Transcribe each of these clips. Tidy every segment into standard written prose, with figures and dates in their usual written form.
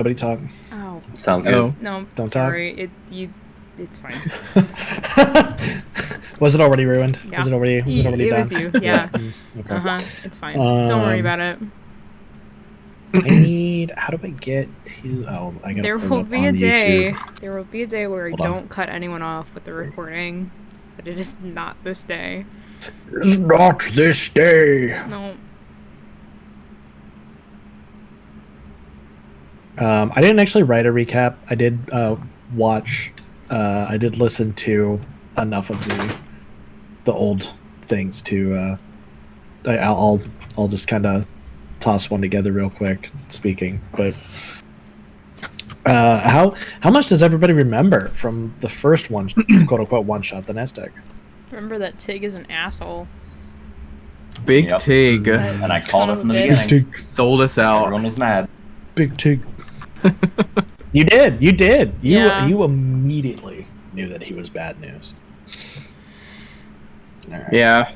Nobody talk. Oh. Sounds good. No, Don't sorry. It's fine. Was it already ruined? Yeah. Was it already done? It was you, yeah. Okay. It's fine. Don't worry about it. I need. How do I get to? Oh, I gotta. There pull will it up be a on day. YouTube. There will be a day where Hold I on. don't cut anyone off with the recording, but it is not this day. It's not this day. No. I didn't actually write a recap. I did watch. I did listen to enough of the old things to. I'll just kind of toss one together real quick. Speaking, but how much does everybody remember from the first one, quote unquote, one shot, the Nestek? Remember that Tig is an asshole. Big Yep. Tig And I called it from the Son of a beginning. sold us out. Everyone was mad. Big Tig. You did. Yeah. You immediately knew that he was bad news. All right. Yeah.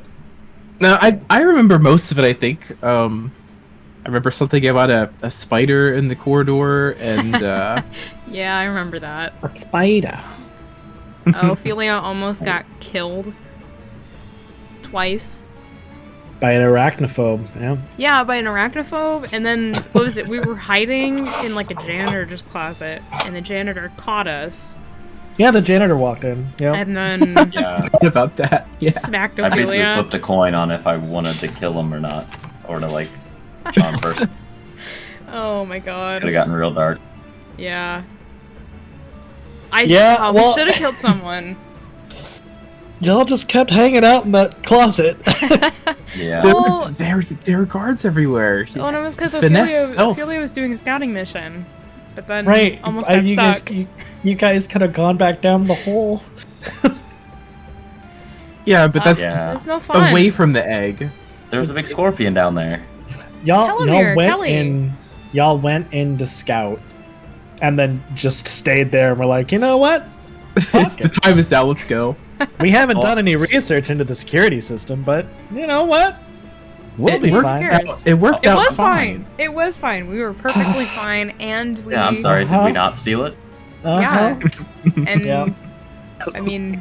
No, I remember most of it, I think. I remember something about a spider in the corridor, and Yeah, I remember that. A spider. Ophelia almost got killed. Twice. By an arachnophobe, yeah. Yeah, by an arachnophobe, and then, what was it? We were hiding in, like, a janitor's closet, and the janitor caught us, Yeah, the janitor walked in. Yeah. and then Yeah. what about that? Yeah. smacked I basically Ophelia. flipped a coin on if I wanted to kill him or not. Or to, like, charm person. Oh my god. Could have gotten real dark. Yeah. Yeah, probably well- should have killed someone. Y'all just kept hanging out in that closet. Yeah. Well- There were guards everywhere. Oh, and it was because Finesse stealth. Ophelia was doing a scouting mission, but then Right. almost got you stuck. you guys could have gone back down the hole. Yeah, but that's Yeah. It's no fun. away from the egg. There's a big scorpion down there. Tell him here, Kelly. Y'all went in to scout, and then just stayed there and were like, you know what? It's the time is now. Let's go. We haven't done any research into the security system, but you know what? We'll It be worked fine. out. It worked It out was fine. It was fine. We were perfectly fine, and we. Yeah, I'm sorry. Did we not steal it? Yeah. And Yeah. I mean,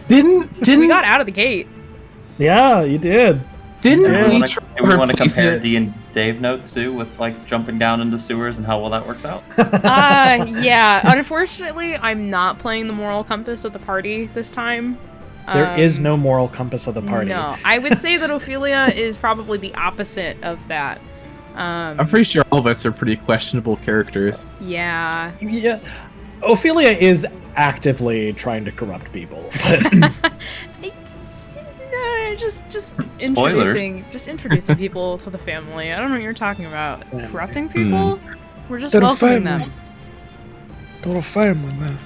Didn't we got out of the gate. Yeah, you did. didn't Yeah. we Do try we want to replace compare it? D and Dave notes too, with like jumping down into sewers and how well that works out? Yeah. Unfortunately, I'm not playing the moral compass of the party this time. There is no moral compass of the party. No, I would say that Ophelia is probably the opposite of that. I'm pretty sure all of us are pretty questionable characters. Yeah. Yeah. Ophelia is actively trying to corrupt people. But Just Spoilers. introducing people to the family. I don't know what you're talking about. Yeah. Corrupting people? We're just To the welcoming family. them. Little family, man.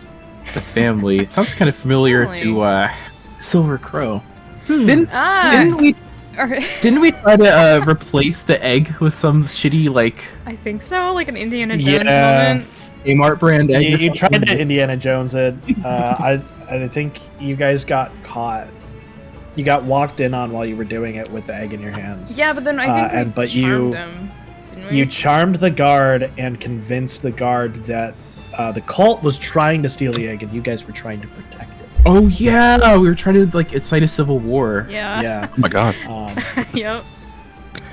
The family. It sounds kind of familiar to Silver Crow. Didn't we Or- didn't we try to replace the egg with some shitty like I think so, like an Indiana Jones Yeah. moment. Kmart brand egg? You or tried something? to Indiana Jones it. I think you guys got caught. You got walked in on while you were doing it with the egg in your hands. Yeah, but then I think we charmed him, didn't we? You charmed the guard and convinced the guard that the cult was trying to steal the egg, and you guys were trying to protect it. Oh yeah, we were trying to like incite a civil war. Yeah. Yeah. Oh my god. Yep.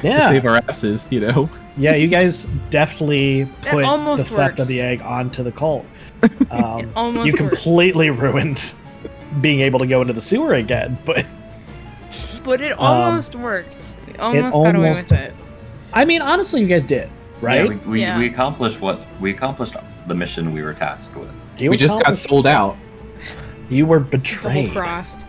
To Yeah. save our asses, you know. Yeah, you guys definitely That put the almost theft of works. the egg onto the cult. almost You works. completely ruined being able to go into the sewer again, but But it almost worked. We almost got away almost- with it. I mean, honestly, you guys did, right? Yeah, we Yeah. accomplished the mission we were tasked with. You We just got accomplished- sold out. You were Double betrayed. crossed.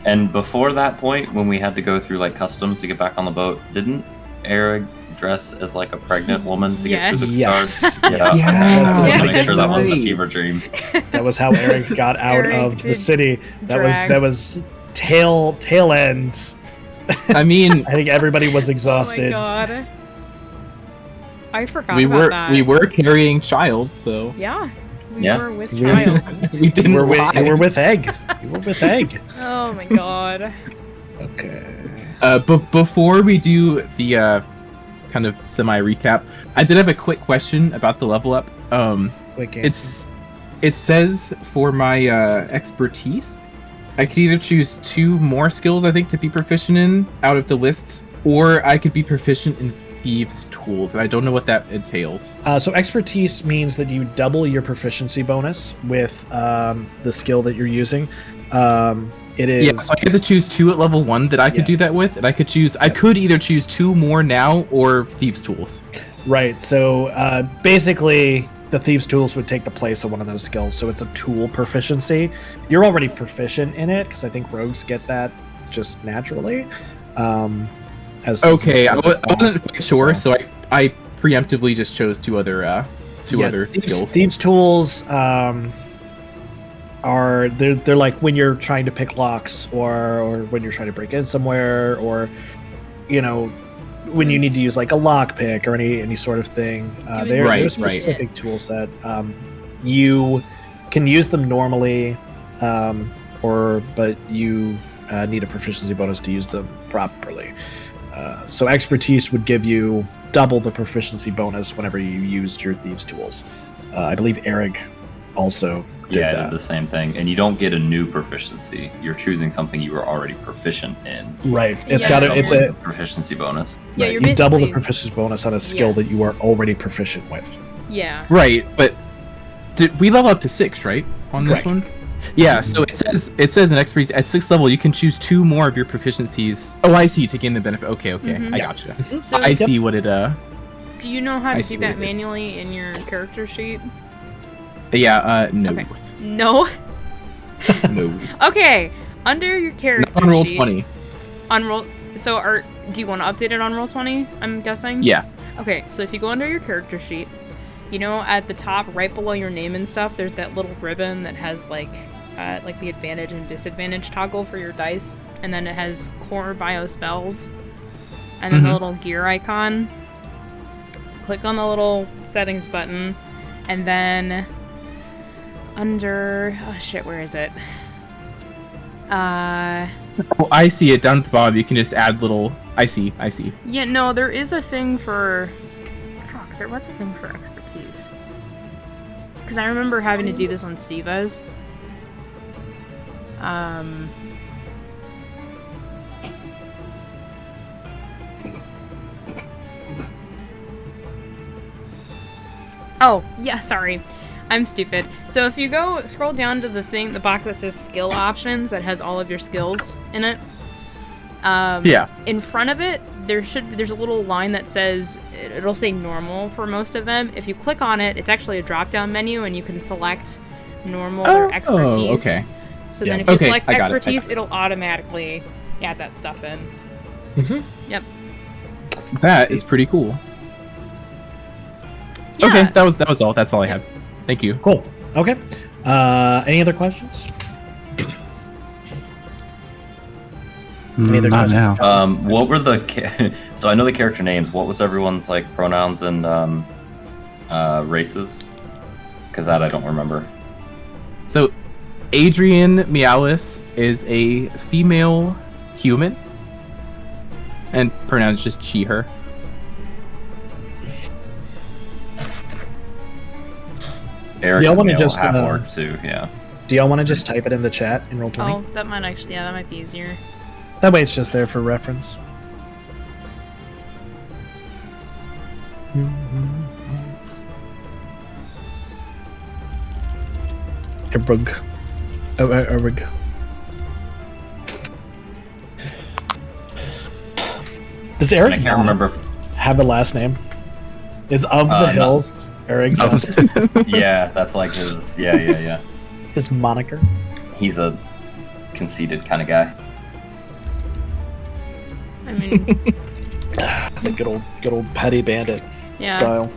And before that point, when we had to go through like customs to get back on the boat, didn't Errug dress as like a pregnant woman to get through the Yes. guards? Yeah. Yes. I wanted to Yeah. make sure that wasn't a Right. fever dream. That was how Eric got out Eric of the did city. drag. That was tail end. I mean, I think everybody was Oh my exhausted. god. I forgot we about were that. we were carrying child, so Yeah. We Yeah. were with You were- child. we didn't You were with, lie. you were with Egg. You were with Egg. Oh my god. Okay. But before we do the kind of semi-recap. I did have a quick question about the level up. Quick answer. It says for my expertise, I could either choose 2 more skills, I think, to be proficient in out of the list, or I could be proficient in Thieves' Tools, and I don't know what that entails. So expertise means that you double your proficiency bonus with the skill that you're using. It is. Yeah, so I get to choose 2 at level 1 that I could do that with, and I could choose. I could either choose 2 more now or Thieves' Tools. Right. So basically, the Thieves' Tools would take the place of one of those skills. So it's a tool proficiency. You're already proficient in it because I think rogues get that just naturally. Okay, I wasn't quite sure, so I preemptively just chose 2 other skills. Thieves' Tools are they're like when you're trying to pick locks or when you're trying to break in somewhere, or when you need to use like a lock pick or any sort of thing. They're a specific tool set. You can use them normally, but you need a proficiency bonus to use them properly. So expertise would give you double the proficiency bonus whenever you used your Thieves' Tools. I believe Errug also did that. Did the same thing. And you don't get a new proficiency. You're choosing something you were already proficient in. Right. It's a proficiency bonus. Yeah, right. You double the proficiency bonus on a skill that you are already proficient with. Yeah. Right, but did we level up to 6, right? On this one? Yeah, so it says in expertise at 6th level you can choose 2 more of your proficiencies. Oh, I see, to gain the benefit. Okay, I gotcha. So, I see what it do you know how to do that manually in your character sheet? Yeah, no. Okay. No? No. Okay, under your character sheet. On roll 20. On roll. So do you want to update it on roll 20? I'm guessing. Yeah. Okay, so if you go under your character sheet, at the top, right below your name and stuff, there's that little ribbon that has like the advantage and disadvantage toggle for your dice, and then it has core bio spells, and then the little gear icon. Click on the little settings button, and then under where is it? Oh, I see it down at the bottom. You can just add little. I see. Yeah, no, there is a thing for. Fuck, there was a thing for expertise. Because I remember having to do this on Steva's. Oh, yeah, sorry. I'm stupid. So if you scroll down to the box that says skill options that has all of your skills in it. In front of it, there's a little line that says, it'll say normal for most of them. If you click on it, it's actually a drop-down menu and you can select normal or expertise. Oh, okay. So then if you select expertise, it'll automatically add that stuff in. Mm-hmm. Yep. That is pretty cool. Yeah. Okay, that was all. That's all I had. Thank you. Cool. Okay. Any other questions? Not now. What were so I know the character names. What was everyone's like pronouns and races? Because that I don't remember. So, Adrian Meowlis is a female human, and pronouns just she/her. Eric's y'all want to male, just half orc too? Yeah. Do y'all want to just type it in the chat in roll 20? Oh, that might actually, that might be easier. That way it's just there for reference. Errug. Errug. Does Errug I can't remember. Have a last name? Is of the hills Errug? Yeah, that's like his. Yeah. His moniker. He's a conceited kind of guy. I mean, the good old petty bandit style.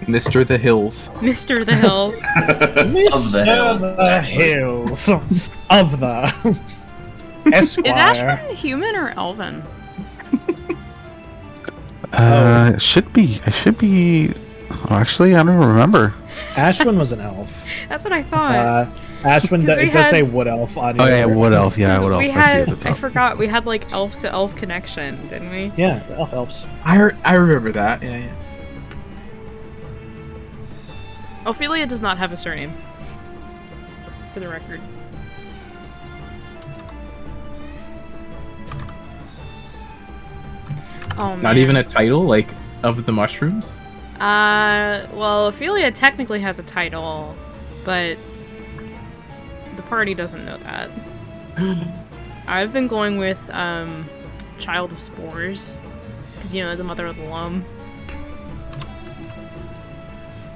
Mr. The Hills. Mr. The Hills. Mr. The Hills. Of the Esquire. Is Ashwynn human or elven? It should be. Oh, actually, I don't remember. Ashwynn was an elf. That's what I thought. Ashwynn, it does say wood elf on your... Oh yeah, wood elf. Yeah, wood elf. We I see had, at the I top. forgot, we had like elf to elf connection, didn't we? Yeah, the elves. I remember that. Yeah. Ophelia does not have a surname, for the record. Oh man. Not even a title, like, of the mushrooms? Well, Ophelia technically has a title, but the party doesn't know that. I've been going with, Child of Spores, because, you know, the mother of the loam.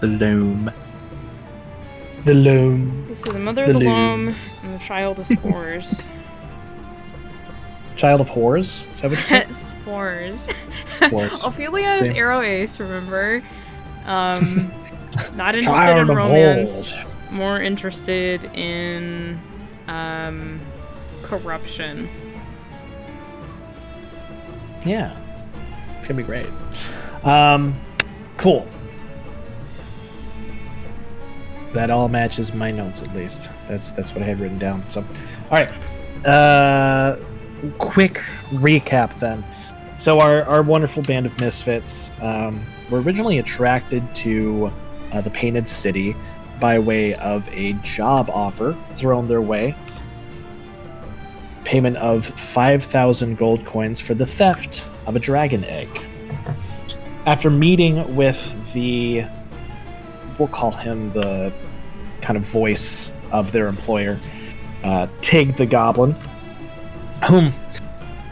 The loom. The loom. So the mother of the loam and the child of spores. Child of whores? Is that what you said? Spores. Spores. Ophelia is Same. arrow ace, remember? Not interested Child in of romance. More interested in corruption. Yeah. It's gonna be great. Cool. That all matches my notes, at least. That's what I had written down. So, all right. Quick recap then. So our wonderful band of misfits were originally attracted to the Painted City by way of a job offer thrown their way. Payment of 5,000 gold coins for the theft of a dragon egg. After meeting with the, we'll call him the kind of voice of their employer, Tig the Goblin, whom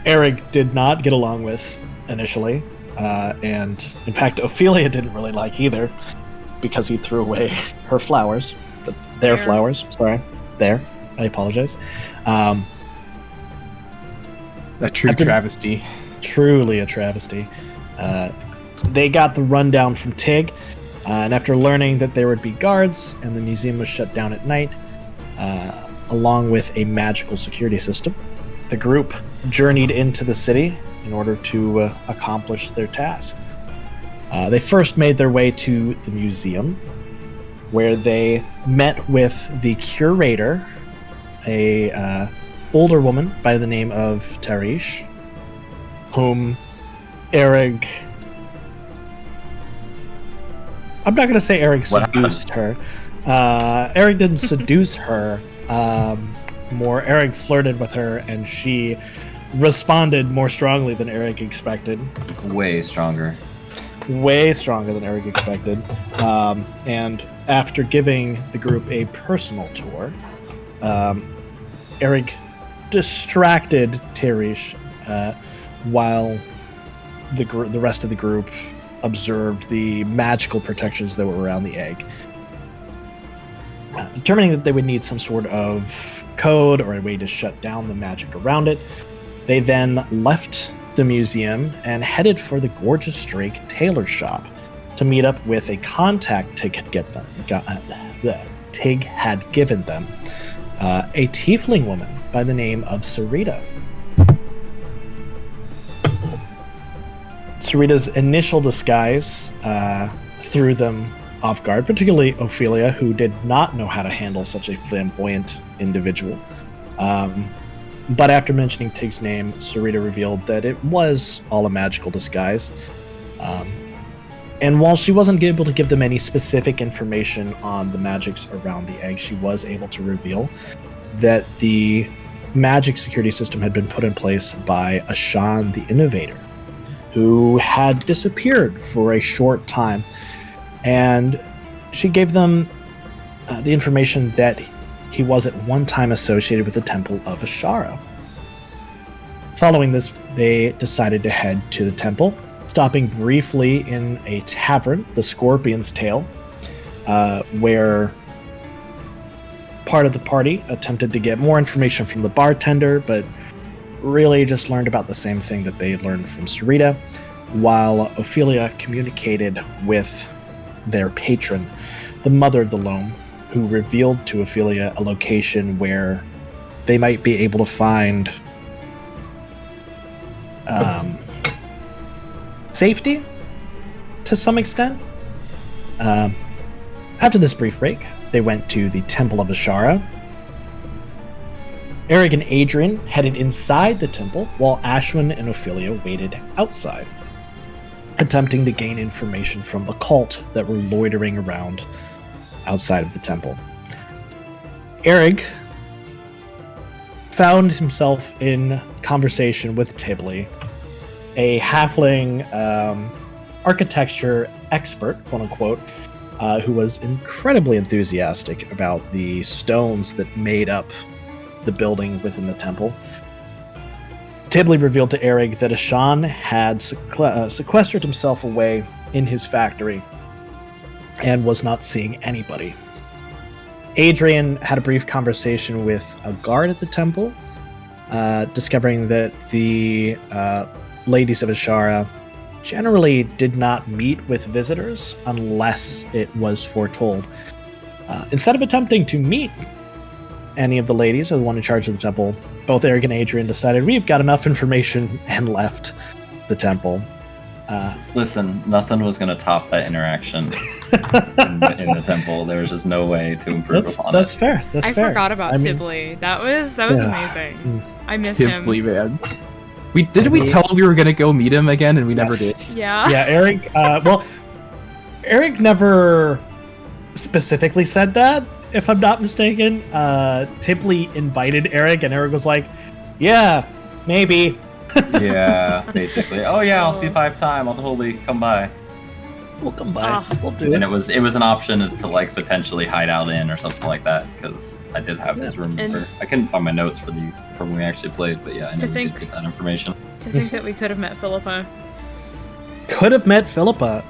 Errug did not get along with initially, and in fact Ophelia didn't really like either, because he threw away her flowers, their flowers, sorry, I apologize. A true travesty. Truly a travesty. They got the rundown from Tig, and after learning that there would be guards and the museum was shut down at night, along with a magical security system, the group journeyed into the city in order to accomplish their task. They first made their way to the museum, where they met with the curator, a older woman by the name of Tarish, whom Errug... I'm not going to say Errug seduced her. Errug didn't seduce her. More, Errug flirted with her, and she responded more strongly than Errug expected. Way stronger. Way stronger than Errug expected. And after giving the group a personal tour, Errug distracted Tarish while the rest of the group observed the magical protections that were around the egg. Determining that they would need some sort of code or a way to shut down the magic around it, they then left the museum and headed for the Gorgeous Drake tailor shop to meet up with a contact Tig had given them, a tiefling woman by the name of Sarita. Sarita's initial disguise threw them off guard, particularly Ophelia, who did not know how to handle such a flamboyant individual. But after mentioning Tig's name, Sarita revealed that it was all a magical disguise. And while she wasn't able to give them any specific information on the magics around the egg, she was able to reveal that the magic security system had been put in place by Ashwynn the Innovator, who had disappeared for a short time. And she gave them the information that he was at one time associated with the Temple of Ciaróg. Following this, they decided to head to the temple, stopping briefly in a tavern, the Scorpion's Tail, where part of the party attempted to get more information from the bartender, but really just learned about the same thing that they had learned from Sarita, while Ophelia communicated with their patron, the Mother of the Loam, who revealed to Ophelia a location where they might be able to find safety to some extent. After this brief break, they went to the Temple of Ashara. Errug and Adrian headed inside the temple, while Ashwynn and Ophelia waited outside, attempting to gain information from the cult that were loitering around outside of the temple. Errug found himself in conversation with Tibli, a halfling architecture expert, quote-unquote, who was incredibly enthusiastic about the stones that made up the building within the temple. Tibli revealed to Errug that Eyeshine had sequestered himself away in his factory and was not seeing anybody. Adrian had a brief conversation with a guard at the temple, discovering that the ladies of Ashara generally did not meet with visitors unless it was foretold. Instead of attempting to meet any of the ladies or the one in charge of the temple, both Errug and Adrian decided we've got enough information and left the temple. Listen, nothing was going to top that interaction in the temple. There was just no way to improve upon that's it. fair. That's fair. I forgot about Tibli. That was amazing. I miss him. Tibli, man. We tell him we were gonna go meet him again, and we never did. Yeah. Yeah, Errug. Errug never specifically said that, if I'm not mistaken. Tibli invited Errug, and Errug was like, "Yeah, maybe." Yeah, basically. Oh yeah, I'll see if I have time. I'll totally come by. We'll come by. We'll do it. And it was an option to like potentially hide out in or something like that, because I did have his room number. I couldn't find my notes from when we actually played, but yeah, I know we did get that information. To think that we could have met Philippa. Could have met Philippa.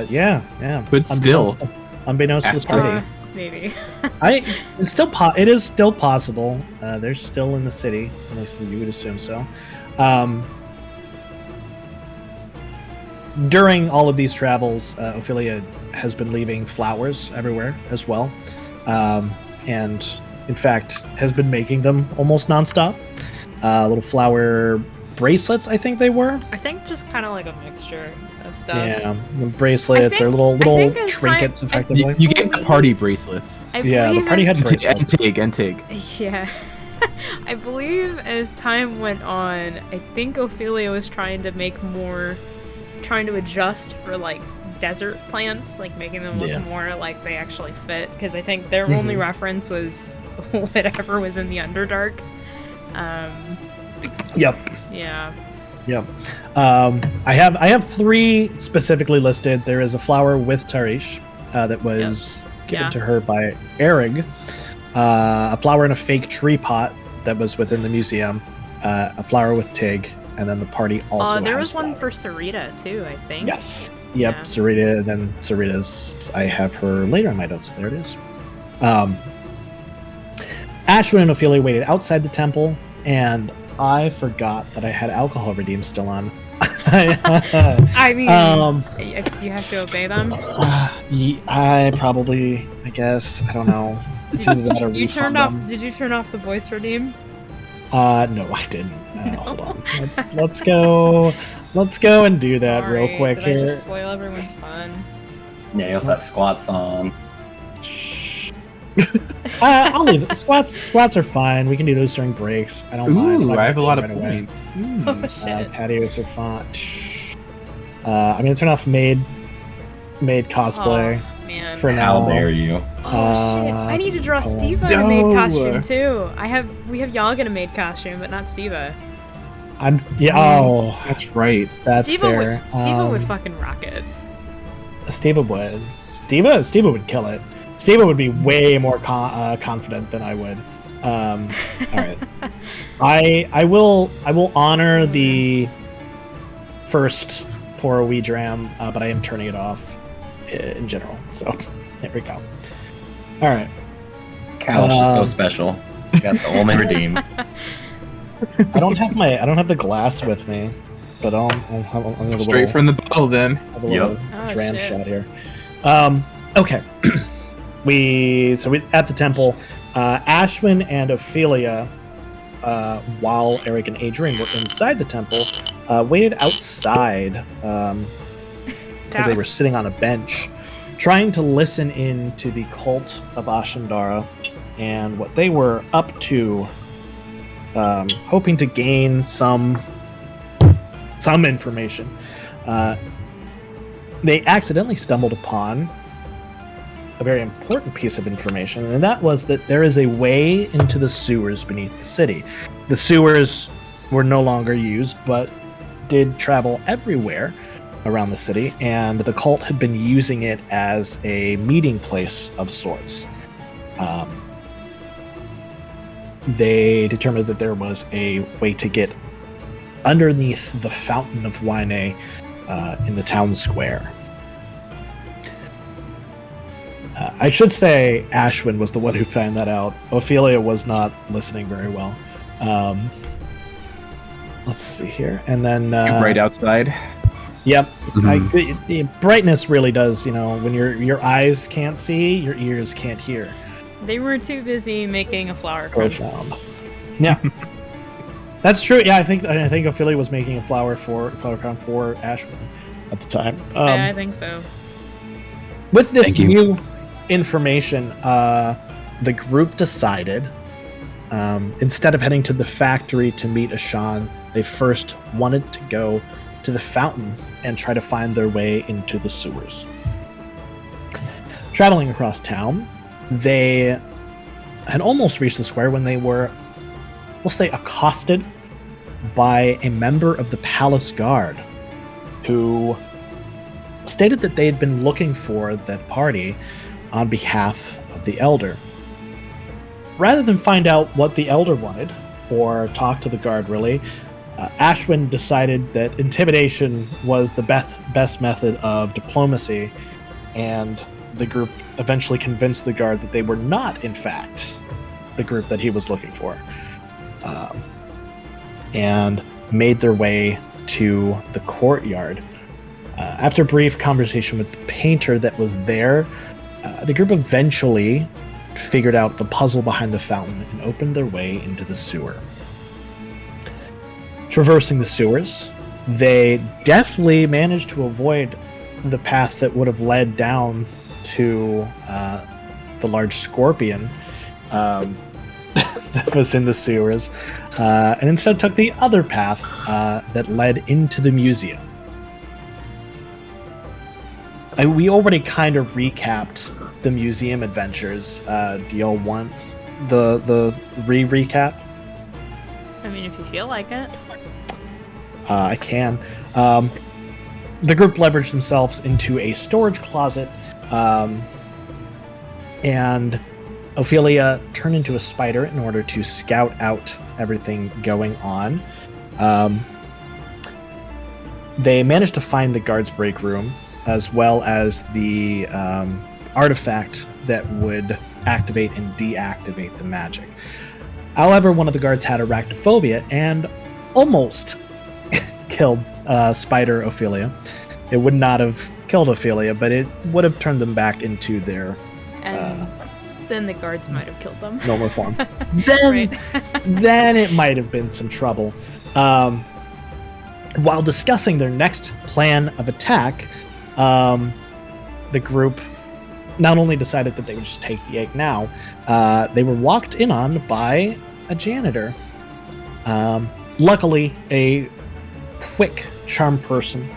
Yeah. But still, unbeknownst to the party. Maybe. It is still possible. They're still in the city, at least you would assume so. During all of these travels, Ophelia has been leaving flowers everywhere as well, and in fact has been making them almost nonstop. Little flower bracelets, I think they were. I think just kind of like a mixture of stuff. Yeah, the bracelets or little trinkets, effectively. You gave the party bracelets. The party had bracelets. Antig. Yeah. I believe as time went on, I think Ophelia was trying to adjust for like desert plants, like making them look more like they actually fit, because I think their only reference was whatever was in the Underdark. Yep. Yeah. Yep. I have 3 specifically listed. There is a flower with Tarish that was given to her by Errug. A flower in a fake tree pot that was within the museum. A flower with Tig, and then the party also. There was has one flowers. for Sarita too, I think. Yes. Yep. Yeah. Sarita, and then Sarita's. I have her later in my notes. There it is. Ashwynn and Ophelia waited outside the temple, and I forgot that I had alcohol redeemed still on. I mean, do you have to obey them? I guess. I don't know. It's either that or you turned refund off. them. Did you turn off the voice redeem? No, I didn't. Hold on. Let's go. Let's go and do that real quick did here. I just spoil everyone's fun? Yeah, you also have squats on. I'll leave it. Squats are fine. We can do those during breaks. I don't mind. Ooh, I have a lot of right points. Oh shit. Patios are fine. I'm gonna turn off maid cosplay Man. for now. How dare you? Oh shit! I need to draw Steva in a maid costume too. We have Yogg in a maid costume, but not Steva. Oh, that's right. That's fair. Steva would fucking rock it. Steva would. Steva would kill it. Steva would be way more confident than I would. All right. I will honor the first pour a wee dram, but I am turning it off in general. So there we go. All right. Couch is so special. You got the only redeem. I don't have the glass with me, but I'll have straight from the bottle then. Have a little dram shit. shot here. Okay. We at the temple, Ashwynn and Ophelia, while Errug and Adrian were inside the temple, waited outside because they were sitting on a bench trying to listen in to the cult of Ashendara and what they were up to, hoping to gain some information. They accidentally stumbled upon a very important piece of information, and that was that there is a way into the sewers beneath the city. The sewers were no longer used, but did travel everywhere around the city, and the cult had been using it as a meeting place of sorts. They determined that there was a way to get underneath the Fountain of Wine in the town square. I should say Ashwynn was the one who found that out. Ophelia was not listening very well. Let's see here. And then... right outside. Yep. The brightness really does, when your eyes can't see, your ears can't hear. They were too busy making a flower crown. Yeah. That's true. Yeah, I think Ophelia was making a flower crown for Ashwynn at the time. Yeah, I think so. With this new information, the group decided, instead of heading to the factory to meet Ashwynn, they first wanted to go to the fountain and try to find their way into the sewers. Traveling across town, they had almost reached the square when they were, we'll say, accosted by a member of the palace guard who stated that they had been looking for that party on behalf of the elder. Rather than find out what the elder wanted or talk to the guard really, Ashwynn decided that intimidation was the best method of diplomacy, and the group eventually convinced the guard that they were not, in fact, the group that he was looking for, and made their way to the courtyard. After a brief conversation with the painter that was there, the group eventually figured out the puzzle behind the fountain and opened their way into the sewer. Traversing the sewers, they deftly managed to avoid the path that would have led down to the large scorpion that was in the sewers, and instead took the other path that led into the museum. We already kind of recapped the museum adventures. Do y'all want the recap? I mean, if you feel like it. I can. The group leveraged themselves into a storage closet, and Ophelia turned into a spider in order to scout out everything going on. They managed to find the guard's break room, as well as the artifact that would activate and deactivate the magic. However, one of the guards had arachnophobia and almost killed Spider Ophelia. It would not have killed Ophelia, but it would have turned them back into their... And then the guards might have killed them. Normal form. Then it might have been some trouble. While discussing their next plan of attack, the group not only decided that they would just take the egg now, they were walked in on by a janitor. Luckily, a quick charm person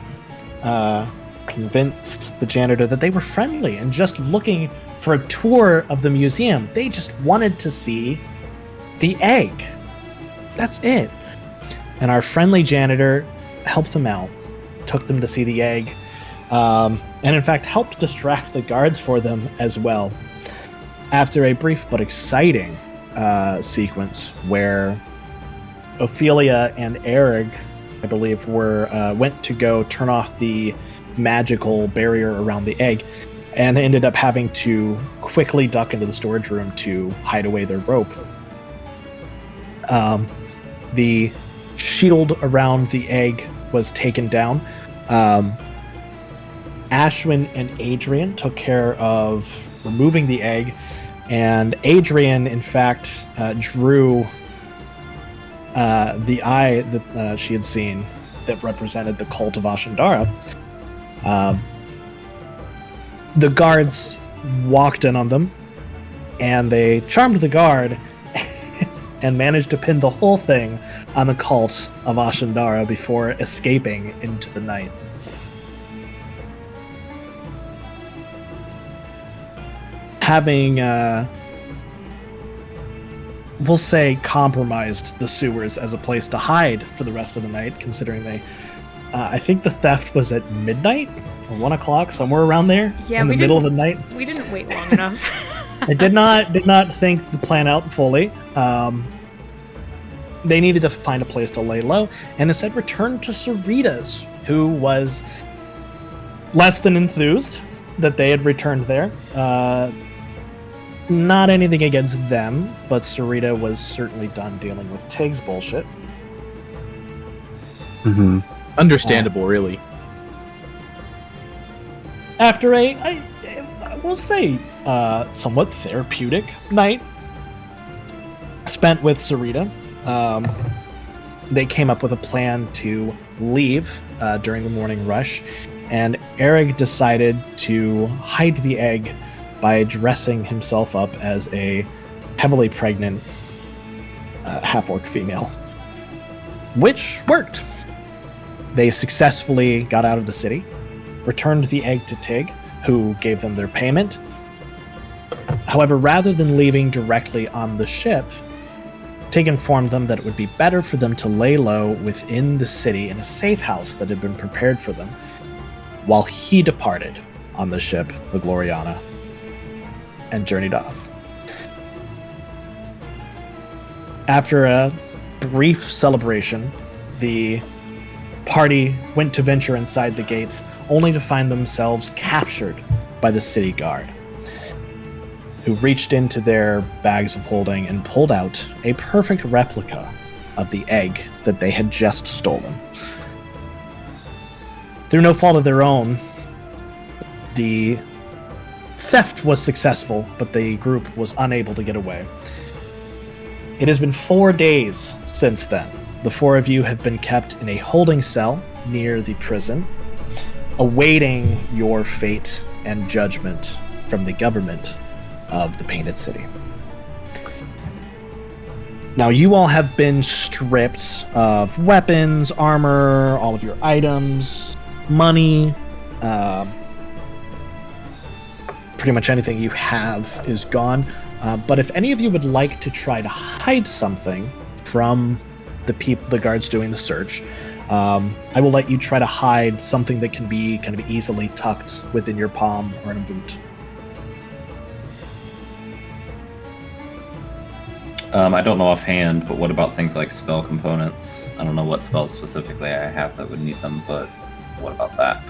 convinced the janitor that they were friendly and just looking for a tour of the museum. They just wanted to see the egg. That's it. And our friendly janitor helped them out, took them to see the egg, and in fact helped distract the guards for them as well. After a brief but exciting sequence where Ophelia and Errug, I believe, went to go turn off the magical barrier around the egg, and ended up having to quickly duck into the storage room to hide away their rope. The shield around the egg was taken down. Ashwynn and Adrian took care of removing the egg, and Adrian, in fact, drew the eye that she had seen that represented the cult of Ashendara. The guards walked in on them, and they charmed the guard and managed to pin the whole thing on the cult of Ashendara before escaping into the night. Having, we'll say, compromised the sewers as a place to hide for the rest of the night, considering they, I think the theft was at midnight or 1 o'clock, somewhere around there, in the middle of the night. We didn't wait long enough. I did not think the plan out fully. They needed to find a place to lay low, and instead returned to Sarita's, who was less than enthused that they had returned there. Not anything against them, but Sarita was certainly done dealing with Tig's bullshit. Mm-hmm. Understandable, really. After I will say, somewhat therapeutic night spent with Sarita, they came up with a plan to leave during the morning rush, and Errug decided to hide the egg by dressing himself up as a heavily pregnant half-orc female, which worked. They successfully got out of the city, returned the egg to Tig, who gave them their payment. However, rather than leaving directly on the ship, Tig informed them that it would be better for them to lay low within the city in a safe house that had been prepared for them, while he departed on the ship, the Gloriana, and journeyed off. After a brief celebration, the party went to venture inside the gates, only to find themselves captured by the city guard, who reached into their bags of holding and pulled out a perfect replica of the egg that they had just stolen. Through no fault of their own, the theft was successful, but the group was unable to get away. It has been 4 days since then. The 4 of you have been kept in a holding cell near the prison, awaiting your fate and judgment from the government of the Painted City. Now, you all have been stripped of weapons, armor, all of your items, money. Pretty much anything you have is gone. But if any of you would like to try to hide something from the guards doing the search, I will let you try to hide something that can be kind of easily tucked within your palm or in a boot. I don't know offhand, but what about things like spell components? I don't know what spells specifically I have that would need them, but what about that?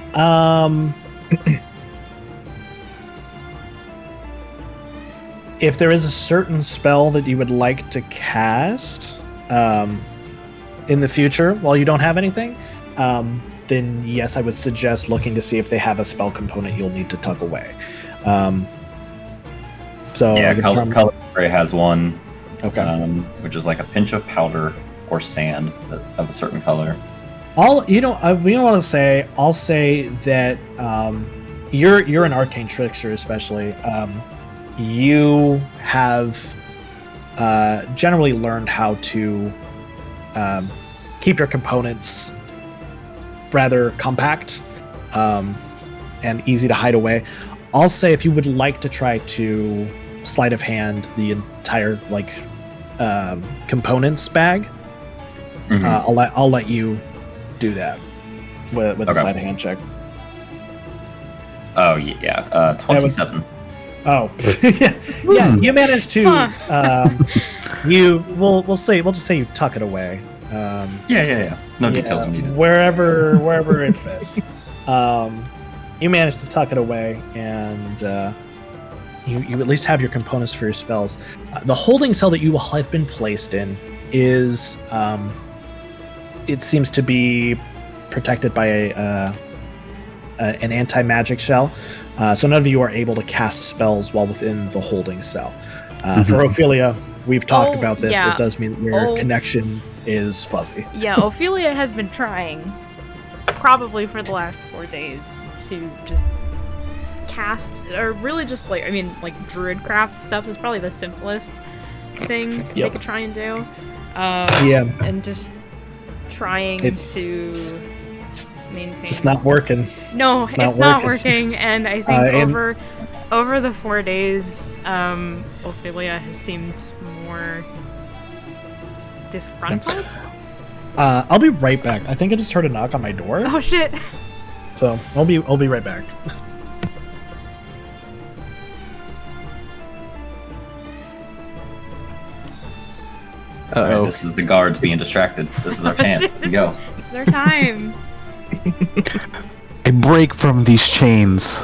If there is a certain spell that you would like to cast in the future while you don't have anything, then yes, I would suggest looking to see if they have a spell component you'll need to tuck away. So yeah, Color Spray has one. Okay. Which is like a pinch of powder or sand of a certain color. I'll say that you're an arcane trickster, especially. You have generally learned how to keep your components rather compact and easy to hide away. I'll say if you would like to try to sleight of hand the entire components bag, I'll let you do that with a sleight of hand check. Oh yeah, 27. Oh yeah. You managed to. We'll just say you tuck it away. Yeah. No details needed. Wherever it fits. You managed to tuck it away, and you at least have your components for your spells. The holding cell that you will have been placed in is, it seems to be protected by an anti-magic shell. So none of you are able to cast spells while within the holding cell. For Ophelia, we've talked about this. Yeah. It does mean that your connection is fuzzy. Yeah, Ophelia has been trying, probably for the last 4 days, to just cast, or really just like, I mean, like druid craft stuff is probably the simplest thing they could try and do. And just trying to maintain. It's just not working. No, it's not working. And I think over the 4 days, Ophelia has seemed more disgruntled. I'll be right back. I think I just heard a knock on my door. Oh shit! So I'll be right back. Alright, this is the guards being distracted. This is our chance. Here we go. This is our time. A break from these chains.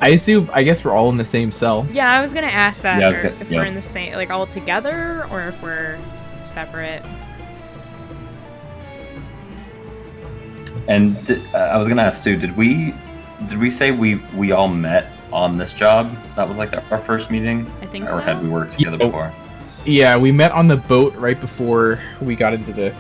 I guess we're all in the same cell. Yeah, I was gonna ask that. Yeah, if we're in the same, like all together, or if we're separate. And I was gonna ask too. Did we say we all met on this job? That was like our first meeting. I think or so. Or had we worked together before? Yeah, we met on the boat right before we got into the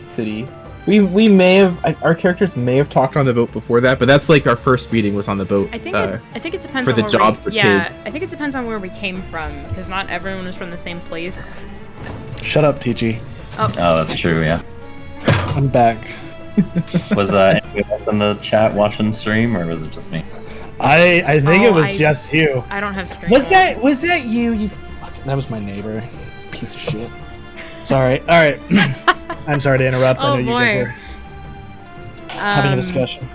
city. We may have, our characters may have talked on the boat before that, but that's like our first meeting was on the boat. I think it depends for on the where job for yeah, Tid. I think it depends on where we came from, because not everyone is from the same place. Shut up, TG. Oh, that's true. Yeah. I'm back. Was anyone else in the chat watching stream, or was it just me? I think it was just you. I don't have stream. Was that you? You fucking, that was my neighbor. Piece of shit. Sorry. All right. I'm sorry to interrupt. I know you guys were having a discussion.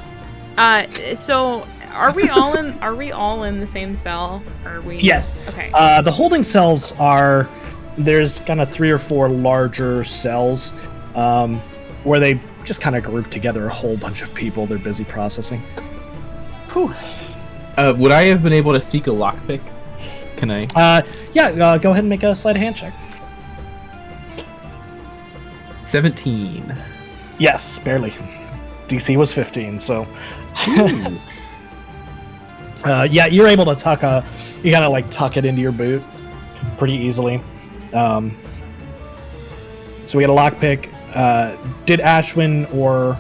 So are we all in? Are we all in the same cell? Are we? Yes. Okay. The holding cells are. There's kind of 3 or 4 larger cells, where they just kind of group together a whole bunch of people. They're busy processing. Whew. Would I have been able to sneak a lockpick? Can I? Yeah. Go ahead and make a sleight of hand check. 17. Yes, barely. DC was 15, so. Yeah, you're able to tuck you gotta like tuck it into your boot pretty easily. So we got a lockpick. Did Ashwynn or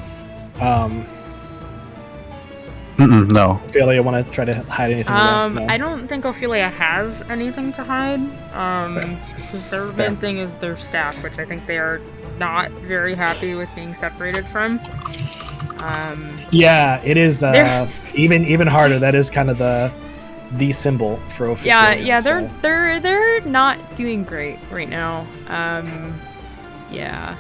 No. Ophelia want to try to hide anything? No. I don't think Ophelia has anything to hide. Because their main thing is their staff, which I think they are not very happy with being separated from. Yeah, it is even harder. That is kind of the symbol for Ophelia. Yeah, they're not doing great right now. Yeah.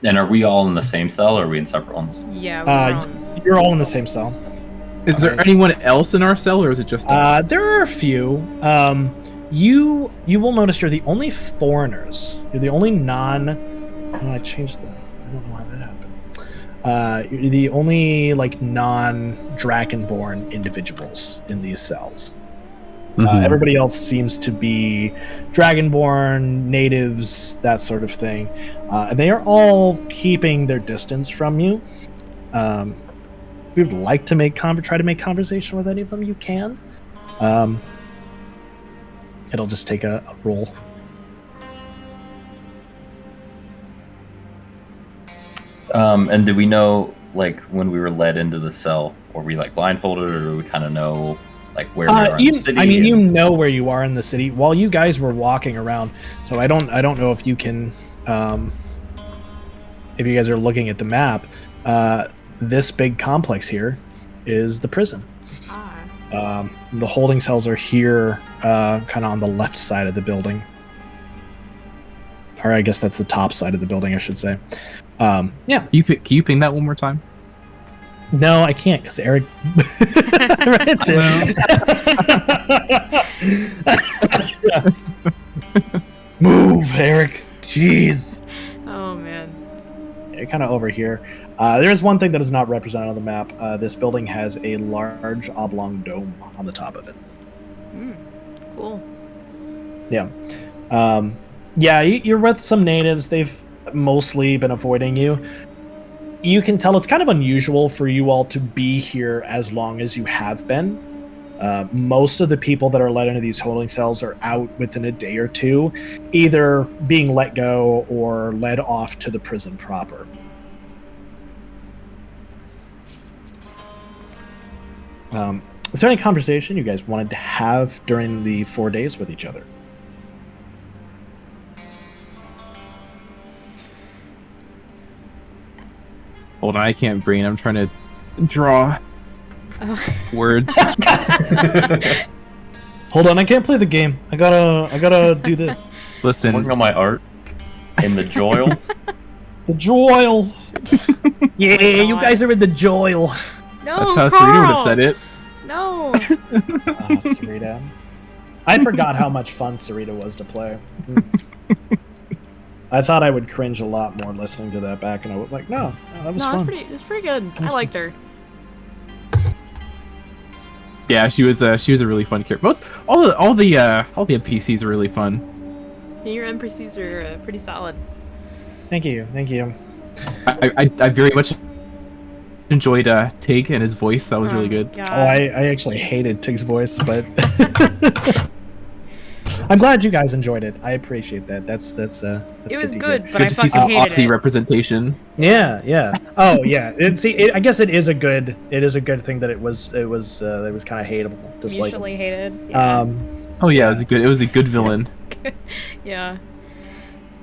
And are we all in the same cell, or are we in separate ones? Yeah. You're all in the same cell. Is there anyone else in our cell, or is it just us? There are a few. You will notice you're the only foreigners. You're the only I changed that. I don't know why that happened. You're the only non-Dragonborn individuals in these cells. Mm-hmm. Everybody else seems to be Dragonborn, natives, that sort of thing. And they are all keeping their distance from you. If you would like to try to make conversation with any of them, you can. It'll just take a roll. And do we know, when we were led into the cell, were we blindfolded, or do we kind of know where we are in the city? I mean, you know where you are in the city while you guys were walking around. So I don't know if you can, if you guys are looking at the map. This big complex here is the prison. The holding cells are here, kind of on the left side of the building. Or I guess that's the top side of the building, I should say. Yeah. Can you ping that one more time? No, I can't, because Errug Move, Errug. Jeez. Oh, man. Kind of over here. There is one thing that is not represented on the map. This building has a large oblong dome on the top of it. Cool. Yeah. Yeah, you're with some natives. They've mostly been avoiding you. You can tell it's kind of unusual for you all to be here as long as you have been. Most of the people that are let into these holding cells are out within a day or two, either being let go or led off to the prison proper. Is there any conversation you guys wanted to have during the 4 days with each other? Hold on, I can't brain. I'm trying to draw words. Hold on, I can't play the game. I gotta do this. Listen, Working on my art in the joil. The joil. Yeah, you guys are in the joil. No, that's how Carl! Sarita would have said it. No. Sarita. I forgot how much fun Sarita was to play. I thought I would cringe a lot more listening to that back, and I was like, no, that was fun. It's pretty good. I liked her. Yeah, she was a really fun character. All the NPCs are really fun. Yeah, your NPCs are pretty solid. Thank you. I very much enjoyed Tig and his voice. That was really good. God. Oh, I actually hated Tig's voice, but I'm glad you guys enjoyed it. I appreciate that. That's It was to good, hear. but Good I to see fucking some hated Aussie it. representation. Yeah. Oh, yeah. I guess it is a good thing that it was kind of hateable. Just like Mutually hated. Yeah. Oh yeah, it was a good villain. Yeah.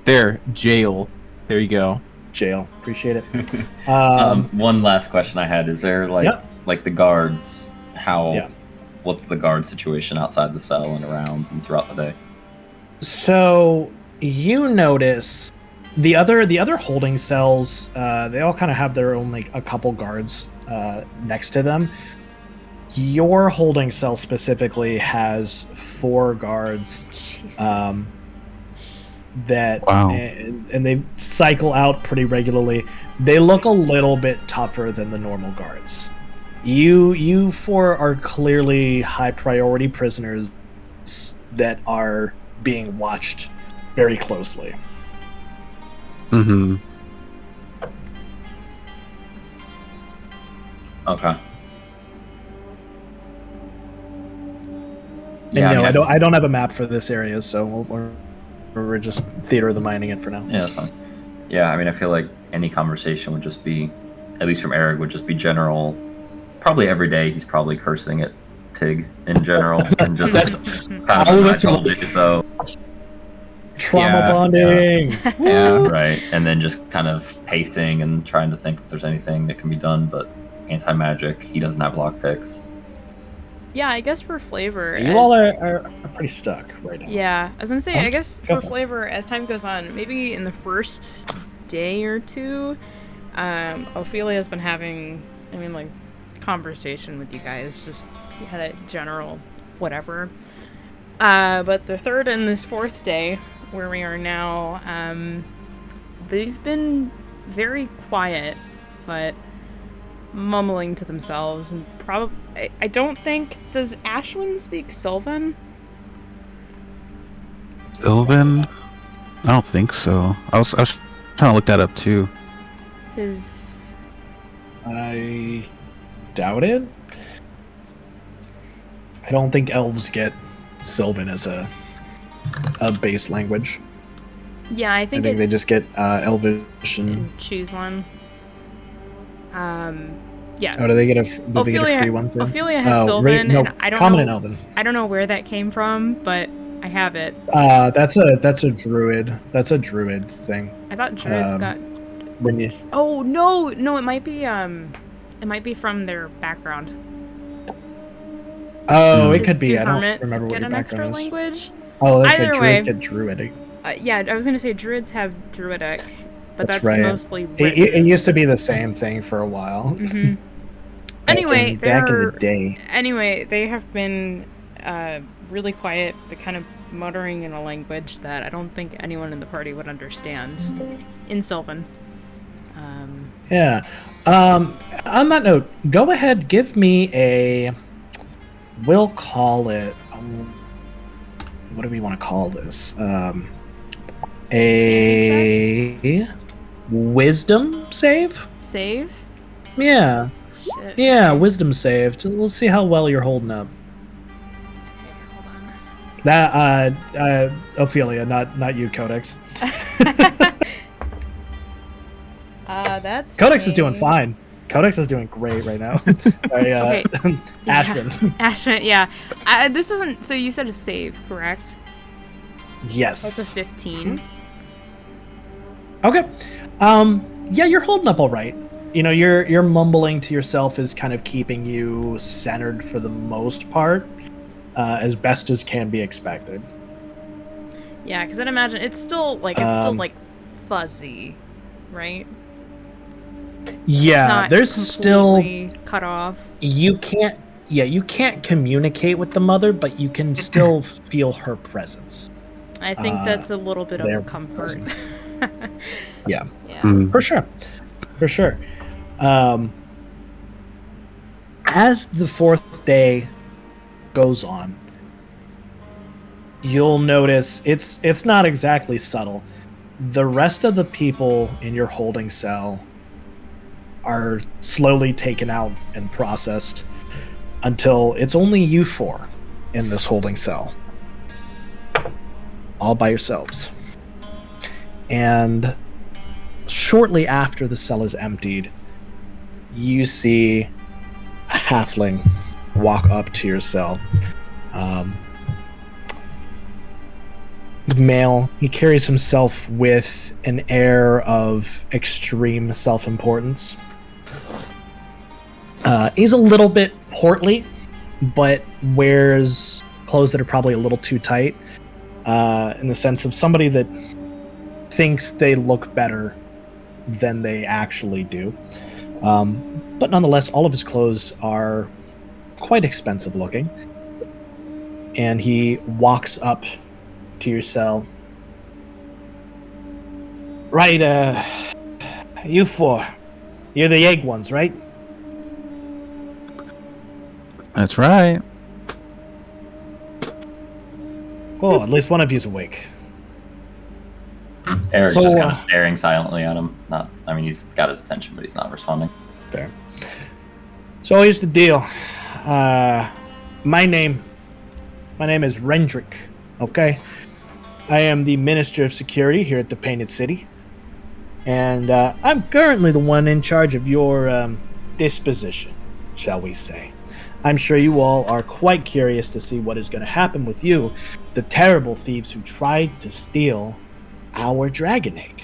There, jail. There you go. jail. Appreciate it. One last question I had: is there like the guards? What's the guard situation outside the cell and around and throughout the day? So you notice the other holding cells. They all kind of have their own a couple guards next to them. Your holding cell specifically has 4 guards. Jesus. That Wow. and they cycle out pretty regularly. They look a little bit tougher than the normal guards. You 4 are clearly high priority prisoners that are being watched very closely. Mm-hmm. Okay. And no, I don't have a map for this area, so we're just theater of the minding it for now. Yeah, that's fine. Yeah, I mean, I feel like any conversation would just be, at least from Errug, would just be general. Probably every day he's probably cursing at Tig in general, and just kind of all of I us told you so. Trauma Yeah, bonding. Yeah, right. And then just kind of pacing and trying to think if there's anything that can be done, but anti-magic, he doesn't have lockpicks. Yeah, I guess for flavor. You all are pretty stuck right now. Yeah, I was gonna say, I guess Go for for it. flavor, as time goes on, maybe in the first day or two, Ophelia's been having, conversation with you guys. Just had a general whatever. But the third and this fourth day, where we are now, they've been very quiet, but mumbling to themselves, and probably I don't think, does Ashwynn speak Sylvan? Sylvan? I don't think so. I was trying to look that up too. His I doubt it. I don't think elves get Sylvan as a base language. yeah, I I think, think they just get Elvish and. and choose one. Yeah. Oh, do they get a free one too? Ophelia has Sylvan, no, and I don't common know. and Elven. I don't know where that came from, but I have it. That's a druid. That's a druid thing. I thought druids got. When you Oh no, it might be from their background. it could be. Do I don't hermits remember what get your an extra background is. language? Oh, that's Either right. way. Druids get druidic. Yeah, I was gonna say druids have druidic, but that's right. mostly. It used to be the same thing for a while. Mm-hmm. Anyway, back in the day. Anyway, they have been really quiet. They're kind of muttering in a language that I don't think anyone in the party would understand in Sylvan. Yeah. On that note, go ahead. Give me a. We'll call it. What do we want to call this? A wisdom save. Save? Yeah. Shit. Yeah, wisdom saved. We'll see how well you're holding up. Okay, hold on. That Ophelia, not you, Codex. That's Codex is doing fine. Codex is doing great right now. Sorry, Okay. Ashwynn. Ashwynn, yeah. This isn't. So you said a save, correct? Yes. That's a 15. Okay. Yeah, you're holding up all right. You know, your mumbling to yourself is kind of keeping you centered for the most part, as best as can be expected. Yeah, because I'd imagine it's still like fuzzy, right? Yeah, It's not there's still completely cut off. you can't communicate with the mother, but you can still feel her presence. I think that's a little bit of their a comfort. Yeah. Yeah. For sure. As the fourth day goes on, you'll notice it's not exactly subtle. The rest of the people in your holding cell are slowly taken out and processed until it's only you four in this holding cell, all by yourselves. And shortly after the cell is emptied, you see a halfling walk up to your cell. Male. He carries himself with an air of extreme self-importance. He's a little bit portly, but wears clothes that are probably a little too tight, in the sense of somebody that thinks they look better than they actually do. But nonetheless, all of his clothes are quite expensive looking. And he walks up to your cell. Right, you four. You're the egg ones, right? That's right. Oh, at least one of you's awake. Errug's So, just kind of staring silently at him. He's got his attention, but he's not responding. Fair. So here's the deal. My name is Rendrick, okay? I am the Minister of Security here at the Painted City. And I'm currently the one in charge of your disposition, shall we say. I'm sure you all are quite curious to see what is going to happen with you, the terrible thieves who tried to steal our dragon egg.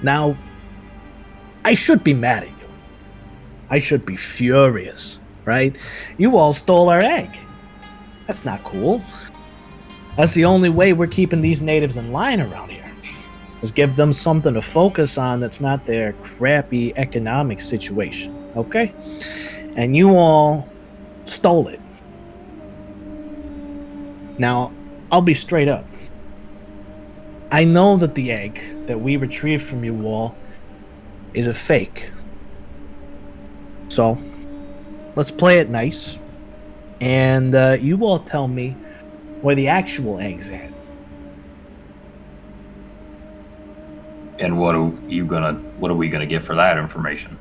Now, I should be mad at you. I should be furious, right? You all stole our egg. That's not cool. That's the only way we're keeping these natives in line around here. Is give them something to focus on that's not their crappy economic situation, okay? And you all stole it. Now, I'll be straight up. I know that the egg that we retrieved from you all is a fake. So, let's play it nice. And you all tell me where the actual egg's at. And what are we gonna get for that information?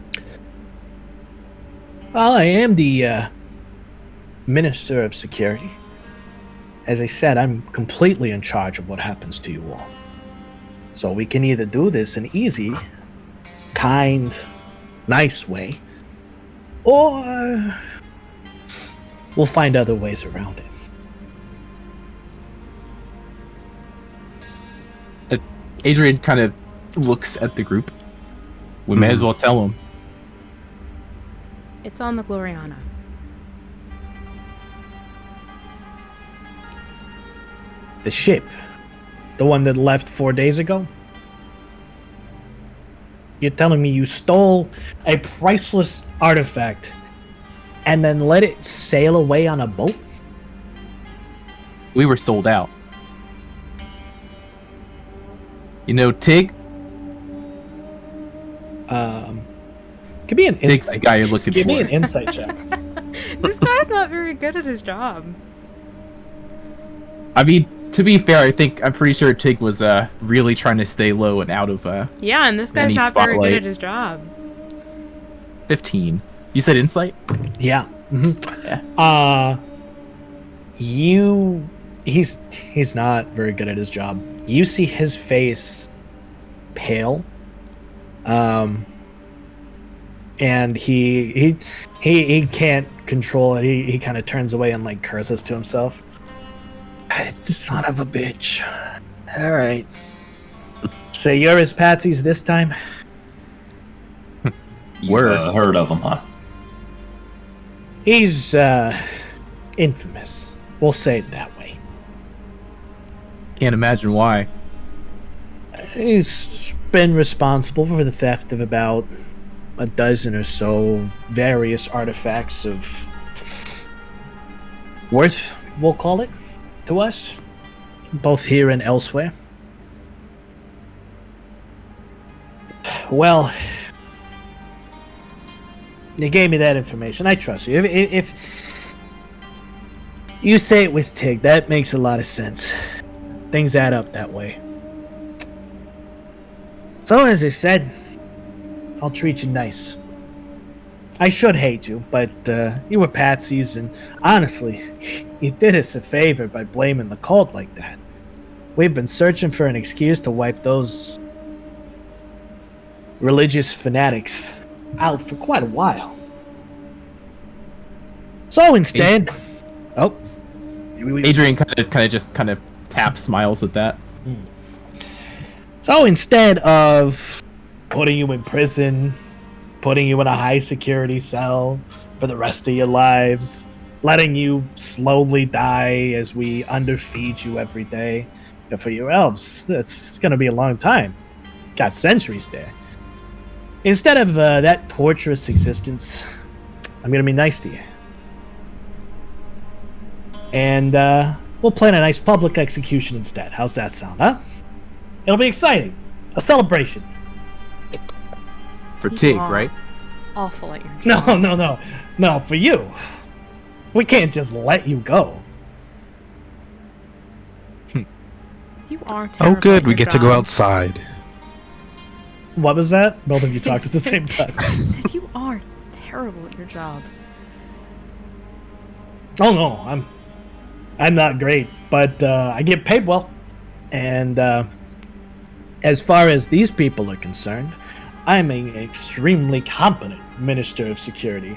Well, I am the Minister of Security. As I said, I'm completely in charge of what happens to you all. So we can either do this an easy, kind, nice way, or we'll find other ways around it. Adrian kind of looks at the group. We may as well tell him. It's on the Gloriana. The ship. The one that left 4 days ago? You're telling me you stole a priceless artifact and then let it sail away on a boat? We were sold out. You know, Tig? Give me an Tig's the insight. guy you're looking Give for. me an insight check. This guy's not very good at his job. I mean, to be fair, I'm pretty sure Tig was really trying to stay low and out of Yeah, and this guy's any not very good spotlight. at his job. 15. You said insight? Yeah. Yeah. He's not very good at his job. you see his face pale, and he can't control it. He kind of turns away and like curses to himself. Son of a bitch. All right. So you're his patsies this time? You heard of him, huh? He's infamous. We'll say it that way. Can't imagine why. He's been responsible for the theft of about a dozen or so various artifacts of worth, we'll call it, to us, both here and elsewhere. Well, you gave me that information. I trust you. If you say it was Tig, that makes a lot of sense. Things add up that way. So, as I said, I'll treat you nice. I should hate you, but you were patsies, and honestly, you did us a favor by blaming the cult like that. We've been searching for an excuse to wipe those religious fanatics out for quite a while. So instead, Adrian kind of taps, smiles at that. So instead of putting you in prison, putting you in a high security cell for the rest of your lives, letting you slowly die as we underfeed you every day, and for your elves, that's gonna be a long time. Got centuries there. Instead of that torturous existence, I'm gonna be nice to you. And we'll plan a nice public execution instead. How's that sound, huh? It'll be exciting. A celebration. For Tig, right? Awful at your job. No, for you. We can't just let you go. You are terrible. Oh, good. At We your get to job. go outside. What was that? Both of you talked at the same time. I said you are terrible at your job. Oh no, I'm not great, but I get paid well. And as far as these people are concerned, I'm an extremely competent Minister of Security.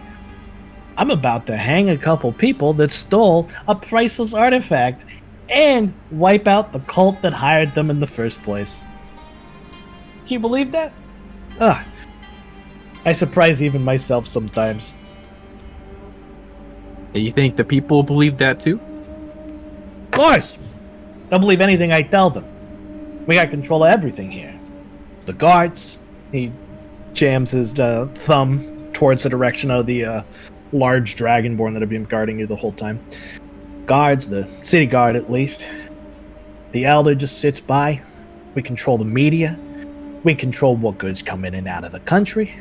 I'm about to hang a couple people that stole a priceless artifact and wipe out the cult that hired them in the first place. Can you believe that? I surprise even myself sometimes. And you think the people believe that too? Of course! They'll believe anything I tell them. We got control of everything here. The guards. He jams his thumb towards the direction of the large dragonborn that have been guarding you the whole time. Guards, the city guard at least. The elder just sits by. We control the media. We control what goods come in and out of the country.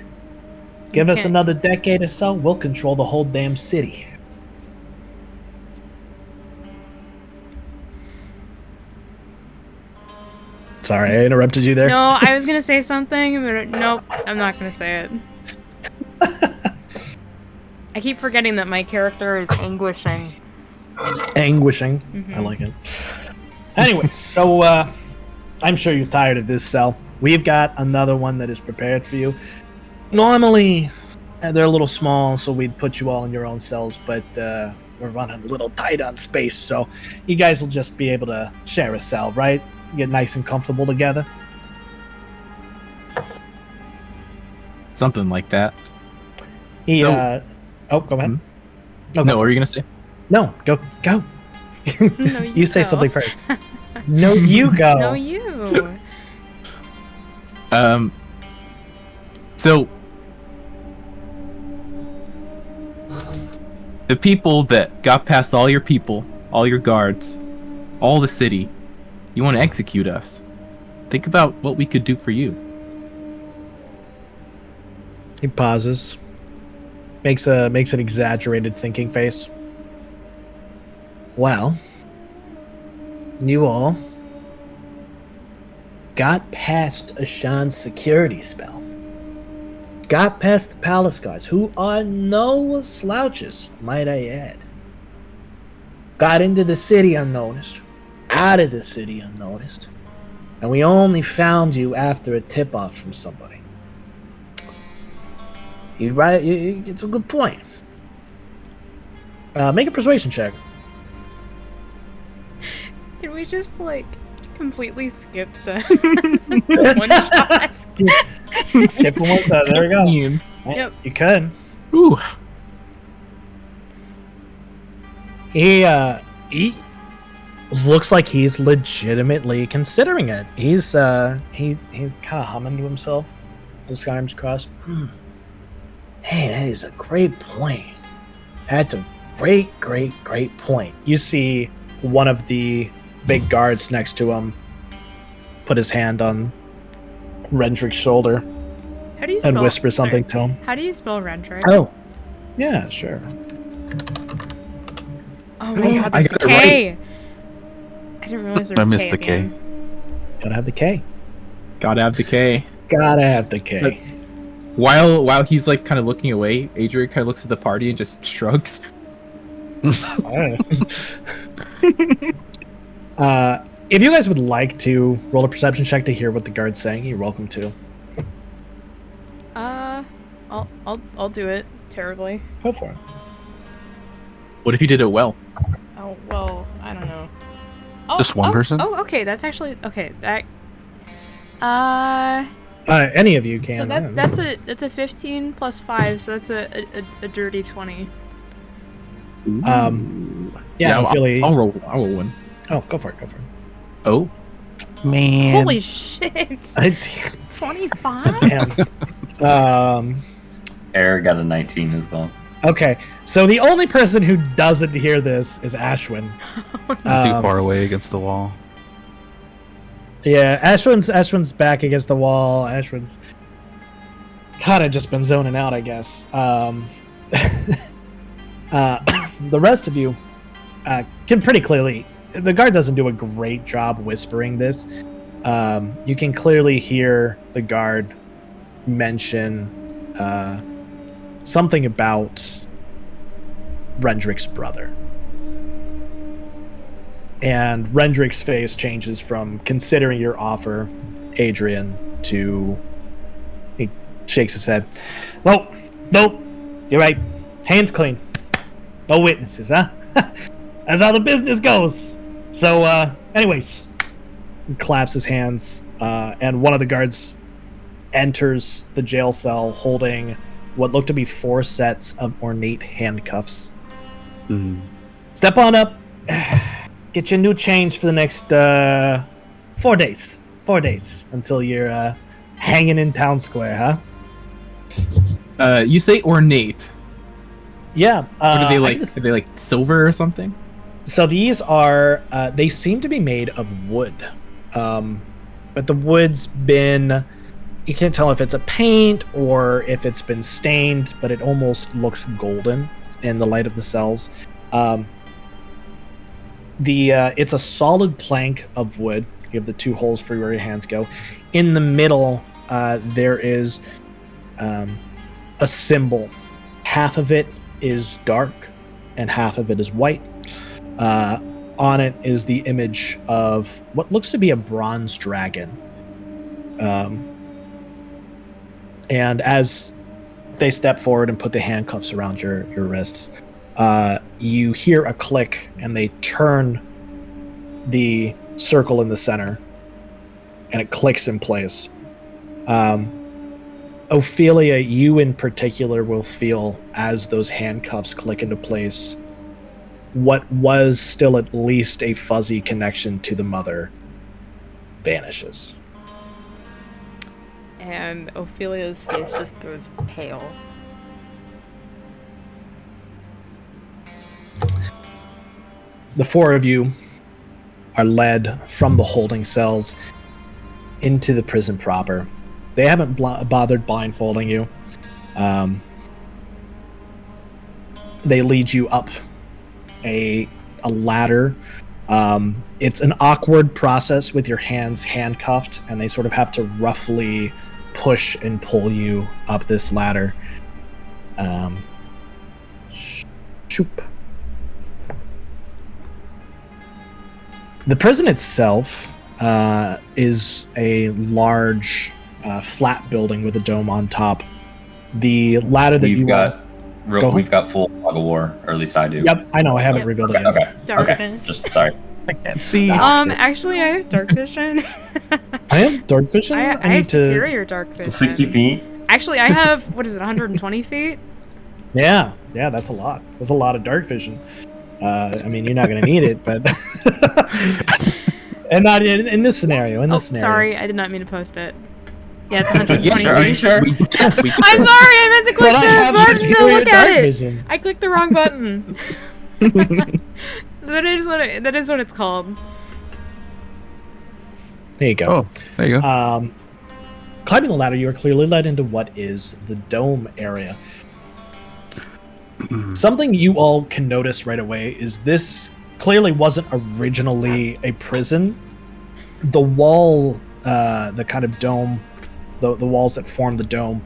Give us another decade or so, we'll control the whole damn city. Sorry, I interrupted you there. No, I was gonna say something, but nope, I'm not gonna say it. I keep forgetting that my character is anguishing. Anguishing. Mm-hmm. I like it. Anyway, so I'm sure you're tired of this cell. We've got another one that is prepared for you. Normally, they're a little small, so we'd put you all in your own cells, but we're running a little tight on space, so you guys will just be able to share a cell, right? Get nice and comfortable together. Something like that. He, So- go ahead. No, what were you gonna say? No, go. No, You say go. something first. No, you go. No, you. So the people that got past all your people, all your guards, all the city, you want to execute us. Think about what we could do for you. He pauses. Makes an exaggerated thinking face. Well, you all got past Ashwyn's security spell. Got past the palace guards, who are no slouches, might I add. Got into the city unnoticed. Out of the city unnoticed. and we only found you after a tip-off from somebody. You're right. It's a good point. Make a persuasion check. Can we just like completely skip the one shot? Skip the one shot. There we go. Yep. You could. Ooh. He looks like he's legitimately considering it. He's kind of humming to himself, his arms crossed. Hey, that is a great point. That's a great point. You see one of the big guards next to him put his hand on Rendrick's shoulder How do you spell, and whisper something to him. How do you spell Rendrick? Oh, yeah, sure. Oh my god, there's a got it K! right. I didn't realize there was I a missed K the at K. end. Gotta have the K. Gotta have the K. Gotta have the K. While he's like kind of looking away, Adrian kind of looks at the party and just shrugs. If you guys would like to roll a perception check to hear what the guard's saying, you're welcome to. I'll do it terribly. Go for it. What if you did it well? Oh well, I don't know. Oh, Just one person? Oh, okay. That's actually okay. That. Any of you can. So that's a 15 plus 5, so that's a dirty 20. Yeah, I'll roll one. Oh, go for it. Oh, Man. Holy shit! 25. Errug got a 19 as well. Okay, so the only person who doesn't hear this is Ashwynn. Too far away against the wall. Yeah, Ashwynn's back against the wall. Ashwynn's kind of just been zoning out, I guess. The rest of you can pretty clearly... The guard doesn't do a great job whispering this. You can clearly hear the guard mention something about Rendrick's brother. And Rendrick's face changes from considering your offer, Adrian, to... He shakes his head. Nope, you're right. Hands clean. No witnesses, huh? That's how the business goes. So, anyways, he claps his hands, and one of the guards enters the jail cell holding what look to be 4 sets of ornate handcuffs. Step on up. Get your new chains for the next 4 days. 4 days until you're hanging in town square, huh? you say ornate. Yeah. What are they like? Are they like silver or something? So these are, they seem to be made of wood. But the wood's been, you can't tell if it's a paint or if it's been stained, but it almost looks golden in the light of the cells. It's a solid plank of wood. You have the 2 holes for where your hands go. In the middle, there is a symbol. Half of it is dark and half of it is white. On it is the image of what looks to be a bronze dragon. And as they step forward and put the handcuffs around your wrists, you hear a click and they turn the circle in the center and it clicks in place. Ophelia, you in particular will feel as those handcuffs click into place what was still at least a fuzzy connection to the mother vanishes. And Ophelia's face just goes pale. The 4 of you are led from the holding cells into the prison proper. They haven't bothered blindfolding you. They lead you up a ladder. It's an awkward process with your hands handcuffed, and they sort of have to roughly push and pull you up this ladder. Shoop. The prison itself is a large, flat building with a dome on top. The ladder that we've got full fog of war, or at least I do. Yep, I know. I haven't revealed it yet. Okay. Darkness. Just sorry. I can't see. Actually, I have dark vision. I have dark vision. I have superior dark vision. 60 feet. Actually, I have 120 feet. Yeah, that's a lot. That's a lot of dark vision. I mean, you're not going to need it, but and not in this scenario. Sorry, I did not mean to post it. Yeah, it's 120 Are you sure? I'm sorry, I meant to click this button to look at it. Vision. I clicked the wrong button. That is what it's called. There you go. Oh, there you go. Climbing the ladder, you are clearly led into what is the dome area. Something you all can notice right away is this clearly wasn't originally a prison. The wall, the kind of dome, the walls that form the dome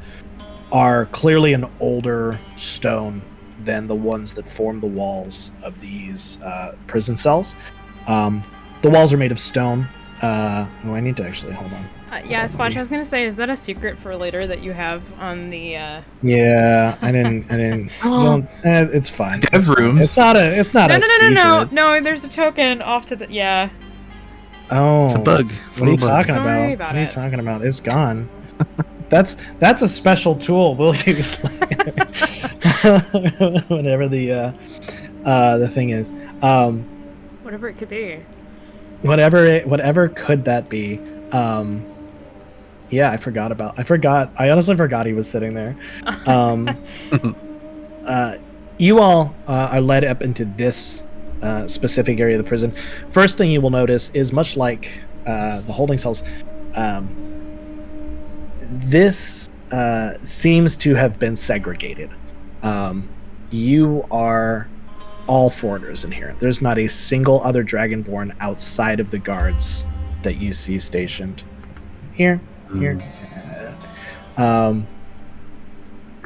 are clearly an older stone than the ones that form the walls of these prison cells. The walls are made of stone. I need to actually hold on. Yeah, Squatch, I was gonna say, is that a secret for later that you have on the? Yeah, I didn't. It's fine. Dev rooms. It's not a secret. No. There's a token off to the. Yeah. Oh, It's a bug. What are you talking Don't about? worry about What are you it. talking about? It's gone. That's a special tool we'll use later. Whatever the thing is. Whatever it could be. Whatever could that be? Yeah, I honestly forgot he was sitting there. You all are led up into this specific area of the prison. First thing you will notice is, much like the holding cells, this seems to have been segregated. You are all foreigners in here. There's not a single other Dragonborn outside of the guards that you see stationed here.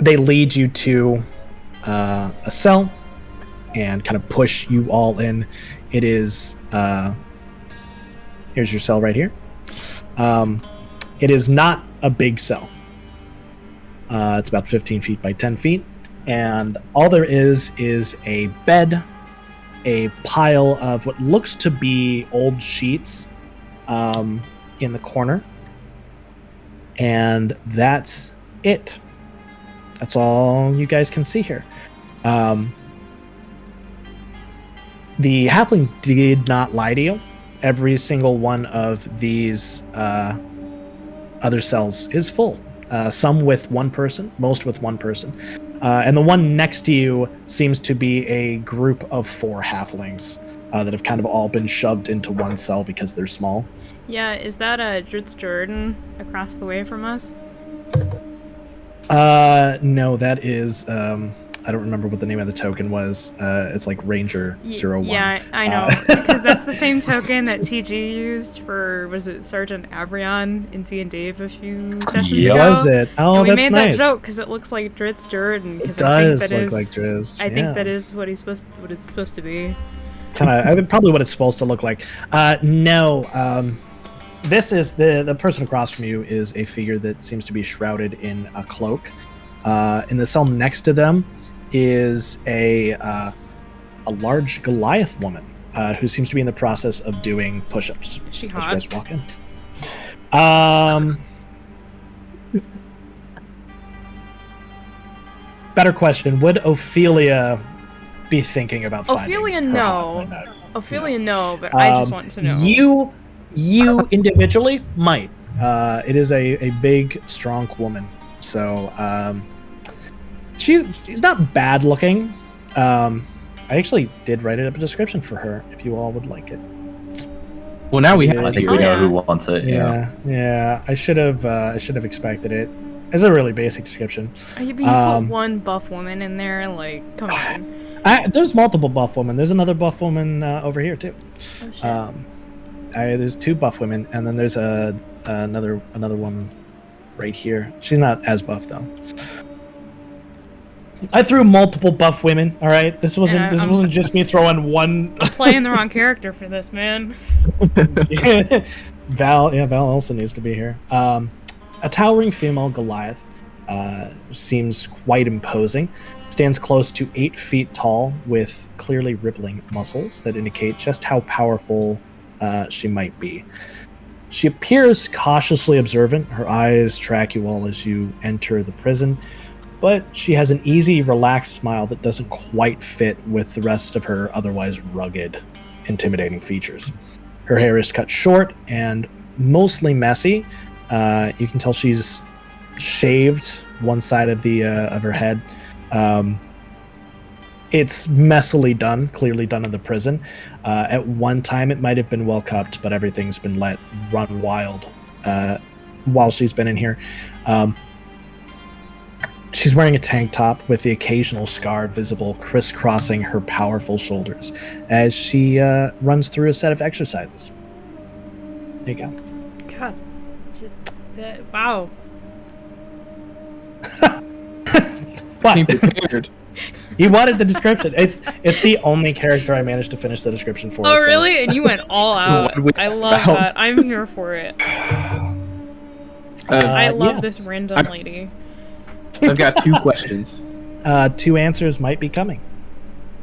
They lead you to a cell and kind of push you all in. It is here's your cell right here. It is not a big cell. It's about 15 feet by 10 feet, and all there is a bed, a pile of what looks to be old sheets in the corner, and that's it. That's all you guys can see here. The halfling did not lie to you. Every single one of these other cells is full. Some with one person, most with one person. And the one next to you seems to be a group of 4 halflings that have kind of all been shoved into one cell because they're small. Yeah, is that Drizzt Jordan across the way from us? No, that is, I don't remember what the name of the token was. It's like Ranger 01. Yeah, I know, because that's the same token that TG used for, was it Sergeant Abrion in D&D a few sessions ago? Was it? Oh, and we that's made nice. that joke because it looks like Drizzt Jordan. It does look like Drizzt. I think that is what it's supposed to be. Probably what it's supposed to look like. No, this is the person across from you is a figure that seems to be shrouded in a cloak. In the cell next to them is a large Goliath woman who seems to be in the process of doing push-ups. Is she As hot? you guys walk in. Better question: would Ophelia be thinking about finding Ophelia? her No. husband? Ophelia, no. But I just want to know. You individually might. It is a big, strong woman. So she's not bad looking. I actually did write up a description for her if you all would like it. Well, now we have. I think we know who wants it. Yeah. I should have expected it. It's a really basic description. Are you being put one buff woman in there? Like, come on. There's multiple buff women. There's another buff woman over here too. Oh shit. There's 2 buff women, and then there's another one right here. She's not as buff though. I threw multiple buff women. All right, this wasn't just me throwing one. I'm playing the wrong character for this, man. Val also needs to be here. A towering female Goliath seems quite imposing. Stands close to 8 feet tall with clearly rippling muscles that indicate just how powerful she might be. She appears cautiously observant. Her eyes track you all as you enter the prison, but she has an easy, relaxed smile that doesn't quite fit with the rest of her otherwise rugged, intimidating features. Her hair is cut short and mostly messy. You can tell she's shaved one side of her head. It's messily done, clearly done in the prison. At one time, it might have been well kept, but everything's been let run wild while she's been in here. She's wearing a tank top with the occasional scar visible crisscrossing her powerful shoulders as she runs through a set of exercises. There you go. God. Wow. What? Came prepared. You wanted the description. It's the only character I managed to finish the description for. Oh, so. really? And you went all out. what we I love about. that. I'm here for it. I love this random lady. I've got 2 questions. 2 answers might be coming.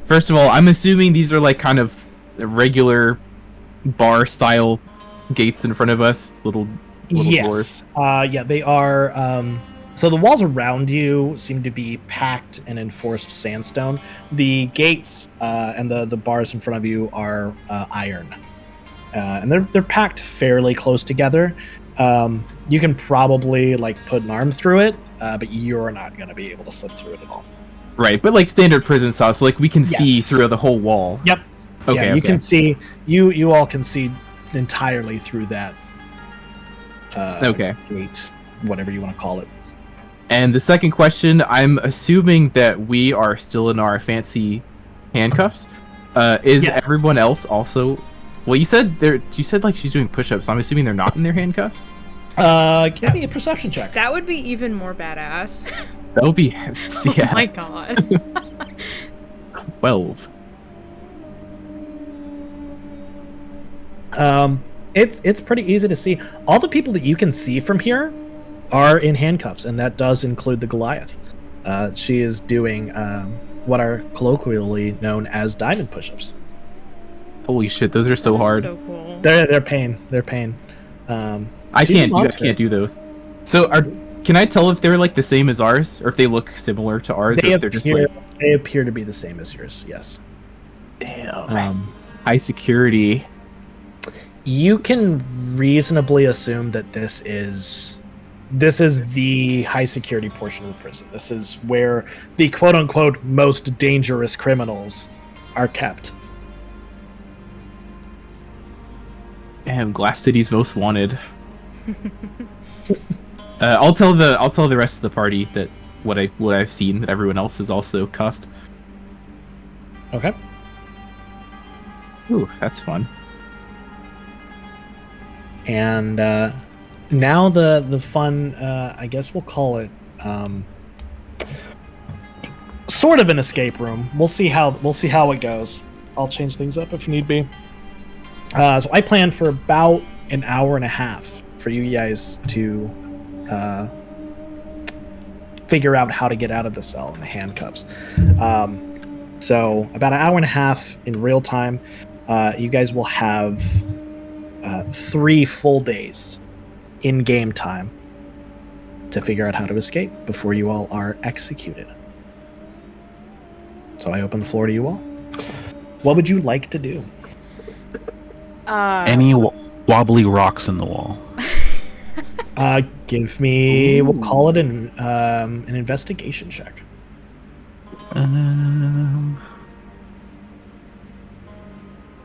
First of all, I'm assuming these are like kind of regular bar-style gates in front of us, little doors. Yeah, they are. So the walls around you seem to be packed and enforced sandstone. The gates and the bars in front of you are iron, and they're packed fairly close together. You can probably like put an arm through it, but you're not going to be able to slip through it at all. Right, but like standard prison style, so like we can see Yes. through the whole wall. Yep. Okay. Yeah, you can see. You all can see entirely through that. Okay. Gate, whatever you want to call it. And the second question, I'm assuming that we are still in our fancy handcuffs. Is Yes. everyone else also? Well, you said like she's doing push-ups. So I'm assuming they're not in their handcuffs. Give me a perception check. That would be even more badass. That would be Oh yeah. my god. 12. It's pretty easy to see. All the people that you can see from here are in handcuffs, and that does include the Goliath. She is doing what are colloquially known as diamond push-ups. Holy shit, those are so That is hard. So cool. They're pain. They're pain. I she's a can't monster. do those. So can I tell if they're like the same as ours, or if they look similar to ours, or if they're just like They appear to be the same as yours. Yes. damn high security? You can reasonably assume that this is the high security portion of the prison. This is where the quote unquote most dangerous criminals are kept. Damn, Glass City's most wanted. I'll tell the rest of the party that what I've seen, that everyone else is also cuffed. Okay. Ooh, that's fun. And now the fun, I guess we'll call it sort of an escape room. We'll see how it goes. I'll change things up if need be. So I plan for about an hour and a half for you guys to figure out how to get out of the cell in the handcuffs. So about an hour and a half in real time. You guys will have 3 full days in game time to figure out how to escape before you all are executed. So I open the floor to you all. What would you like to do? Any wobbly rocks in the wall. Give me. We'll call it an investigation check.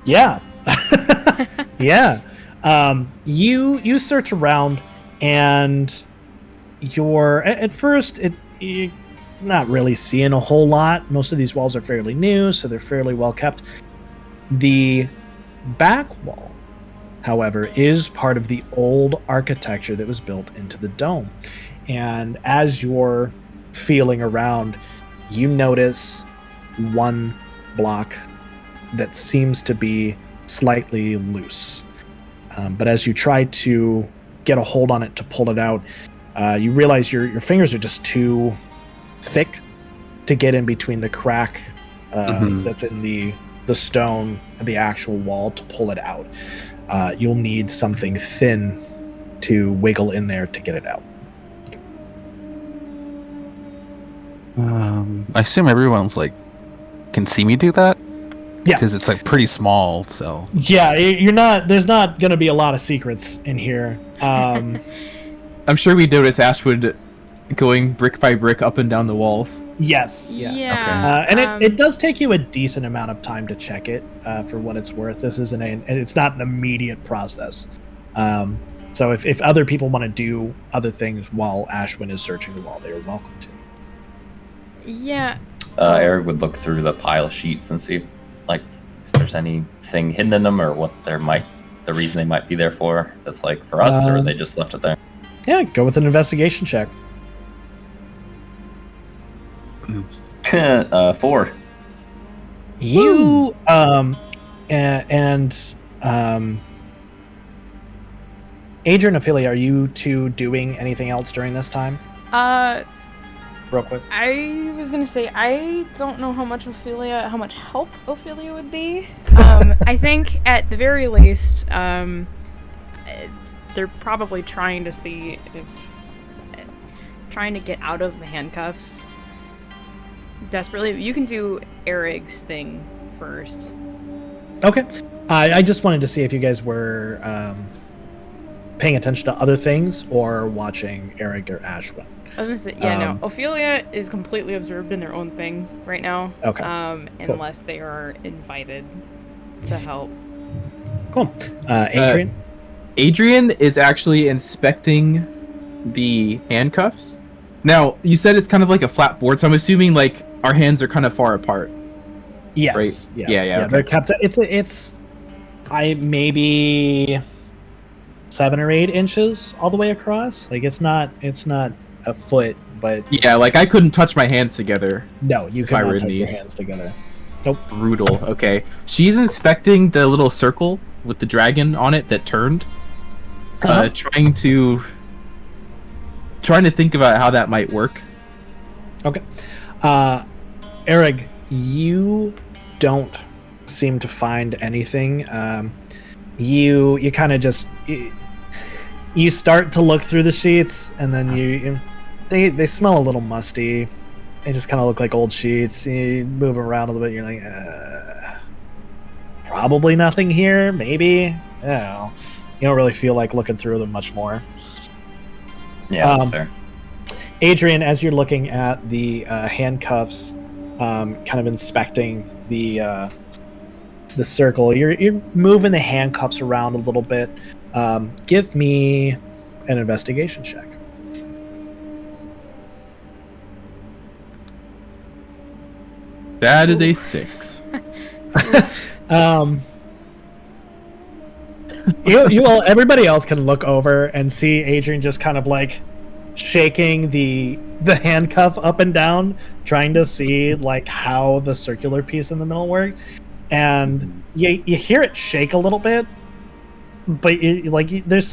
Yeah. Yeah. You search around, and you're at first you're not really seeing a whole lot. Most of these walls are fairly new, so they're fairly well kept. The back wall, however, is part of the old architecture that was built into the dome. And as you're feeling around, you notice one block that seems to be slightly loose. But as you try to get a hold on it to pull it out, you realize your fingers are just too thick to get in between the crack that's in the stone and the actual wall to pull it out. You'll need something thin to wiggle in there to get it out. I assume everyone's like can see me do that. Yeah, because it's like pretty small. So yeah, you're not. There's not going to be a lot of secrets in here. I'm sure we notice Ashwynn going brick by brick up and down the walls. Yes. Yeah. And it does take you a decent amount of time to check it for what it's worth. This isn't and it's not an immediate process. So if other people want to do other things while Ashwynn is searching the wall, they are welcome to. Yeah. Errug would look through the pile of sheets and see, like, if there's anything hidden in them or what the reason they might be there for. If it's like for us or they just left it there. Yeah, go with an investigation check. 4. You Adrian Ophelia, are you two doing anything else during this time? Real quick. I was gonna say I don't know how much help Ophelia would be. I think at the very least, they're probably trying to see trying to get out of the handcuffs. Desperately, you can do Errug's thing first. Okay. I just wanted to see if you guys were paying attention to other things or watching Errug or Ashwynn. I was gonna say, yeah, no. Ophelia is completely absorbed in their own thing right now. Okay. Cool. Unless they are invited to help. Cool. Adrian? Adrian is actually inspecting the handcuffs. Now, you said it's kind of like a flat board, so I'm assuming like our hands are kind of far apart. Yes. Right? Yeah. Okay. They're kept. It's maybe 7 or 8 inches all the way across. Like it's not a foot, but yeah, like I couldn't touch my hands together. No, you cannot touch your hands together. Nope. Brutal. Okay. She's inspecting the little circle with the dragon on it that turned. Trying to think about how that might work. Okay. Errug, you don't seem to find anything. You kind of just you start to look through the sheets, and then they smell a little musty. They just kind of look like old sheets. You move around a little bit. You're like, probably nothing here. Maybe. I don't know. You don't really feel like looking through them much more. Yeah, that's fair. Adrian, as you're looking at the handcuffs, kind of inspecting the circle, you're moving the handcuffs around a little bit. Give me an investigation check. That is a 6. You all, everybody else can look over and see Adrian just kind of like shaking the handcuff up and down, trying to see like how the circular piece in the middle works. And you hear it shake a little bit, but there's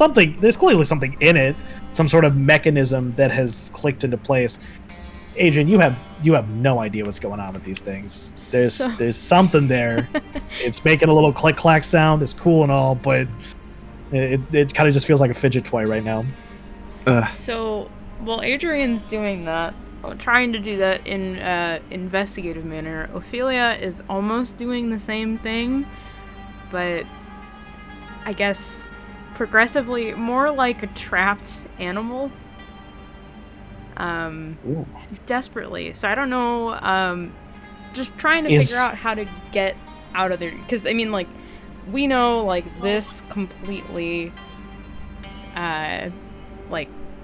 clearly something in it, some sort of mechanism that has clicked into place. Adrian, you have no idea what's going on with these things. There's something there. It's making a little click clack sound. It's cool and all, but it kind of just feels like a fidget toy right now. So while Adrian's doing that, trying to do that in investigative manner, Ophelia is almost doing the same thing, but I guess progressively more like a trapped animal. Desperately. So I don't know, just trying to figure out how to get out of there. Because, I mean, like, we know, like, this completely,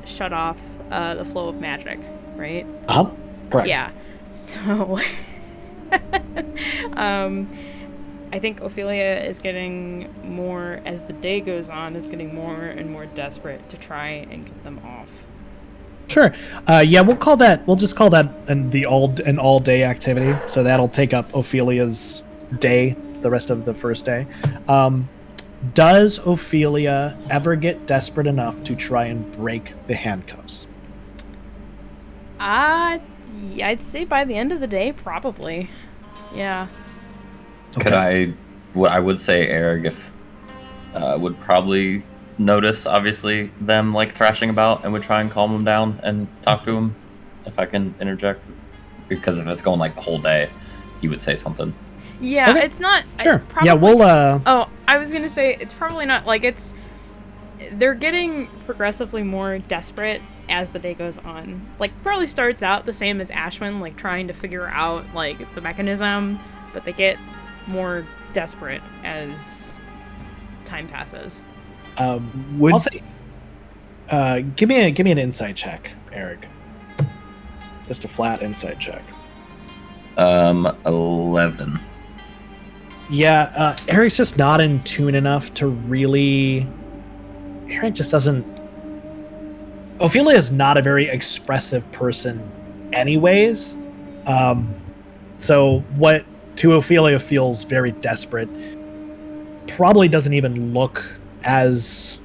shut off the flow of magic, right? Correct. Yeah. So, I think Ophelia is getting more, as the day goes on, is getting more and more desperate to try and get them off. Sure. Yeah, we'll just call that an all-day activity. So that'll take up Ophelia's day, the rest of the first day. Does Ophelia ever get desperate enough to try and break the handcuffs? Yeah, I'd say by the end of the day, probably. Yeah. Okay. I would say Errug if would probably notice, obviously, them like thrashing about and would try and calm them down and talk to him, if I can interject. Because if it's going like the whole day, he would say something. Yeah, Okay. it's not... Sure. Probably, yeah, we'll... Oh, I was gonna say, it's probably not, like, it's... They're getting progressively more desperate as the day goes on. Like, probably starts out the same as Ashwynn, like, trying to figure out, like, the mechanism, but they get more desperate as time passes. I'll say... give me an insight check, Errug. Just a flat insight check. 11. Yeah, Eric's just not in tune enough to really... Eric just doesn't... Ophelia is not a very expressive person anyways. So what to Ophelia feels very desperate probably doesn't even look as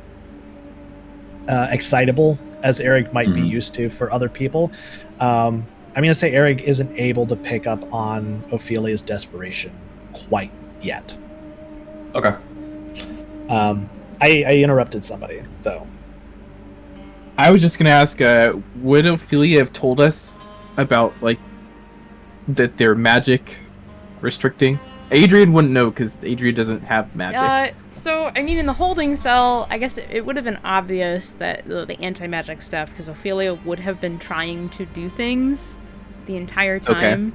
excitable as Errug might be used to for other people. I'm going to say Errug isn't able to pick up on Ophelia's desperation quite yet. Okay. I interrupted somebody, though. I was just gonna ask, would Ophelia have told us about, like, that they're magic restricting? Adrian wouldn't know, because Adrian doesn't have magic. So, I mean, in the holding cell, I guess it would have been obvious that the anti-magic stuff, because Ophelia would have been trying to do things the entire time.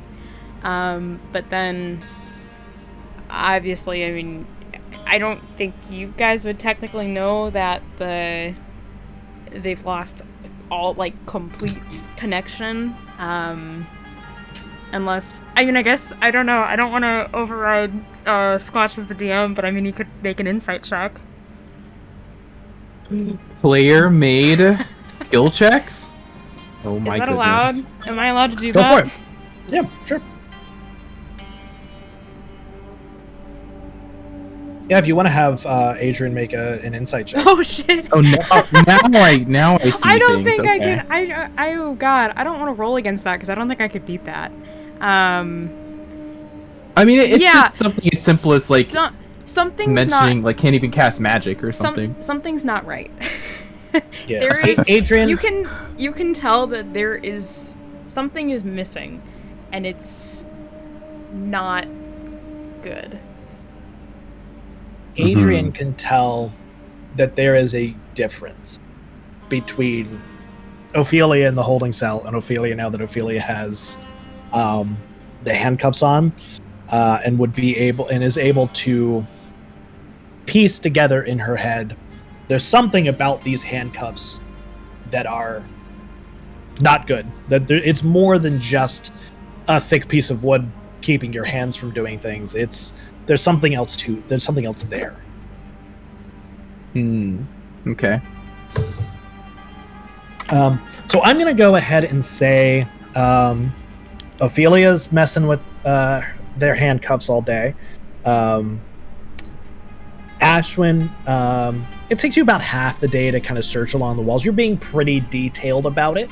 Okay. But then, obviously, I mean, I don't think you guys would technically know that they've lost all, like, complete connection. Unless, I mean, I guess, I don't know, I don't want to override Squatch as the DM, but I mean, you could make an insight check. Player-made skill checks? Oh my goodness. Is that allowed? Am I allowed to do Go that? for it. Yeah, sure. Yeah, if you want to have Adrian make an insight check. Oh shit! Oh, now I see. I don't think okay. I can. Oh god, I don't want to roll against that because I don't think I could beat that. I mean, it's just something as simple as like something's mentioning not, like can't even cast magic or something. Something's not right. Yeah. There is, Adrian. You can tell that there is something is missing, and it's not good. Adrian can tell that there is a difference between Ophelia in the holding cell and Ophelia now that Ophelia has the handcuffs on, and is able to piece together in her head. There's something about these handcuffs that are not good. It's more than just a thick piece of wood keeping your hands from doing things. There's something else too. There's something else there. Okay. So I'm gonna go ahead and say Ophelia's messing with their handcuffs all day. Ashwynn, it takes you about half the day to kind of search along the walls. You're being pretty detailed about it.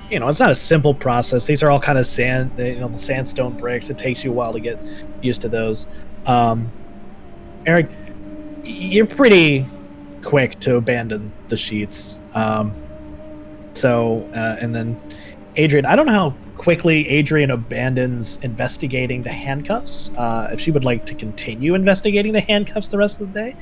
It's not a simple process. These are all kind of the sandstone bricks. It takes you a while to get used to those. Errug, you're pretty quick to abandon the sheets. And then Adrian, I don't know how quickly Adrian abandons investigating the handcuffs. If she would like to continue investigating the handcuffs the rest of the day.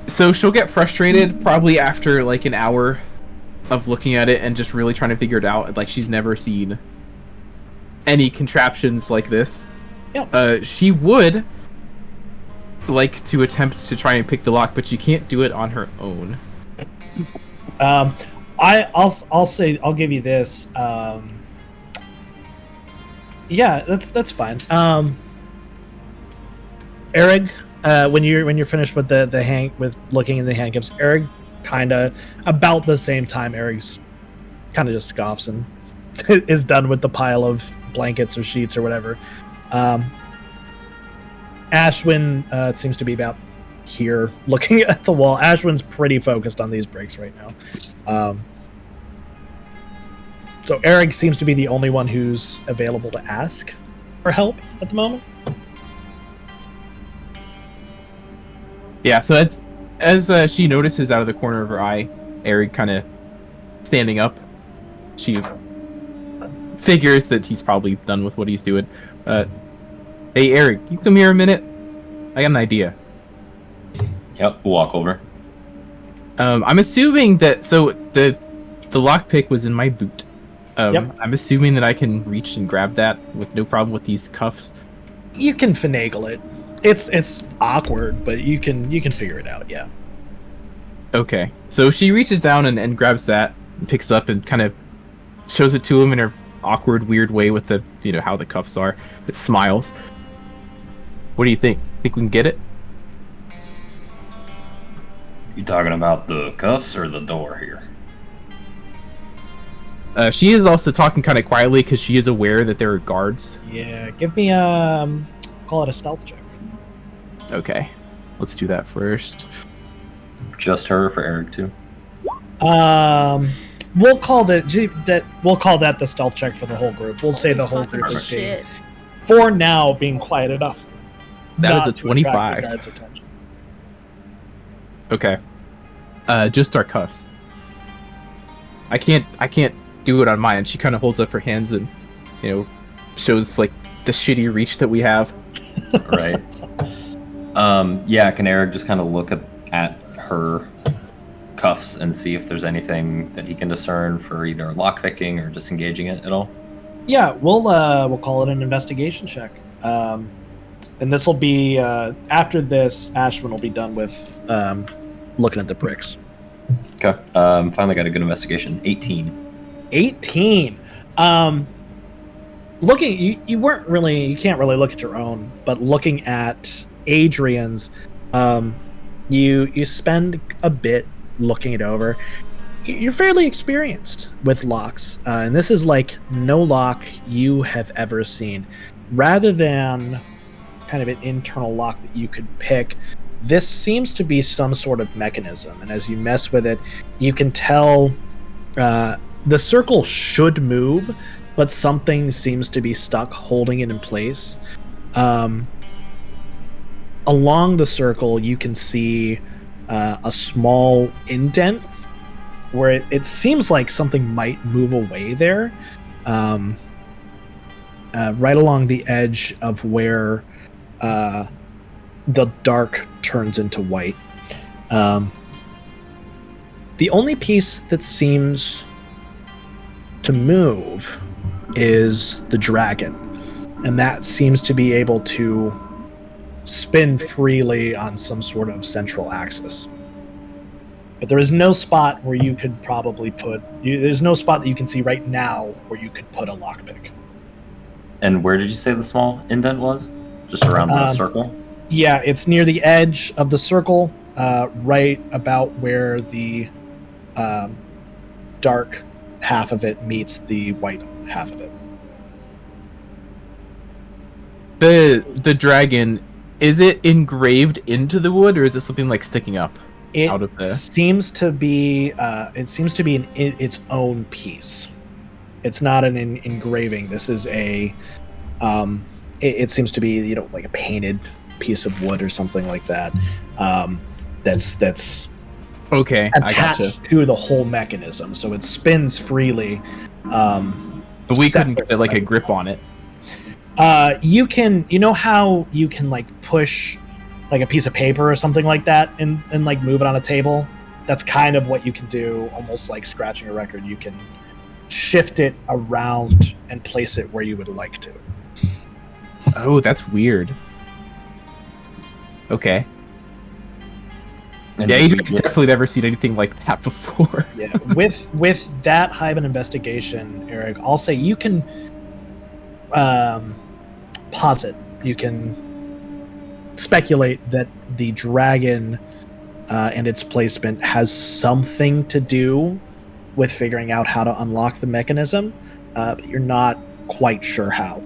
So she'll get frustrated probably after like an hour of looking at it and just really trying to figure it out. Like she's never seen any contraptions like this. Yep. She would like to attempt to try and pick the lock, but she can't do it on her own. I'll say I'll give you this. Yeah, that's fine. Errug, when you're finished with with looking in the handcuffs, Errug kind of about the same time. Errug's kind of just scoffs and is done with the pile of blankets or sheets or whatever. Ashwynn seems to be about here, looking at the wall. Ashwynn's pretty focused on these bricks right now. So Errug seems to be the only one who's available to ask for help at the moment. Yeah, so that's as she notices out of the corner of her eye, Errug kind of standing up. She figures that he's probably done with what he's doing. Hey, Errug, you come here a minute? I got an idea. Yep, we'll walk over. I'm assuming that the lockpick was in my boot. Yep. I'm assuming that I can reach and grab that with no problem with these cuffs. You can finagle it. It's awkward, but you can figure it out. Yeah. Okay, so she reaches down and grabs that, and picks up and kind of shows it to him in her awkward, weird way with the how the cuffs are. It smiles. What do you think? Think we can get it? You talking about the cuffs or the door here? She is also talking kind of quietly because she is aware that there are guards. Yeah. Give me call it a stealth check. Okay, let's do that first. Just her for Errug too. We'll call that the stealth check for the whole group. We'll say the whole group is being, for now, being quiet enough. That is a 25. Guards' attention. Okay. Just our cuffs. I can't do it on mine. She kind of holds up her hands and shows like the shitty reach that we have. Right. Yeah, can Errug just kind of look at her cuffs and see if there's anything that he can discern for either lockpicking or disengaging it at all? Yeah, we'll call it an investigation check. And this will be after this. Ashwynn will be done with looking at the bricks. Okay. Finally got a good investigation. 18. 18. Looking, you can't really look at your own, but looking at Adrian's, you spend a bit looking it over. You're fairly experienced with locks, and this is like no lock you have ever seen. Rather than kind of an internal lock that you could pick, this seems to be some sort of mechanism, and as you mess with it, you can tell the circle should move, but something seems to be stuck holding it in place. Along the circle, you can see a small indent where it seems like something might move away there. Right along the edge of where the dark turns into white. The only piece that seems to move is the dragon, and that seems to be able to spin freely on some sort of central axis. But there is no spot where you could probably there's no spot that you can see right now where you could put a lockpick. And where did you say the small indent was? Just around the circle? Yeah, it's near the edge of the circle, right about where the dark half of it meets the white half of it. The dragon, is it engraved into the wood, or is it something like sticking up out of the? Seems to be its own piece. It's not an engraving. This is a it seems to be like a painted piece of wood or something like that. That's okay, attached to the whole mechanism, so it spins freely. But we couldn't get like a grip on it. You can, how you can like push like a piece of paper or something like that and like move it on a table? That's kind of what you can do, almost like scratching a record. You can shift it around and place it where you would like to. Oh, that's weird. Okay. And yeah, Adrian's definitely never seen anything like that before. Yeah, with that high of an investigation, Errug, I'll say you can posit. You can speculate that the dragon and its placement has something to do with figuring out how to unlock the mechanism, but you're not quite sure how.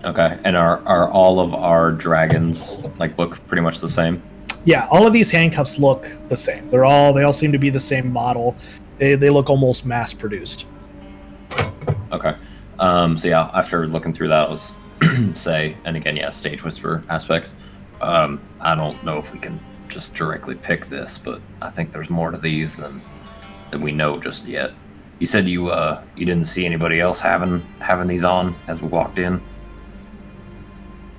Okay, and are all of our dragons look pretty much the same? Yeah, all of these handcuffs look the same. They all seem to be the same model. They look almost mass produced. Okay. So yeah, after looking through that, I was say, and again, yeah, stage whisper aspects. I don't know if we can just directly pick this, but I think there's more to these than we know just yet. You said you didn't see anybody else having these on as we walked in.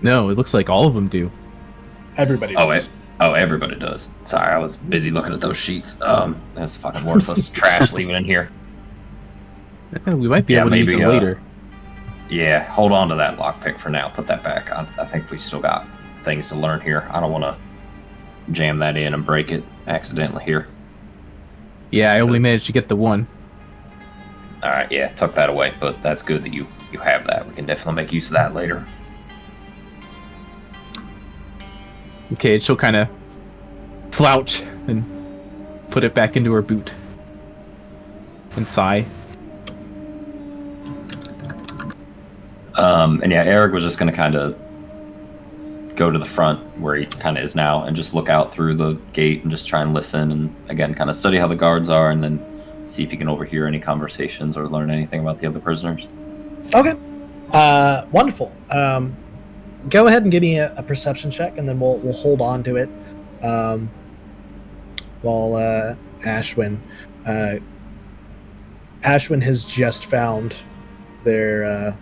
No, it looks like all of them do. Everybody does. Everybody does. Sorry, I was busy looking at those sheets. That's fucking worthless trash leaving in here. We might be able to use them later. Yeah, hold on to that lockpick for now. Put that back. I think we still got things to learn here. I don't want to jam that in and break it accidentally here. Yeah, I only managed to get the one. All right, yeah, tuck that away. But that's good that you have that. We can definitely make use of that later. Okay, she'll kind of slouch and put it back into her boot and sigh. And yeah, Errug was just going to kind of go to the front where he kind of is now and just look out through the gate and just try and listen and, again, kind of study how the guards are and then see if he can overhear any conversations or learn anything about the other prisoners. Okay. Wonderful. Go ahead and give me a perception check, and then we'll hold on to it while Ashwynn has just found their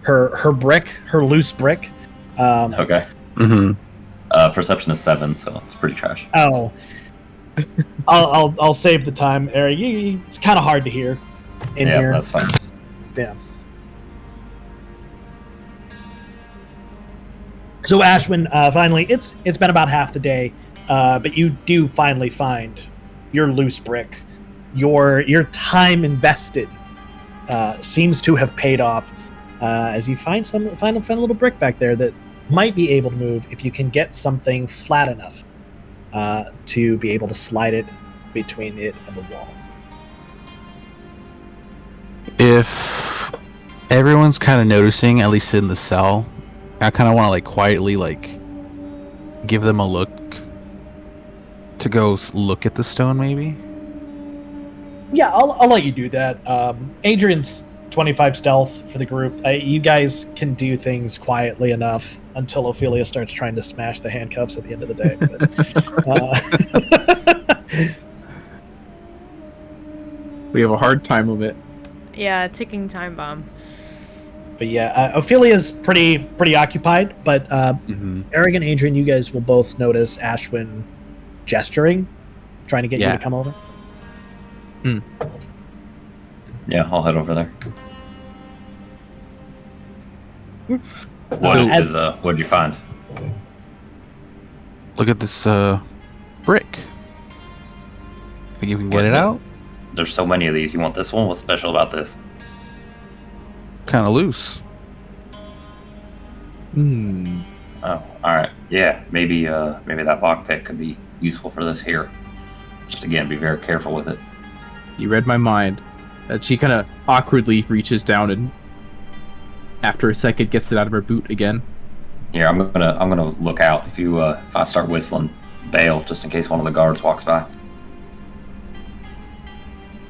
her brick, her loose brick. Okay. Mm-hmm. Perception is 7, so it's pretty trash. Oh, I'll save the time, Eric. It's kind of hard to hear in here. Yeah, that's fine. Damn. So Ashwynn, finally, it's been about half the day, but you do finally find your loose brick. Your time invested seems to have paid off, as you find a little brick back there that might be able to move if you can get something flat enough to be able to slide it between it and the wall. If everyone's kind of noticing, at least in the cell, I kind of want to quietly give them a look to go look at the stone, maybe. Yeah, I'll let you do that. Adrian's 25 stealth for the group. You guys can do things quietly enough until Ophelia starts trying to smash the handcuffs at the end of the day. We have a hard time of it. Yeah, ticking time bomb. But yeah, Ophelia's pretty occupied, but Errug and Adrian, you guys will both notice Ashwynn gesturing, trying to get you to come over. Yeah, I'll head over there. What'd you find? Look at this brick. Think you can get it out? There's so many of these. You want this one? What's special about this? Kind of loose. Oh, all right. Yeah, maybe that lockpick could be useful for this here. Just again, be very careful with it. You read my mind. She kind of awkwardly reaches down and, after a second, gets it out of her boot again. Here, I'm gonna look out. If I start whistling, bail just in case one of the guards walks by.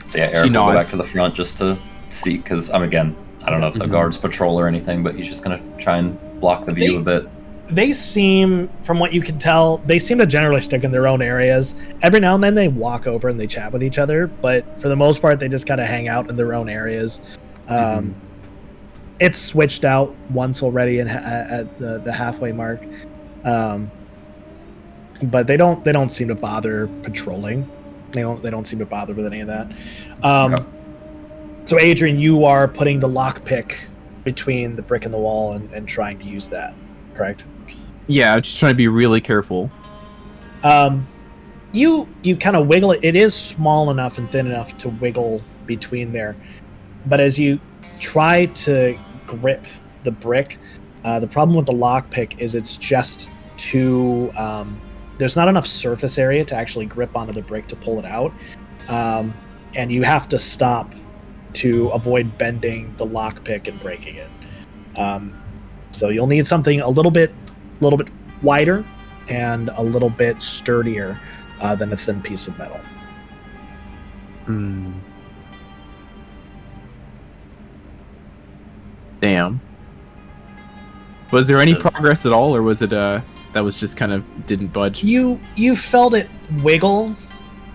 So yeah, Errug will go back to the front just to see, because I don't know if the guards patrol or anything, but he's just gonna try and block the view a bit. They seem, from what you can tell, they seem to generally stick in their own areas. Every now and then they walk over and they chat with each other, but for the most part, they just kind of hang out in their own areas. It's switched out once already at the halfway mark, but they don't seem to bother patrolling. They don't seem to bother with any of that. Okay. So Adrian, you are putting the lockpick between the brick and the wall and trying to use that, correct? Yeah, I'm just trying to be really careful. You kind of wiggle it. It is small enough and thin enough to wiggle between there. But as you try to grip the brick, the problem with the lockpick is it's just too... there's not enough surface area to actually grip onto the brick to pull it out. And you have to stop to avoid bending the lockpick and breaking it. So you'll need something a little bit wider and a little bit sturdier than a thin piece of metal. Damn. Was there any progress at all, or was it that was just kind of didn't budge? You felt it wiggle,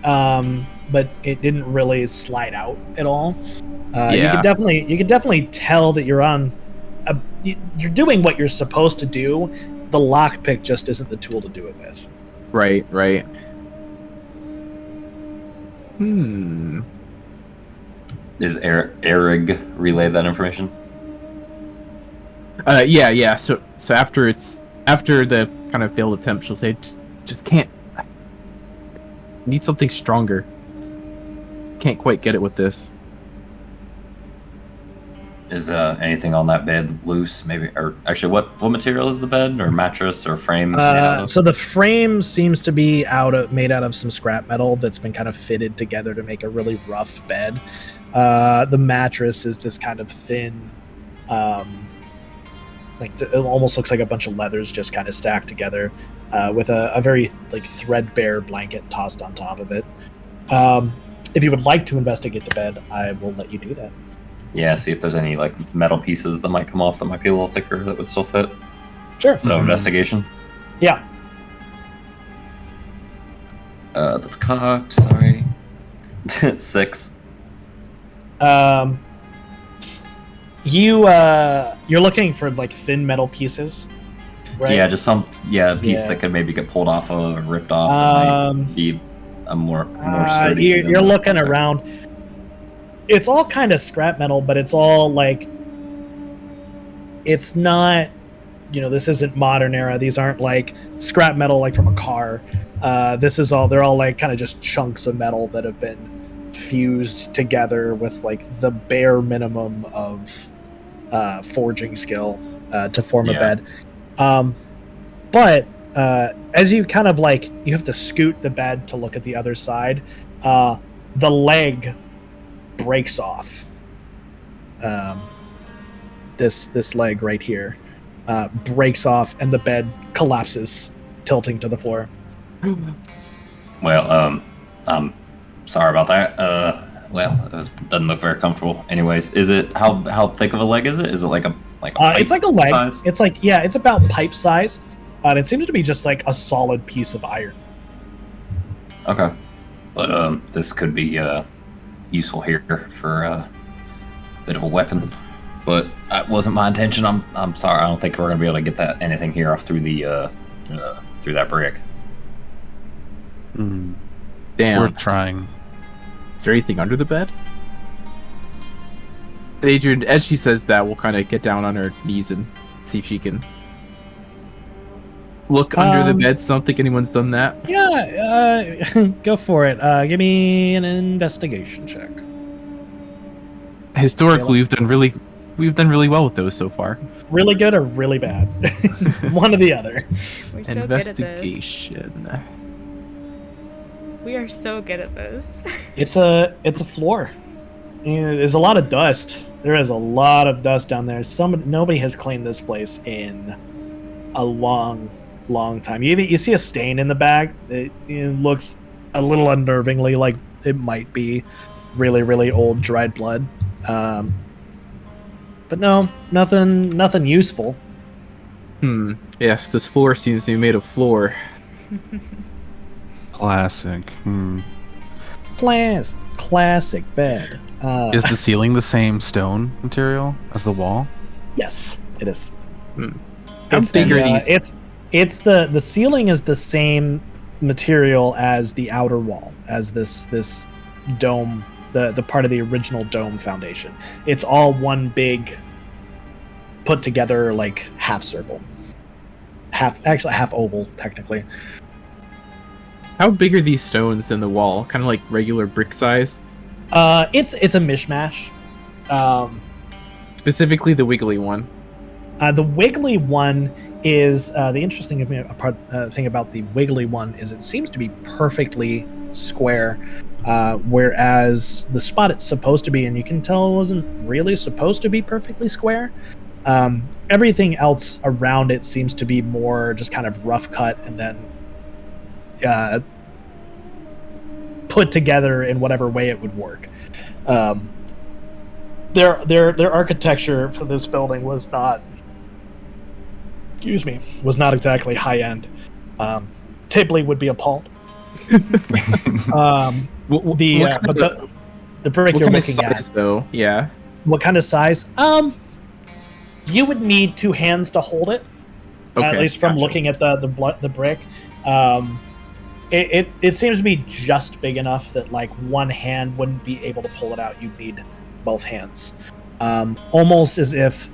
but it didn't really slide out at all. You could definitely tell that you're doing what you're supposed to do. The lockpick just isn't the tool to do it with. Right. Is Errug relay that information? Yeah. So after the kind of failed attempt, she'll say, just can't. Need something stronger. Can't quite get it with this. Is anything on that bed loose? Maybe, or actually, what material is the bed, or mattress, or frame? So the frame seems to be made out of some scrap metal that's been kind of fitted together to make a really rough bed. The mattress is this kind of thin, it almost looks like a bunch of leathers just kind of stacked together, with a very threadbare blanket tossed on top of it. If you would like to investigate the bed, I will let you do that. Yeah, see if there's any metal pieces that might come off that might be a little thicker that would still fit. Sure. So investigation. Yeah. That's cocked. Sorry. 6. You're looking for thin metal pieces, right? Yeah, just some piece that could maybe get pulled off of or ripped off. That might be a more sturdy. You're looking around. It's all kind of scrap metal, but it's all it's not, this isn't modern era. These aren't scrap metal from a car. They're all kind of just chunks of metal that have been fused together with the bare minimum of forging skill to form a bed. But as you kind of you have to scoot the bed to look at the other side, the leg breaks off. This leg right here breaks off, and the bed collapses, tilting to the floor. Well, I'm sorry about that. It doesn't look very comfortable. Anyways, is it how thick of a leg is it? Is it like a pipe it's like a leg size? It's it's about pipe sized, and it seems to be just a solid piece of iron. Okay, but this could be useful here for a bit of a weapon, but that wasn't my intention. I'm sorry. I don't think we're gonna be able to get anything here off through the through that brick. Damn. We're trying. Is there anything under the bed? Adrian, as she says that, we'll kind of get down on her knees and see if she can look under the bed. So I don't think anyone's done that. Yeah, go for it. Give me an investigation check. Historically, we've done really well with those so far. Really good or really bad? One or the other. We're so Investigation. good at this. We are so good at this. It's a floor. There's a lot of dust. There is a lot of dust down there. Nobody has cleaned this place in a long time. You see a stain in the bag. It looks a little unnervingly like it might be really old dried blood. But no, nothing useful. Yes, this floor seems to be made of floor. Classic. Classic bed. Is the ceiling the same stone material as the wall? Yes, it is. How big are these? It's the ceiling is the same material as the outer wall, as this dome, the part of the original dome foundation. It's all one big put together half circle. Half oval technically. How big are these stones in the wall? Kind of like regular brick size? It's a mishmash. Specifically the wiggly one. The wiggly one is the interesting thing about the wiggly one is it seems to be perfectly square. whereas the spot it's supposed to be, and you can tell it wasn't really supposed to be perfectly square. Everything else around it seems to be more just kind of rough cut and then put together in whatever way it would work. Their architecture for this building was not exactly high end. Tapley would be appalled. The brick you're looking size, at, though, yeah. What kind of size? You would need 2 hands to hold it. Okay, at least from looking at the brick. It seems to be just big enough that like one hand wouldn't be able to pull it out. You'd need both hands. Almost as if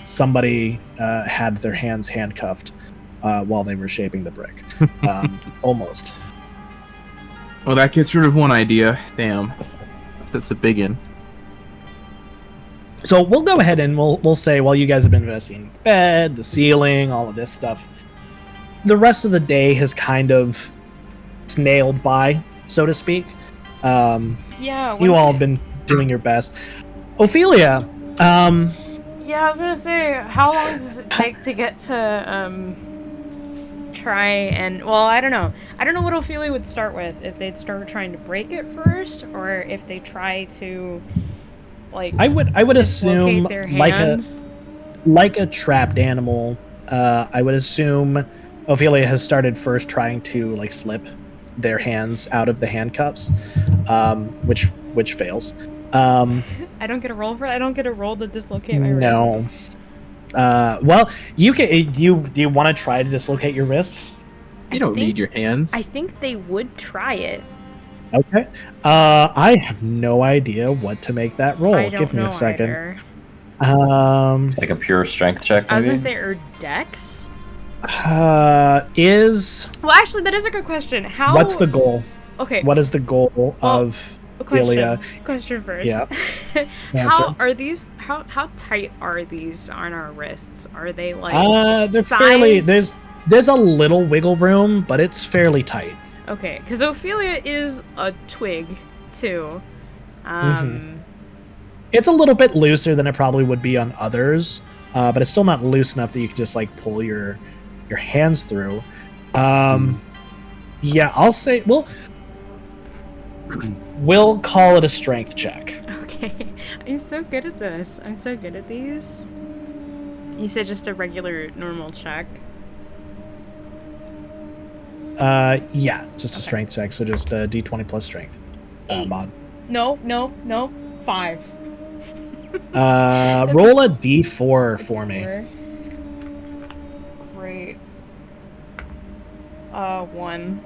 somebody had their hands handcuffed while they were shaping the brick. Almost. Well, that gets rid of one idea. Damn. That's a big one. So we'll go ahead and we'll say while you guys have been investigating the bed, the ceiling, all of this stuff, the rest of the day has kind of snailed by, so to speak. Yeah. You all have been doing your best. Ophelia. Yeah, I was gonna say, how long does it take to get to try and, well, I don't know what Ophelia would start with, if they'd start trying to break it first, or if they try to, like, I would assume their hands. like a trapped animal. I would assume Ophelia has started first trying to like slip their hands out of the handcuffs, which fails. I don't get a roll for it. I don't get a roll to dislocate my wrists. Well, you can. Do you want to try to dislocate your wrists? You don't need your hands. I think they would try it. Okay. I have no idea what to make that roll. I don't Give me know a second. Either. It's like a pure strength check, maybe? I was gonna say, or dex. Is Well, actually, that is a good question. How? What's the goal? Okay. What is the goal of Ophelia? Question first. Yeah. How are these? How tight are these on our wrists? Are they like? They're sized? fairly. There's a little wiggle room, but it's fairly tight. Okay, because Ophelia is a twig too. It's a little bit looser than it probably would be on others, but it's still not loose enough that you can just like pull your hands through. Yeah, I'll say we'll call it a strength check. Okay, I'm so good at this. I'm so good at these. You said just a regular normal check. Yeah, just a strength check. So just a D20 plus strength. Mod. No. 5. Roll a D4 for me. Great. 1.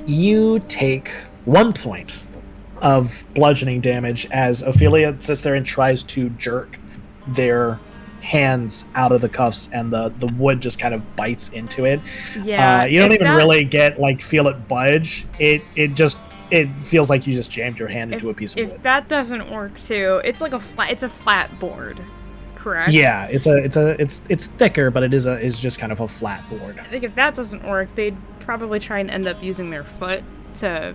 You take 1 point of bludgeoning damage as Ophelia sits there and tries to jerk their hands out of the cuffs, and the wood just kind of bites into it. Yeah. You don't even really feel it budge. It feels like you just jammed your hand into a piece of wood. If that doesn't work too, it's like it's a flat board, correct? Yeah, it's thicker, but it's just kind of a flat board. I think if that doesn't work, they'd probably try and end up using their foot to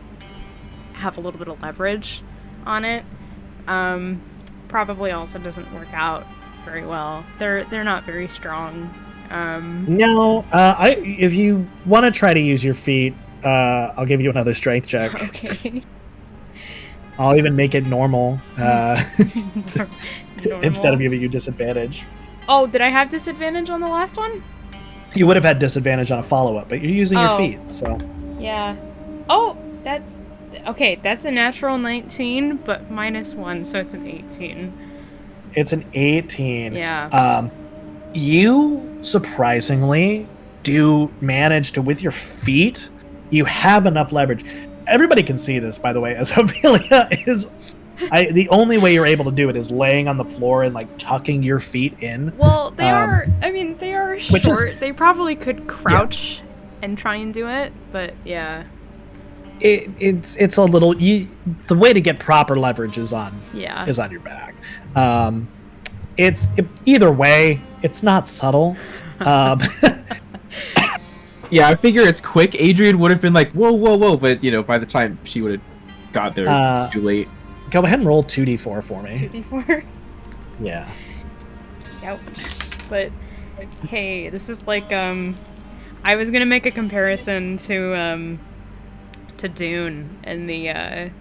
have a little bit of leverage on it. Probably also doesn't work out very well. They're not very strong. No, if you want to try to use your feet, I'll give you another strength check. Okay. I'll even make it normal, Normal. instead of giving you disadvantage. Oh, did I have disadvantage on the last one? You would have had disadvantage on a follow-up, but you're using your feet, so... Yeah. Oh, okay, that's a natural 19, but -1, so it's an 18. It's an 18. Yeah. You, surprisingly, do manage to, with your feet, you have enough leverage. Everybody can see this, by the way, as Ophelia is... the only way you're able to do it is laying on the floor and, like, tucking your feet in. Well, they are short. They probably could crouch and try and do it, but yeah. It's a little... the way to get proper leverage is on your back. Either way, it's not subtle. Yeah, I figure it's quick. Adrian would have been like, whoa, whoa, whoa, but by the time she would have got there, too late. Go ahead and roll 2d4 for me. 2d4. Yeah. Ouch. But hey, this is like I was gonna make a comparison to Dune and the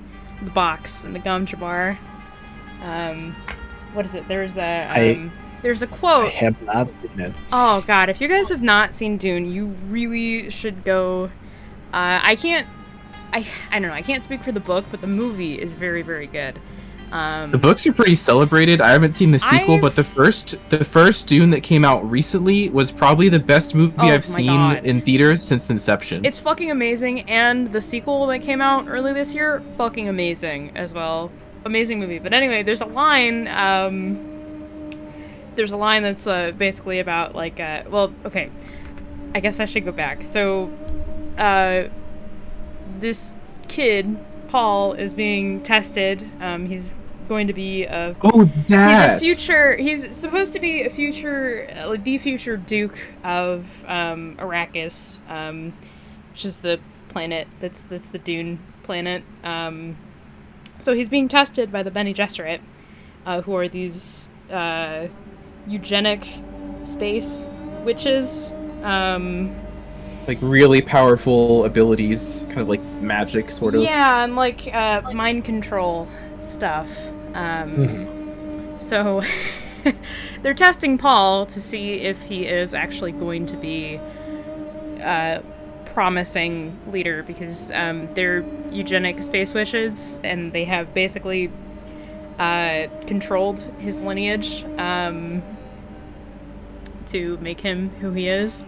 box and the gum bar. What is it? There's a quote. I have not seen it. Oh god, if you guys have not seen Dune, you really should go. I don't know, I can't speak for the book, but the movie is very, very good. The books are pretty celebrated. I haven't seen the sequel, but the first Dune that came out recently was probably the best movie I've seen in theaters since Inception. It's fucking amazing, and the sequel that came out early this year, fucking amazing as well. Amazing movie. But anyway, there's a line that's basically about like well, okay, I guess I should go back. So this kid Paul is being tested. He's going to be he's supposed to be the future Duke of Arrakis, which is the planet that's the Dune planet. So he's being tested by the Bene Gesserit, who are these eugenic space witches. Like really powerful abilities, kind of like magic, sort of. Yeah, and like mind control stuff. So they're testing Paul to see if he is actually going to be a promising leader, because they're eugenic space witches, and they have basically controlled his lineage to make him who he is.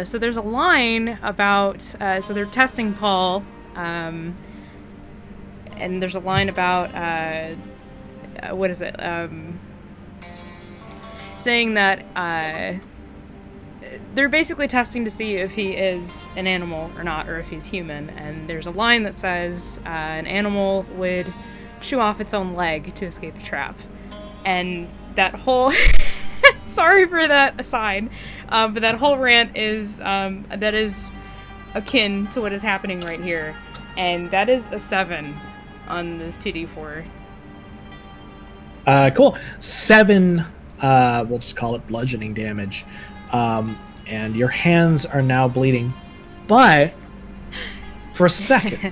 So there's a line about, so they're testing Paul, and there's a line about, what is it, saying that, they're basically testing to see if he is an animal or not, or if he's human, and there's a line that says, an animal would chew off its own leg to escape a trap, and that whole... Sorry for that aside, but that whole rant is that is akin to what is happening right here, and that is a 7 on this 2d4. Cool. 7. We'll just call it bludgeoning damage, and your hands are now bleeding, but for a second,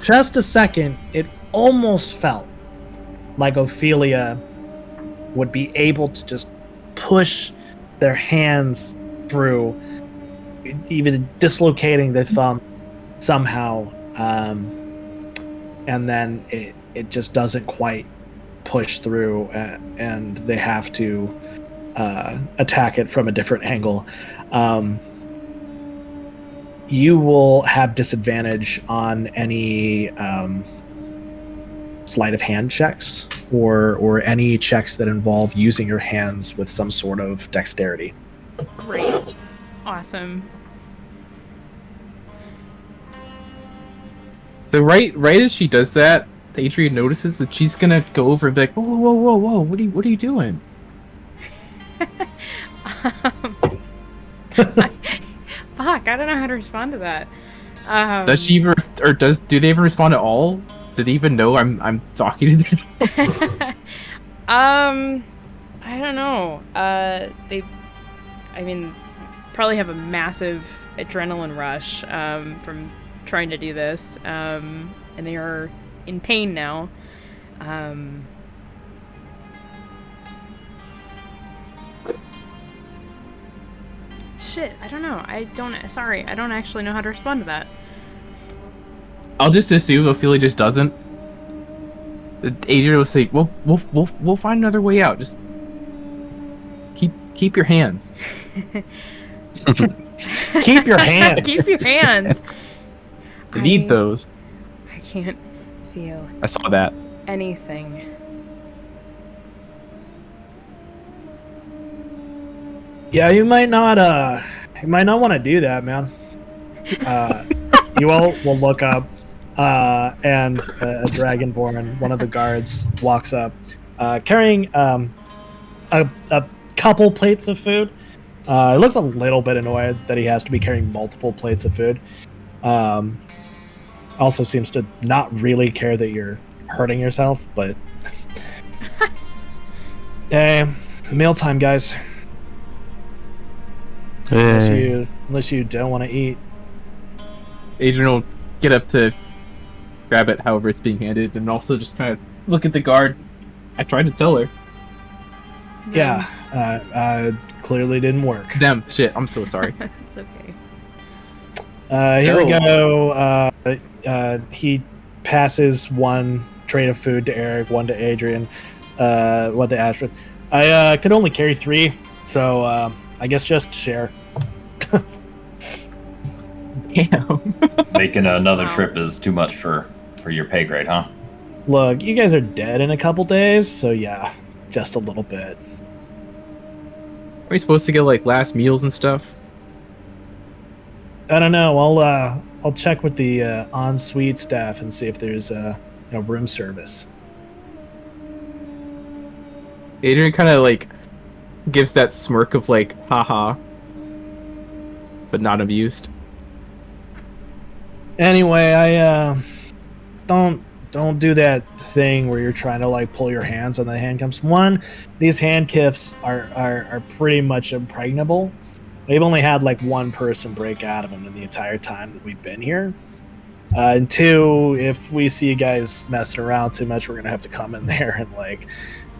just a second, it almost felt like Ophelia would be able to just push their hands through, even dislocating their thumbs somehow, and then it just doesn't quite push through, and they have to attack it from a different angle. You will have disadvantage on any sleight of hand checks or any checks that involve using your hands with some sort of dexterity. Great. Awesome. So right as she does that, Adrian notices that she's gonna go over and be like, whoa, what are you doing? Fuck, I don't know how to respond to that. Does she even, or do they even respond at all? Do they even know I'm talking to them? I don't know. They probably have a massive adrenaline rush from trying to do this, and they are in pain now. Shit, I don't know. I don't actually know how to respond to that. I'll just assume Ophelia just doesn't. Adrian will say, we'll find another way out. Just keep your hands. Keep your hands. Keep your hands. I need those. I can't feel. I saw that. Anything. Yeah, you might not want to do that, man. You all will look up, and a dragonborn, one of the guards, walks up, carrying a couple plates of food, It looks a little bit annoyed that he has to be carrying multiple plates of food. Also seems to not really care that you're hurting yourself, but... Hey, mealtime, guys. Unless you don't want to eat. Adrian will get up to grab it however it's being handed, and also just kind of look at the guard. I tried to tell her. Yeah, clearly didn't work. Damn, shit, I'm so sorry. It's okay. Here we go. He passes one tray of food to Errug, one to Adrian, one to Ashwynn. I could only carry 3, so I guess just share. Damn. Making another trip is too much for your pay grade, huh? Look, you guys are dead in a couple days, so yeah, just a little bit. Are we supposed to get like last meals and stuff? I don't know. I'll check with the en-suite staff and see if there's room service. Adrian kind of like gives that smirk of like, haha, but not amused. Anyway, I don't do that thing where you're trying to like pull your hands on the handcuffs. One, these handcuffs are pretty much impregnable. We've only had like one person break out of them in the entire time that we've been here. And 2, if we see you guys messing around too much, we're gonna have to come in there and like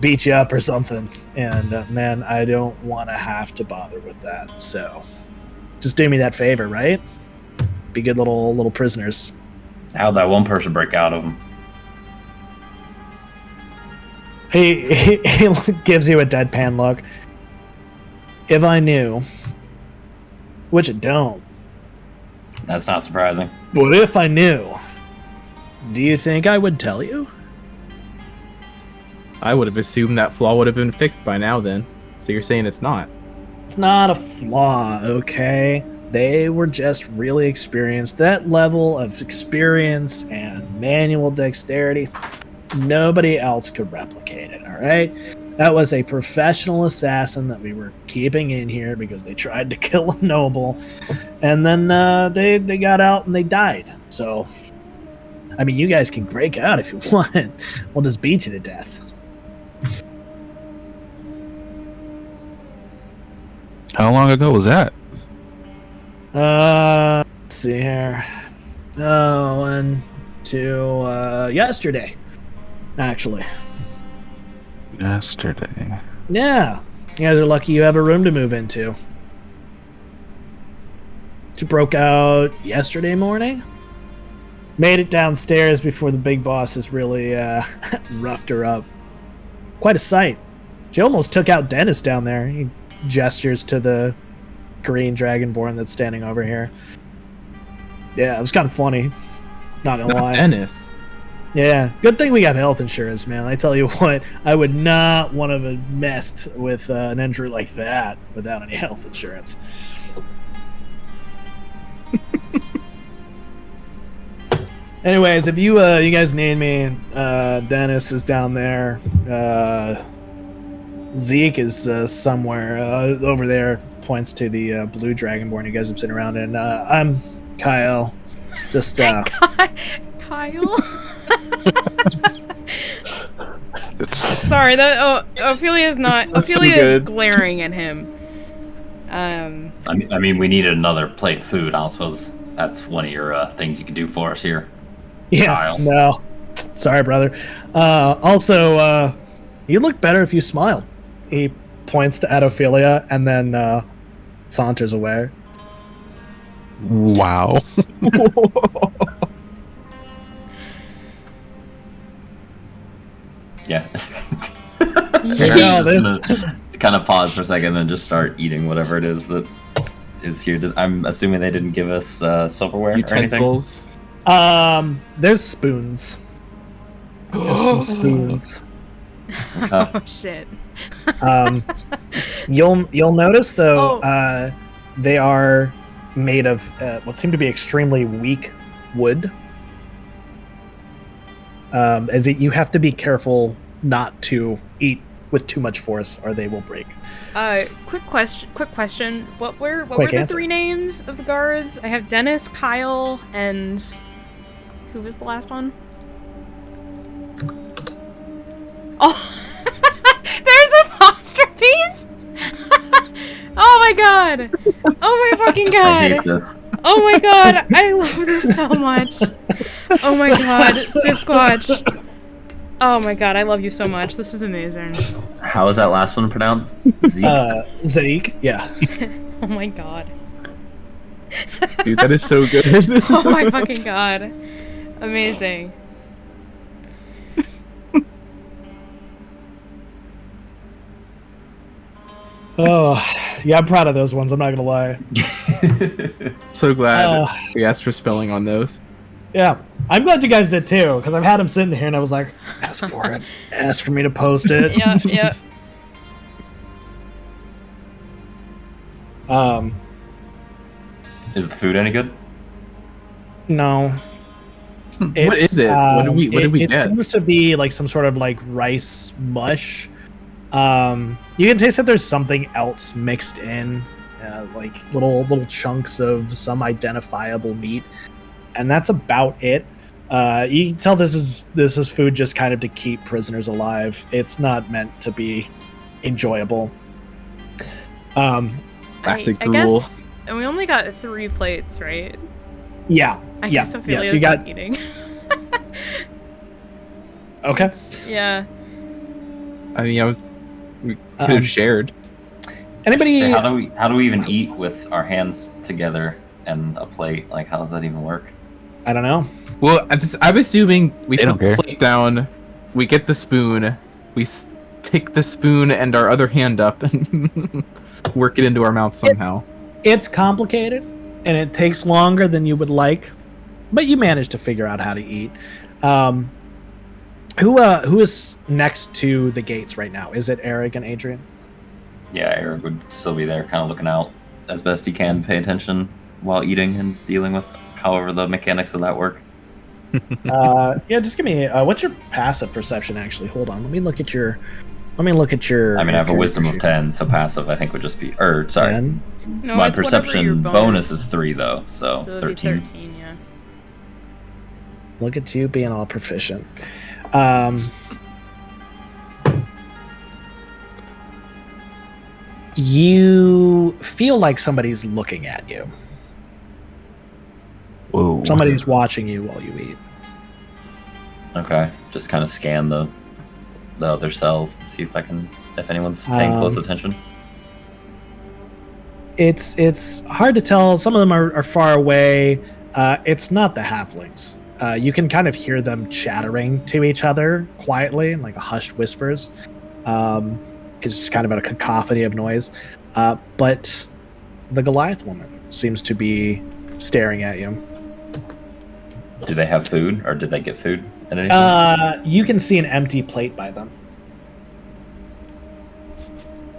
beat you up or something. And man, I don't want to have to bother with that. So just do me that favor, right? Be good little prisoners. How'd that one person break out of them? He gives you a deadpan look. If I knew, which I don't. That's not surprising. But if I knew, do you think I would tell you? I would have assumed that flaw would have been fixed by now then. So you're saying it's not? It's not a flaw, okay? They were just really experienced. That level of experience and manual dexterity, nobody else could replicate it, alright? That was a professional assassin that we were keeping in here because they tried to kill a noble. And then they got out and they died. So, I mean, you guys can break out if you want. We'll just beat you to death. How long ago was that? Let's see here. Yesterday, actually. Yesterday. Yeah. You guys are lucky you have a room to move into. She broke out yesterday morning. Made it downstairs before the big bosses really roughed her up. Quite a sight. She almost took out Denn'is down there. He gestures to the green dragonborn that's standing over here. Yeah, it was kind of funny. Not gonna lie. Denn'is. Yeah, good thing we got health insurance, man. I tell you what, I would not want to have messed with an injury like that without any health insurance. Anyways, if you guys need me, Denn'is is down there. Zeh'eek is somewhere over there. Points to the blue dragonborn you guys have seen around, and I'm Ky'el. Just Ky'el. Sorry, Ophelia is not. Ophelia is glaring at him. I mean, we needed another plate of food. I suppose that's one of your things you can do for us here. Yeah. Kyle. No. Sorry, brother. Also, you look better if you smiled. He points to Ophelia and then saunters away. Wow. Yeah. Kind of pause for a second, and then just start eating whatever it is that is here. I'm assuming they didn't give us silverware Utensils. or anything. There's spoons. There's some spoons. Oh shit. You'll notice though, they are made of what seem to be extremely weak wood. You have to be careful not to eat with too much force, or they will break. Quick question. What were Quick the answer. 3 names of the guards? I have Denn'is, Ky'el, and who was the last one? Oh, there's apostrophes. Oh my god! Oh my fucking I god! hate this. Oh my god! I love this so much. Oh my god, Sasquatch. Oh my god, I love you so much. This is amazing. How is that last one pronounced? Zeke? Zeh'eek, yeah. Oh my god. Dude, that is so good. Oh my fucking god. Amazing. Oh, yeah, I'm proud of those ones. I'm not gonna lie. So glad we asked for spelling on those. Yeah, I'm glad you guys did too, because I've had them sitting here and I was like, ask for it, ask for me to post it. Yeah. Is the food any good? No. What is it? What did we It get? seems to be like some sort of like rice mush. You can taste that there's something else mixed in, like little chunks of some identifiable meat, and that's about it. You can tell this is food just kind of to keep prisoners alive. It's not meant to be enjoyable. Classic I gruel. guess, and we only got 3 plates, right? Yeah. I yeah. guess Ophelia's Yes, you got. eating. Okay. Yeah. I mean, we could have shared. Anybody? Hey, how do we even eat with our hands together and a plate? Like, how does that even work? I don't know. Well, I'm assuming we They put don't care. the plate down, we get the spoon, we pick the spoon and our other hand up and work it into our mouth somehow. It's complicated, and it takes longer than you would like, but you manage to figure out how to eat. Who is next to the gates right now? Is it Errug and Adrian? Yeah, Errug would still be there, kind of looking out as best he can, pay attention while eating and dealing with however the mechanics of that work. Yeah, just give me. What's your passive perception? Actually, hold on. Let me look at your. I mean, I I have a wisdom of 10, so passive I think would just be. Sorry. 10. No, My it's whatever your perception bonus is 3 though, so it'd be 13. 13, yeah. Look at you being all proficient. You feel like somebody's looking at you. Whoa. Somebody's watching you while you eat. Okay, just kind of scan the other cells and see if anyone's paying close attention. It's hard to tell. Some of them are far away. It's not the halflings. You can kind of hear them chattering to each other quietly in like a hushed whispers. It's kind of a cacophony of noise. But the Goliath woman seems to be staring at you. Do they have food, or did they get food at any point? You can see an empty plate by them.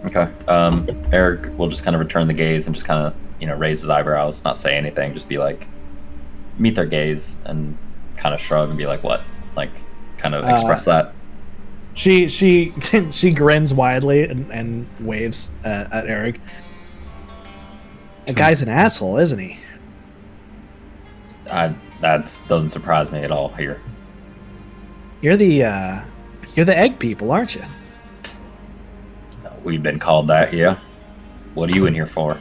Okay. Errug will just kind of return the gaze and just kind of, raise his eyebrows, not say anything, just be like, meet their gaze and kind of shrug and be like, what? Like, kind of express that. She grins widely and waves at Errug. The guy's an asshole, isn't he? That doesn't surprise me at all here. You're the egg people, aren't you? We've been called that, yeah. What are you in here for?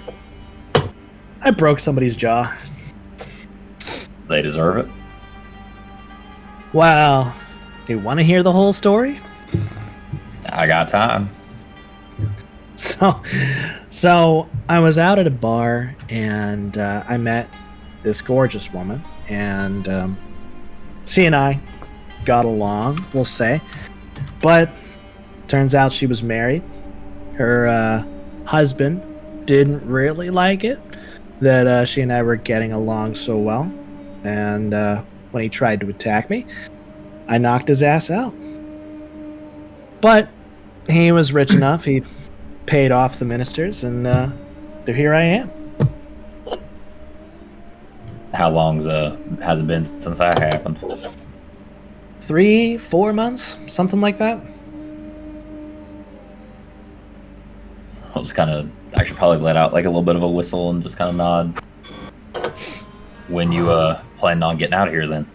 I broke somebody's jaw. They deserve it. Well, do you want to hear the whole story? I got time. So I was out at a bar and I met this gorgeous woman, and she and I got along, we'll say. But turns out she was married. Her husband didn't really like it that she and I were getting along so well, and when he tried to attack me, I knocked his ass out. But he was rich enough, he paid off the ministers, and so here I am. How long has it been since that happened? 3-4 months, something like that. I'll just kind of actually probably let out like a little bit of a whistle and just kind of nod. When you planning on getting out of here, then?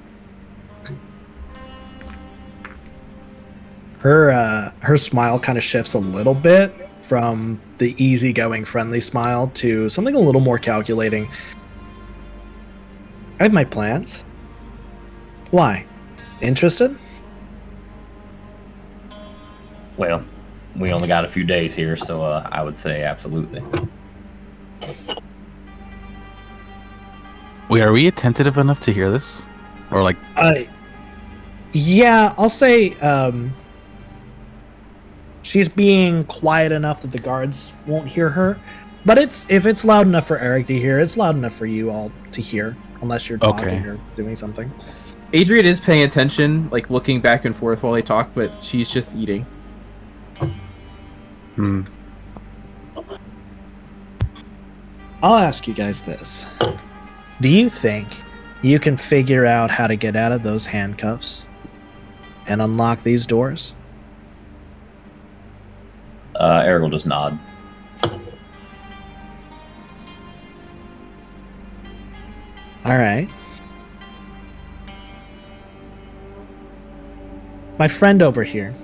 Her smile kind of shifts a little bit from the easygoing, friendly smile to something a little more calculating. I have my plans. Why? Interested? Well, we only got a few days here, so I would say absolutely. Wait, are we attentive enough to hear this? Or like... Yeah, I'll say she's being quiet enough that the guards won't hear her. But if it's loud enough for Errug to hear, it's loud enough for you all to hear, unless you're talking or doing something. Adrian is paying attention, like looking back and forth while they talk, but she's just eating. I'll ask you guys this. Do you think you can figure out how to get out of those handcuffs and unlock these doors? Errug will just nod. All right. My friend over here,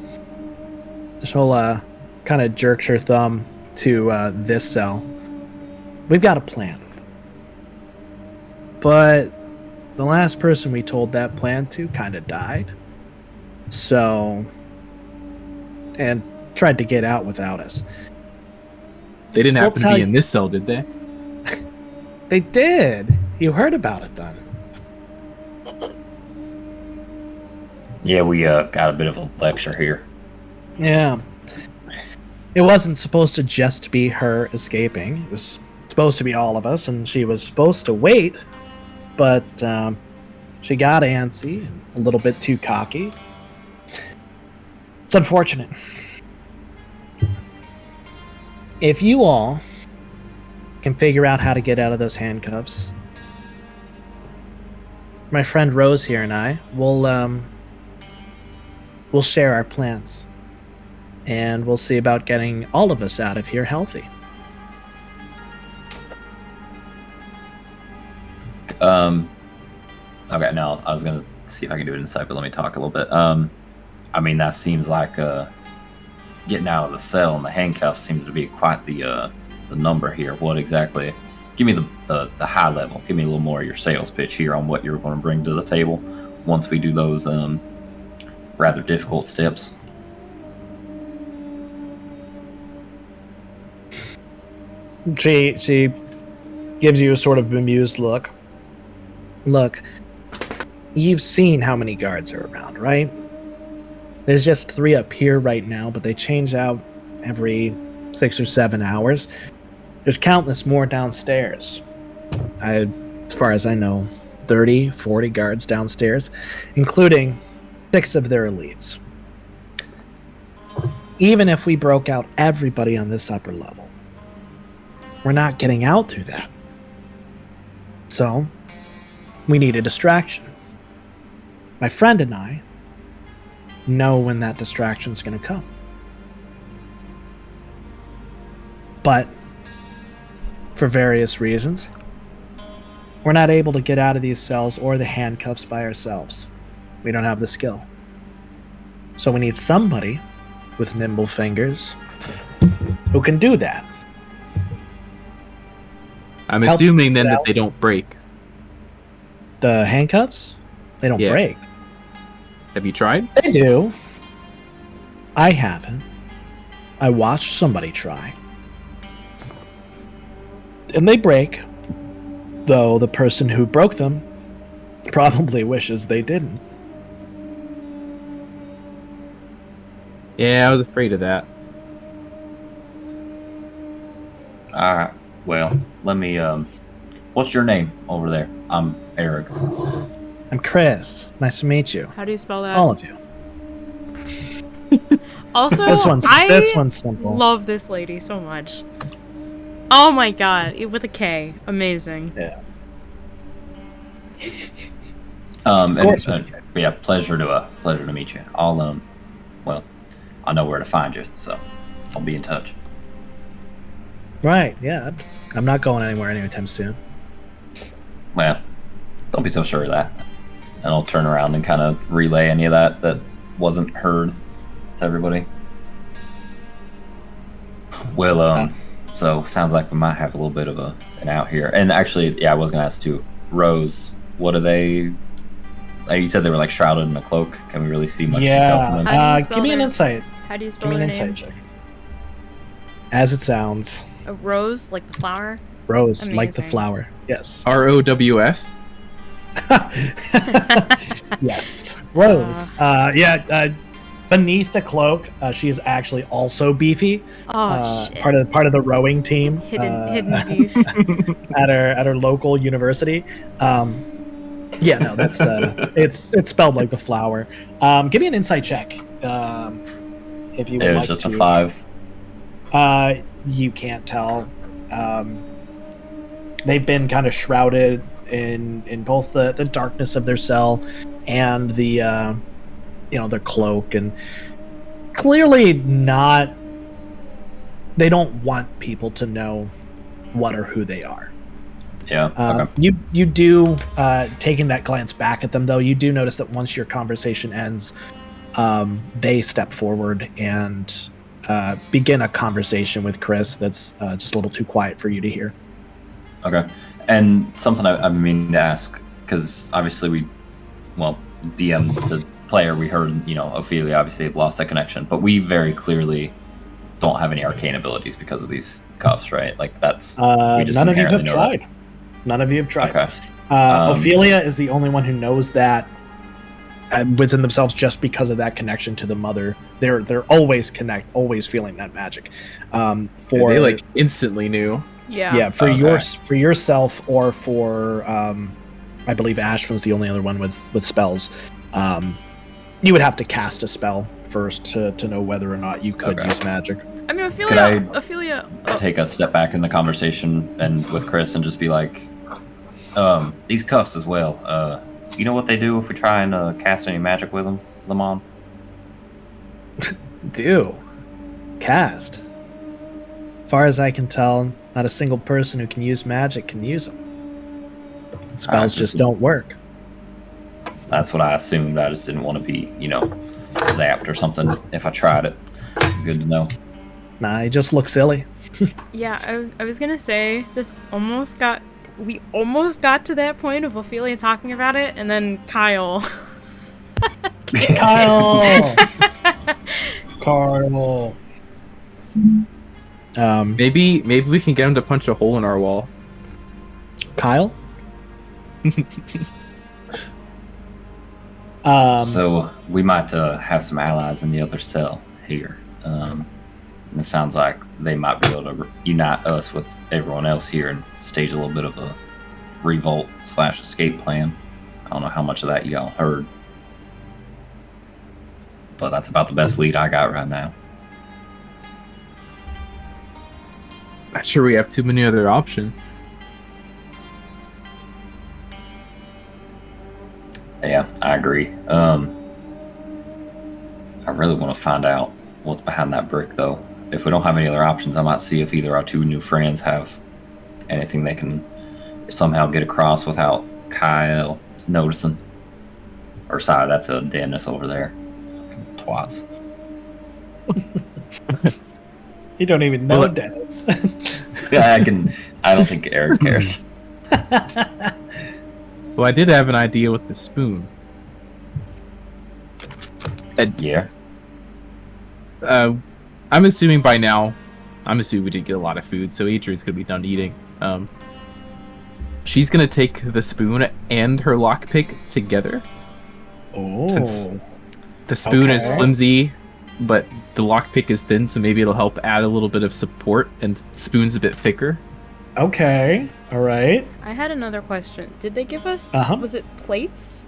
she'll kind of jerks her thumb to this cell. We've got a plan. But the last person we told that plan to kind of died. So... and tried to get out without us. They didn't happen to be in this cell, did they? They did. You heard about it then. Yeah, we got a bit of a lecture here. Yeah. It wasn't supposed to just be her escaping. It was supposed to be all of us, and she was supposed to wait, but she got antsy and a little bit too cocky. It's unfortunate. If you all can figure out how to get out of those handcuffs, my friend Rose here and I will we'll share our plans, and we'll see about getting all of us out of here healthy. Okay, no, I was gonna see if I can do it inside, but let me talk a little bit. I mean, that seems like getting out of the cell and the handcuffs seems to be quite the number here. What exactly? Give me the high level. Give me a little more of your sales pitch here on what you're going to bring to the table once we do those rather difficult steps. She gives you a sort of bemused look. Look, you've seen how many guards are around, right? There's just 3 up here right now, but they change out every 6 or 7 hours. There's countless more downstairs. As far as I know, 30, 40 guards downstairs, including 6 of their elites. Even if we broke out everybody on this upper level, we're not getting out through that. So, we need a distraction. My friend and I know when that distraction's going to come. But, for various reasons, we're not able to get out of these cells or the handcuffs by ourselves. We don't have the skill. So we need somebody with nimble fingers who can do that. I'm assuming then that they don't break. The handcuffs? They don't break. Have you tried? They do. I haven't. I watched somebody try. And they break. Though the person who broke them probably wishes they didn't. Yeah, I was afraid of that. Alright, well, let me, what's your name over there? I'm Errug. I'm Kris. Nice to meet you. How do you spell that? All of you. Also, this one's simple. Love this lady so much. Oh my god, with a K. Amazing. Yeah. Yeah, pleasure to meet you. I'll I know where to find you, so I'll be in touch. Right, yeah. I'm not going anywhere anytime soon. Well, don't be so sure of that. And I'll turn around and kind of relay any of that wasn't heard to everybody. Well, so sounds like we might have a little bit of an out here. And actually, yeah, I was gonna ask too. Rose, what are they? Like you said they were like shrouded in a cloak. Can we really see much detail from them? How do you spell give me an their- insight. How do you spell Give me an their name? insight check. As it sounds. A rose, like the flower? Rose, like the Amazing. flower. Yes. ROWS. Yes. Rose. Beneath the cloak, she is actually also beefy. Oh, shit. Part of the rowing team. Hidden beef. at her local university. That's it's spelled like the flower. Give me an insight check. If you would It was like just to. a 5. You can't tell. They've been kind of shrouded in both the darkness of their cell and the their cloak, and clearly not. They don't want people to know what or who they are. Yeah. Okay. You do, taking that glance back at them, though, you do notice that once your conversation ends, they step forward and begin a conversation with Kris that's just a little too quiet for you to hear. Okay. And something I mean to ask, because obviously DM the player, we heard, Ophelia obviously lost that connection, but we very clearly don't have any arcane abilities because of these cuffs, right? Like that's we just none of you have inherently know tried. None of you have tried. Okay. Ophelia is the only one who knows that within themselves, just because of that connection to the mother. They're always always feeling that magic. They like instantly knew. Yeah. For Okay. for yourself, or for I believe Ashwynn's the only other one with spells. You would have to cast a spell first to know whether or not you could Okay. use magic. I mean, Could I Ophelia. take a step back in the conversation and with Kris and just be like, these cuffs as well. You know what they do if we try and cast any magic with them, Lamont? Do cast. Far as I can tell, not a single person who can use magic can use them. Spells just don't work. That's what I assumed. I just didn't want to be, zapped or something if I tried it. Good to know. Nah, you just look silly. Yeah, I was gonna say we almost got to that point of Ophelia talking about it, and then Ky'el. Ky'el. Carl. Maybe we can get him to punch a hole in our wall. Ky'el. So we might have some allies in the other cell here. And it sounds like they might be able to unite us with everyone else here and stage a little bit of a revolt/escape plan. I don't know how much of that y'all heard, but that's about the best lead I got right now. Not sure we have too many other options. Yeah, I agree. I really want to find out what's behind that brick, though. If we don't have any other options, I might see if either our two new friends have anything they can somehow get across without Ky'el noticing. Or sorry, that's a Denn'is over there. Fucking twats. You don't even know Well, Denn'is. Yeah, I don't think Errug cares. Well, I did have an idea with the spoon. Yeah. I'm assuming by now, we did get a lot of food, so Adrian's gonna be done eating. She's gonna take the spoon and her lockpick together. Oh. Since the spoon is Okay. flimsy, but the lockpick is thin, so maybe it'll help add a little bit of support, and the spoon's a bit thicker. Okay. All right. I had another question. Did they give us? Uh-huh. Was it plates?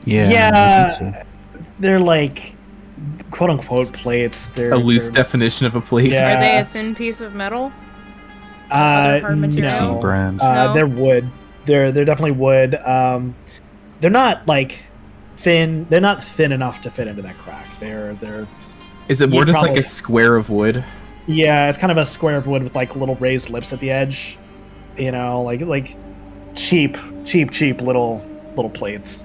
Yeah. I think so. They're like quote unquote plates. They're A loose they're- definition of a plate. Yeah. Are they a thin piece of metal? Other hard material? Same No. brand. No. They're wood. They're definitely wood. They're not like thin. They're not thin enough to fit into that crack. They're Is it more You just like probably- a square of wood? Yeah, it's kind of a square of wood with like little raised lips at the edge. You know, like cheap little plates.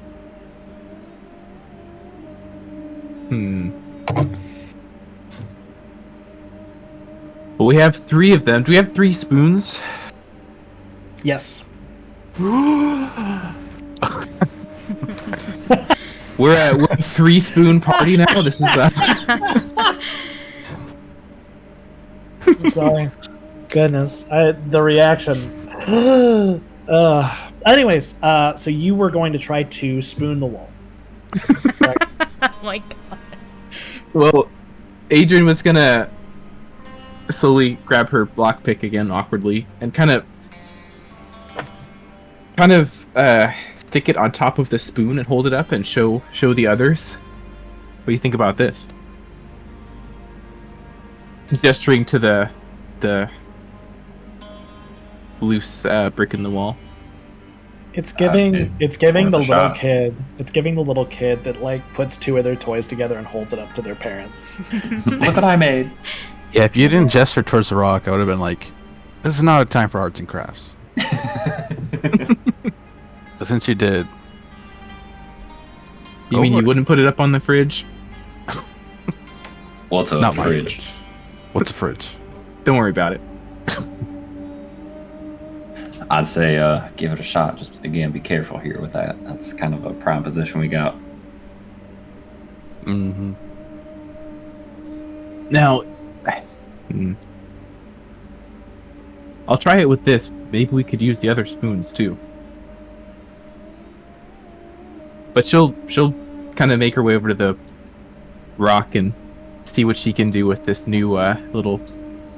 But we have 3 of them. Do we have 3 spoons? Yes. We're a 3-spoon party now. This is Sorry. Goodness. The reaction. Anyways, so you were going to try to spoon the wall. Correct? Oh my god. Well, Adrian was gonna slowly grab her lockpick again awkwardly and kind of stick it on top of the spoon and hold it up and show the others. What do you think about this? Gesturing to the loose brick in the wall. It's giving the little shot. kid. It's giving the little kid that like puts 2 of their toys together and holds it up to their parents. Look what I made. Yeah, if you didn't gesture towards the rock, I would have been like, "This is not a time for arts and crafts." But since you did, You mean you wouldn't put it up on the fridge? What's a not my fridge? fridge. What's a fridge? Don't worry about it. I'd say give it a shot. Just again, be careful here with that. That's kind of a prime position we got. Mm-hmm. Now, I'll try it with this. Maybe we could use the other spoons too. But she'll kind of make her way over to the rock and see what she can do with this new little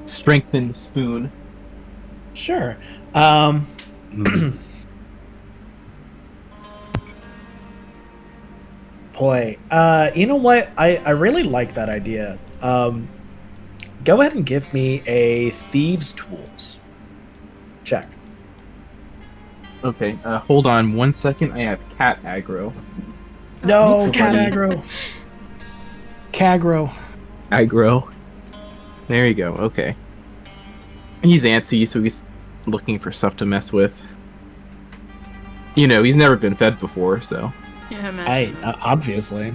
strengthened spoon. Sure. Boy, you know what? I really like that idea. Go ahead and give me a thieves' tools check. Okay, hold on 1 second. I have cat aggro. No, cat aggro. Cagro. Aggro. There you go. Okay. He's antsy, so he's looking for stuff to mess with. You know, he's never been fed before, so. Yeah, imagine. Obviously.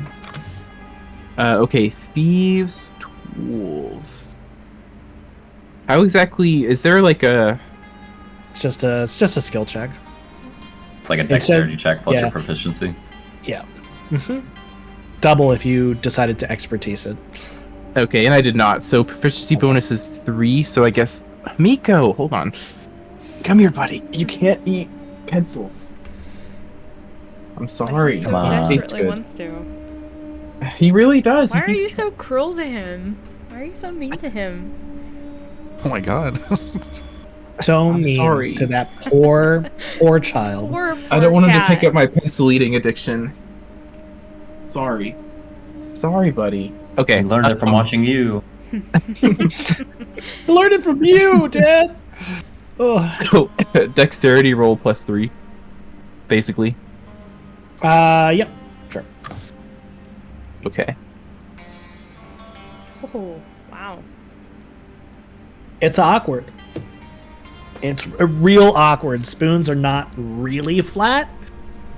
Okay, thieves' tools. How exactly is there like a? It's just a skill check. It's like a dexterity check plus your proficiency. Yeah. Double if you decided to expertise it. Okay, and I did not. So proficiency bonus is 3. So I guess Miko, hold on. Come here, buddy. You can't eat pencils. I'm sorry. He so Come on. desperately wants to. He really does. Why are you so cruel to him? Why are you so mean to him? Oh my god. So I'm mean sorry. to that poor child. Poor I don't want him to cat. pick up my pencil eating addiction. Sorry, buddy. Okay, I learned it from watching you. Learn it from you, Dad. Oh. So dexterity roll plus 3, basically. Yep. Sure. Okay. Oh, wow. It's awkward. It's real awkward. Spoons are not really flat.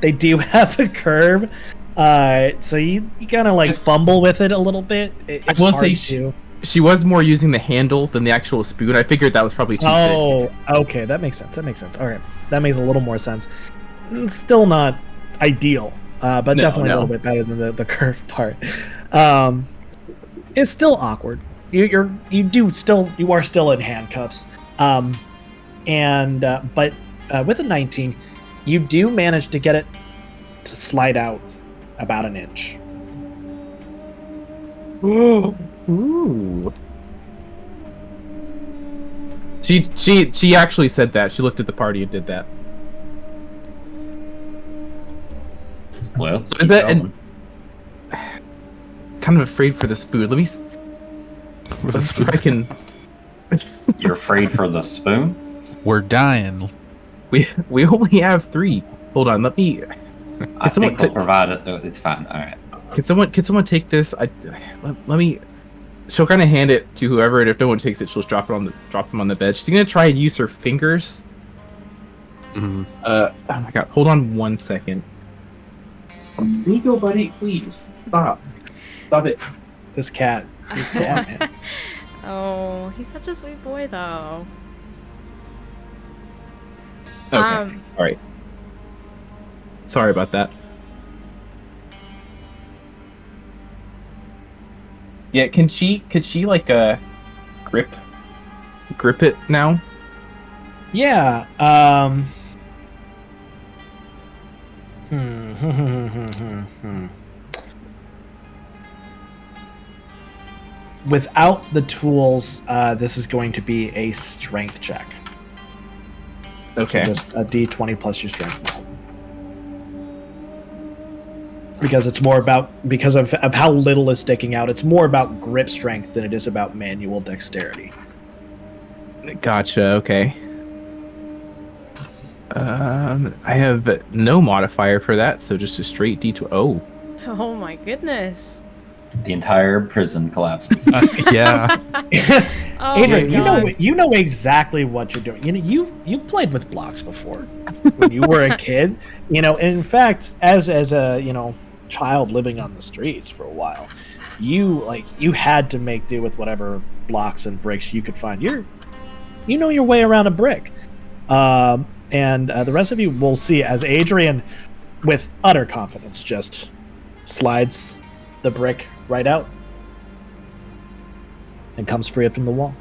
They do have a curve. So you kind of like fumble with it a little bit. It's I will hard say to. She was more using the handle than the actual spoon. I figured that was probably too thick. Oh, okay. That makes sense. All right. That makes a little more sense. It's still not ideal, but definitely a little bit better than the curved part. It's still awkward. You are still in handcuffs. But with a 19, you do manage to get it to slide out about an inch. Ooh. She actually said that. She looked at the party and did that. Well, So is that kind of afraid for the spoon? Let me see if I can. you're afraid for the spoon? We're dying. We only have 3. Hold on, let me. I think we'll provide it. It's fine. All right. Can someone take this? Let me. she'll kind of hand it to whoever, and if no one takes it, she'll just drop them on the bed. She's gonna try and use her fingers. Mm-hmm. Oh my god! Hold on 1 second. There you go, buddy. Please stop. Stop it. This cat. Man. Oh, he's such a sweet boy, though. Okay. All right. Sorry about that. Yeah, could she like grip it now? Yeah. Without the tools, this is going to be a strength check. Okay. So just a d20 plus your strength roll. Because it's more about, because of how little is sticking out, it's more about grip strength than it is about manual dexterity. Gotcha, okay. I have no modifier for that, so just a straight D2. Oh my goodness. The entire prison collapses. Yeah. Oh Adrian, my God. you know exactly what you're doing. You know, you've played with blocks before when you were a kid. You know, and in fact, as a child living on the streets for a while, you had to make do with whatever blocks and bricks you could find. You know your way around a brick. And the rest of you will see as Adrian, with utter confidence, just slides the brick right out and comes free from the wall.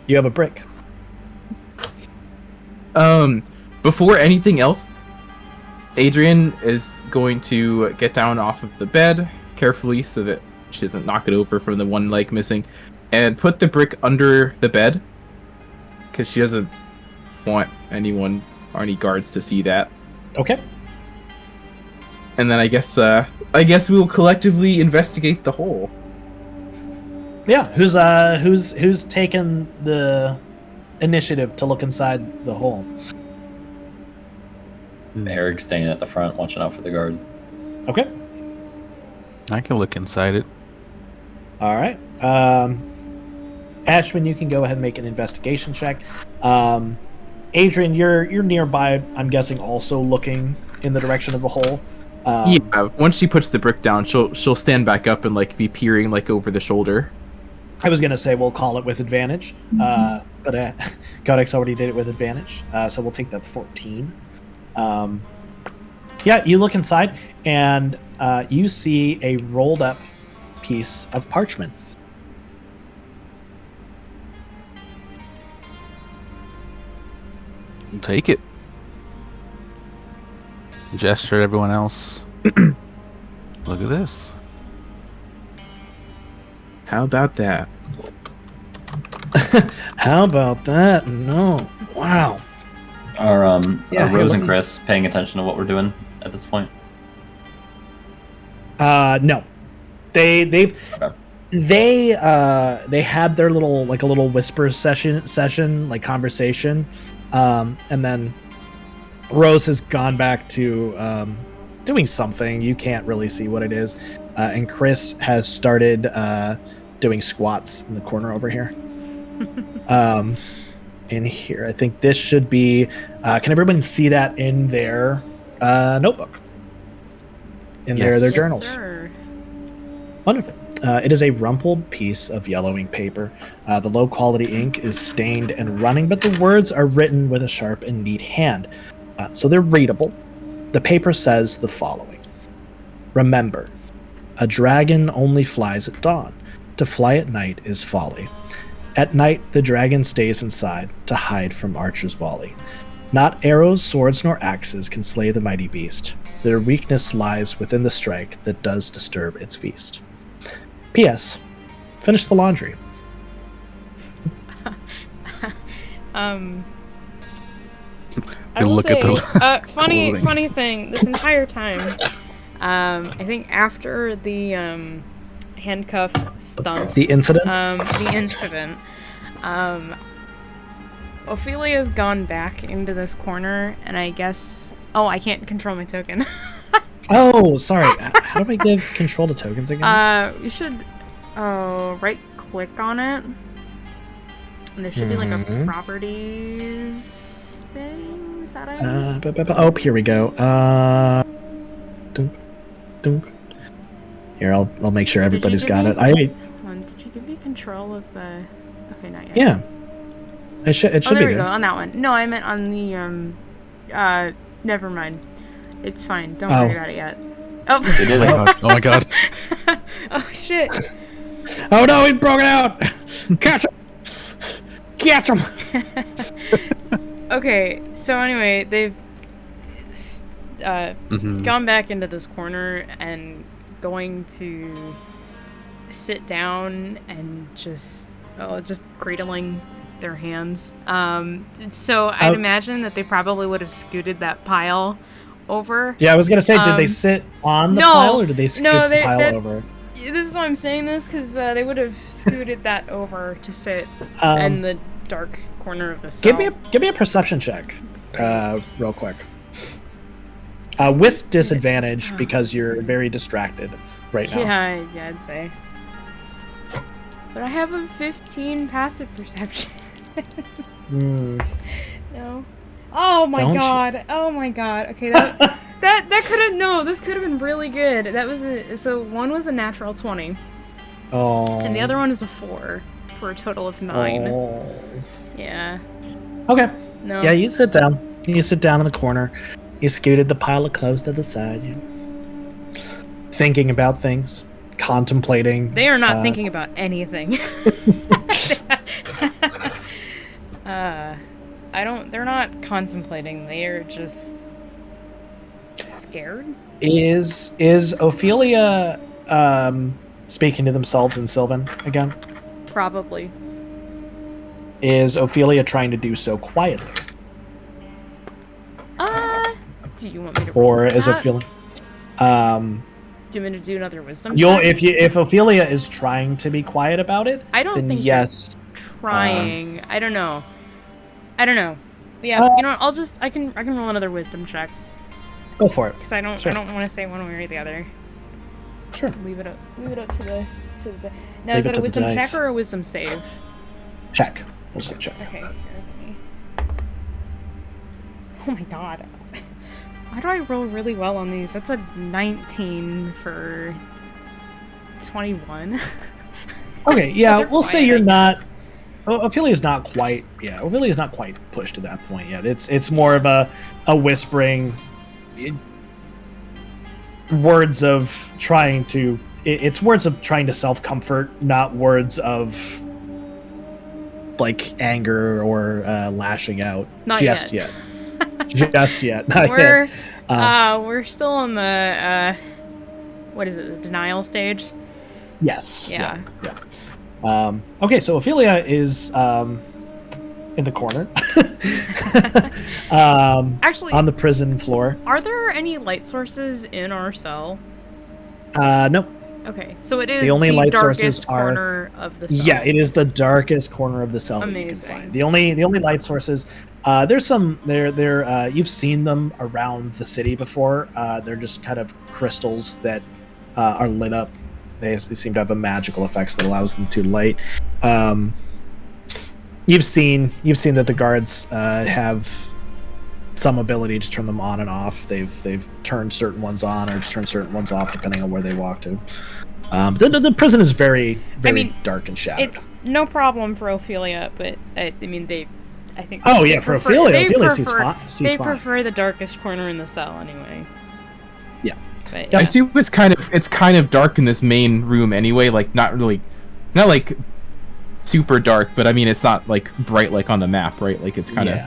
You have a brick. Before anything else, Adrian is going to get down off of the bed carefully so that she doesn't knock it over from the one leg missing, and put the brick under the bed because she doesn't want anyone or any guards to see that. Okay. And then I guess we will collectively investigate the hole. Yeah. Who's taken the initiative to look inside the hole? Errug staying at the front, watching out for the guards. Okay. I can look inside it. All right. Ashwynn, you can go ahead and make an investigation check. Adrian, you're nearby. I'm guessing also looking in the direction of the hole. Yeah. Once she puts the brick down, she'll stand back up and be peering over the shoulder. I was gonna say we'll call it with advantage, but Codex already did it with advantage, so we'll take the 14. Yeah, you look inside and you see a rolled up piece of parchment. Take it. Gesture at everyone else. Look at this. How about that? How about that? No. Wow. Are Rose hey, and Kris paying attention to what we're doing at this point? No. They Okay. had their little a little whisper session conversation, and then Rose has gone back to doing something. You can't really see what it is, and Kris has started doing squats in the corner over here. In here, I think this should be. Can everyone see that in their notebook? In their Yes. journals. Sir. Wonderful. It is a rumpled piece of yellowing paper. The low-quality ink is stained and running, but the words are written with a sharp and neat hand, so they're readable. The paper says the following. Remember, a dragon only flies at dawn. To fly at night is folly. At night, the dragon stays inside to hide from archer's volley. Not arrows, swords, nor axes can slay the mighty beast. Their weakness lies within the strike that does disturb its feast. P.S. Finish the laundry. I You will look say, at the clothing. funny thing, this entire time, I think after the handcuff stunt, The incident? Ophelia's gone back into this corner, and I guess... Oh, I can't control my token. Oh, sorry. How do I give control to tokens again? You should right click on it. And there should be like a properties thing. Is that it? Oh, here we go. Dunk, dunk. Here, I'll make sure everybody's got it. Did you give me control of the? Okay, not yet. Yeah. It should there be we there. go, on that one. No, I meant on the never mind. It's fine. Don't worry about it yet. Oh. It is. Oh my god. Oh shit. Oh no, he broke it out! Catch him! Catch him! Okay, so anyway, they've gone back into this corner and going to sit down and just cradling their hands. So I'd imagine that they probably would have scooted that pile over. Yeah, I was gonna say, did they sit on the pile or did they scoot the pile over? This is why I'm saying this, because they would have scooted that over to sit in the dark corner of the cell. Give me a perception check, real quick. With disadvantage because you're very distracted right now. Yeah, I'd say. But I have a 15 passive perception. No. Oh my god. Oh my god. Okay, that could have this could have been really good. That was so one was a natural 20. Oh. And the other one is a 4 for a total of 9. Oh. Yeah. Okay. No. Yeah, you sit down. You sit down in the corner. You scooted the pile of clothes to the side. Thinking about things. Contemplating. They are not thinking about anything. They're not contemplating. They are just scared. Is Ophelia speaking to themselves in Sylvan again? Probably. Is Ophelia trying to do so quietly? Do you want me to roll Or for is that? Ophelia Do you want me to do another wisdom check? if Ophelia is trying to be quiet about it, I don't then think yes. Trying. I don't know. Yeah, you know what, I can roll another wisdom check. Go for it. Because I don't want to say one way or the other. Sure. Leave it up to the now, Leave is it that to a the wisdom dice. check or a wisdom save? Check. We'll say check. Okay, here, let me... Oh my god. Why do I roll really well on these? That's a 19 for 21. Okay, So yeah, they're we'll say quiet, you're I not. guess. Ophelia's not quite. Yeah, Ophelia's not quite pushed to that point yet. It's more of a whispering. Words of trying to. It's words of trying to self-comfort, not words of like anger or lashing out. Not just yet. Just yet. Not yet. We're still on the what is it? The denial stage. Yes. Yeah. Okay, so Ophelia is in the corner. Actually, on the prison floor. are there any light sources in our cell? Nope. Okay, so it is The only light sources darkest are corner of the cell. Yeah, it is the darkest corner of the cell that you can Amazing. find. The only light sources. There's some. They're you've seen them around the city before. They're just kind of crystals that are lit up. They seem to have a magical effects that allows them to light. You've seen that the guards have some ability to turn them on and off. They've turned certain ones on or turned certain ones off depending on where they walk to. The prison is very dark and shadowed. It's no problem for Ophelia, but I think. Oh yeah, for Ophelia, seems fine. They prefer the darkest corner in the cell anyway. Yeah. But, I assume it's kind of dark in this main room anyway. Like not like super dark, but I mean it's not like bright like on the map, right? Like it's kind of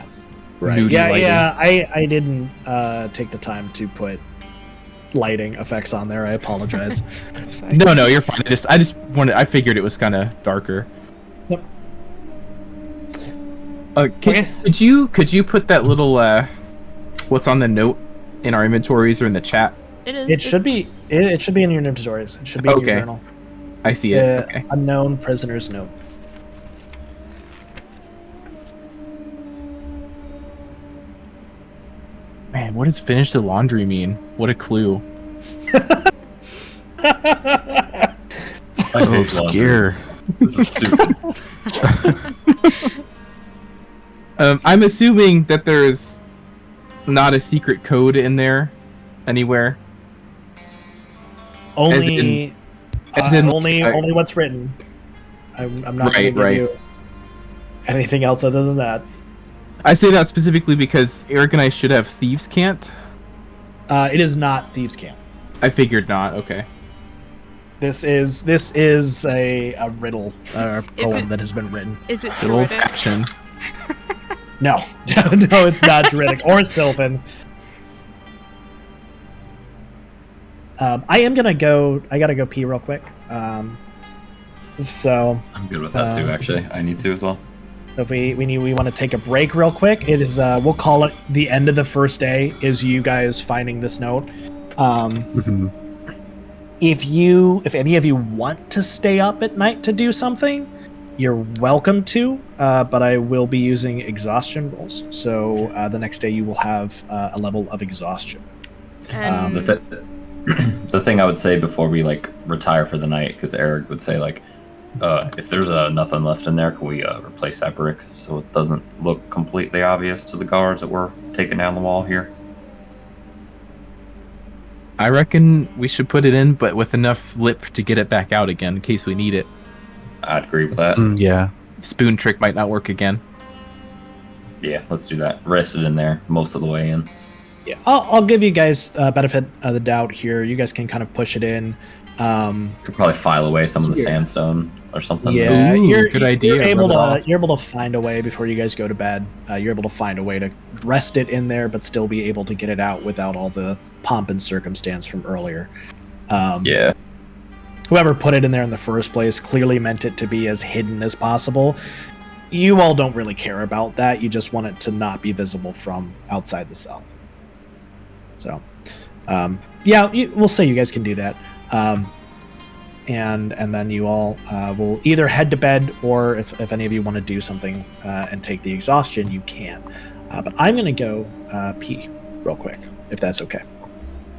moody lighting. I didn't take the time to put lighting effects on there. I apologize. That's fine. No, you're fine. I figured it was kind of darker. Yep. Could you put that little what's on the note in our inventories or in the chat? It should be in your inventories. It should be in your journal. I see it. Okay. Unknown prisoner's note. Man, what does finish the laundry mean? What a clue. So obscure. This is stupid. I'm assuming that there's not a secret code in there anywhere. Only, as in, only what's written. I'm not going to give right. you anything else other than that. I say that specifically because Eric and I should have Thieves' Cant. It is not Thieves' Cant. I figured not. Okay. This is a riddle poem that has been written. Is it Good old Druidic? fashioned. No, no, it's not Druidic or Sylvan. I am gonna go. I gotta go pee real quick. So I'm good with that too. Actually, I need to as well. if we want to take a break real quick, it is we'll call it the end of the first day. Is you guys finding this note? If any of you want to stay up at night to do something, you're welcome to. But I will be using exhaustion rolls, so the next day you will have a level of exhaustion. And The thing I would say before we like retire for the night, because Errug would say like, if there's nothing left in there, can we replace that brick so it doesn't look completely obvious to the guards that we're taking down the wall here? I reckon we should put it in, but with enough lip to get it back out again in case we need it. I'd agree with that. Yeah. Spoon trick might not work again. Yeah, let's do that. Rest it in there most of the way in. Yeah, I'll give you guys benefit of the doubt here. You guys can kind of push it in. Could probably file away some of the sandstone or something. Yeah, Ooh, good idea. You're able Rub it to find a way before you guys go to bed. You're able to find a way to rest it in there, but still be able to get it out without all the pomp and circumstance from earlier. Yeah. Whoever put it in there in the first place clearly meant it to be as hidden as possible. You all don't really care about that. You just want it to not be visible from outside the cell. So, yeah, we'll say you guys can do that. And then you all will either head to bed, or if any of you want to do something and take the exhaustion, you can. But I'm going to go pee real quick, if that's okay.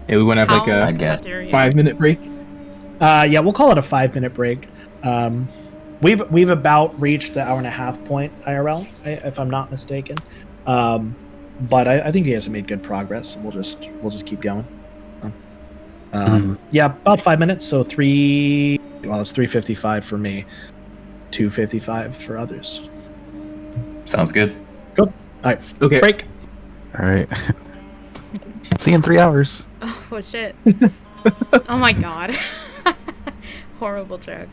Yeah, we want to have like I a guess. 5-minute break. Yeah, we'll call it a 5-minute break. We've about reached the hour-and-a-half point IRL, if I'm not mistaken. But I think you guys have made good progress. We'll just keep going. Yeah, about 5 minutes. So it's 3:55 for me, 2:55 for others. Sounds good. Cool. All right. Okay. Break. All right. See you in 3 hours. oh shit. Oh my god. Horrible joke.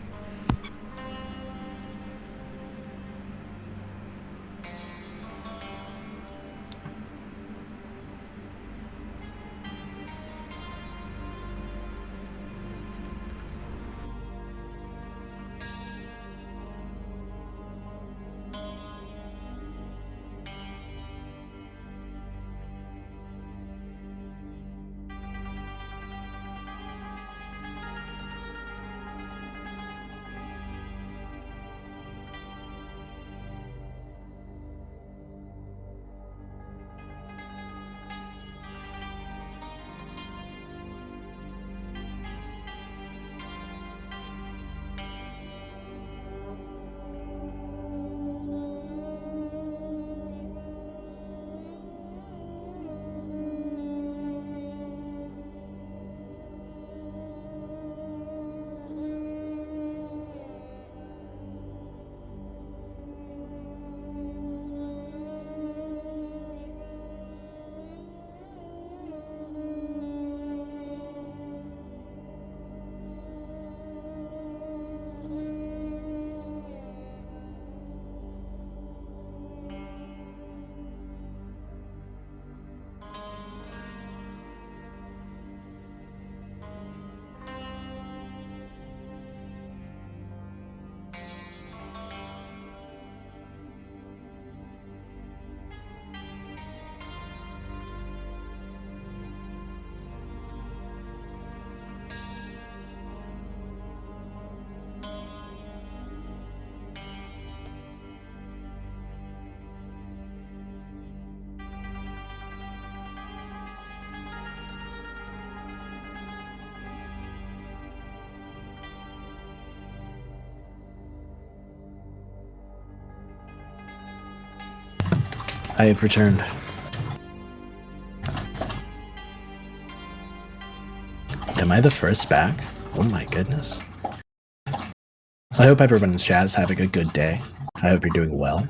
I have returned. Am I the first back? Oh my goodness. I hope everyone in chat is having a good day. I hope you're doing well.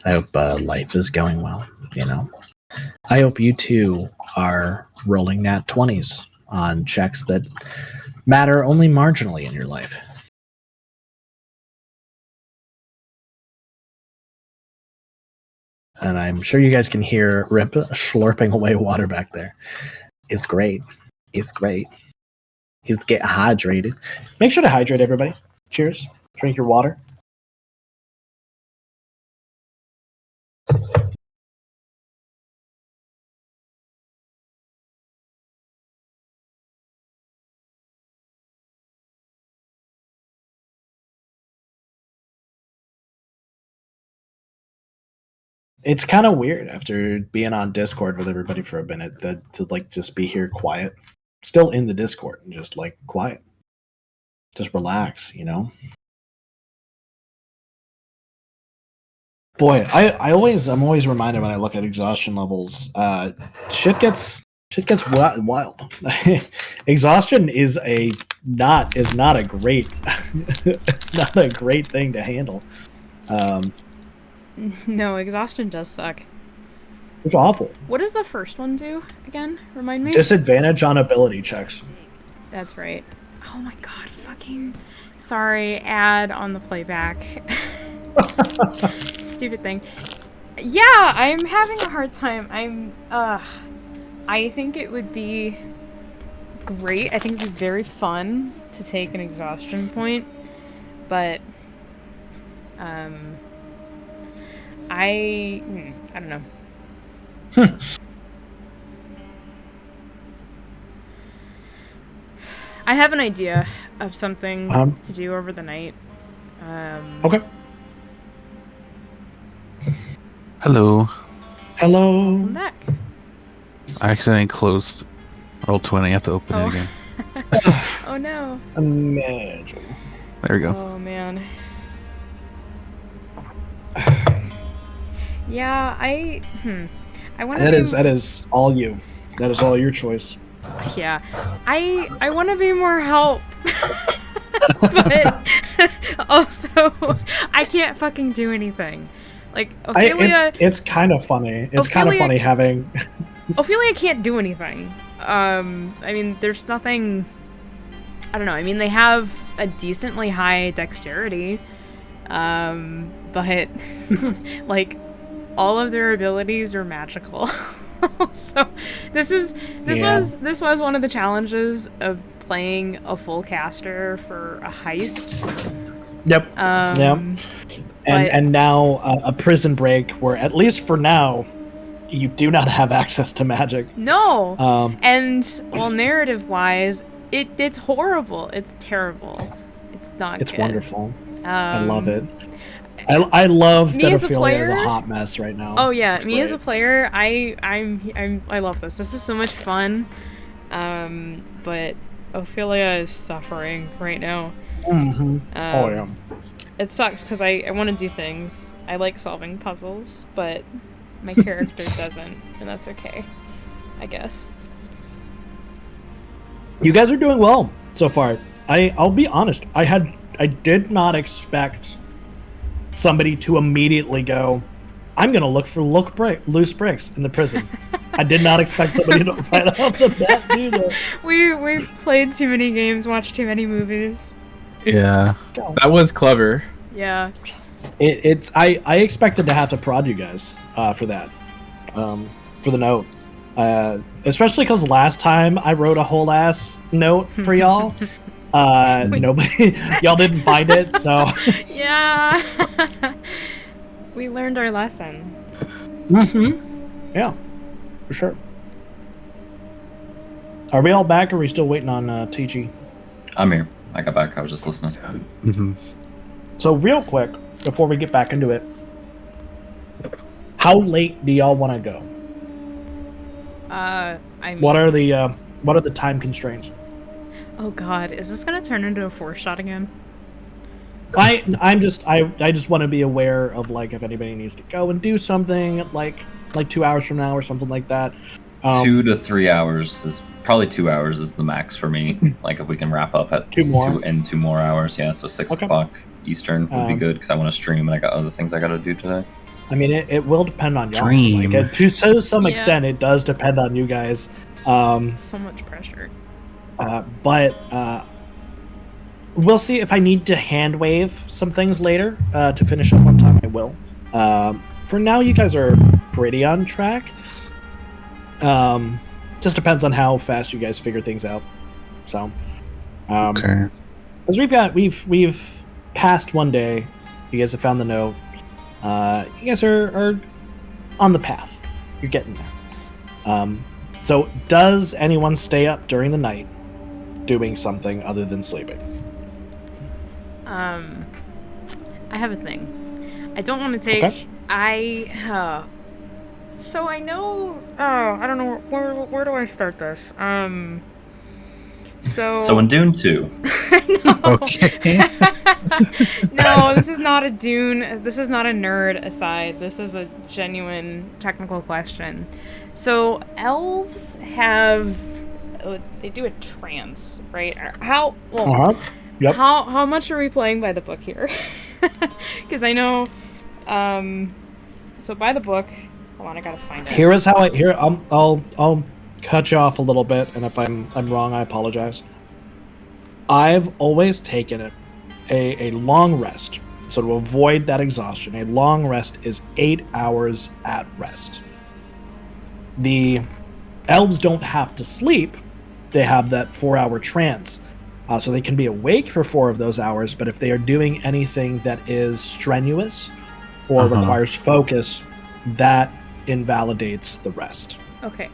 I hope life is going well, you know. I hope you too are rolling nat 20s on checks that matter only marginally in your life. And I'm sure you guys can hear Rip slurping away water back there. It's great. It's great. He's getting hydrated. Make sure to hydrate, everybody. Cheers. Drink your water. It's kind of weird after being on Discord with everybody for a minute to like just be here quiet, still in the Discord and just like quiet, just relax, you know. Boy, I'm always reminded when I look at exhaustion levels, shit gets wild. Exhaustion is not a great it's not a great thing to handle. No, exhaustion does suck. It's awful. What does the first one do again? Remind me? Disadvantage on ability checks. That's right. Oh my god, fucking... Sorry, ad on the playback. Stupid thing. Yeah, I'm having a hard time. I think it would be great. I think it would be very fun to take an exhaustion point. But, I don't know. I have an idea of something to do over the night. Okay. Hello. Hello. Welcome back. I accidentally closed Roll20. I have to open it again. Oh no. Imagine. There we go. Oh man. Yeah, I want to. That is all you. That is all your choice. Yeah, I want to be more help, but also I can't fucking do anything. Like Ophelia, it's kind of funny. It's kind of funny having. Ophelia can't do anything. I mean, there's nothing. I don't know. I mean, they have a decently high dexterity, but like all of their abilities are magical. So this was one of the challenges of playing a full caster for a heist. Yep. And now a prison break where at least for now you do not have access to magic. No. And well, narrative wise, it's horrible. It's terrible. It's not. It's good. Wonderful. I love it. I love that Ophelia is a hot mess right now. Oh yeah, it's me great. As a player, I love this. This is so much fun. But Ophelia is suffering right now. Mm-hmm. Oh yeah. It sucks because I want to do things. I like solving puzzles, but my character doesn't, and that's okay, I guess. You guys are doing well so far. I'll be honest. I did not expect somebody to immediately go, I'm gonna look for loose bricks in the prison. I did not expect somebody to right off the bat do that. We've played too many games, watched too many movies. Yeah, that was clever. Yeah. I expected to have to prod you guys for that, for the note, especially because last time I wrote a whole ass note for y'all. Nobody, y'all didn't find it, so. Yeah. We learned our lesson. Mm-hmm. Yeah, for sure. Are we all back, or are we still waiting on TG? I'm here. I got back. I was just listening. Mm-hmm. So real quick, before we get back into it, how late do y'all want to go? I mean, what are the time constraints? Oh god, is this gonna turn into a 4-shot again? I just want to be aware of like if anybody needs to go and do something like 2 hours from now or something like that. 2 to 3 hours is probably 2 hours is the max for me. Like if we can wrap up at 2 more. 2 more hours, yeah. So 6 o'clock Eastern would be good because I want to stream and I got other things I got to do today. I mean, it will depend on y'all. Dream. Like, to some extent, it does depend on you guys. So much pressure. But we'll see if I need to hand wave some things later to finish it one time. I will. For now, you guys are pretty on track. Just depends on how fast you guys figure things out. So, Okay. because we've passed one day. You guys have found the note. You guys are on the path. You're getting there. So, does anyone stay up during the night doing something other than sleeping? I have a thing. I don't want to take. Okay. So I know. Oh, I don't know where do I start this. So in Dune 2. No. Okay. No, this is not a Dune. This is not a nerd aside. This is a genuine technical question. So elves have. They do a trance, right? How well? Yep. How much are we playing by the book here? Because I know. So by the book. Hold on, I gotta find it. Here is how I'll cut you off a little bit, and if I'm wrong, I apologize. I've always taken it a long rest. So to avoid that exhaustion, a long rest is 8 hours at rest. The elves don't have to sleep. They have that 4-hour trance. So they can be awake for 4 of those hours, but if they are doing anything that is strenuous or requires focus, that invalidates the rest. Okay.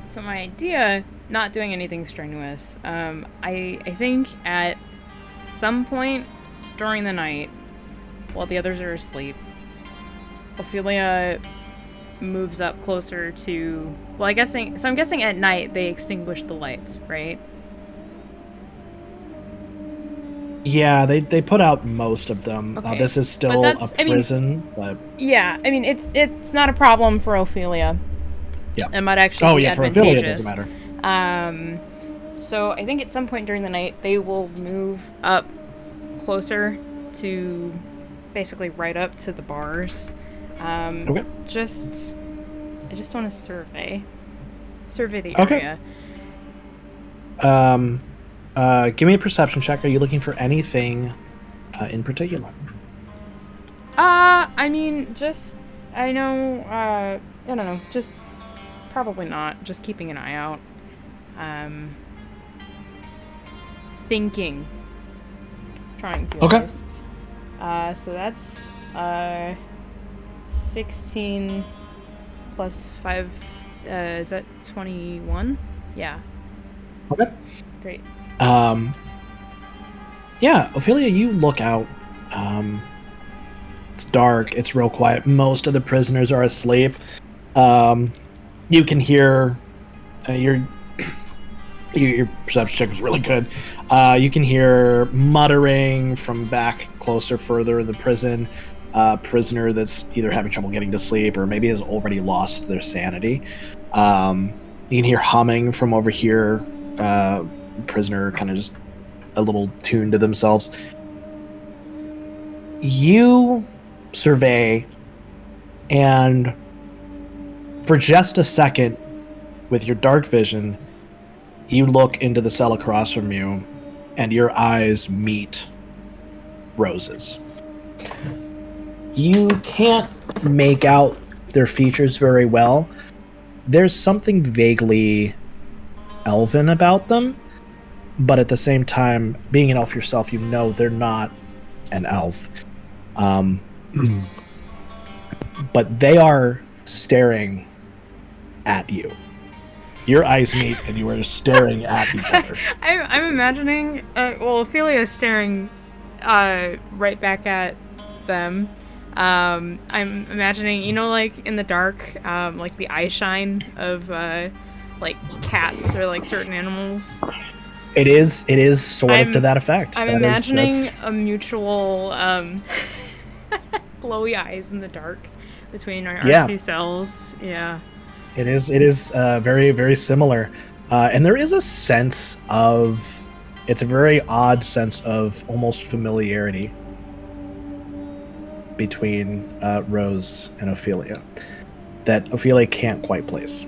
So my idea, not doing anything strenuous, I think at some point during the night, while the others are asleep, Ophelia moves up closer to... Well, I'm guessing at night they extinguish the lights, right? Yeah, they put out most of them. Okay. This is still a prison, but... Yeah, I mean, it's not a problem for Ophelia. Yeah. It might actually be for advantageous. Ophelia it doesn't matter. So I think at some point during the night, they will move up closer to basically right up to the bars. Okay. I just want to survey the area. Give me a perception check. Are you looking for anything in particular? I mean, I don't know, just probably not. Just keeping an eye out. Thinking. Trying to. Okay. So that's 16 plus 5. Is that 21? Yeah. Okay. Great. Yeah, Ophelia, you look out. It's dark. It's real quiet. Most of the prisoners are asleep. You can hear your perception check was really good. You can hear muttering from back closer, further in the prison. Prisoner that's either having trouble getting to sleep or maybe has already lost their sanity. You can hear humming from over here. Prisoner kind of just a little tuned to themselves. You survey, and for just a second, with your dark vision, you look into the cell across from you, and your eyes meet Rose's. You can't make out their features very well. There's something vaguely elven about them, but at the same time, being an elf yourself, you know they're not an elf. But they are staring at you. Your eyes meet, and you are staring at each other. I'm imagining, Ophelia is staring right back at them. I'm imagining, like in the dark, like the eyeshine of like cats or like certain animals. It is sort of to that effect. I'm imagining a mutual glowy eyes in the dark between our two cells. Yeah. It is very, very similar. And there is a sense of, it's a very odd sense of almost familiarity between Rose and Ophelia that Ophelia can't quite place.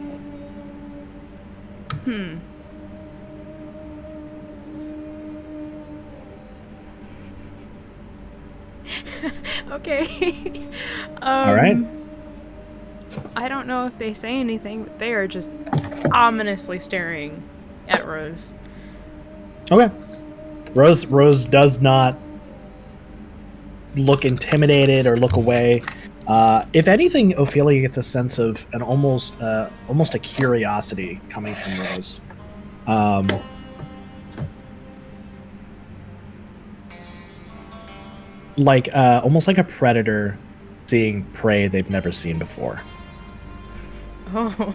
Okay. All right. I don't know if they say anything, but they are just ominously staring at Rose. Okay. Rose does not look intimidated or look away. If anything, Ophelia gets a sense of an almost a curiosity coming from Rose. Almost like a predator seeing prey they've never seen before. Oh.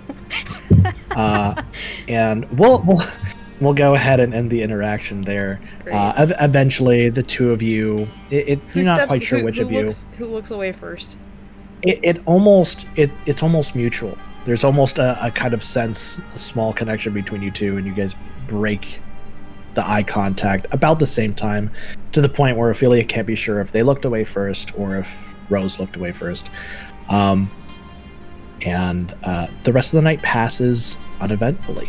And we'll go ahead and end the interaction there. Eventually, the two of you, you're not quite sure which of you. Who looks away first? It's almost mutual. There's almost a kind of sense, a small connection between you two, and you guys break the eye contact about the same time, to the point where Ophelia can't be sure if they looked away first or if Rose looked away first. And the rest of the night passes uneventfully.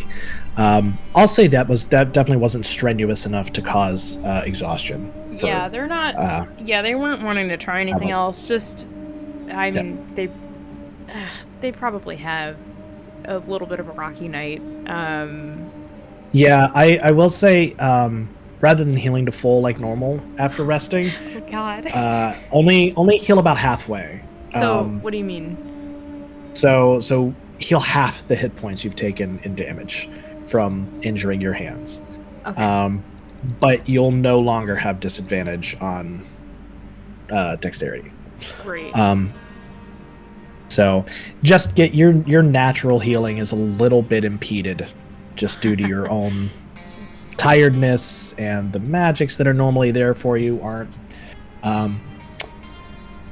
I'll say that definitely wasn't strenuous enough to cause exhaustion. They're not. They weren't wanting to try anything else. Just, I mean, they probably have a little bit of a rocky night. I will say, rather than healing to full like normal after resting, oh God, only heal about halfway. So what do you mean? So heal half the hit points you've taken in damage from injuring your hands. Okay. But you'll no longer have disadvantage on dexterity. Great. So just get your natural healing is a little bit impeded just due to your own tiredness, and the magics that are normally there for you aren't.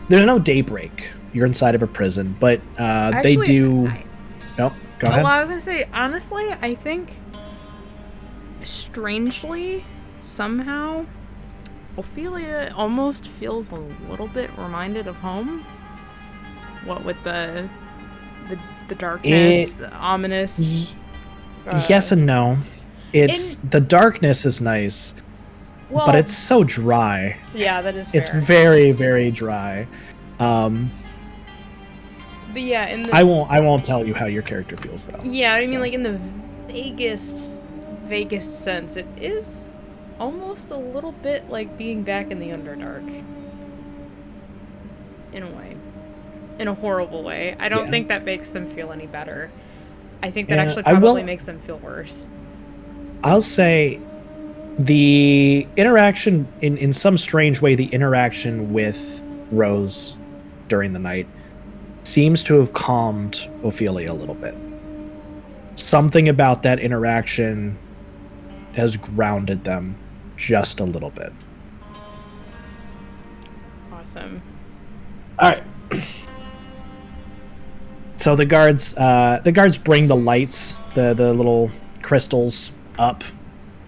There's no daybreak. You're inside of a prison, but they do. Nope. Go ahead. Well, I was gonna say, honestly, I think strangely, somehow, Ophelia almost feels a little bit reminded of home. What with the darkness, the ominous. Yes and no. The darkness is nice, but it's so dry. Yeah, that is fair. It's very, very dry. But yeah, I won't tell you how your character feels though. Yeah, I mean, like in the vaguest sense, it is almost a little bit like being back in the Underdark. In a way. In a horrible way. I don't think that makes them feel any better. I think that actually probably makes them feel worse. I'll say the interaction, in some strange way, the interaction with Rose during the night seems to have calmed Ophelia a little bit. Something about that interaction has grounded them just a little bit. Awesome. All right. So the guards bring the lights, the little crystals up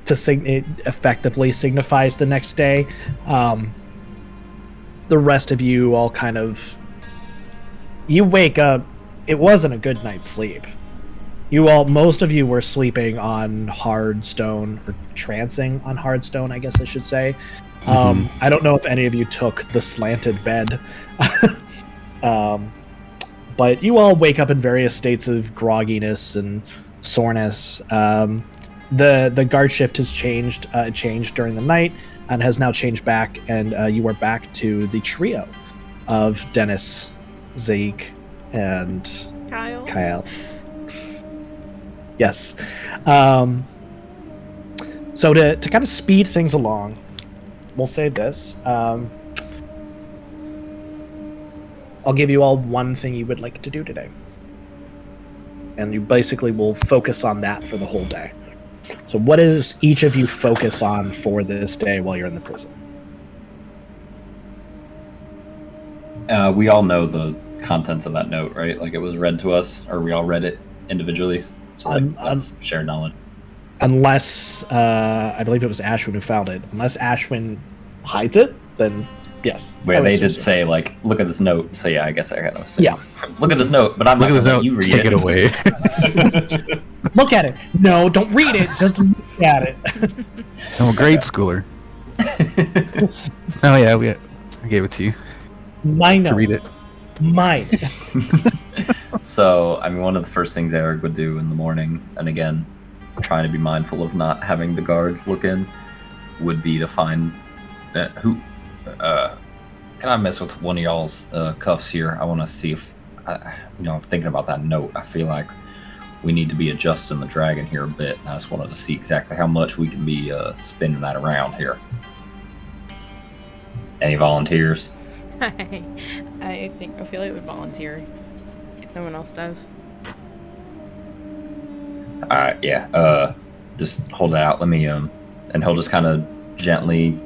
to it effectively signifies the next day. The rest of you all kind of, you wake up. It wasn't a good night's sleep. Most of you were sleeping on hard stone, or trancing on hard stone, I guess I should say. I don't know if any of you took the slanted bed. But you all wake up in various states of grogginess and soreness. The guard shift has changed during the night and has now changed back, and you are back to the trio of Denn'is, Zeh'eek, and Ky'el. Yes. So to kind of speed things along, we'll say this. I'll give you all one thing you would like to do today. And you basically will focus on that for the whole day. So what does each of you focus on for this day while you're in the prison? We all know the contents of that note, right? Like it was read to us, or we all read it individually. So that's shared knowledge. Unless I believe it was Ashwynn who found it. Unless Ashwynn hides it, then yes. Where they did say, like, look at this note. So yeah, I guess I gotta say, yeah, look at this note. But I'm look not at this gonna note. let you read Take it. it away. Look at it. No, don't read it. Just look at it. I'm a grade schooler. Oh yeah, I gave it to you. Mine to read it. Mine. So I mean, one of the first things Errug would do in the morning, and again, trying to be mindful of not having the guards look in, would be to find that can I mess with one of y'all's cuffs here? I want to see if I'm thinking about that note. I feel like we need to be adjusting the dragon here a bit. I just wanted to see exactly how much we can be spinning that around here. Any volunteers? I think Ophelia would volunteer if no one else does. Alright, yeah. Just hold it out. Let me and he'll just kind of gently,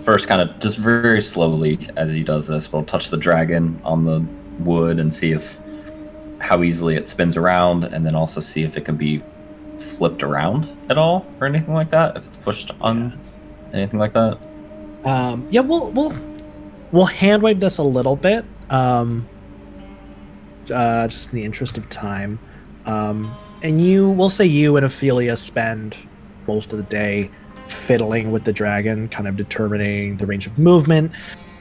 first kind of just very slowly as he does this, we'll touch the dragon on the wood and see how easily it spins around, and then also see if it can be flipped around at all or anything like that. If it's pushed on anything like that. Yeah, we'll hand wave this a little bit, just in the interest of time. And we'll say you and Ophelia spend most of the day fiddling with the dragon, kind of determining the range of movement.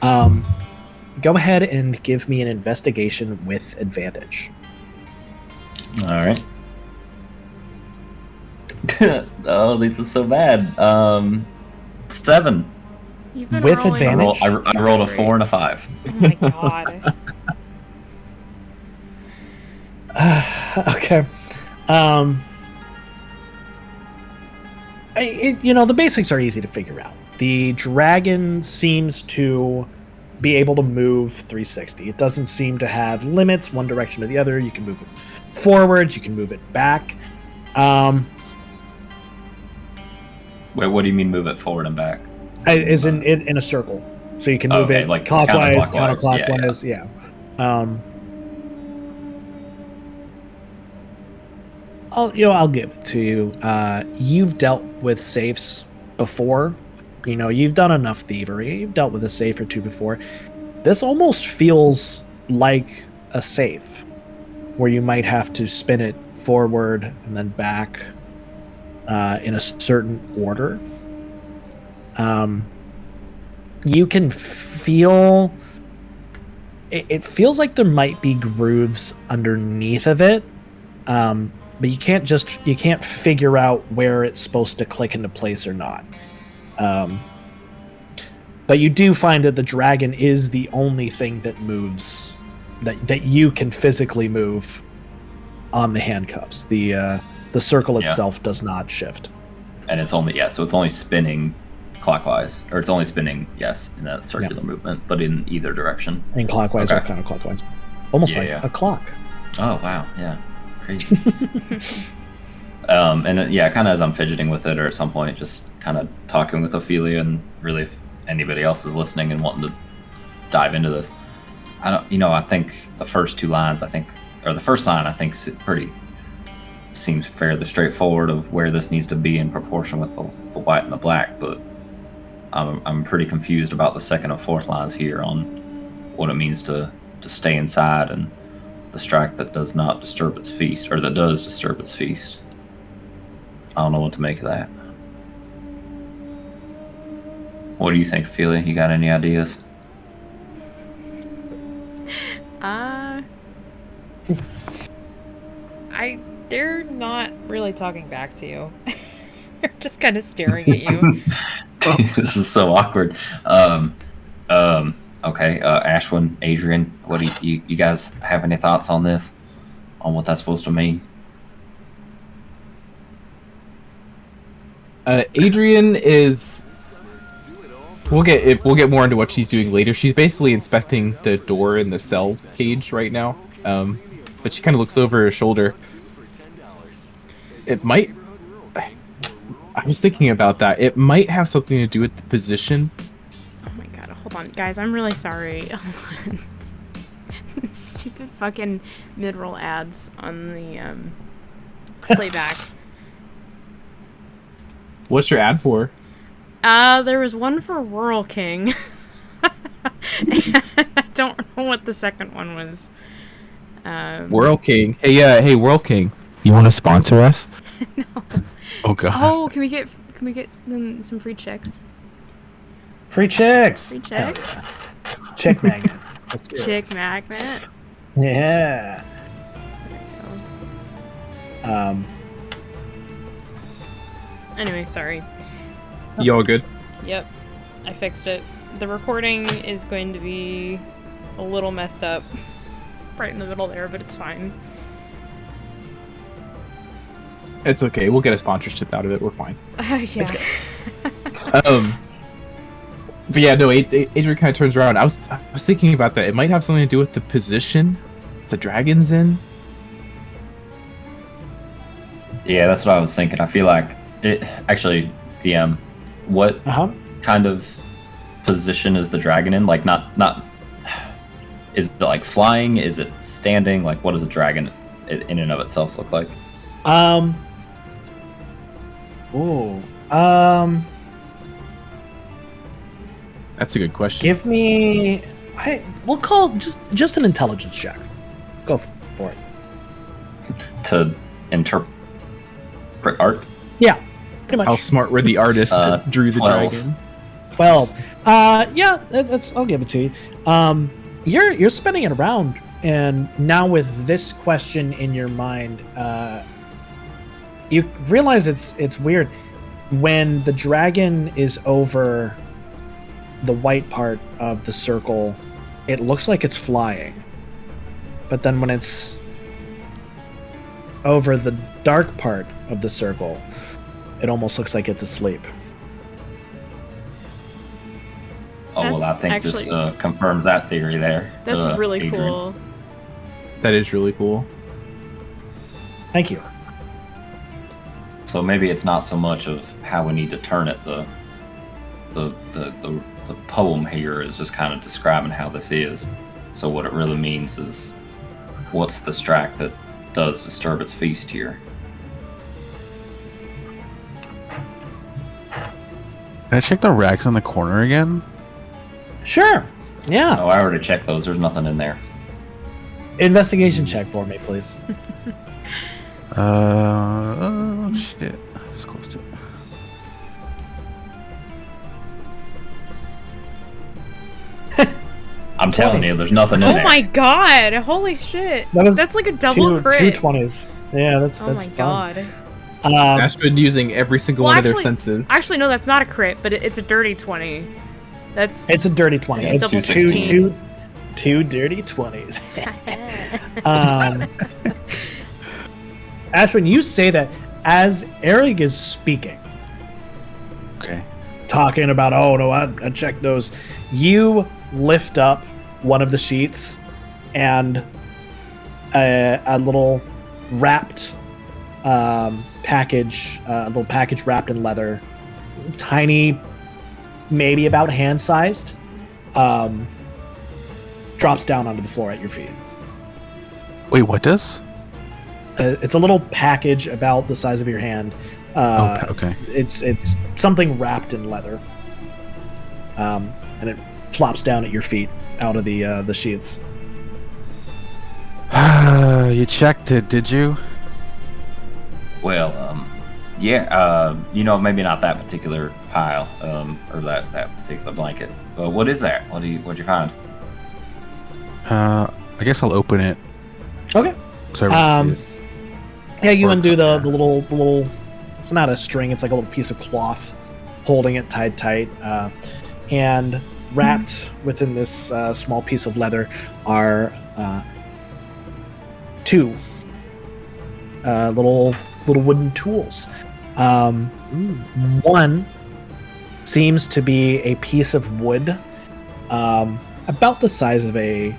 Go ahead and give me an investigation with advantage. All right. Oh, this is so bad. 7. You've been with rolling advantage. I rolled a 4 and a 5. Oh my god. Okay. The basics are easy to figure out. The dragon seems to be able to move 360. It doesn't seem to have limits one direction or the other. You can move it forward, you can move it back. Wait, what do you mean move it forward and back? Is in a circle. So you can move it like clockwise, counterclockwise. counterclockwise, yeah. I'll give it to you. You've dealt with safes before. You've done enough thievery. You've dealt with a safe or two before. This almost feels like a safe, where you might have to spin it forward and then back in a certain order. You can feel... It feels like there might be grooves underneath of it. But you can't figure out where it's supposed to click into place or not. But you do find that the dragon is the only thing that moves, that you can physically move on the handcuffs. The circle itself does not shift. And it's only spinning clockwise, or it's only spinning in that circular movement, but in either direction. In clockwise or counterclockwise, almost like a clock. Oh wow, yeah. Crazy. And kind of as I'm fidgeting with it, or at some point just kind of talking with Ophelia, and really if anybody else is listening and wanting to dive into this, I think the first 2 lines, or the first line, seems fairly straightforward of where this needs to be in proportion with the white and the black, but I'm pretty confused about the second and fourth lines here on what it means to stay inside and the strike that does not disturb its feast, or that does disturb its feast. I don't know what to make of that. What do you think, Ophelia? You got any ideas? They're not really talking back to you. They're just kind of staring at you. This is so awkward. Okay, Ashwynn, Adrian, what do you guys have any thoughts on this? On what that's supposed to mean? Adrian is... We'll get more into what she's doing later. She's basically inspecting the door in the cell cage right now. But she kind of looks over her shoulder. It might... I was thinking about that. It might have something to do with the position. Oh my god, hold on. Guys, I'm really sorry. Hold on. Stupid fucking mid-roll ads on the playback. What's your ad for? There was one for Whirl King. And I don't know what the second one was. Whirl King. Hey, Whirl King. You want to sponsor us? No. Oh god. Oh, can we get some free chicks? Free chicks. Free chicks? Hell yeah. Chick magnet. Let's do it. Chick magnet. Yeah. There we go. Anyway, sorry. You all good? Yep, I fixed it. The recording is going to be a little messed up right in the middle there, but it's fine. It's okay. We'll get a sponsorship out of it. We're fine. Yeah. But yeah, no. Adrian kind of turns around. I was thinking about that. It might have something to do with the position the dragon's in. Yeah, that's what I was thinking. I feel like it actually. DM, what kind of position is the dragon in? Like, not. Is it like flying? Is it standing? Like, what does a dragon in and of itself look like? That's a good question. Give me. We'll call just an intelligence check. Go for it. To interpret art? Yeah, pretty much. How smart were the artists that drew the 12. dragon? 12. Yeah, that's. I'll give it to you. You're spinning it around, and now with this question in your mind, you realize it's weird when the dragon is over the white part of the circle. It looks like it's flying, but then when it's over the dark part of the circle, it almost looks like it's asleep. Oh, well, I That's think actually- this confirms that theory there. That's really Adrian. cool. That is really cool. Thank you. So maybe it's not so much of how we need to turn it. The poem here is just kind of describing how this is. So what it really means is, what's the strack that does disturb its feast here? Can I check the racks in the corner again? Sure. Yeah. Oh, I already checked those. There's nothing in there. Investigation check for me, please. Oh shit. Just closed it. I'm telling you, there's nothing in Oh there. my god! Holy shit! That's like a double crit. Two 20s. Yeah, that's Oh my fun. god. Ashwynn using every single one of their senses. Actually, no, that's not a crit, but it's a dirty 20. That's. It's a dirty 20. It's It's double two 16s. two dirty 20s. Ashwynn, you say that as Errug is speaking, Okay. talking about, oh no, I checked those. You lift up one of the sheets, and a little wrapped package, a little package wrapped in leather, tiny, maybe about hand-sized, drops down onto the floor at your feet. Wait, what does? It's a little package about the size of your hand. Okay. It's something wrapped in leather, and it flops down at your feet out of the sheets. You checked it, did you? Well, yeah, maybe not that particular pile, or that particular blanket. But what is that? What'd you find? I guess I'll open it. Okay. So everyone can see it. Yeah, you Or undo the something. little. It's not a string. It's like a little piece of cloth, holding it tight, and wrapped within this small piece of leather are two little wooden tools. One seems to be a piece of wood, about the size of a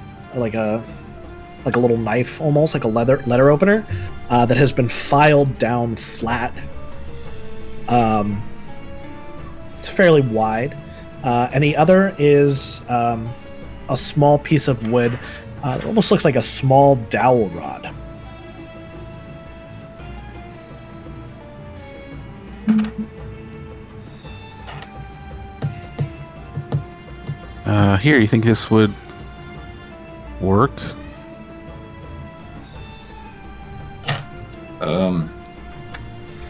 little knife, almost like a letter opener, that has been filed down flat It's fairly wide. And the other is a small piece of wood. It almost looks like a small dowel rod. Here, you think this would work?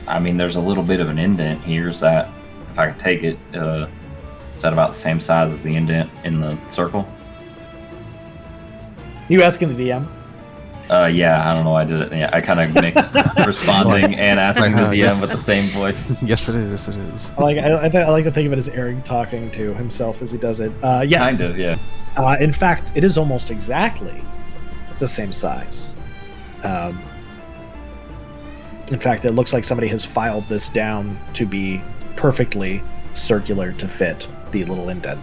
I mean, there's a little bit of an indent here. Is that, if I could take it, is that about the same size as the indent in the circle? You asking the DM? Yeah, I don't know why I did it. Yeah, I kind of mixed responding and asking the DM yes. with the same voice. Yes, it is. Yes, it is. I like to think of it as Errug talking to himself as he does it. Yes. Kind of, yeah. In fact, it is almost exactly the same size. In fact, it looks like somebody has filed this down to be perfectly circular to fit the little indent.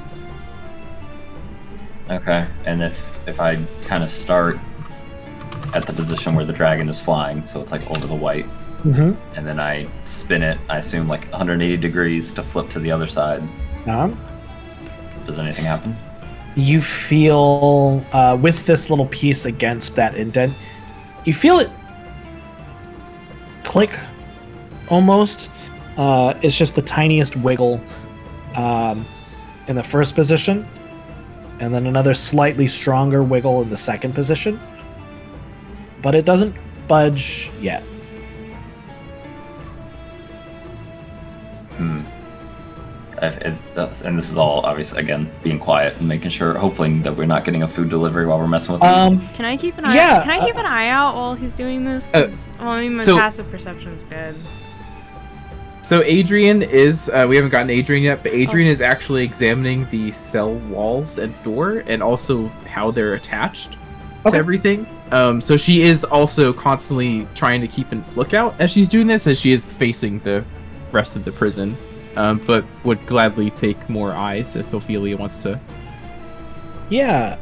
Okay, and if I kind of start at the position where the dragon is flying, so it's like over the white, and then I spin it, I assume like 180 degrees to flip to the other side. Does anything happen? You feel, with this little piece against that indent, you feel it click, almost. It's just the tiniest wiggle in the first position, and then another slightly stronger wiggle in the second position. But it doesn't budge yet. And this is all obviously again being quiet and making sure, hopefully, that we're not getting a food delivery while we're messing with these. Can I keep an eye? Yeah, Can I keep an eye out while he's doing this? 'Cause, well, I mean, my passive perception's good. So Adrian is, we haven't gotten Adrian yet, but Adrian is actually examining the cell walls and door, and also how they're attached to everything. So she is also constantly trying to keep a lookout as she's doing this, as she is facing the rest of the prison. But would gladly take more eyes if Ophelia wants to. Yeah,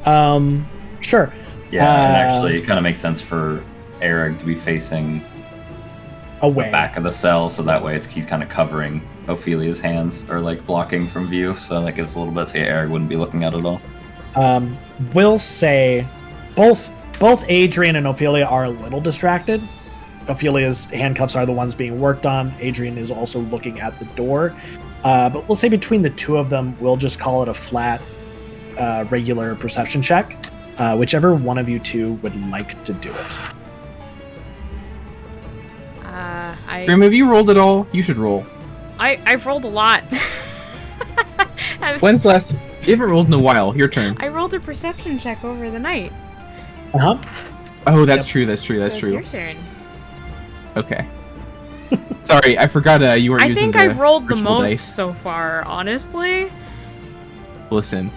sure. Yeah, and actually, it kind of makes sense for Errug to be facing away the back of the cell, so that way he's kind of covering Ophelia's hands, or like blocking from view, so that gives a little bit so Errug wouldn't be looking at it all. We'll say both Adrian and Ophelia are a little distracted. Ophelia's handcuffs are the ones being worked on. Adrian is also looking at the door. But we'll say between the two of them, we'll just call it a flat, regular perception check. Whichever one of you two would like to do it. Grim, have you rolled at all? You should roll. I've rolled a lot. When's last? You haven't rolled in a while. Your turn. I rolled a perception check over the night. Oh, that's true. That's true. That's so true. It's your turn. Okay. Sorry, I forgot you weren't using the I think I've rolled the ritual most dice. so far, honestly. Listen.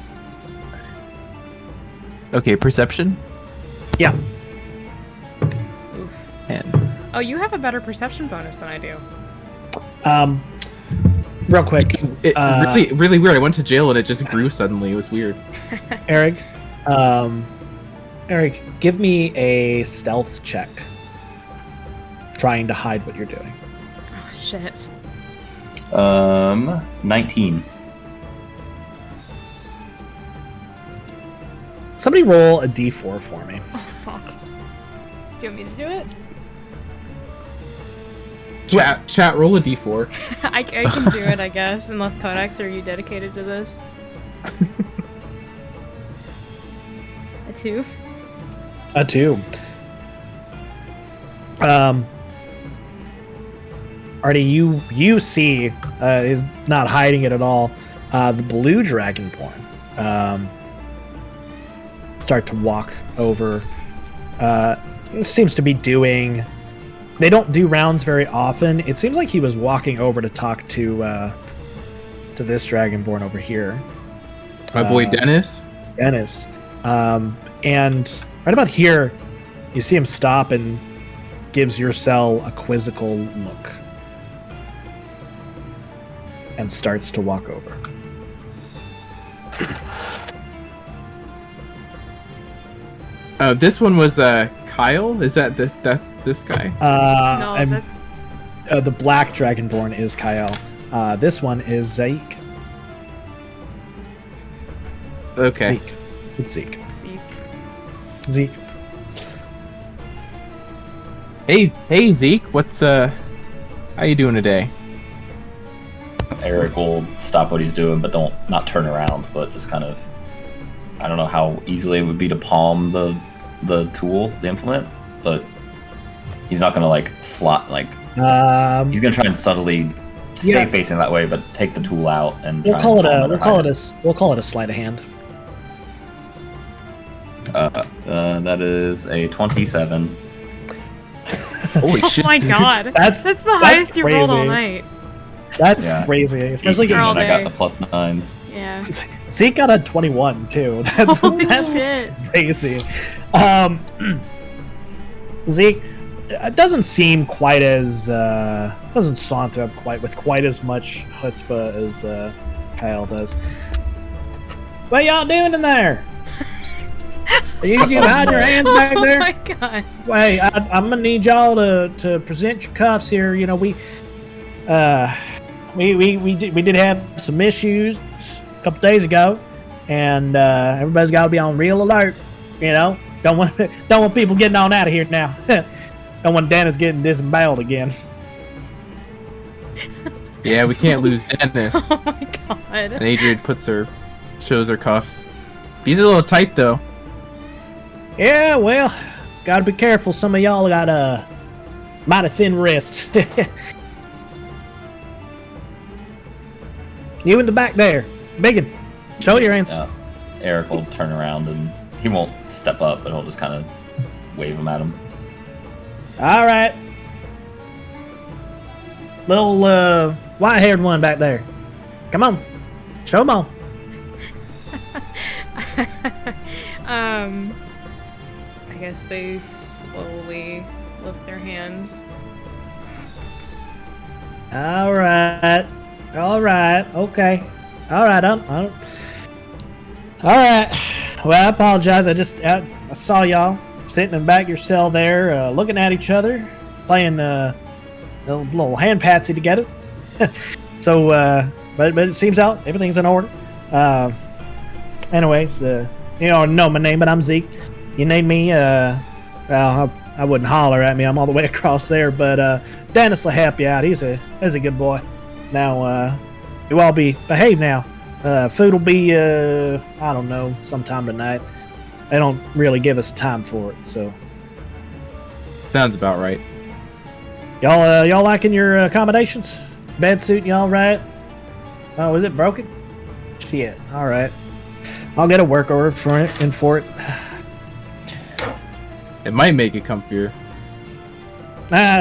Okay, perception? Yeah. Oof. 10. Oh, you have a better perception bonus than I do. Real quick. Really, really weird. I went to jail and it just grew suddenly. It was weird. Errug, give me a stealth check. Trying to hide what you're doing. Oh, shit. 19. Somebody roll a d4 for me. Oh, fuck. Do you want me to do it? Chat, roll a d4. I can do it, I guess. Unless Codex, are you dedicated to this? A 2. A 2. Artie, you see, is not hiding it at all. The blue dragonborn start to walk over. Seems to be doing. They don't do rounds very often. It seems like he was walking over to talk to this dragonborn over here. My boy Denn'is. Denn'is. And right about here, you see him stop and gives your cell a quizzical look. And starts to walk over. This one was Ky'el. Is that this guy? No, The black dragonborn is Ky'el. This one is Zeh'eek. Okay. Zeh'eek. It's Zeh'eek. Zeh'eek. Zeh'eek. Hey, Zeke. What's how you doing today? Errug will stop what he's doing, but not turn around, but just kind of. I don't know how easily it would be to palm the tool, the implement, but he's not gonna like flop like. He's gonna try and subtly stay facing that way, but take the tool out and. We'll call it a sleight of hand. That is a 27. Holy Oh shit! my dude. god. That's the highest you rolled all night. That's crazy, especially Girl I got day. the +9s. Yeah. Zeke got a 21 too. That's Shit. crazy. Zeke, it doesn't seem quite as doesn't saunter up quite as much chutzpah as Ky'el does. What y'all doing in there? Are you hiding your hands back there? Oh my god. Wait, I'm gonna need y'all to present your cuffs here. You know, we did have some issues a couple days ago, and everybody's got to be on real alert. You know, don't want people getting on out of here now. Don't want Denn'is getting disemboweled again. Yeah, we can't lose Denn'is. Oh my god. And Adrian shows her cuffs. These are a little tight though. Yeah, well, gotta be careful. Some of y'all got mighty thin wrists. You in the back there, biggin. Show your hands. Errug will turn around and he won't step up, but he'll just kind of wave him at him. All right. Little white-haired one back there. Come on, show them all. I guess they slowly lift their hands. All right, okay, all right. All right. Well, I apologize. I saw y'all sitting in the back of your cell there, looking at each other, playing a little hand patsy together. So, but it seems out everything's in order. Anyways, you all know my name, but I'm Zeke. You name me, well, I wouldn't holler at me. I'm all the way across there, but Denn'is will help you out. He's a good boy. Now, you all behave now. Food will be, I don't know, sometime tonight. They don't really give us time for it, so. Sounds about right. Y'all liking your accommodations? Bed suit, y'all right? Oh, is it broken? Shit. All right. I'll get a work order for it. It might make it comfier.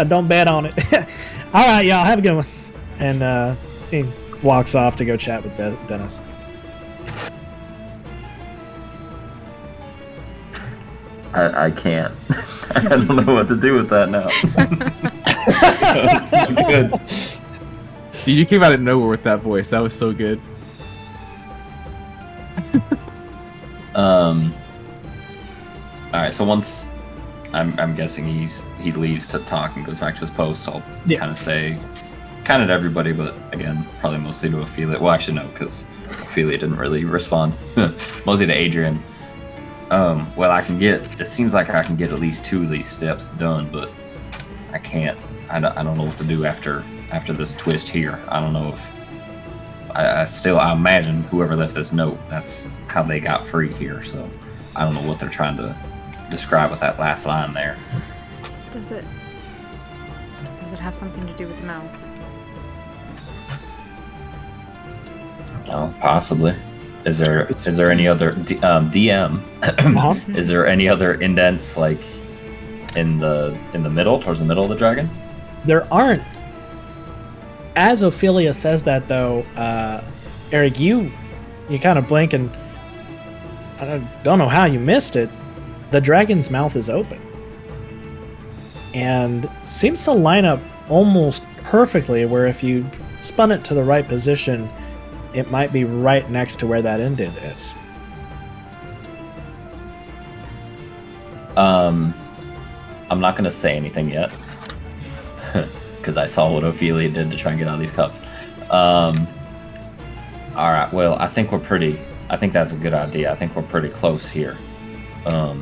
Don't bet on it. All right, y'all. Have a good one. And he walks off to go chat with Denn'is. I can't. I don't know what to do with that now. That's not good. Dude, you came out of nowhere with that voice. That was so good. All right. So once I'm guessing he leaves to talk and goes back to his post, I'll kind of say, kind of to everybody, but again, probably mostly to Ophelia. Well, actually no, because Ophelia didn't really respond. Mostly to Adrian. Well, it seems like I can get at least 2 of these steps done, but I can't. I don't know what to do after this twist here. I don't know if I imagine whoever left this note, that's how they got free here. So I don't know what they're trying to describe with that last line there. Does it have something to do with the mouth? Oh, possibly. Is there any other DM? Is there any other indents like in the middle, towards the middle of the dragon? There aren't. As Ophelia says that, though, Errug, you kind of blink, and I don't know how you missed it. The dragon's mouth is open, and seems to line up almost perfectly. Where if you spun it to the right position, it might be right next to where that indent is. I'm not gonna say anything yet, because I saw what Ophelia did to try and get out of these cuffs. All right. Well, I think that's a good idea. I think we're pretty close here. But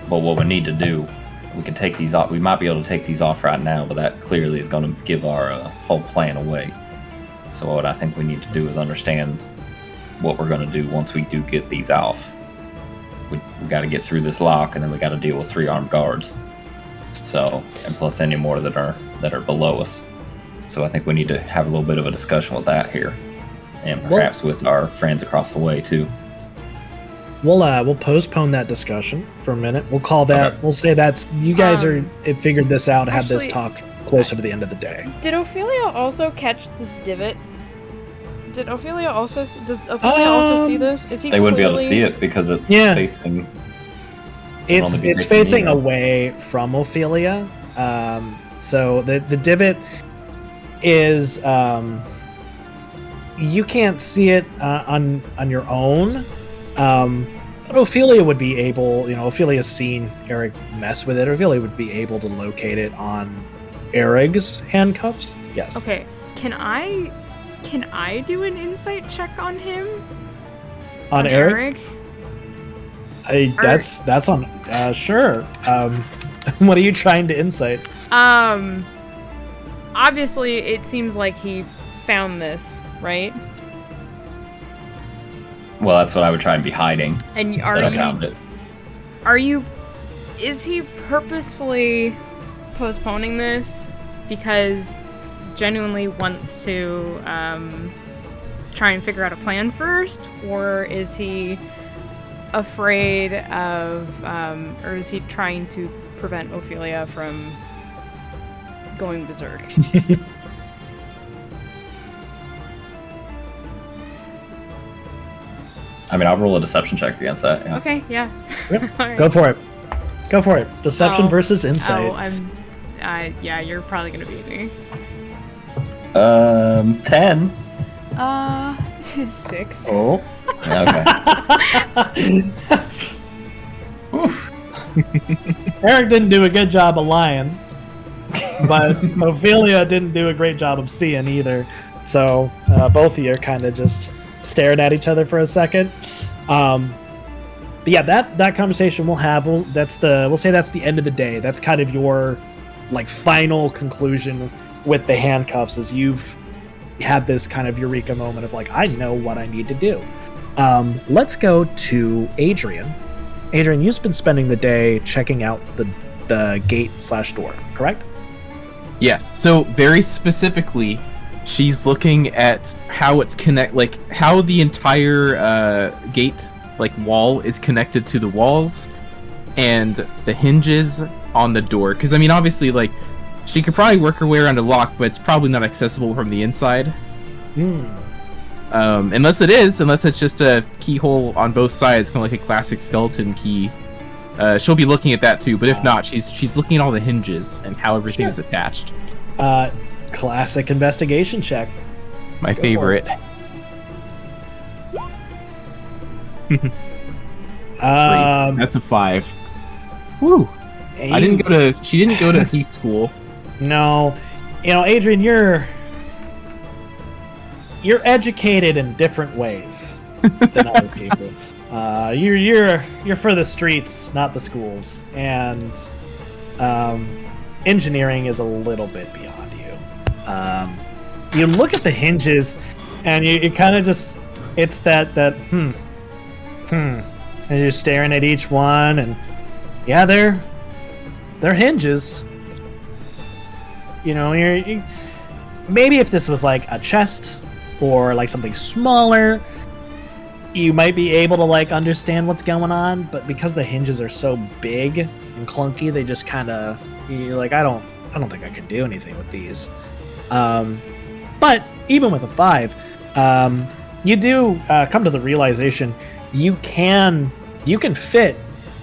what we need to do, we can take these off. We might be able to take these off right now, but that clearly is going to give our whole plan away. So what I think we need to do is understand what we're going to do once we do get these off. We got to get through this lock, and then we got to deal with 3 armed guards. So, and plus any more that are below us. So I think we need to have a little bit of a discussion with that here, and perhaps with our friends across the way too. We'll postpone that discussion for a minute. We'll call that. Okay. We'll say that's you guys have figured this out. Have this talk closer to the end of the day. Did Ophelia also catch this divot? Does Ophelia also see this? Is he? They wouldn't be able to see it because it's facing. It's facing away from Ophelia. So the divot is you can't see it on your own. But Ophelia would be able, Ophelia's seen Errug mess with it. Ophelia would be able to locate it on Errug's handcuffs. Yes. Okay. Can I do an insight check on him? On Errug? That's on. Sure. What are you trying to insight? Obviously, it seems like he found this, right? Well, that's what I would try and be hiding. And is he purposefully postponing this because genuinely wants to try and figure out a plan first, or is he afraid of, or is he trying to prevent Ophelia from going berserk? I mean, I'll roll a deception check against that. Yeah. Okay, yes. Yep. Right. Go for it. Deception versus insight. Yeah, you're probably gonna beat me. 10. 6. Oh. Okay. Errug didn't do a good job of lying, but Ophelia didn't do a great job of seeing either. So both of you are kind of just staring at each other for a second. But yeah, that conversation we'll have. We'll say that's the end of the day. That's kind of your final conclusion with the handcuffs, as you've had this kind of eureka moment of I know what I need to do. Let's go to Adrian. Adrian, you've been spending the day checking out the gate/door, correct? Yes. So very specifically, she's looking at how it's how the entire gate wall is connected to the walls and the hinges on the door. Because I mean, obviously, she could probably work her way around a lock, but it's probably not accessible from the inside. Unless it's just a keyhole on both sides, kind of like a classic skeleton key. She'll be looking at that too, but if not, she's looking at all the hinges and how everything is attached. Classic investigation check. My favorite. That's a 5. Woo! She didn't go to thief school. No, Adrian, you're educated in different ways than other people. You're for the streets, not the schools, and engineering is a little bit beyond you. You look at the hinges, and you kind of just it's that and you're staring at each one, and yeah, they're hinges. Maybe if this was a chest or something smaller, you might be able to understand what's going on, but because the hinges are so big and clunky, they just kind of you're I don't think I can do anything with these. But even with a 5, you do come to the realization you can fit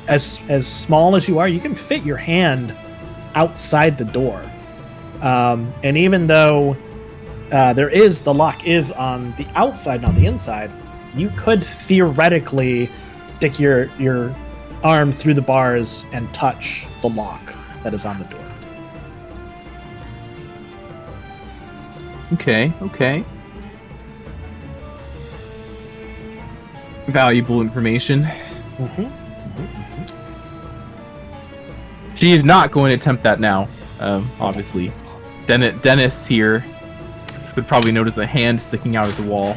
as small as you are. You can fit your hand outside the door. And even though the lock is on the outside, not the inside, you could theoretically stick your arm through the bars and touch the lock that is on the door. Okay. Valuable information. She is not going to attempt that now. Obviously, Denn'is here would probably notice a hand sticking out of the wall.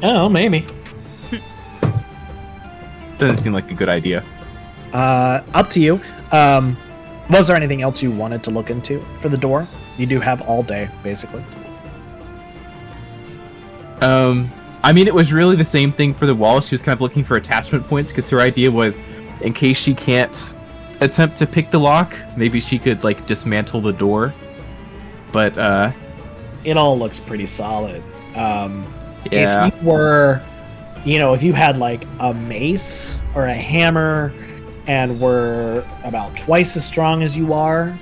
Oh, maybe. Doesn't seem like a good idea. Up to you. Was there anything else you wanted to look into for the door? You do have all day, basically. I mean, it was really the same thing for the wall. She was kind of looking for attachment points because her idea was, in case she can't attempt to pick the lock, maybe she could like dismantle the door. But it all looks pretty solid. Yeah. If you were, if you had like a mace or a hammer and were about twice as strong as you are,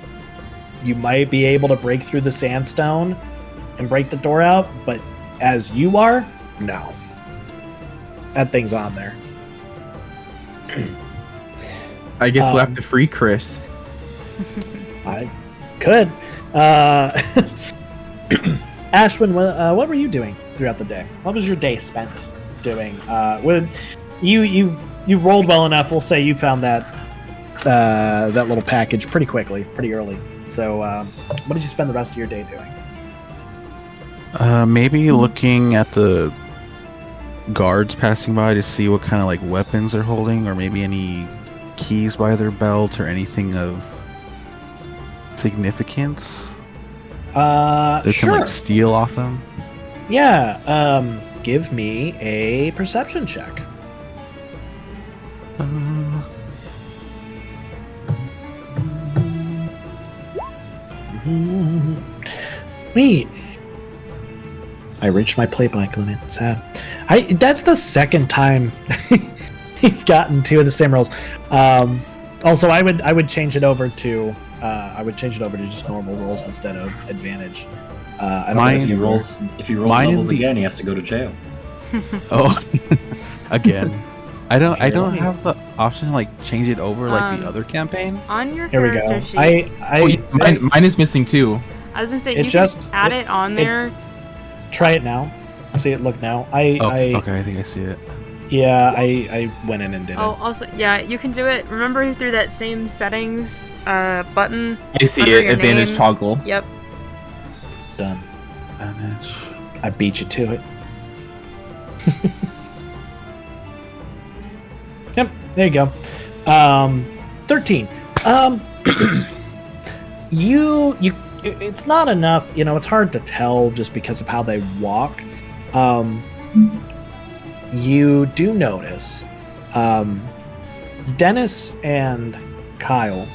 you might be able to break through the sandstone and break the door out. But as you are, no. That thing's on there. I guess we'll have to free Kris. I could. Ashwynn, what were you doing throughout the day? What was your day spent doing? When you rolled well enough, we'll say you found that little package pretty quickly, pretty early. So, what did you spend the rest of your day doing? Maybe looking at the guards passing by to see what kind of like weapons they're holding, or maybe any keys by their belt or anything of significance. They Sure. can like steal off them. Yeah. Give me a perception check. Neat. I reached my playback limit. Sad. That's the second time you've gotten two of the same rolls. Also, I would change it over to just normal rolls instead of advantage. I don't know if he rolls levels again, he has to go to jail. Oh, again. I don't have the option to like change it over like the other campaign. On your Here we character go. sheet. Mine is missing too. I was gonna say you can add it on there. Try it now. See it. Look now. Okay, I think I see it. Yeah, I went in and did Oh, it. also, yeah, you can do it. Remember through that same settings button. I see under it. your Advantage name. toggle. Yep. Done. Advantage. I beat you to it. Yep, there you go. 13. It's not enough, it's hard to tell just because of how they walk. You do notice Denn'is and Ky'el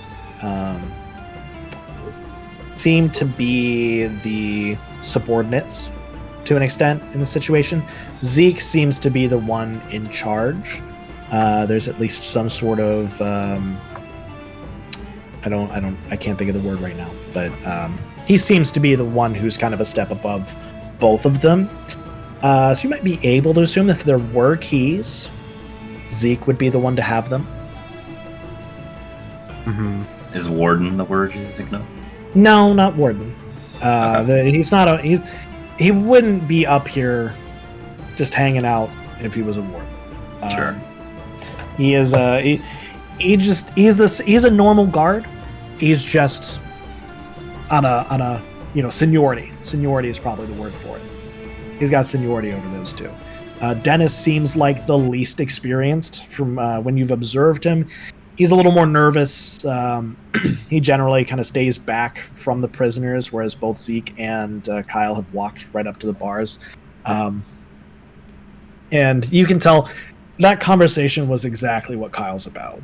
seem to be the subordinates to an extent in the situation. Zeh'eek seems to be the one in charge. There's at least some sort of I can't think of the word right now, but he seems to be the one who's kind of a step above both of them. So you might be able to assume that if there were keys, Zeh'eek would be the one to have them. Mm-hmm. Is warden the word you think? No. No, not warden. Okay. He wouldn't be up here just hanging out if he was a warden. Sure. He is he's a normal guard. He's just on a seniority. Seniority is probably the word for it. He's got seniority over those two. Denn'is seems like the least experienced from when you've observed him. He's a little more nervous. He generally kind of stays back from the prisoners, whereas both Zeh'eek and Ky'el have walked right up to the bars. And you can tell that conversation was exactly what Kyle's about.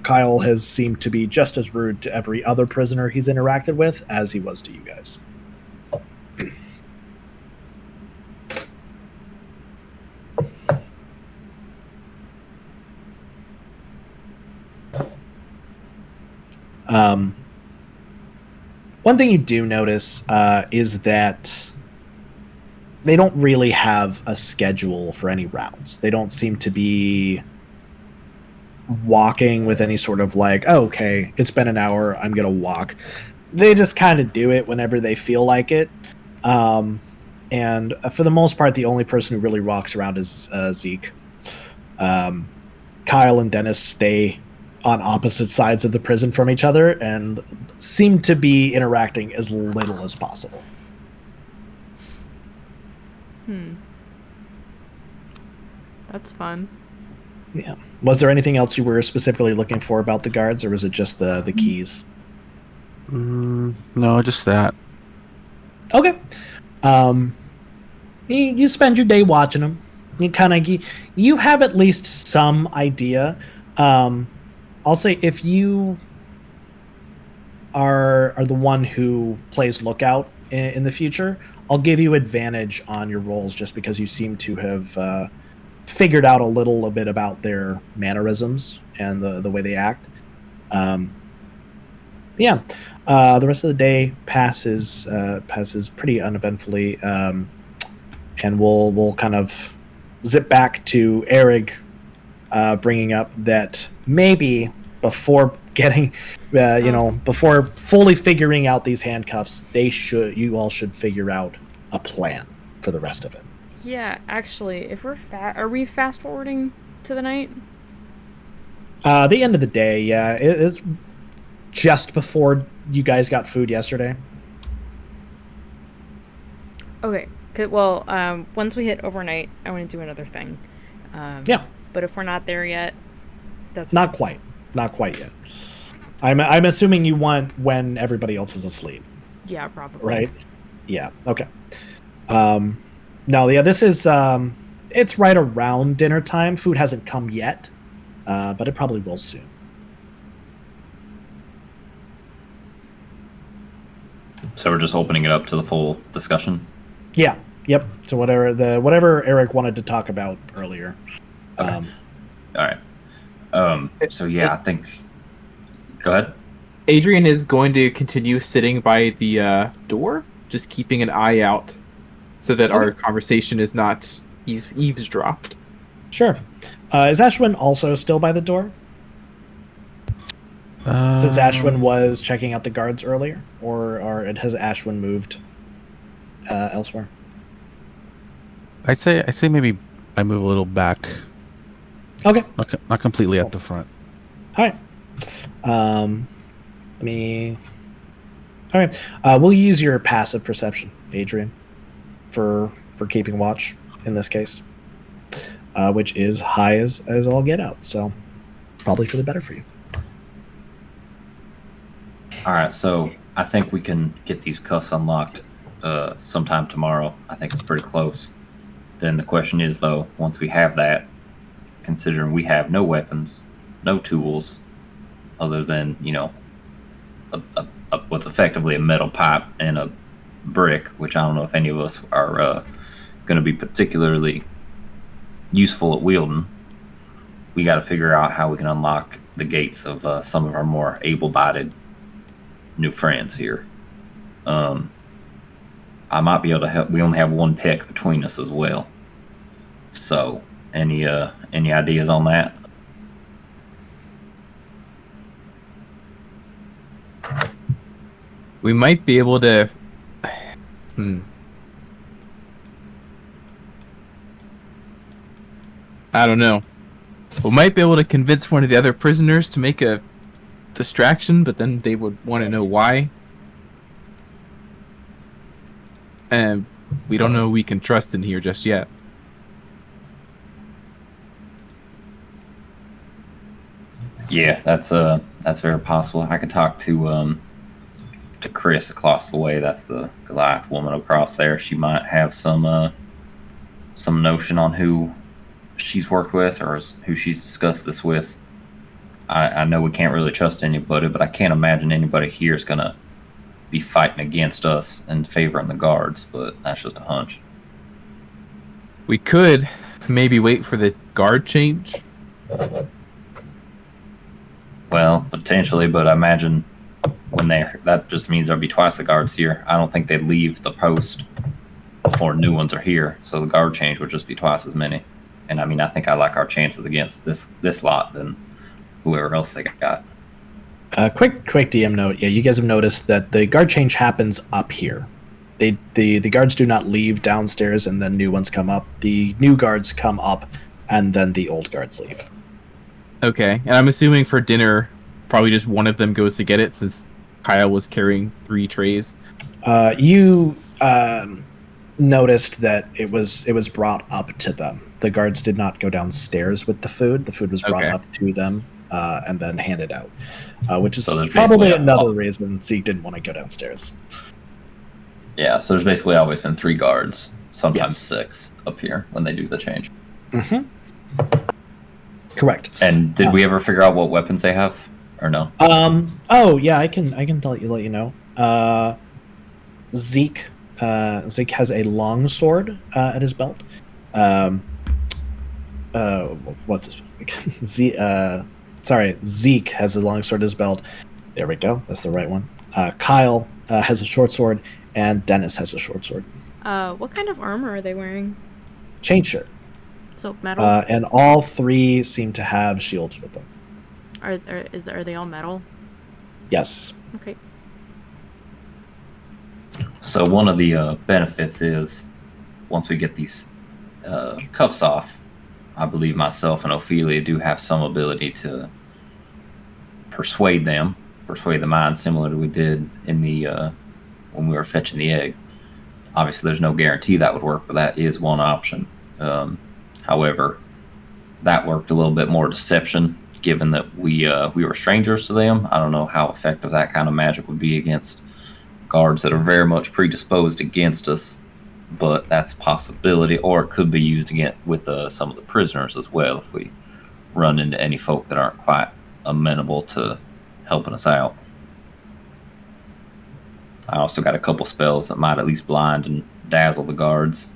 Ky'el has seemed to be just as rude to every other prisoner he's interacted with as he was to you guys. One thing you do notice is that they don't really have a schedule for any rounds. They don't seem to be walking with any sort of like, oh, okay, it's been an hour, I'm gonna walk. They just kind of do it whenever they feel like it. And for the most part, the only person who really walks around is Zeh'eek. Ky'el and Denn'is stay on opposite sides of the prison from each other and seem to be interacting as little as possible. That's fun. Yeah. Was there anything else you were specifically looking for about the guards, or was it just the keys? No, just that. Okay. You spend your day watching them. You have at least some idea. I'll say if you are the one who plays lookout in the future, I'll give you advantage on your rolls just because you seem to have figured out a little bit about their mannerisms and the way they act. The rest of the day passes pretty uneventfully, and we'll kind of zip back to Errug, bringing up that maybe before getting, before fully figuring out these handcuffs, you all should figure out a plan for the rest of it. Yeah, actually, if we're are we fast forwarding to the night? The end of the day, yeah, it's just before you guys got food yesterday. Okay. Well, once we hit overnight, I want to do another thing. Yeah. But if we're not there yet, that's not quite yet. I'm assuming you want when everybody else is asleep. Yeah, probably. Right. Yeah. Okay. No. Yeah. This is it's right around dinner time. Food hasn't come yet, but it probably will soon. So we're just opening it up to the full discussion. Yeah. Yep. So whatever Errug wanted to talk about earlier. Okay. All right. So yeah, I think. Go ahead. Adrian is going to continue sitting by the door, just keeping an eye out, so that our conversation is not eavesdropped. Sure. Is Ashwynn also still by the door? Since Ashwynn was checking out the guards earlier, or has Ashwynn moved elsewhere? I'd say maybe I move a little back. Okay. Not completely at the front. All right. All right. We'll use your passive perception, Adrian, for keeping watch in this case, which is high as all get out. So probably for the better for you. All right. So I think we can get these cuffs unlocked sometime tomorrow. I think it's pretty close. Then the question is, though, once we have that, considering we have no weapons, no tools, other than, what's effectively a metal pipe and a brick, which I don't know if any of us are going to be particularly useful at wielding, we got to figure out how we can unlock the gates of some of our more able-bodied new friends here. I might be able to help. We only have one pick between us as well. So, any ideas on that? We might be able to. I don't know. We might be able to convince one of the other prisoners to make a distraction, but then they would want to know why. And we don't know who we can trust in here just yet. Yeah, that's very possible. I could talk to Kris across the way. That's the Goliath woman across there. She might have some notion on who she's worked with or who she's discussed this with. I know we can't really trust anybody, but I can't imagine anybody here is gonna be fighting against us and favoring the guards. But that's just a hunch. We could maybe wait for the guard change. Well, potentially, but I imagine that just means there'll be twice the guards here. I don't think they'd leave the post before new ones are here, so the guard change would just be twice as many. And I mean, I think I like our chances against this lot than whoever else they got. Quick DM note. Yeah, you guys have noticed that the guard change happens up here. the guards do not leave downstairs and then new ones come up. The new guards come up, and then the old guards leave. Okay, and I'm assuming for dinner, probably just one of them goes to get it, since Ky'el was carrying 3 trays. You noticed that it was brought up to them. The guards did not go downstairs with the food. The food was brought up to them and then handed out, which is probably another reason Zeh'eek didn't want to go downstairs. Yeah, so there's basically always been 3 guards, sometimes 6 up here when they do the change. Mm-hmm. Correct. And did we ever figure out what weapons they have, or no? Oh yeah, I can let you know. Zeh'eek has a long sword at his belt. What's this? Zeh'eek has a long sword at his belt. There we go. That's the right one. Ky'el has a short sword, and Denn'is has a short sword. What kind of armor are they wearing? Chain shirt. So metal. And all 3 seem to have shields with them. Are they all metal? Yes. Okay. So one of the benefits is, once we get these cuffs off, I believe myself and Ophelia do have some ability to persuade the mind, similar to we did in the when we were fetching the egg. Obviously, there's no guarantee that would work, but that is one option. However, that worked a little bit more deception, given that we were strangers to them. I don't know how effective that kind of magic would be against guards that are very much predisposed against us, but that's a possibility, or it could be used again with some of the prisoners as well if we run into any folk that aren't quite amenable to helping us out. I also got a couple spells that might at least blind and dazzle the guards.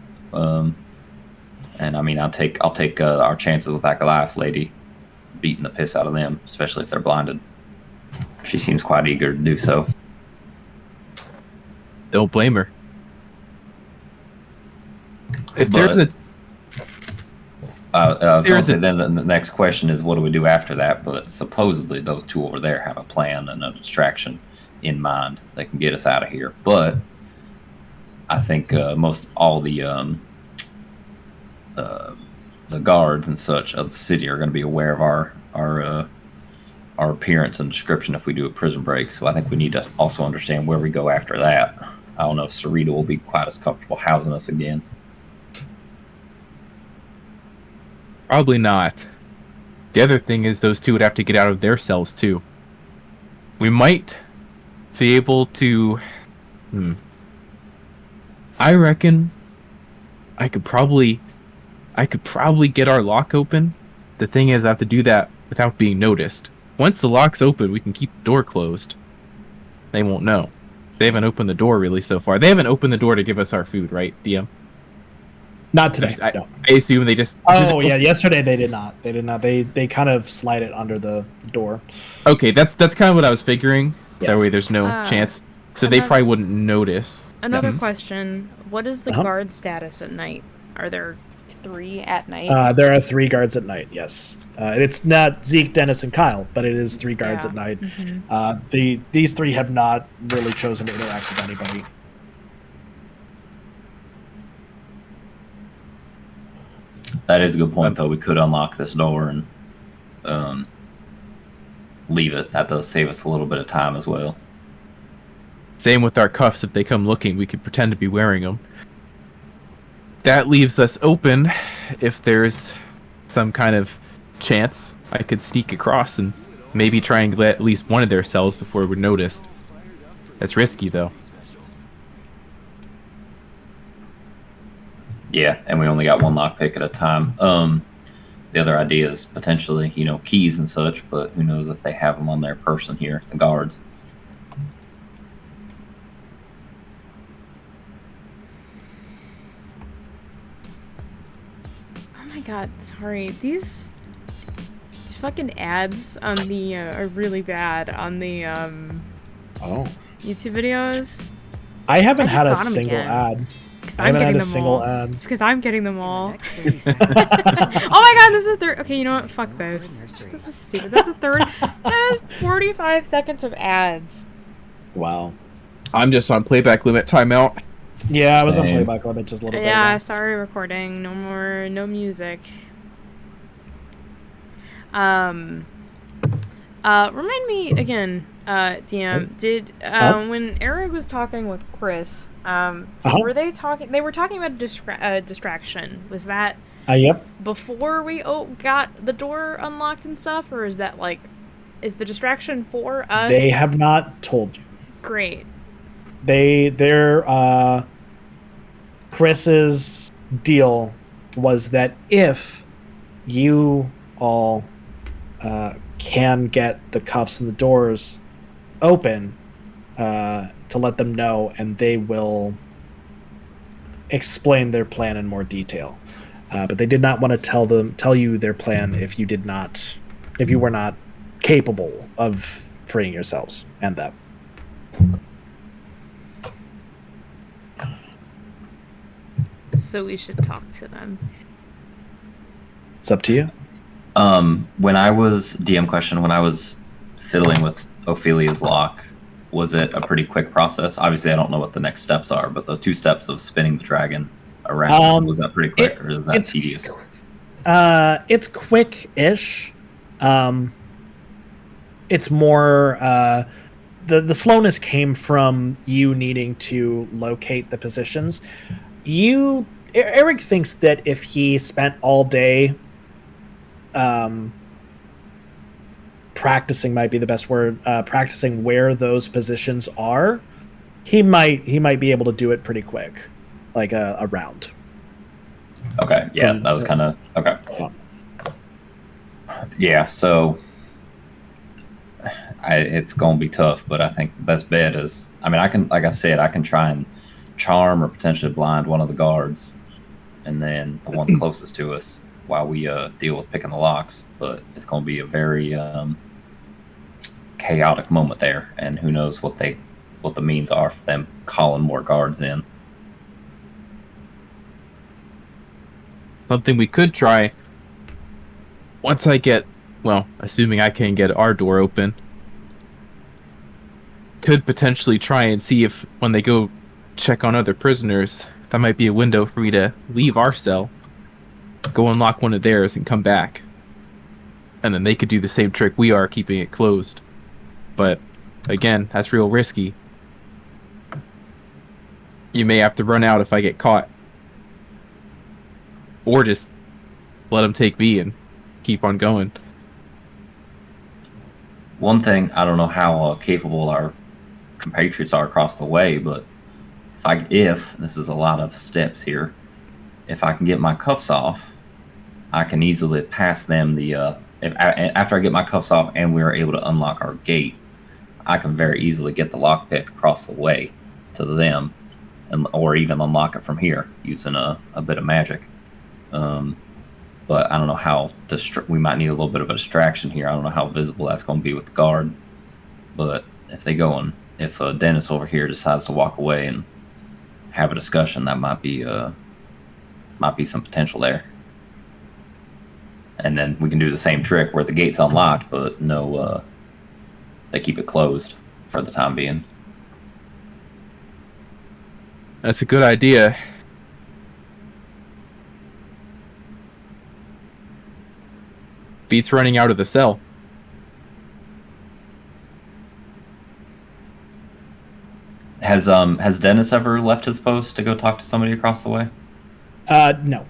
And I mean, I'll take our chances with that Goliath lady beating the piss out of them, especially if they're blinded. She seems quite eager to do so. Don't blame her. If there's a... I was going to say, then the next question is, what do we do after that? But supposedly those 2 over there have a plan and a distraction in mind that can get us out of here. But I think most all the guards and such of the city are going to be aware of our appearance and description if we do a prison break. So I think we need to also understand where we go after that. I don't know if Sarita will be quite as comfortable housing us again. Probably not. The other thing is those 2 would have to get out of their cells too. We might be able to... I reckon I could probably get our lock open. The thing is, I have to do that without being noticed. Once the lock's open, we can keep the door closed. They won't know. They haven't opened the door really so far. They haven't opened the door to give us our food, right, DM? Not today. No. I assume they just... Oh, yeah, yesterday they did not. They did not. They kind of slide it under the door. Okay, that's kind of what I was figuring. Yeah. That way there's no chance. So they probably wouldn't notice. Another question. What is the guard status at night? Are there 3 at night? There are 3 guards at night, yes. It's not Zeh'eek, Denn'is, and Ky'el, but it is 3 guards at night. Mm-hmm. These 3 have not really chosen to interact with anybody. That is a good point, though. We could unlock this door and leave it. That does save us a little bit of time as well. Same with our cuffs. If they come looking, we could pretend to be wearing them. That leaves us open if there's some kind of chance I could sneak across and maybe try and get at least one of their cells before we're noticed. That's risky, though. Yeah, and we only got 1 lockpick at a time. The other idea is potentially, keys and such, but who knows if they have them on their person here, the guards. Oh my god, sorry. These fucking ads on the are really bad on the YouTube videos. I haven't had a single ad. I haven't had a single ad. It's because I'm getting them all. Oh my god, this is a third. Okay, you know what? Fuck this. This is stupid. That's a third. That is 45 seconds of ads. Wow. I'm just on playback limit timeout. Yeah, I was on Same. Playback Limit just a little bit Yeah, ago. sorry, recording. No music. Remind me again, DM. Did when Errug was talking with Kris, were they talking? They were talking about distraction. Was that Yep. before we got the door unlocked and stuff, or is that like, is the distraction for us? They have not told you. Great. Their Chris's deal was that if you all can get the cuffs and the doors open, to let them know, and they will explain their plan in more detail. But they did not want to tell you their plan if you were not capable of freeing yourselves and them. So we should talk to them. It's up to you. When I was DM question, when I was fiddling with Ophelia's lock, was it a pretty quick process? Obviously, I don't know what the next steps are, but the 2 steps of spinning the dragon around, was that pretty quick, or is that tedious? It's quick-ish. It's more the slowness came from you needing to locate the positions. Errug thinks that if he spent all day practicing might be the best word, practicing where those positions are, he might be able to do it pretty quick, like a round. Okay, yeah, that was kind of okay. Yeah, so it's gonna be tough, but I think the best bet is, I mean, I can, like I said, I can try and charm or potentially blind one of the guards, and then the one closest to us while we deal with picking the locks. But it's gonna be a very chaotic moment there, and who knows what the means are for them calling more guards in. Something we could try, once I get, well, assuming I can get our door open, could potentially try and see if when they go check on other prisoners, that might be a window for me to leave our cell, go unlock one of theirs, and come back. And then they could do the same trick we are, keeping it closed. But again, that's real risky. You may have to run out if I get caught. Or just let them take me and keep on going. One thing, I don't know how capable our compatriots are across the way, but if this is a lot of steps here, if I can get my cuffs off, I can easily pass them after I get my cuffs off and we are able to unlock our gate, I can very easily get the lockpick across the way to them, or even unlock it from here using a bit of magic. But I don't know how we might need a little bit of a distraction here. I don't know how visible that's going to be with the guard. But if Denn'is over here decides to walk away and have a discussion, that might be some potential there. And then we can do the same trick where the gate's unlocked, but no, they keep it closed for the time being. That's a good idea. Beats running out of the cell. Has Denn'is ever left his post to go talk to somebody across the way? No.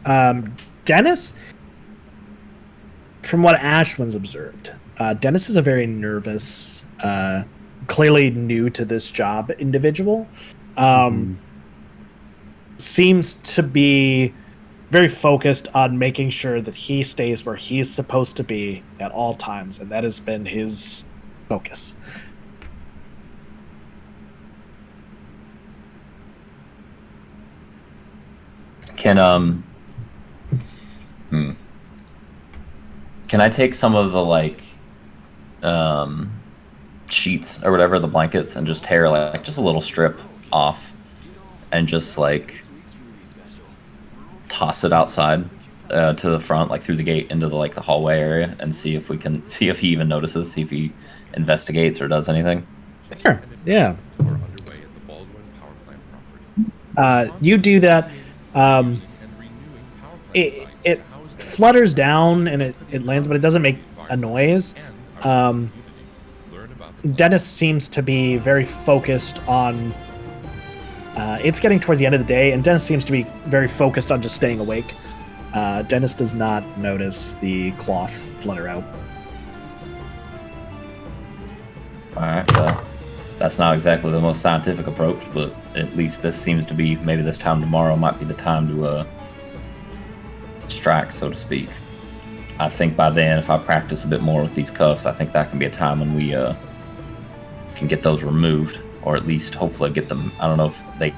Denn'is, from what Ashwynn's observed, Denn'is is a very nervous, clearly new to this job individual. Seems to be very focused on making sure that he stays where he's supposed to be at all times, and that has been his focus. Can I take some of the sheets or whatever, the blankets, and just tear just a little strip off and just toss it outside to the front, through the gate into the hallway area, and see if he even notices, see if he investigates or does anything? Sure. Yeah. You do that. It flutters down and it lands, but it doesn't make a noise. Denn'is seems to be very focused on. It's getting towards the end of the day, and Denn'is seems to be very focused on just staying awake. Denn'is does not notice the cloth flutter out. Alright, well, that's not exactly the most scientific approach, but at least this seems to be, maybe this time tomorrow might be the time to strike, so to speak. I think by then, if I practice a bit more with these cuffs, I think that can be a time when we can get those removed, or at least hopefully get them. I don't know if they...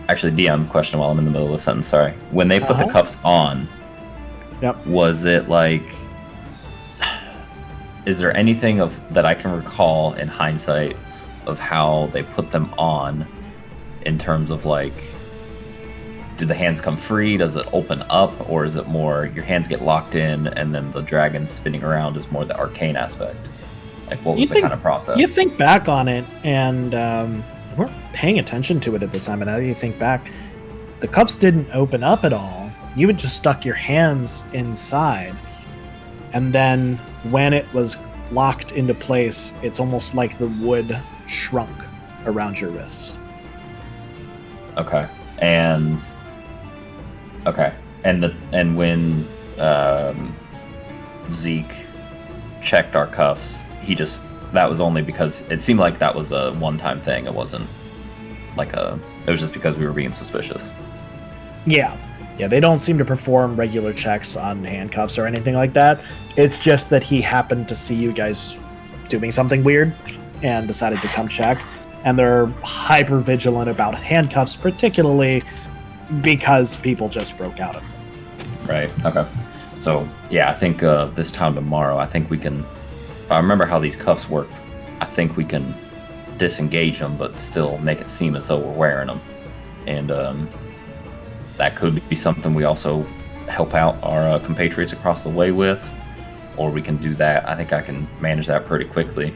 Actually, DM, question while I'm in the middle of the sentence, sorry. When they put the cuffs on, was it like... Is there anything that I can recall in hindsight of how they put them on in terms of like, do the hands come free? Does it open up? Or is it more your hands get locked in and then the dragon spinning around is more the arcane aspect? Like, what was the kind of process? You think back on it, and we weren't paying attention to it at the time, and now you think back, the cuffs didn't open up at all. You had just stuck your hands inside. And then when it was locked into place, it's almost like the wood shrunk around your wrists. Okay. And when Zeh'eek checked our cuffs, that was only because it seemed like that was a one-time thing. It wasn't like it was just because we were being suspicious. Yeah, they don't seem to perform regular checks on handcuffs or anything like that. It's just that he happened to see you guys doing something weird and decided to come check. And they're hyper vigilant about handcuffs, particularly because people just broke out of them. Right, okay. So, yeah, I think this time tomorrow, I think we can... If I remember how these cuffs work, I think we can disengage them, but still make it seem as though we're wearing them. And that could be something we also help out our compatriots across the way with, or we can do that. I think I can manage that pretty quickly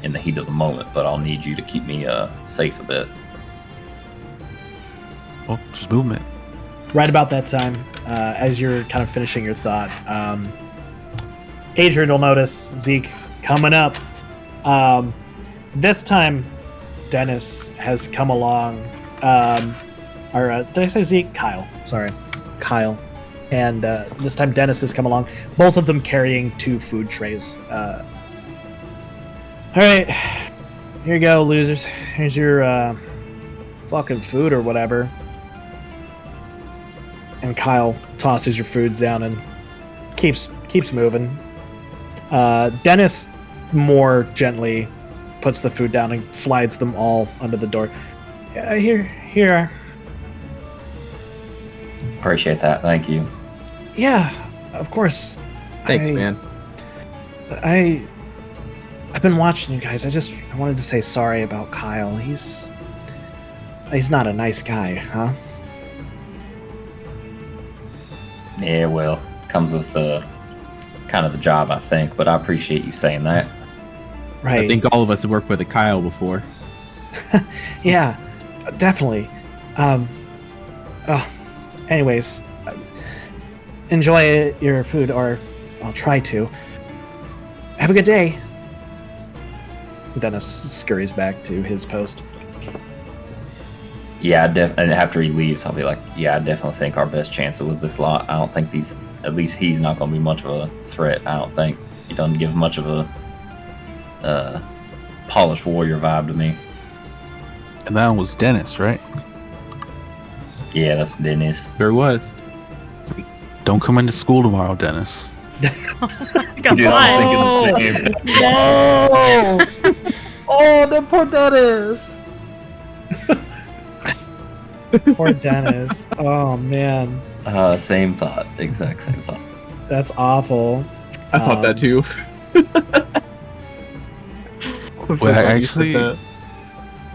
in the heat of the moment, but I'll need you to keep me safe a bit. Well, just movement. Right about that time, as you're kind of finishing your thought, Adrian will notice Zeh'eek coming up. This time, Denn'is has come along. Did I say Zeh'eek? Ky'el. Sorry. Ky'el. And this time Denn'is has come along. Both of them carrying 2 food trays. Alright. Here you go, losers. Here's your fucking food or whatever. And Ky'el tosses your foods down and keeps moving. Denn'is more gently puts the food down and slides them all under the door. Here. Appreciate that. Thank you. Yeah, of course. Thanks, man. I've been watching you guys. I wanted to say sorry about Ky'el. He's not a nice guy, huh? Yeah, well, comes with kind of the job, I think, but I appreciate you saying that. Right. I think all of us have worked with a Ky'el before. Yeah, definitely. Anyways, enjoy your food, or I'll try to. Have a good day. Denn'is scurries back to his post. Yeah, and after he leaves, I'll be like, yeah, I definitely think our best chance with this lot. I don't think at least he's not going to be much of a threat. I don't think he doesn't give much of a polished warrior vibe to me. And that one was Denn'is, right? Yeah, that's Denn'is. There was. Don't come into school tomorrow, Denn'is. Dude, I was thinking the same. No! Oh, the poor Denn'is. Poor Denn'is. Oh man. Same thought. Exact same thought. That's awful. I thought that too.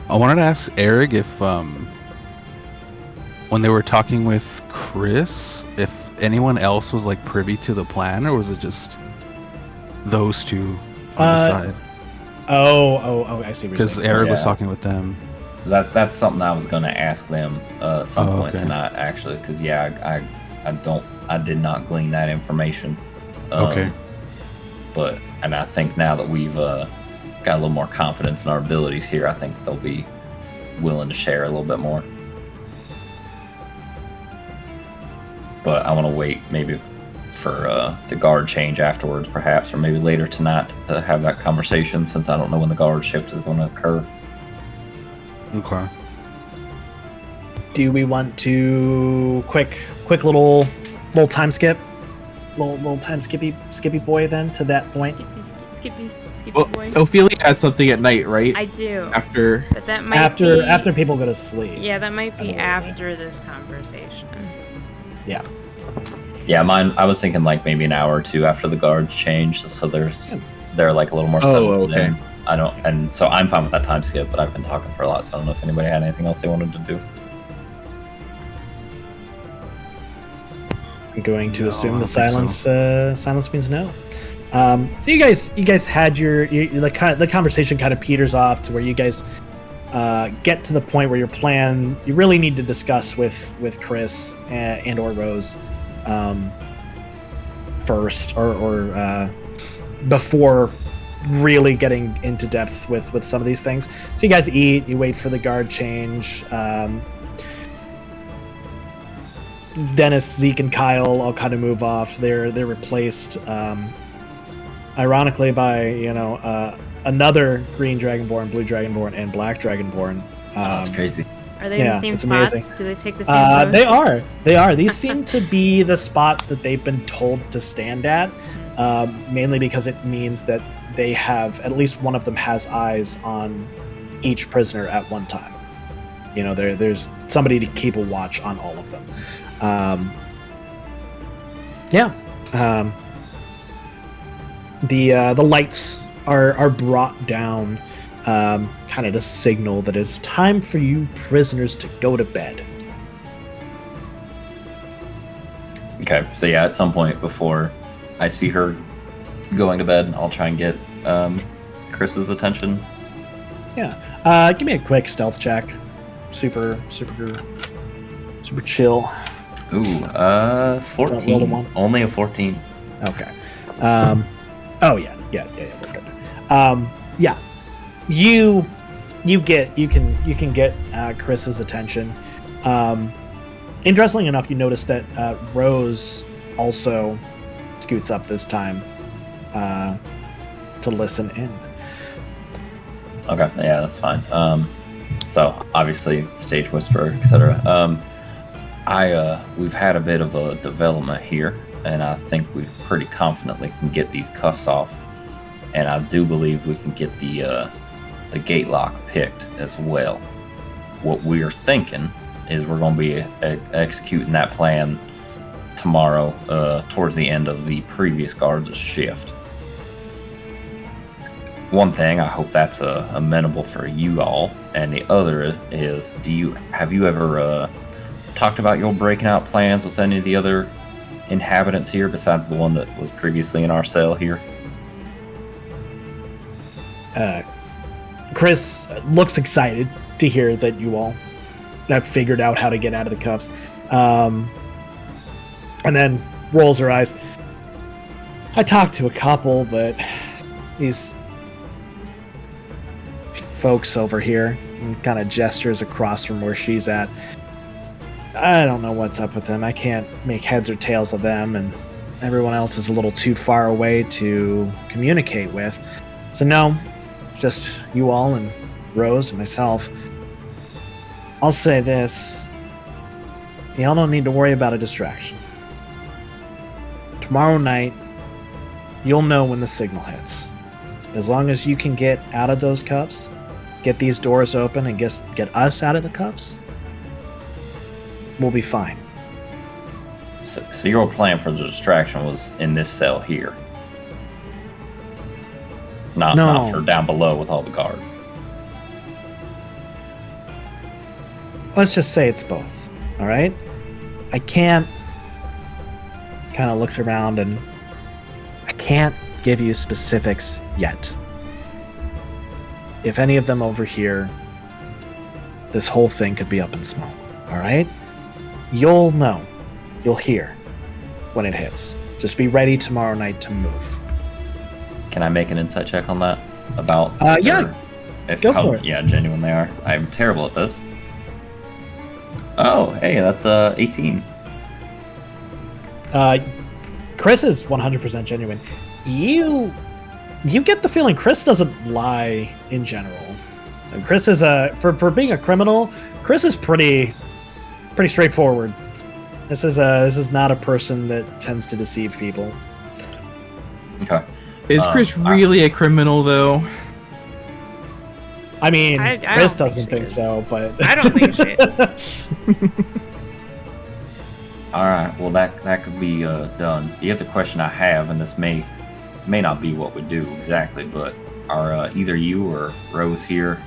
I wanted to ask Errug if, when they were talking with Kris, if anyone else was like privy to the plan, or was it just those two on the side? Oh, I see. Because Errug was talking with them. that's something I was going to ask them at some point okay. tonight, actually, because I did not glean that information. Okay. And I think now that we've got a little more confidence in our abilities here, I think they'll be willing to share a little bit more. But I want to wait maybe for the guard change afterwards, perhaps, or maybe later tonight to have that conversation, since I don't know when the guard shift is going to occur. Okay. Do we want to quick little time skip, little time skippy boy then to that point? Skippy Well, boy. Ophelia had something at night, right? I do. After. But that might be... after people go to sleep. Yeah, that might be after this conversation. Yeah. Yeah, mine. I was thinking like maybe an hour or two after the guards change, so they're like a little more settled. okay. In. And so I'm fine with that time skip, but I've been talking for a lot, so I don't know if anybody had anything else they wanted to do. I'm going to No, assume I the don't think silence means no. So you guys had the conversation kind of peters off to where you guys get to the point where your plan you really need to discuss with Kris and or Rose first or before really getting into depth with some of these things. So you guys eat, you wait for the guard change. Denn'is, Zeh'eek, and Ky'el all kind of move off. They're replaced, ironically, by another green dragonborn, blue dragonborn, and black dragonborn. That's crazy. Are they in the same spots? Amazing. Do they take the same roads? They are. These seem to be the spots that they've been told to stand at, mainly because it means that they have, at least one of them has eyes on each prisoner at one time. There's somebody to keep a watch on all of them. The lights are brought down, kind of to signal that it's time for you prisoners to go to bed. Okay, so yeah, at some point before I see her going to bed, I'll try and get Kris's attention. Yeah. Give me a quick stealth check. Super chill. Ooh, 14. Roll a 1. Only a 14. Okay. Oh yeah, we're good. Yeah. You can get Kris's attention. Interestingly enough, you notice that Rose also scoots up this time to listen in. Okay, yeah, that's fine. So obviously, stage whisper, etc. We've had a bit of a development here, and I think we pretty confidently can get these cuffs off, and I do believe we can get the gate lock picked as well. What we are thinking is we're going to be executing that plan tomorrow, towards the end of the previous guard's shift. One thing, I hope that's amenable for you all, and the other is, have you ever talked about your breaking out plans with any of the other inhabitants here besides the one that was previously in our cell here? Kris looks excited to hear that you all have figured out how to get out of the cuffs, and then rolls her eyes. I talked to a couple, but these folks over here, and kind of gestures across from where she's at, I don't know what's up with them. I can't make heads or tails of them, and everyone else is a little too far away to communicate with. So no, just you all and Rose and myself. I'll say this. Y'all don't need to worry about a distraction. Tomorrow night, you'll know when the signal hits. As long as you can get out of those cuffs, get these doors open, and get us out of the cuffs, we'll be fine. So your plan for the distraction was in this cell here, not for down below with all the guards. Let's just say it's both. All right. I can't. Kind of looks around, and I can't give you specifics yet. If any of them over here this whole thing could be up in smoke. All right? You'll know. You'll hear when it hits. Just be ready tomorrow night to move. Can I make an insight check on that? About yeah. Go for it. Yeah, genuine they are. I'm terrible at this. Oh, hey, that's 18. Kris is 100% genuine. You get the feeling Kris doesn't lie in general. And Kris is for being a criminal. Kris is pretty straightforward. This is not a person that tends to deceive people. Okay. Is Kris really a criminal, though? I mean, Kris don't doesn't think so, but I don't think she is. All right. Well, that could be done. The other question I have, and this may not be what we do exactly, but are either you or Rose here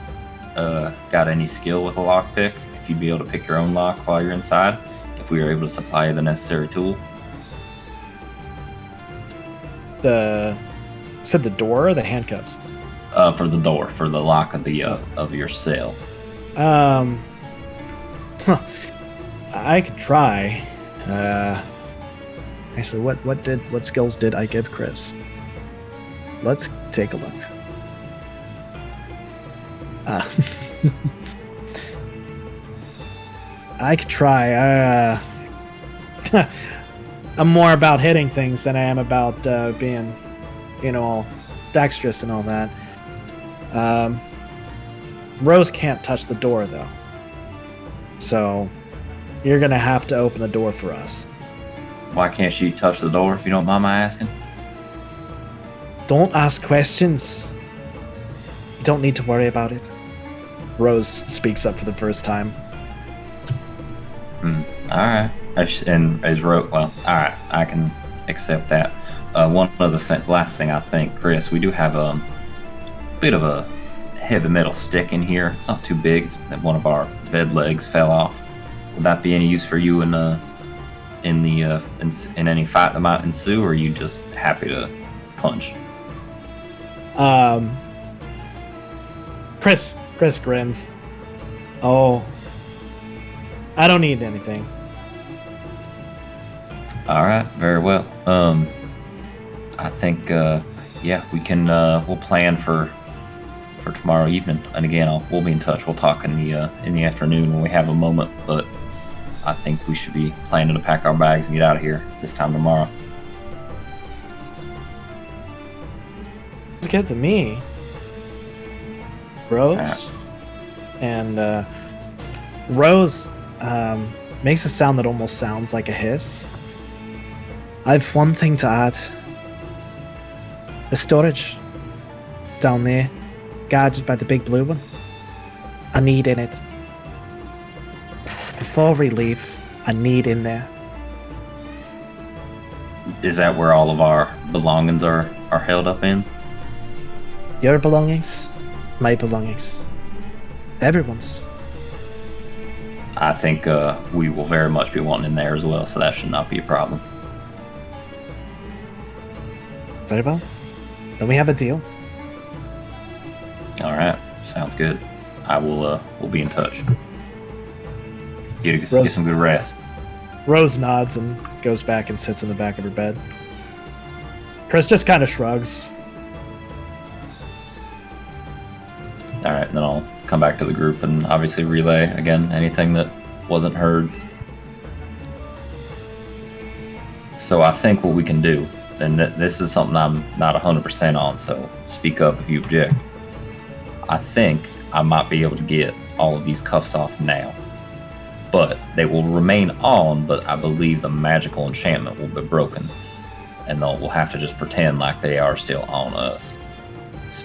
got any skill with a lockpick? If you'd be able to pick your own lock while you're inside, if we were able to supply you the necessary tool. Said the door or the handcuffs? For the door, for the lock of your cell. I could try. Actually, what skills did I give Kris? Let's take a look. I could try. I'm more about hitting things than I am about being, all dexterous and all that. Rose can't touch the door, though. So, you're going to have to open the door for us. Why can't she touch the door, if you don't mind my asking? Don't ask questions. You don't need to worry about it. Rose speaks up for the first time. Alright. And is Rose... Well, alright. I can accept that. One other last thing I think, Kris, we do have a bit of a heavy metal stick in here. It's not too big. One of our bed legs fell off. Would that be any use for you in any fight that might ensue, or are you just happy to punch? Kris grins. Oh, I don't need anything. All right, very well. I think we can. We'll plan for tomorrow evening, and again, we'll be in touch. We'll talk in the afternoon when we have a moment. But I think we should be planning to pack our bags and get out of here this time tomorrow. It's good to me. Rose. And Rose makes a sound that almost sounds like a hiss. I've one thing to add. The storage down there, guarded by the big blue one. I need in it. Before we leave, I need in there. Is that where all of our belongings are held up in? Your belongings, my belongings, everyone's. I think we will very much be wanting in there as well, so that should not be a problem. Very well. Then we have a deal. All right, sounds good. I will. We'll be in touch. Get some good rest. Rose nods and goes back and sits in the back of her bed. Kris just kind of shrugs. All right, and then I'll come back to the group and obviously relay again anything that wasn't heard. So I think what we can do, and this is something I'm not 100% on, so speak up if you object. I think I might be able to get all of these cuffs off now. But they will remain on, but I believe the magical enchantment will be broken. And we'll have to just pretend like they are still on us.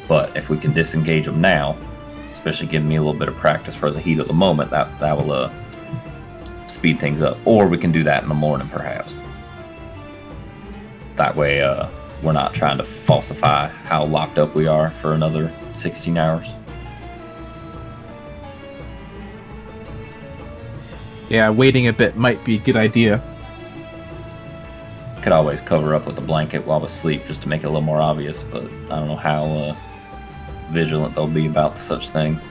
But if we can disengage them now, especially giving me a little bit of practice for the heat of the moment, that will speed things up. Or we can do that in the morning, perhaps. That way, we're not trying to falsify how locked up we are for another 16 hours. Yeah, waiting a bit might be a good idea. Could always cover up with a blanket while we sleep just to make it a little more obvious, but I don't know how vigilant they'll be about such things.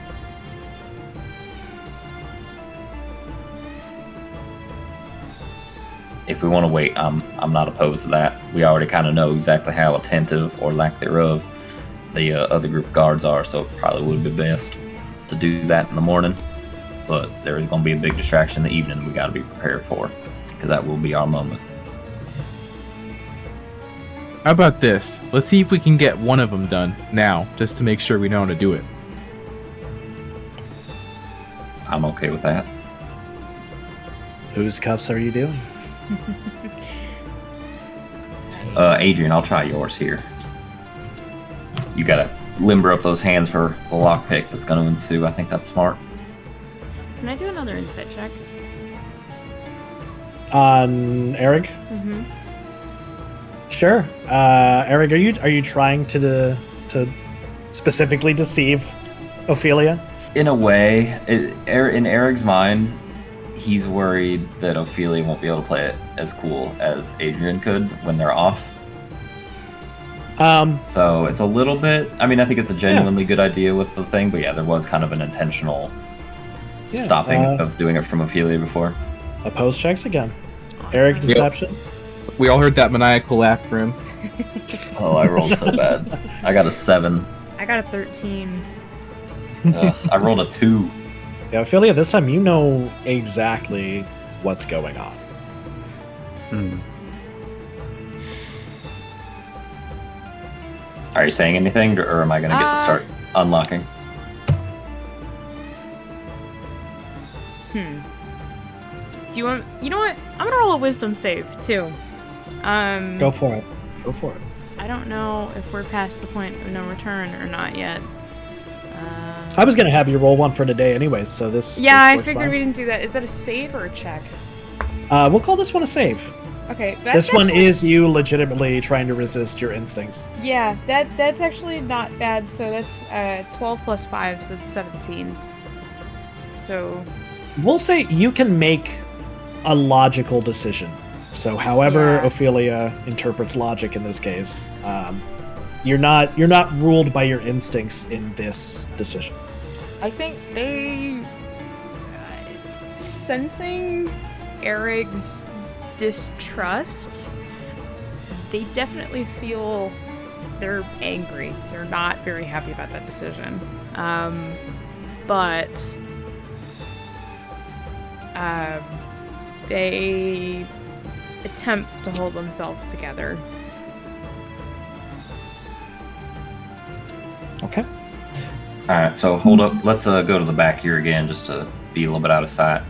if we want to wait, I'm not opposed to that. We already kind of know exactly how attentive or lack thereof the other group of guards are, so it probably would be best to do that in the morning. But there is going to be a big distraction in the evening we got to be prepared for, because that will be our moment. How about this? Let's see if we can get one of them done now, just to make sure we know how to do it. I'm okay with that. Whose cuffs are you doing? Adrian, I'll try yours here. You gotta limber up those hands for the lockpick that's gonna ensue. I think that's smart. Can I do another insight check? On Errug? Mm-hmm. Sure. Errug, are you trying to specifically deceive Ophelia? In a way, in Errug's mind, he's worried that Ophelia won't be able to play it as cool as Adrian could when they're off. So it's a little bit. I mean, I think it's a genuinely good idea with the thing, but yeah, there was kind of an intentional stopping of doing it from Ophelia before. Opposed checks again. Awesome. Errug deception. We all heard that maniacal laugh from him. Oh, I rolled so bad. I got a 7. I got a 13. I rolled a 2. Yeah, Ophelia, this time you know exactly what's going on. Are you saying anything, or am I going to get to start unlocking? Do you want? You know what? I'm gonna roll a wisdom save too. Go for it. Go for it. I don't know if we're past the point of no return or not yet. I was gonna have you roll one for today, anyways. So this. Yeah, this I works figured fine. we didn't do that. Is that a save or a check? We'll call this one a save. Okay, This one is you legitimately trying to resist your instincts. Yeah, that's actually not bad. So that's 12 plus 5, so that's 17. So We'll say you can make a logical decision. So, however Yeah. Ophelia interprets logic in this case, you're not ruled by your instincts in this decision. I think they sensing Errug's distrust, they definitely feel they're angry. They're not very happy about that decision. But they attempt to hold themselves together. Okay. Alright, so hold up. Let's go to the back here again, just to be a little bit out of sight.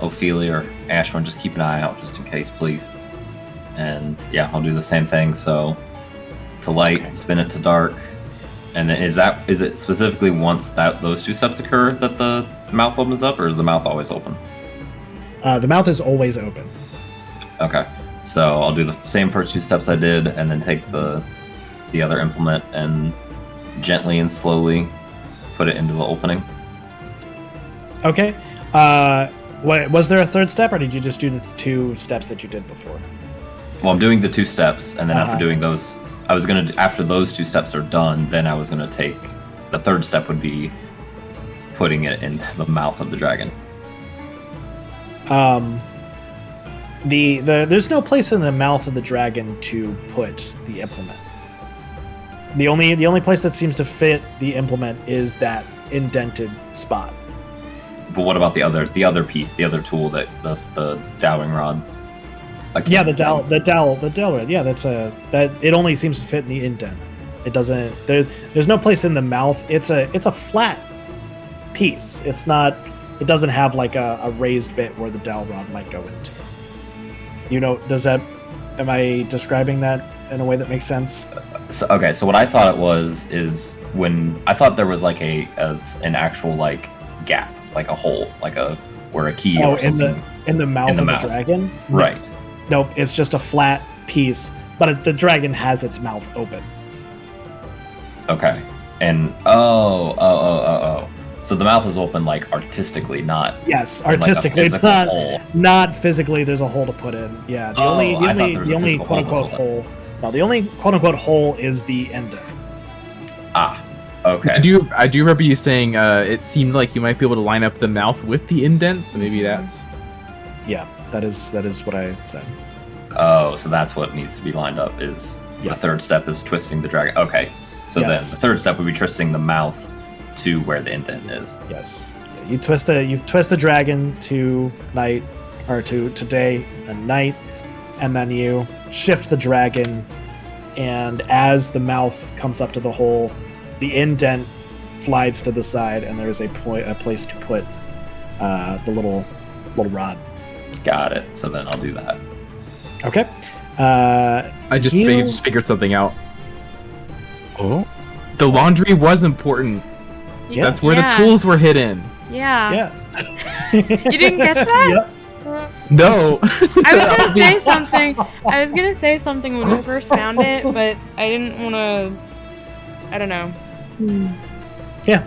Ophelia or Ashwynn, just keep an eye out, just in case, please. And yeah, I'll do the same thing. So to light, spin it to dark. And then is it specifically once those 2 steps occur that the mouth opens up, or is the mouth always open? The mouth is always open. Okay, so I'll do the same first 2 steps I did, and then take the other implement and gently and slowly put it into the opening. Okay. Was there a third step, or did you just do the 2 steps that you did before? Well, I'm doing the 2 steps, and then after doing those, after those 2 steps are done, then I was gonna take the 3rd step would be putting it into the mouth of the dragon. There's no place in the mouth of the dragon to put the implement. The only place that seems to fit the implement is that indented spot. But what about the other piece, the other tool that's the dowling rod? Yeah, the dowel rod. Yeah, that it only seems to fit in the indent. It doesn't. There's no place in the mouth. It's a flat piece. It's not. It doesn't have like a raised bit where the dowel rod might go into. You know, am I describing that in a way that makes sense? So what I thought it was is when I thought there was like an actual like gap, like a hole, like where a key or something. in the mouth of the dragon? Right. Nope, it's just a flat piece, but the dragon has its mouth open. Okay. And oh. So the mouth is open like artistically, not artistically, like a hole. Not physically. There's a hole to put in. Yeah, the only quote unquote hole. No, the only quote unquote hole is the indent. Ah, okay. I do remember you saying it seemed like you might be able to line up the mouth with the indent, so maybe that's. Yeah, that is what I said. Oh, so that's what needs to be lined up. Is Yeah. the third step is twisting the dragon? Okay, so Yes. then the third step would be twisting the mouth to where the indent is. Yes. Yeah, you twist the dragon to night, or to day and night, and then you shift the dragon, and as the mouth comes up to the hole, the indent slides to the side, and there is a place to put the little rod. Got it. So then I'll do that. Okay. I just figured something out. Oh, The laundry was important. Yeah. That's where the tools were hidden. Yeah. Yeah. You didn't catch that? Yep. No. I was gonna say something. I was gonna say something when we first found it, but I didn't want to. I don't know. Yeah.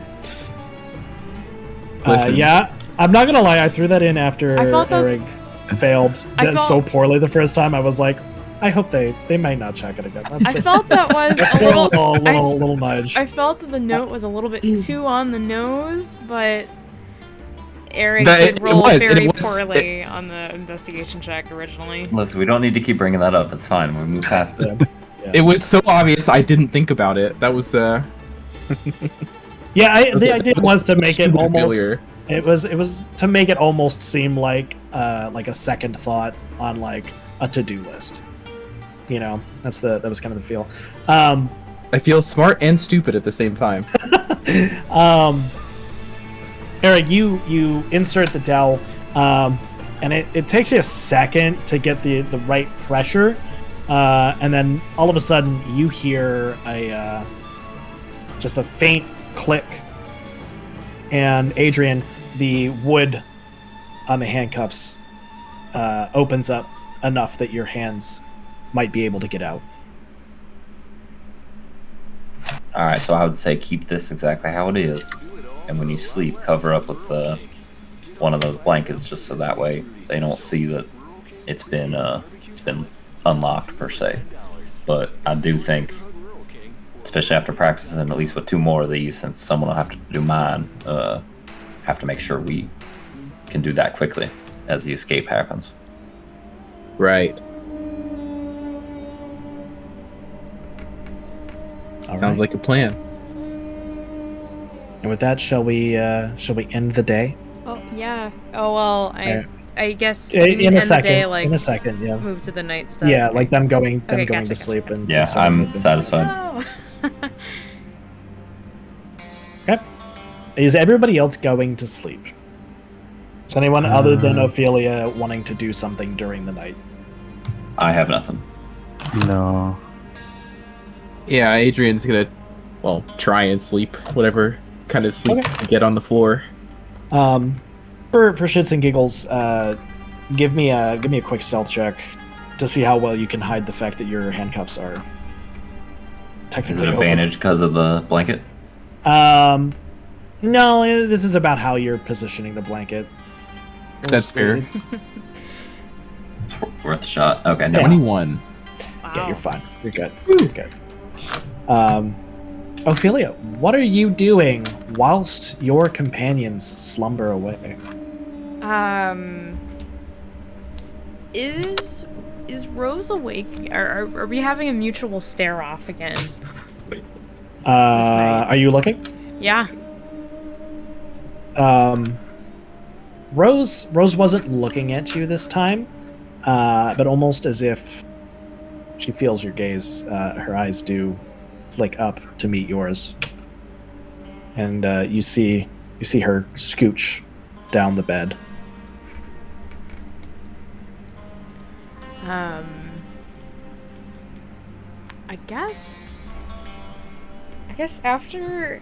Listen. Yeah. I'm not gonna lie. I threw that in after I felt those- Errug failed I felt- so poorly the first time. I was like, I hope they might not check it again. That's I just, felt that was that's a still little. a little nudge. I felt that the note was a little bit too on the nose, but Errug That- did it roll was- very it was- poorly on the investigation check originally. Listen, we don't need to keep bringing that up. It's fine. We move past it. It was so obvious I didn't think about it. That was Yeah, was the a- idea was to make it human almost. failure. It was to make it almost seem like a second thought on like a to-do list. You know, that was kind of the feel. I feel smart and stupid at the same time. Errug, you insert the dowel, and it takes you a second to get the right pressure, and then all of a sudden you hear just a faint click, and Adrian, the wood on the handcuffs opens up enough that your hands might be able to get out. All right, so I would say keep this exactly how it is, and when you sleep, cover up with one of those blankets, just so that way they don't see that it's been unlocked per se. But I do think, especially after practicing at least with 2 more of these, since someone will have to do mine, have to make sure we can do that quickly as the escape happens. Right. All Sounds right. like a plan. And with that, shall we end the day? Oh yeah. Oh well. I guess you In mean a end second. the day, like in a second, yeah. move to the night stuff. Yeah, like them going Okay, to gotcha, sleep gotcha. and Yeah, sort of I'm moving. satisfied. No. Okay. Is everybody else going to sleep? Is anyone other than Ophelia wanting to do something during the night? I have nothing. no. Yeah, Adrian's gonna, try and sleep. Whatever kind of sleep Okay. he can get on the floor. For shits and giggles, give me a quick stealth check to see how well you can hide the fact that your handcuffs are Is technically it open. advantage because of the blanket? No, this is about how you're positioning the blanket. That's fair. It's worth a shot. Okay, Yeah. never mind. 21. Wow. Yeah, you're fine. You're good. You're good. Ophelia, what are you doing whilst your companions slumber away? Is Rose awake? Are we having a mutual stare off again? Are you looking? Yeah. Rose wasn't looking at you this time, but almost as if she feels your gaze. Her eyes do flick up to meet yours, and you see her scooch down the bed. I guess after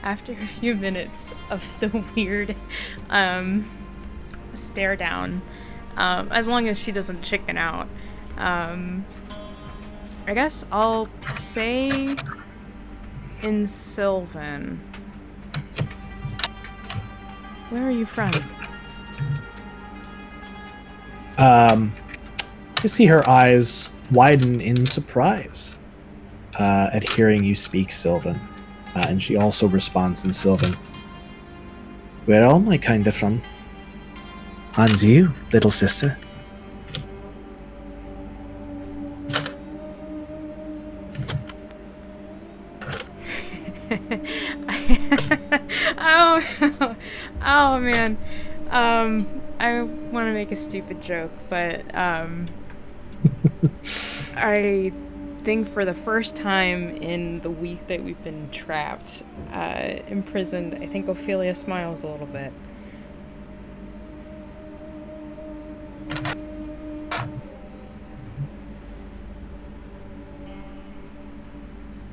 after a few minutes of the weird stare down, as long as she doesn't chicken out, I guess I'll say in Sylvan. Where are you from? You see her eyes widen in surprise at hearing you speak Sylvan, and she also responds in Sylvan. Where am I kinda from? And you, little sister. Oh man. I want to make a stupid joke, but I think for the first time in the week that we've been trapped, imprisoned, I think Ophelia smiles a little bit.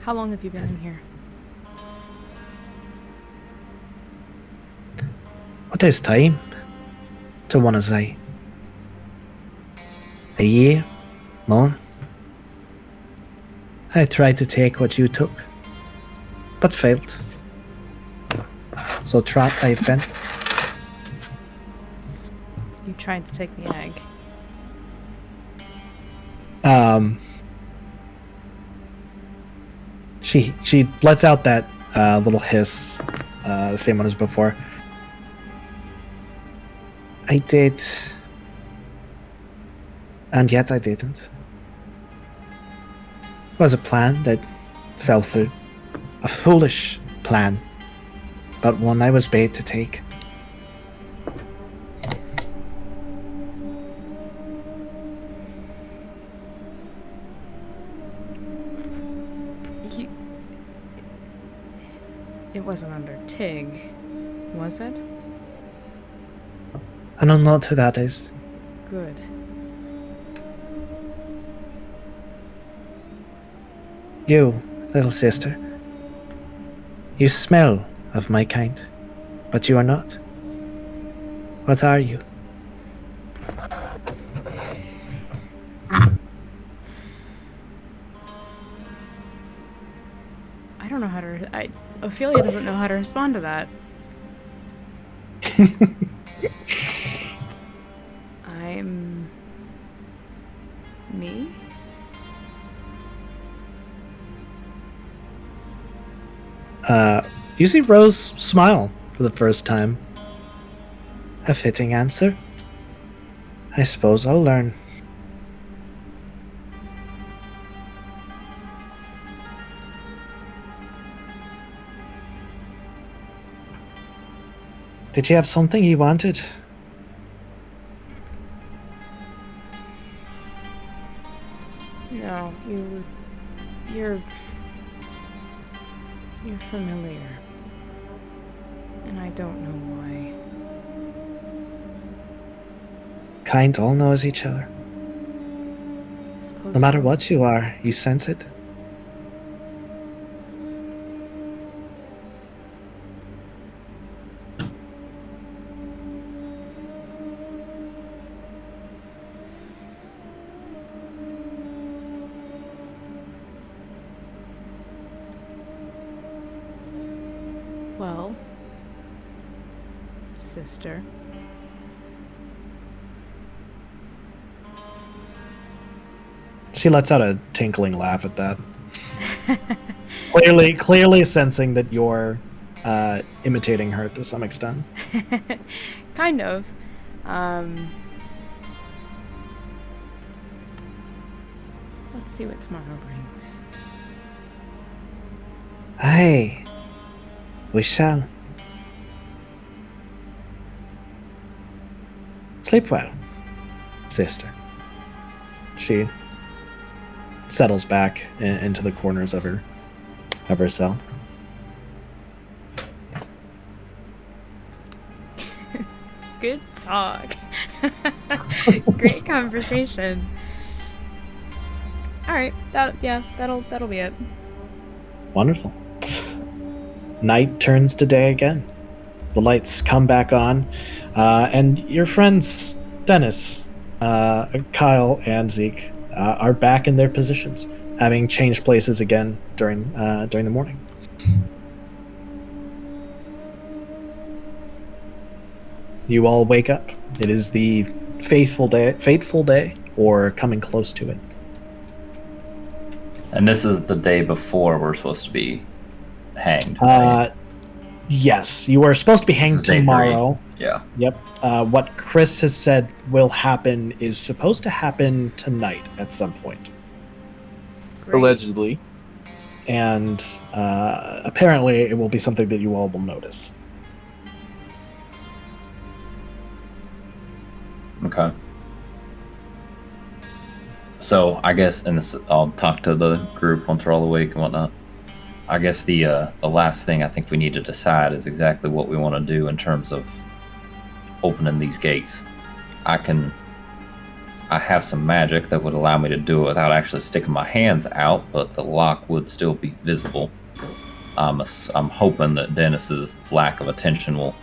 How long have you been in here? What is time to one as I? A year? More? I tried to take what you took, but failed. So trapped I've been. You tried to take the egg. She lets out that little hiss, the same one as before. I did, and yet I didn't. It was a plan that fell through. A foolish plan, but one I was bade to take. It wasn't under Tig, was it? I know not who that is. Good. You, little sister. You smell of my kind, but you are not. What are you? I don't know how to... Ophelia doesn't know how to respond to that. I'm... me? You see Rose smile for the first time. A fitting answer. I suppose I'll learn. Did you have something you wanted? No, you're familiar. And I don't know why. Kind all knows each other. No matter what you are, you sense it. Well, sister. She lets out a tinkling laugh at that. clearly sensing that you're imitating her to some extent. Kind of. Let's see what tomorrow brings. Aye. We shall. Sleep well, sister. She settles back into the corners of her cell. Good talk. Great conversation. All right, that'll be it. Wonderful. Night turns to day again. The lights come back on, and your friends, Denn'is, Ky'el, and Zeh'eek, are back in their positions, having changed places again during the morning. You all wake up. It is the fateful day, or coming close to it. And this is the day before we're supposed to be hanged. Right? Yes, you are supposed to be hanged tomorrow. Yeah. Yep. What Kris has said will happen is supposed to happen tonight at some point. Great. Allegedly. And apparently it will be something that you all will notice. Okay. So I guess, and this, I'll talk to the group once we're all awake and whatnot. I guess the last thing I think we need to decide is exactly what we want to do in terms of opening these gates. I have some magic that would allow me to do it without actually sticking my hands out, but the lock would still be visible. I'm hoping that Denn'is's lack of attention will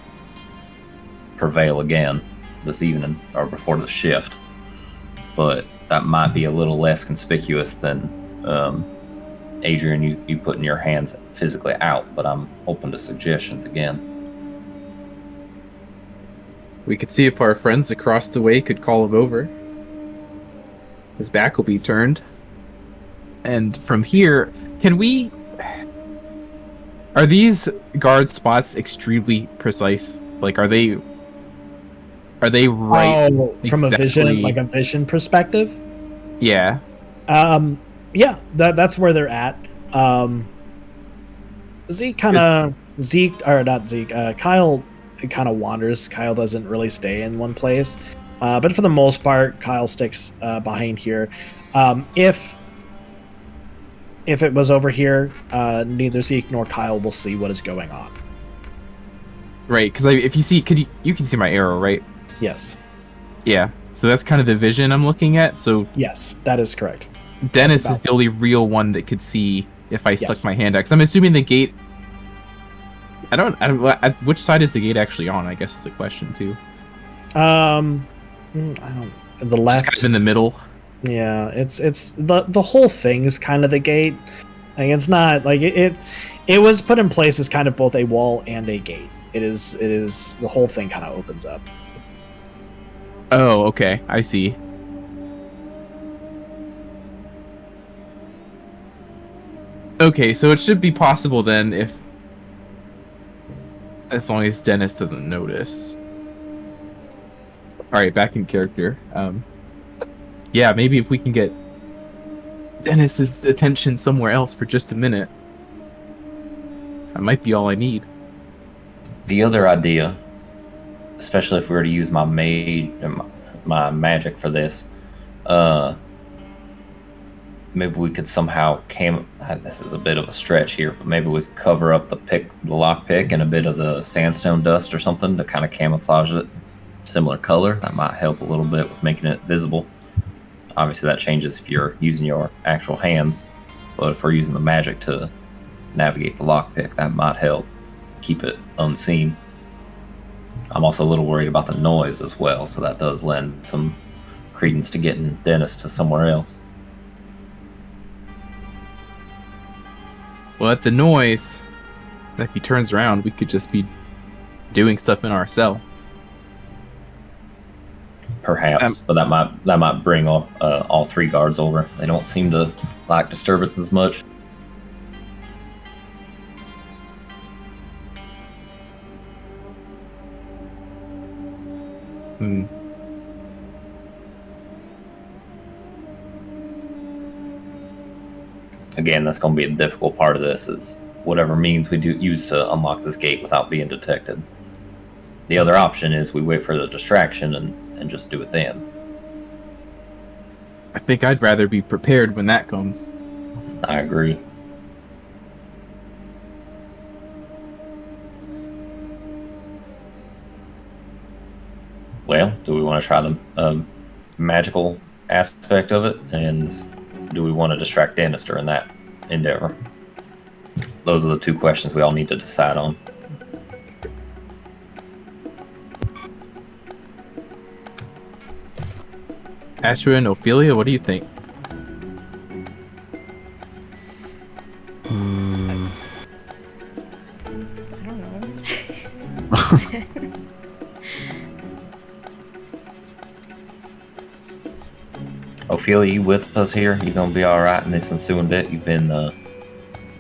prevail again this evening or before the shift, but that might be a little less conspicuous than Adrian, you putting your hands physically out, but I'm open to suggestions again. We could see if our friends across the way could call him over. His back will be turned. And from here, can we... Are these guard spots extremely precise? Like, are they right? From exactly... a vision perspective? Yeah. Yeah, that's where they're at. Ky'el kind of wanders. Ky'el doesn't really stay in one place, but for the most part, Ky'el sticks behind here. If it was over here, neither Zeh'eek nor Ky'el will see what is going on. Right, because if you see, you can see my arrow, right? Yes. Yeah. So that's kind of the vision I'm looking at. So yes, that is correct. Denn'is is the only real one that could see if I stuck my hand out. 'Cause I'm assuming the gate. I don't. Which side is the gate actually on? I guess is a question too. I don't. The left. Just kind of in the middle. Yeah, it's the whole thing is kind of the gate. Like it's not like it was put in place as kind of both a wall and a gate. It is the whole thing kind of opens up. Oh, okay. I see. Okay, so it should be possible then if... As long as Denn'is doesn't notice. Alright, back in character. Yeah, maybe if we can get Denn'is's attention somewhere else for just a minute. That might be all I need. The other idea, especially if we were to use my magic for this, maybe we could somehow this is a bit of a stretch here, but maybe we could cover up the lockpick in a bit of the sandstone dust or something to kind of camouflage it. Similar color, that might help a little bit with making it visible. Obviously that changes if you're using your actual hands, but if we're using the magic to navigate the lockpick, that might help keep it unseen. I'm also a little worried about the noise as well, so that does lend some credence to getting Denn'is to somewhere else. Well, at the noise, if he turns around, we could just be doing stuff in our cell. Perhaps, but that might bring all three guards over. They don't seem to like disturbance as much. Hmm. Again, that's going to be a difficult part of this, is whatever means we do use to unlock this gate without being detected. The other option is we wait for the distraction and just do it then. I think I'd rather be prepared when that comes. I agree. Well, do we want to try the magical aspect of it, and do we want to distract Denn'is during that endeavor? Those are the two questions we all need to decide on. Ashwynn, Ophelia, what do you think? I don't know. Ophelia, you with us here? You gonna be alright in this ensuing bit? You've been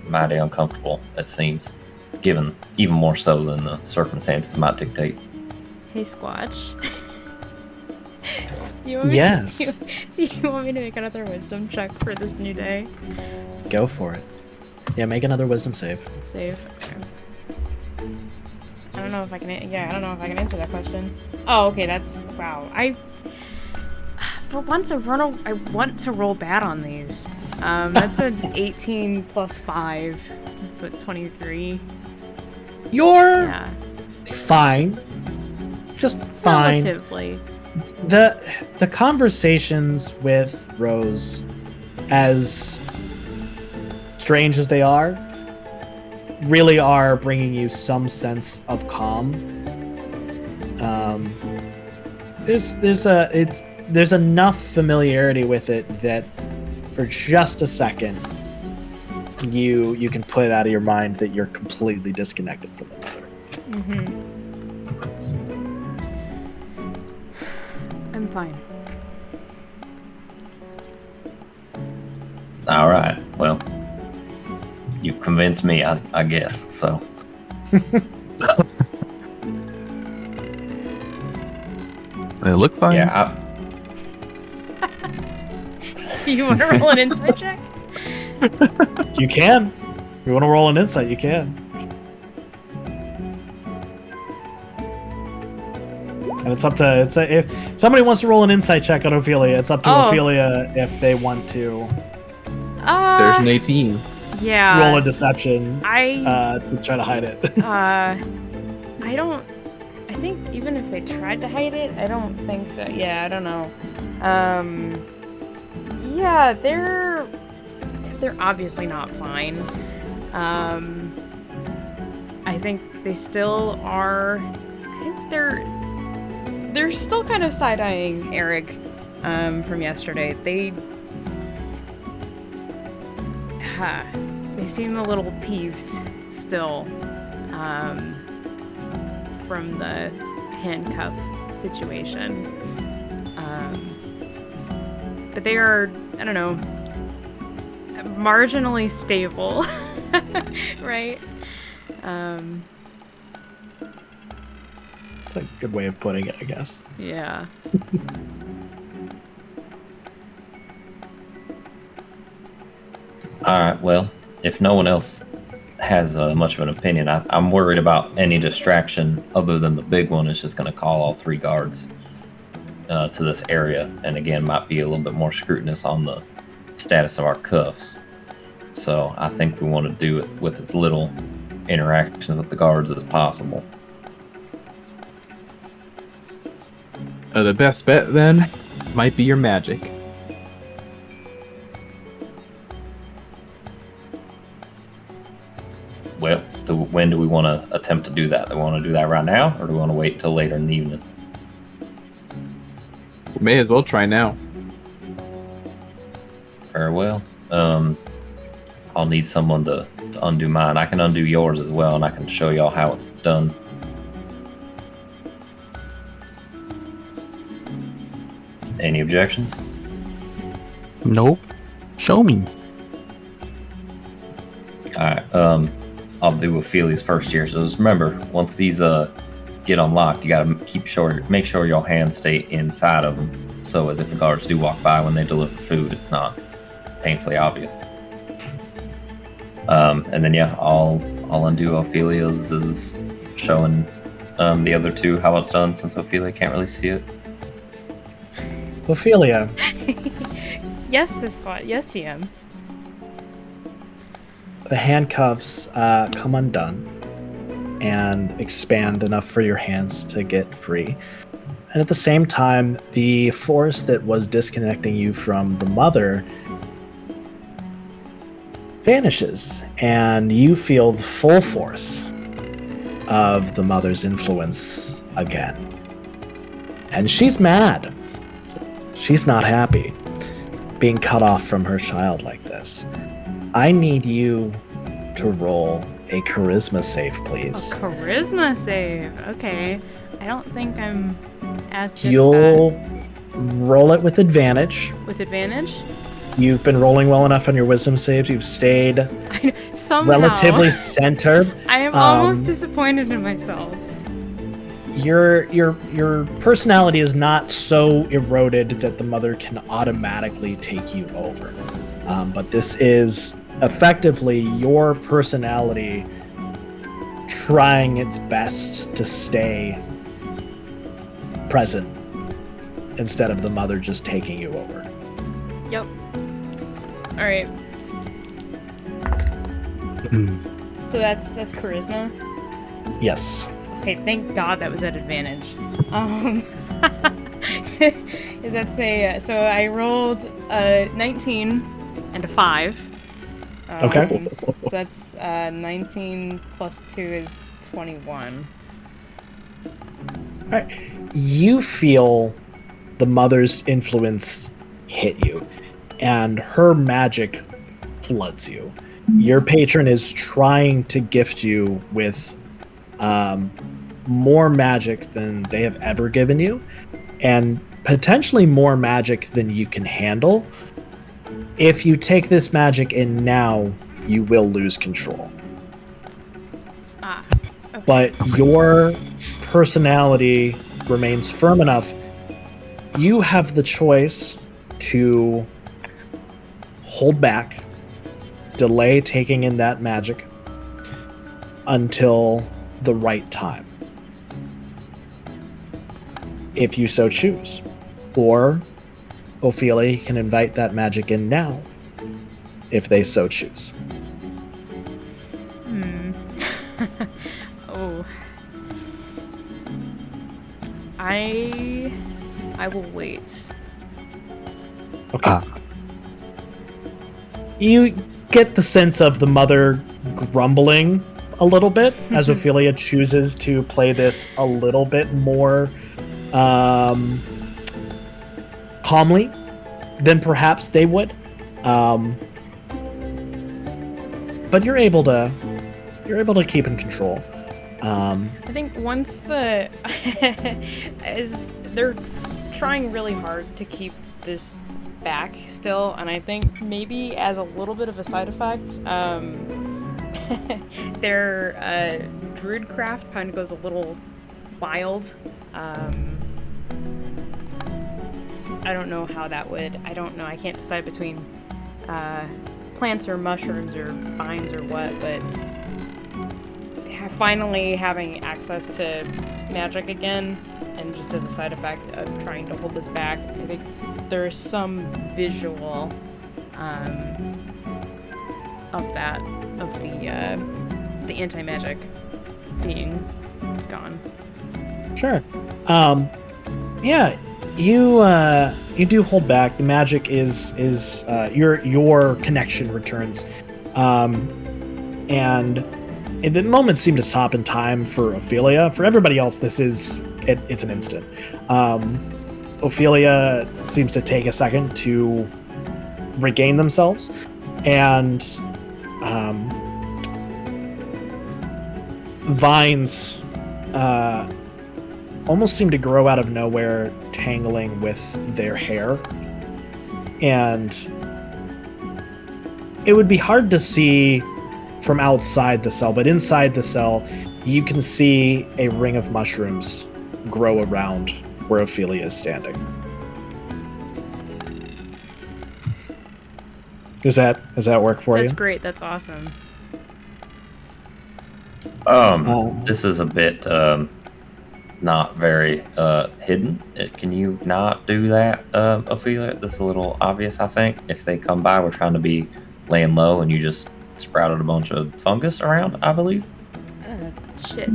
mighty uncomfortable, it seems. Given even more so than the circumstances might dictate. Hey, Squatch. Do you want me Yes. do you want me to make another wisdom check for this new day? Go for it. Yeah, make another wisdom save. Save. Okay. I don't know if I can. Yeah, I don't know if I can answer that question. Oh, okay. That's wow. For once I want to roll bad on these. That's an 18 plus 5. That's what 23. You're Yeah. fine. Just fine. Relatively. The conversations with Rose, as strange as they are, really are bringing you some sense of calm. There's enough familiarity with it that for just a second you can put it out of your mind that you're completely disconnected from the mother. Mm-hmm. I'm fine. All right. Well, you've convinced me, I guess. So. They look fine. Yeah. Do you want to roll an insight check? You can. If you want to roll an insight, you can. And it's up to if somebody wants to roll an insight check on Ophelia, it's up to Ophelia if they want to There's an 18. Yeah. roll a deception I to try to hide it. I think even if they tried to hide it, I don't think that. Yeah, I don't know. Yeah, they're obviously not fine. I think they still are. I think they're still kind of side-eyeing Errug from yesterday. They seem a little peeved still from the handcuff situation. But they are, I don't know, marginally stable, right? It's a good way of putting it, I guess. Yeah. All right. Well, if no one else has much of an opinion, I'm worried about any distraction other than the big one is just going to call all 3 guards to this area, and again, might be a little bit more scrutinous on the status of our cuffs. So I think we want to do it with as little interactions with the guards as possible. The best bet then might be your magic. Well, when do we want to attempt to do that? Do we want to do that right now, or do we want to wait till later in the evening? We may as well try now. Very well. I'll need someone to undo mine. I can undo yours as well, and I can show y'all how it's done. Any objections? Nope. Show me. Alright, I'll do Ophelia's first here. So just remember, once these get unlocked, you gotta make sure your hands stay inside of them. So as if the guards do walk by when they deliver food, it's not painfully obvious. And then yeah, I'll undo Ophelia's, is showing the other 2 how it's done, since Ophelia can't really see it. Ophelia, Yes, Squat. Yes, DM. the handcuffs come undone and expand enough for your hands to get free. And at the same time, the force that was disconnecting you from the mother vanishes, and you feel the full force of the mother's influence again. And she's mad. She's not happy being cut off from her child like this. I need you to roll a charisma save, please. A charisma save. Okay. I don't think I'm as good You'll at roll it with advantage. that. With advantage? You've been rolling well enough on your wisdom saves. You've stayed Somehow. relatively centered. I am almost disappointed in myself. your personality is not so eroded that the mother can automatically take you over. But this is effectively your personality trying its best to stay present instead of the mother just taking you over. Yep. All right. So that's charisma. Yes. Okay, thank God that was at advantage. Is that say? So I rolled a 19 and a 5. Okay. So that's 19 plus 2 is 21. All right. You feel the mother's influence hit you, and her magic floods you. Your patron is trying to gift you with more magic than they have ever given you, and potentially more magic than you can handle. If you take this magic in now, you will lose control. Okay. But your personality remains firm enough. You have the choice to hold back, delay taking in that magic until the right time, if you so choose. Or Ophelia can invite that magic in now, if they so choose. Oh. I will wait. Okay. You get the sense of the mother grumbling a little bit as Ophelia chooses to play this a little bit more calmly than perhaps they would. But you're able to keep in control. I think once the as they're trying really hard to keep this back still, and I think maybe as a little bit of a side effect, their druidcraft kind of goes a little wild. I don't know how that would. I don't know. I can't decide between plants or mushrooms or vines or what, but finally having access to magic again, and just as a side effect of trying to hold this back, I think there's some visual of that, of the anti-magic being gone. Sure. Yeah, you do hold back. The magic is your connection returns, and the moments seem to stop in time for Ophelia. For everybody else, it's an instant. Ophelia seems to take a second to regain themselves, and vines almost seem to grow out of nowhere, tangling with their hair. And it would be hard to see from outside the cell, but inside the cell, you can see a ring of mushrooms grow around where Ophelia is standing. Does that work for you? That's great. That's awesome. This is a bit not very hidden. Can you not do that, Ophelia? This is a little obvious, I think. If they come by, we're trying to be laying low, and you just sprouted a bunch of fungus around, I believe. Shit.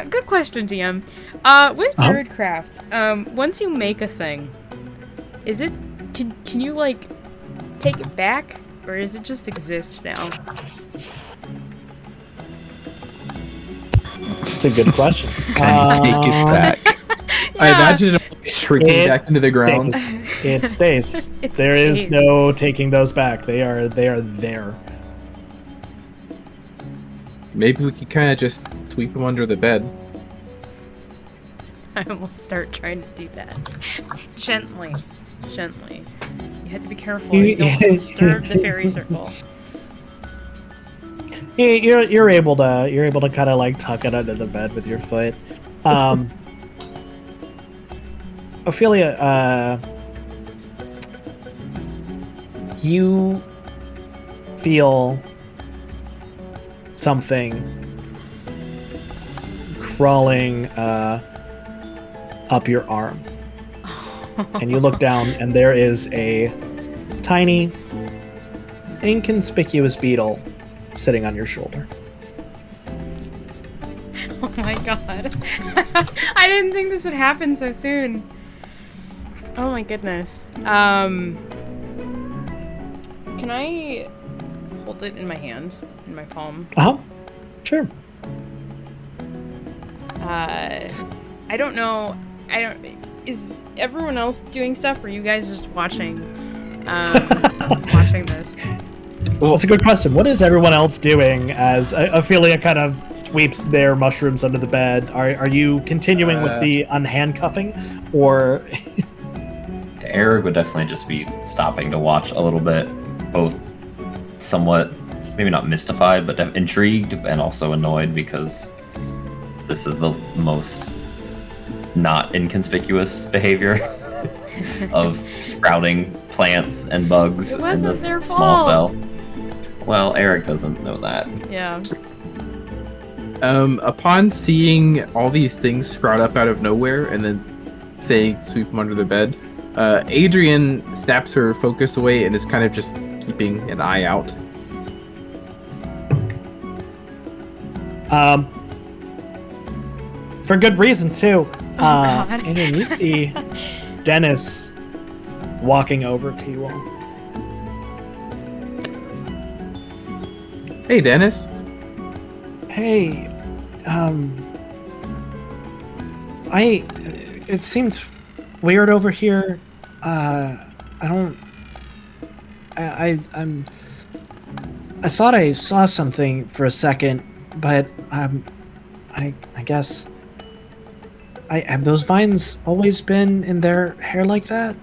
Good question, DM. With druidcraft, once you make a thing, is it can you like take it back, or does it just exist now? That's a good question. Can you take it back? Yeah. I imagine it shrinking back into the ground. It stays. It There stays. is no taking those back. They are there. Maybe we could kind of just sweep them under the bed. I will start trying to do that. Gently. You have to be careful. You don't disturb the fairy circle. You're able to kind of like tuck it under the bed with your foot. Ophelia, you feel something crawling up your arm, and you look down, and there is a tiny, inconspicuous beetle sitting on your shoulder. Oh my god. I didn't think this would happen so soon. Oh my goodness. Can I hold it in my hand, in my palm? Sure. I don't know. Is everyone else doing stuff, or are you guys just watching watching this? Well, that's a good question. What is everyone else doing as Ophelia kind of sweeps their mushrooms under the bed? Are you continuing with the unhandcuffing, or... Errug would definitely just be stopping to watch a little bit, both somewhat, maybe not mystified, but intrigued and also annoyed, because this is the most not inconspicuous behavior of sprouting plants and bugs It wasn't in their this small fault. cell. Well, Errug doesn't know that. Yeah. Upon seeing all these things sprout up out of nowhere and then saying sweep them under the bed, Adrian snaps her focus away and is kind of just keeping an eye out. For good reason, too. God. And then you see Denn'is walking over to you all. Hey, Denn'is. Hey, it seems weird over here. I thought I saw something for a second, but I guess have those vines always been in their hair like that?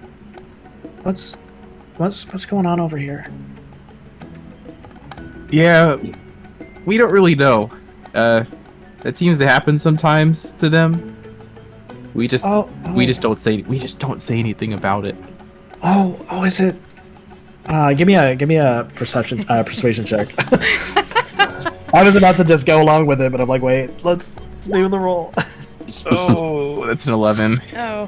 What's going on over here? Yeah, we don't really know. That seems to happen sometimes to them. We just don't say anything about it. Oh, is it? Give me a persuasion check. I was about to just go along with it, but I'm like, wait, let's do the roll. Oh, that's an 11. Oh.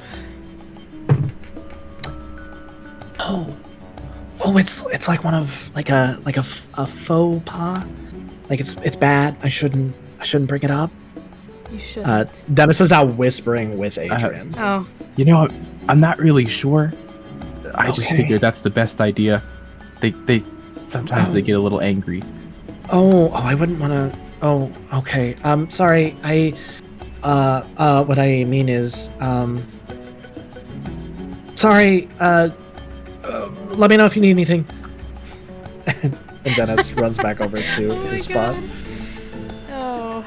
Oh, it's like one of like a faux pas. Like it's bad. I shouldn't bring it up. You should. Denn'is is now whispering with Adrian. Oh. You know, I'm not really sure. I just Okay. figured that's the best idea. They sometimes they get a little angry. Oh, I wouldn't want to. Oh, okay. Sorry. What I mean is, sorry. Let me know if you need anything. And Denn'is runs back over to Oh my his spot. God. Oh.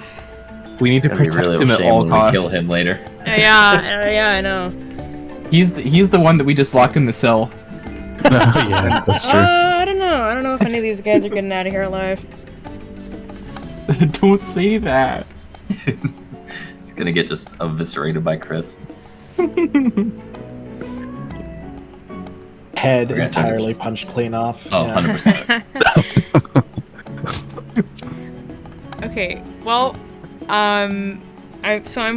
We need to It'd be protect really him a at shame all when costs. we kill him later. Yeah, I know. He's the one that we just lock in the cell. Yeah, that's true. I don't know. I don't know if any of these guys are getting out of here alive. Don't say that. He's gonna get just eviscerated by Kris. Head Okay, so entirely it's- punched clean off. Oh, Yeah. 100%. Okay, well, I'm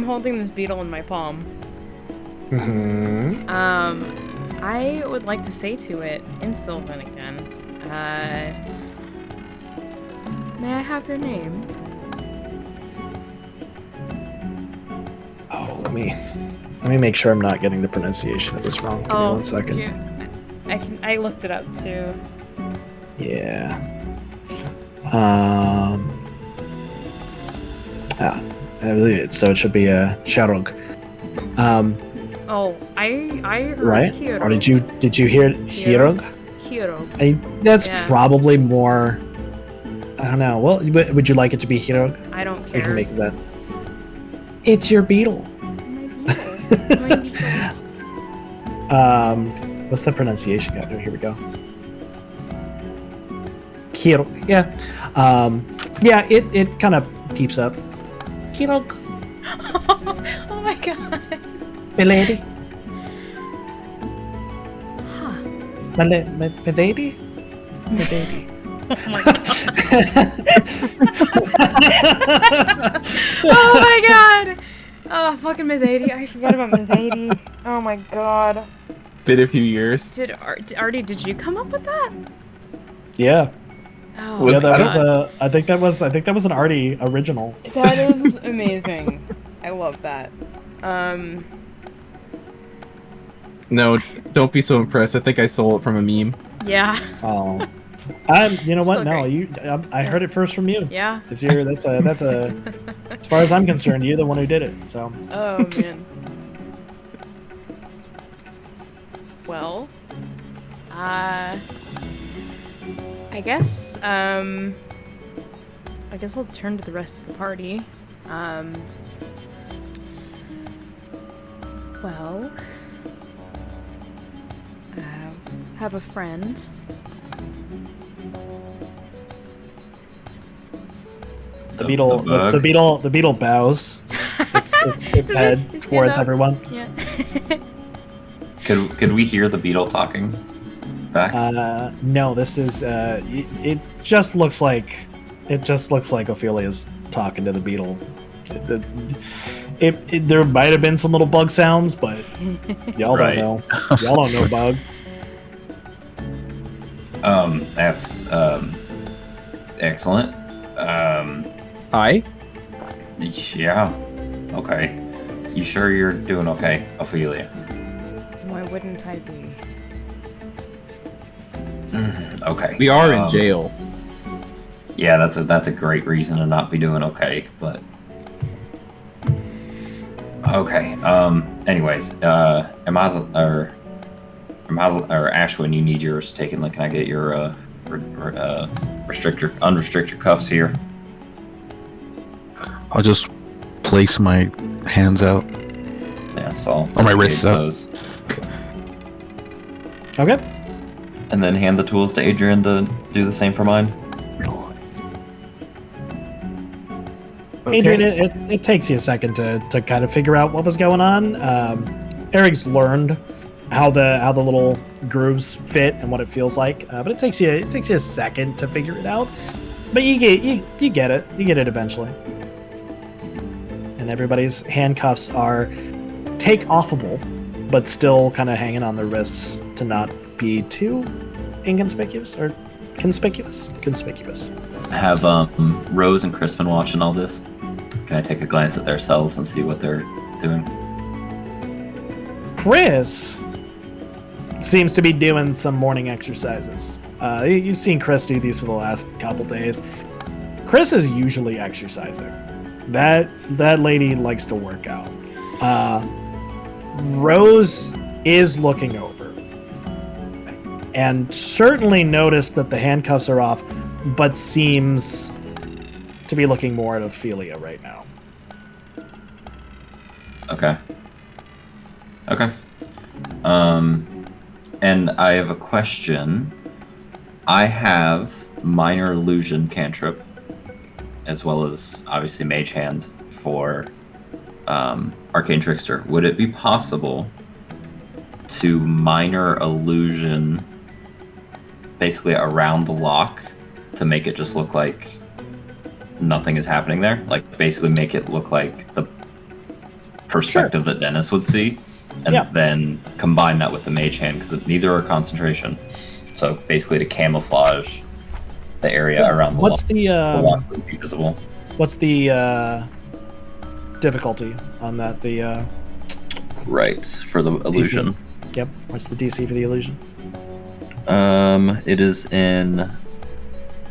holding this beetle in my palm. Mm-hmm. I would like to say to it in Sylvan again, may I have your name? Oh, let me make sure I'm not getting the pronunciation of this wrong. Give me 1 second. I looked it up too. Yeah. I believe it. So it should be Ciaróg. Oh, I heard Right? Ciaróg. Or did you hear Ciaróg? Ciaróg. That's Yeah. probably more. I don't know. Well, would you like it to be Ciaróg? I don't We care. can make that. It's your beetle. My beetle. What's the pronunciation guy? Here we go. Ky'el. Yeah. Yeah, it kind of peeps up. Ciaróg, Oh my god. my lady, Huh. my lady, my lady. Oh my god. Oh my god. Oh, fucking Miss I forgot about Miss Oh my god. Been a few years. Artie, did you come up with that? Yeah. Oh, Yeah, that God. was I think that was an Artie original. That is amazing. I love that. No, don't be so impressed. I think I stole it from a meme. Yeah. Oh. You know what? Still No, great. I heard it first from you. Yeah. It's your that's a as far as I'm concerned, you're the one who did it. So. Oh man. Well, I guess I'll turn to the rest of the party. Well, have a friend. The beetle bows its head It stand towards up? everyone. Yeah. Could we hear the beetle talking back? No, this is it just looks like Ophelia's talking to the beetle. There might have been some little bug sounds, but y'all Right. don't know. Y'all don't know bug. That's excellent. Hi. Yeah. Okay. You sure you're doing okay, Ophelia? Why wouldn't I be? Okay. We are in jail. Yeah, that's a great reason to not be doing okay, but okay. Anyways, Ashwynn, you need yours taken. Like, can I get your unrestricted cuffs here? I'll just place my hands out. Yeah, so I'll Or my wrists up. those. Okay. And then hand the tools to Adrian to do the same for mine. Adrian, it takes you a second to kind of figure out what was going on. Errug's learned how the little grooves fit and what it feels like, but it takes you a second to figure it out. But you get it. You get it eventually. And everybody's handcuffs are take-offable, but still kind of hanging on their wrists to not be too inconspicuous or conspicuous. Have Rose and Chris been watching all this? Can I take a glance at their cells and see what they're doing? Kris seems to be doing some morning exercises. You've seen Kris do these for the last couple days. Kris is usually exercising. That lady likes to work out. Rose is looking over and certainly noticed that the handcuffs are off, but seems to be looking more at Ophelia right now. Okay. And I have a question. I have minor illusion cantrip, as well as obviously mage hand for arcane trickster. Would it be possible to minor illusion basically around the lock to make it just look like nothing is happening there? Like, basically make it look like the perspective that Denn'is would see, and then combine that with the mage hand, because neither are concentration. So basically to camouflage the area around the What's lock. The lock would be visible. What's the difficulty on that? The Right, for the illusion. Yep. What's the DC for the illusion? It is in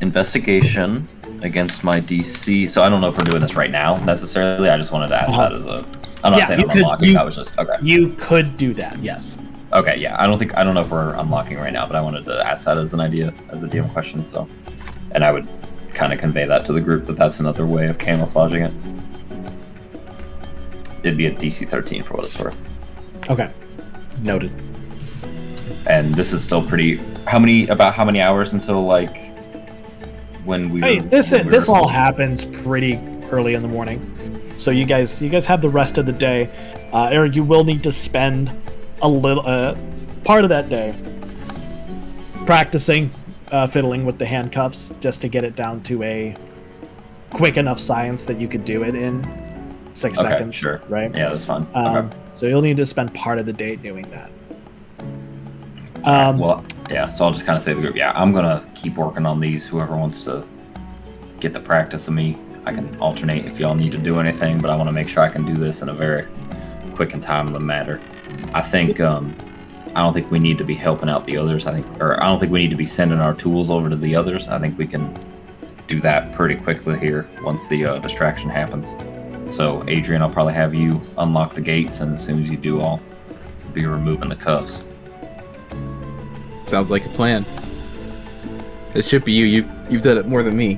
investigation against my DC. So I don't know if we're doing this right now necessarily. I just wanted to ask that as a. I'm not saying I'm unlocking. That was just okay. You could do that. Yes. Okay. Yeah. I don't know if we're unlocking right now, but I wanted to ask that as an idea, as a DM question. So, and I would kind of convey that to the group that that's another way of camouflaging it. It'd be a DC 13 for what it's worth. Okay. Noted. And this is still pretty. How many hours until like when we. Hey, were, this when we this were- all happens pretty early in the morning, so you guys have the rest of the day. Errug, you will need to spend a little part of that day practicing fiddling with the handcuffs just to get it down to a quick enough science that you could do it in 6 Okay, seconds. sure. Right? Yeah, that's fine. Okay. So you'll need to spend part of the day doing that. Well, yeah. So I'll just kind of say to the group, yeah, I'm gonna keep working on these. Whoever wants to get the practice of me, I can alternate if y'all need to do anything, but I want to make sure I can do this in a very quick and timely manner. I think I don't think we need to be helping out the others. I don't think we need to be sending our tools over to the others. I think we can do that pretty quickly here once the distraction happens. So Adrian, I'll probably have you unlock the gates, and as soon as you do, I'll be removing the cuffs. Sounds like a plan. It should be you. You've done it more than me.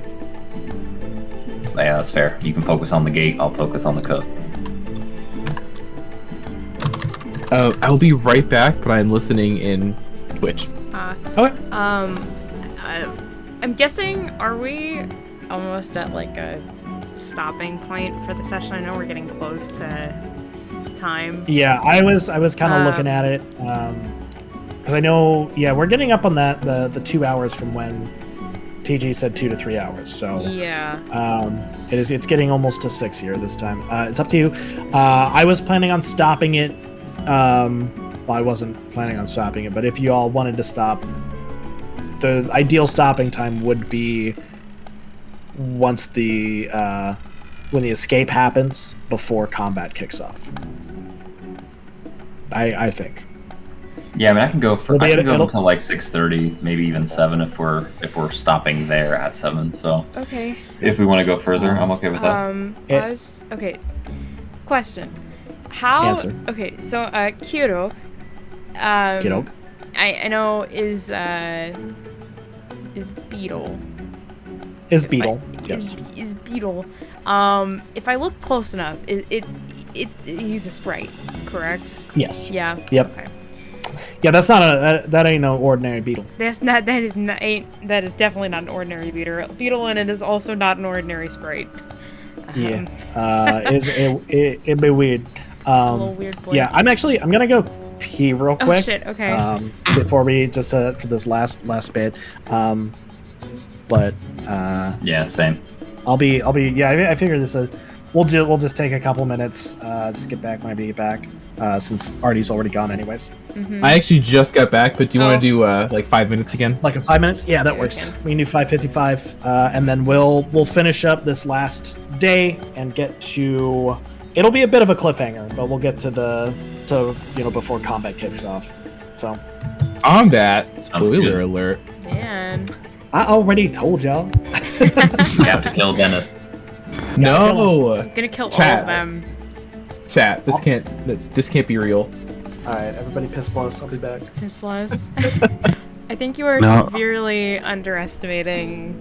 Yeah, that's fair. You can focus on the gate. I'll focus on the cuff. I'll be right back, but I'm listening in Twitch. Okay. I'm guessing, are we almost at like a stopping point for the session? I know we're getting close to time. Yeah, I was kind of looking at it because I know. Yeah, we're getting up on that the 2 hours from when TG said 2 to 3 hours. So Yeah. it's getting almost to 6 here this time. It's up to you. I was planning on stopping it. Well, I wasn't planning on stopping it, but if you all wanted to stop, the ideal stopping time would be once when the escape happens before combat kicks off. I think. Yeah, I mean, I can go It'll- until like 6:30, maybe even 7 if we're stopping there at 7. So Okay. if we want to go further, I'm okay with that. Okay. Question. How? Answer. Okay, so Ciaróg. Ciaróg. I know is Beetle. Is Beetle? Yes. Is Beetle. If I look close enough, he's a sprite, correct? Yes. Yeah. Yep. Okay. Yeah, that's not that ain't no ordinary Beetle. That is definitely not an ordinary beetle, and it is also not an ordinary sprite. Yeah. It'd be weird. A little weird boy. Yeah, I'm gonna go pee real quick. Oh shit. Okay. Before we just for this last bit. But Yeah, same. I'll be yeah. I figured this. We'll just take a couple minutes. Just get back when I get back. Since Artie's already gone anyways. Mm-hmm. I actually just got back, but do you want to Oh. do like 5 minutes again? Like in 5 minutes? Yeah, that Yeah, works. okay. We can do 5:55, and then we'll finish up this last day and get to. It'll be a bit of a cliffhanger, but we'll get to before combat kicks off. So Combat. Sounds Spoiler good. alert. Man. I already told y'all. You have to kill Denn'is. No. I'm gonna kill all Chat. of them. Chat. This can't be real. All right, everybody, piss plus. I'll be back. Piss plus. I think you are No. severely underestimating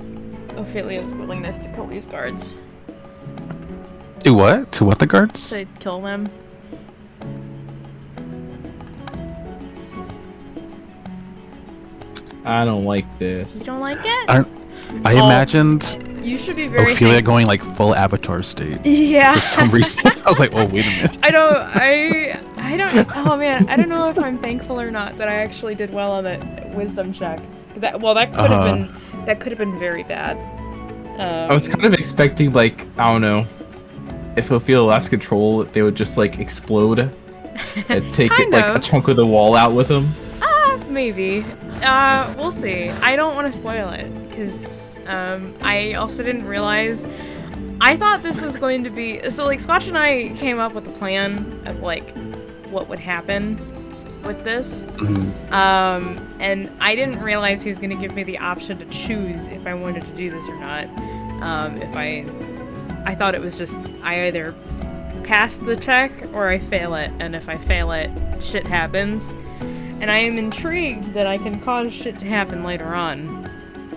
Ophelia's willingness to kill these guards. To what? To what the guards? To kill them. I don't like You this. don't like it? I Oh. imagined You should be very Ophelia thank- going like full Avatar state Yeah. for some reason. I was like, oh, wait a minute. I don't. Oh man, I don't know if I'm thankful or not that I actually did well on that wisdom check. That could have been very bad. I was kind of expecting, like, I don't know, if Ophelia lost control, they would just like explode and take Kind like a of. chunk of the wall out with them. Maybe. We'll see. I don't want to spoil it because I also didn't realize. I thought this was going to be so. Like Scotch and I came up with a plan of like what would happen with this. And I didn't realize he was going to give me the option to choose if I wanted to do this or not. If I thought it was just I either pass the check or I fail it, and if I fail it, shit happens. And I am intrigued that I can cause shit to happen later on,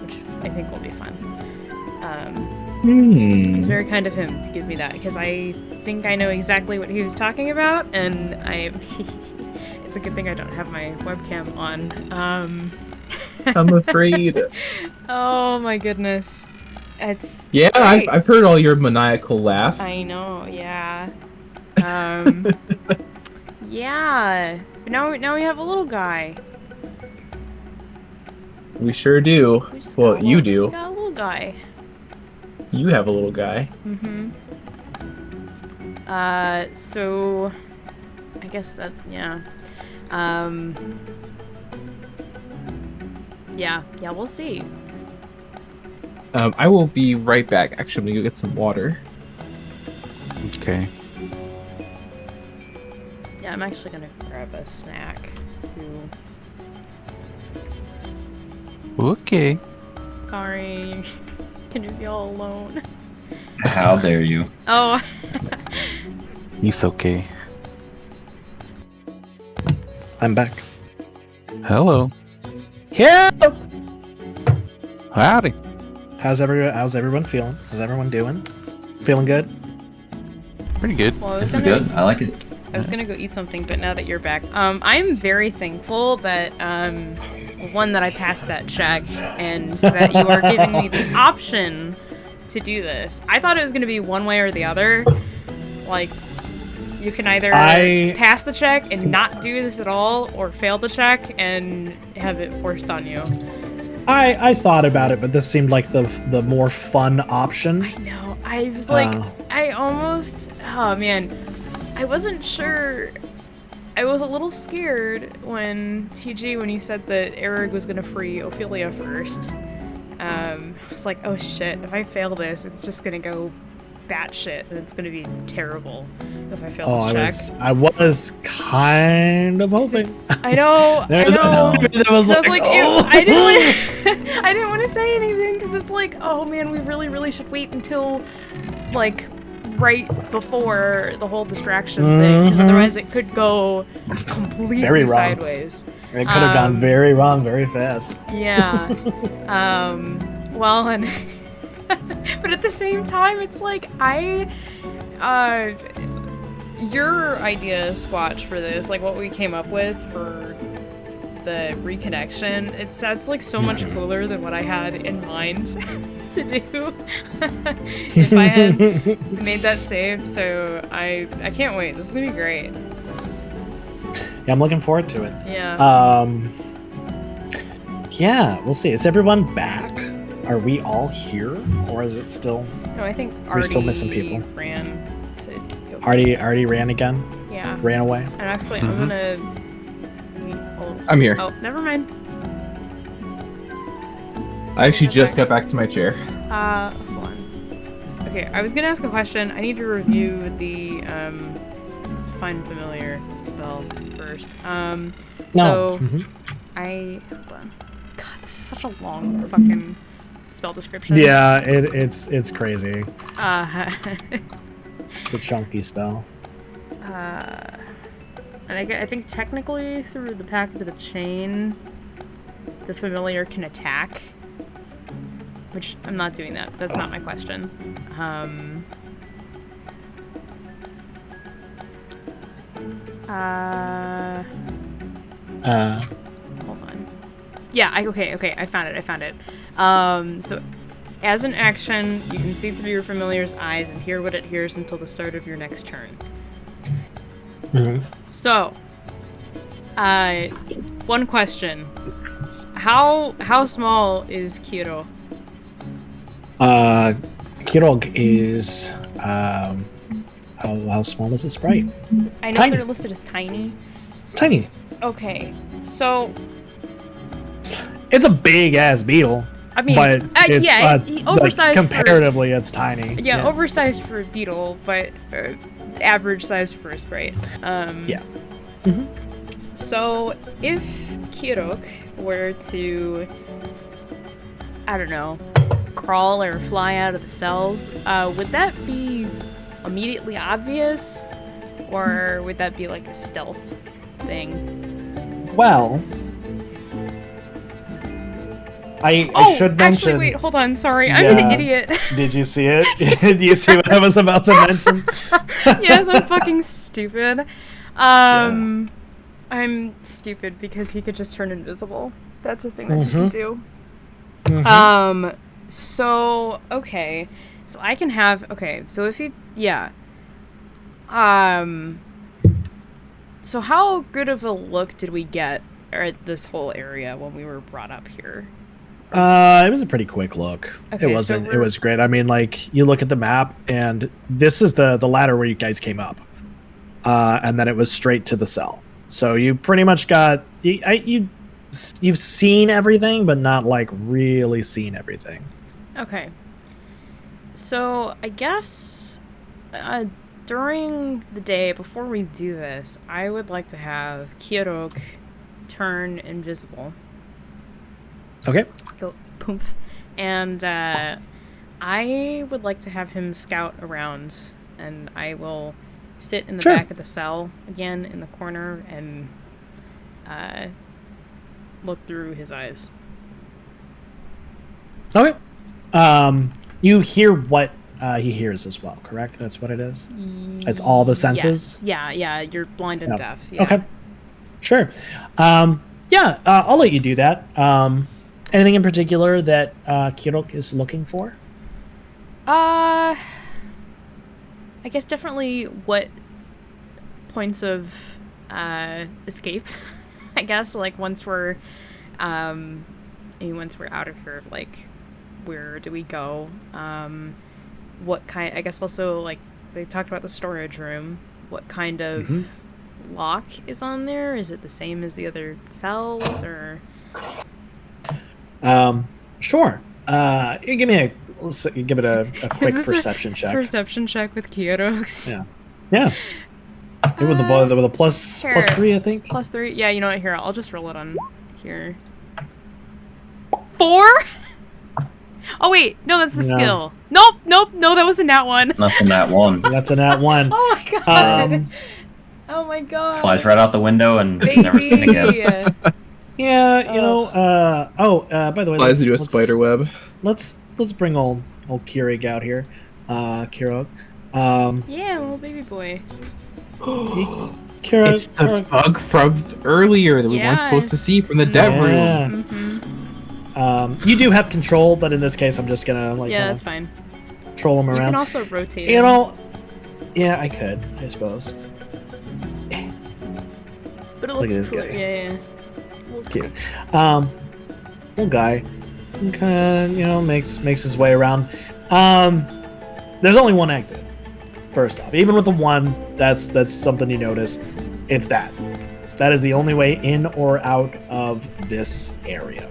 which I think will be fun. It's very kind of him to give me that, because I think I know exactly what he was talking about, and it's a good thing I don't have my webcam on. I'm afraid. Oh my goodness. It's Yeah, great. I've heard all your maniacal laughs. I know, yeah. Yeah. But now we have a little guy. We sure do. We just Well, got a you little- do. We got a little guy. You have a little guy. Mm-hmm. So I guess that, yeah. Yeah, we'll see. I will be right back. Actually, I'm gonna go get some water. Okay. Yeah, I'm actually gonna grab a snack too. Okay. Sorry. Can you be all alone? How dare you? Oh. He's okay. I'm back. Hello. Yeah. Howdy. How's everyone feeling? How's everyone doing? Feeling good? Pretty good. Well, This is good. I like it. I was gonna go eat something, but now that you're back, I'm very thankful that one, that I passed that check, and that you are giving me the option to do this. I thought it was gonna be one way or the other. Like, you can either pass the check and not do this at all, or fail the check and have it forced on you. I thought about it, but this seemed like the more fun option. I know. I was like, oh man, I wasn't sure. I was a little scared when you said that Errug was gonna free Ophelia first. I was like, oh shit, if I fail this, it's just gonna go batshit, and it's gonna be terrible if I fail this check. I was kind of hoping. I know. I was like, oh. I didn't want to say anything because it's like, oh man, we really should wait until like right before the whole distraction thing, because otherwise it could go completely very wrong. Sideways. It could have gone very wrong very fast. Yeah. Well, and but at the same time, it's like your idea, Squatch, for this, like what we came up with for the reconnection, it sounds like so much cooler than what I had in mind to do if I had made that save. So I can't wait. This is gonna be great. Yeah, I'm looking forward to it. Yeah. Yeah, we'll see. Is everyone back? Are we all here, or is it still? No, I think we're still missing people. Ran to go. Artie ran again. Yeah. Ran away. And actually, I'm gonna. I'm here. Oh, never mind. I actually just got back to my chair. Hold on. Okay, I was gonna ask a question. I need to review the Find Familiar spell first. No. So hold on. God, this is such a long fucking spell description. Yeah, it's crazy. It's a chunky spell. And I think technically through the pact of the chain, the familiar can attack. Which, I'm not doing that. That's not my question. Hold on. Yeah, okay, I found it. So, as an action, you can see through your familiar's eyes and hear what it hears until the start of your next turn. So, one question. How small is Ciaróg? Ciaróg is how small is this sprite? I know Tiny. they're listed as tiny. Tiny. Okay, so It's a big ass beetle. I mean, but it's it's oversized. Comparatively, it's tiny. Yeah, oversized for a beetle, but average size for a sprite. Yeah. So if Ciaróg were to, I don't know, crawl or fly out of the cells, would that be immediately obvious, or would that be like a stealth thing? Well, I should mention. Actually, wait, hold on. Sorry, I'm an idiot. Did you see it? Did you see what I was about to mention? Yes, I'm fucking stupid. I'm stupid because he could just turn invisible. That's a thing that he can do. So, okay. So I can have... Okay, so if you... Yeah. So how good of a look did we get at this whole area when we were brought up here? It was a pretty quick look. Okay, It wasn't. It was great. I mean, like, you look at the map, and this is the ladder where you guys came up, and then it was straight to the cell. So you pretty much got you've seen everything, but not like really seen everything. Okay. So I guess during the day before we do this, I would like to have Ciaróg turn invisible. Okay. Go poof. And I would like to have him scout around, and I will sit in the back of the cell again in the corner and look through his eyes. Okay. You hear what he hears as well, correct? That's what it is? It's all the senses? Yes. Yeah, you're blind and deaf. Yeah. Okay. Sure. I'll let you do that. Anything in particular that Ciaróg is looking for? I guess definitely what points of escape. I guess like once we're out of here, like where do we go? What kind? I guess also like they talked about the storage room. What kind of lock is on there? Is it the same as the other cells or? Sure. Give me give it a quick perception check. Perception check with Ciaróg. Yeah. Yeah. With a plus 3, I think. Plus 3. Yeah, you know what? Here, I'll just roll it on here. 4? Oh wait, no, that's the skill. Nope, no, that was a nat 1. That's a nat 1. That's a nat 1. Oh my god. Oh my god. Flies right out the window and never seen again. Yeah, you know. By the way, flies into a spider web. Let's bring old Ciaróg out here. Ciaróg. Yeah, little baby boy. Ciaróg, It's the bug from earlier that we weren't supposed to see from the dev room. Mm-hmm. You do have control, but in this case, I'm just gonna that's fine. Troll him around. You can also rotate. You know, yeah, I could, I suppose. But it looks cool. Guy. Yeah. Cute. Little guy, kind of, makes his way around. There's only one exit. First off, even with the one, that's something you notice. It's that is the only way in or out of this area.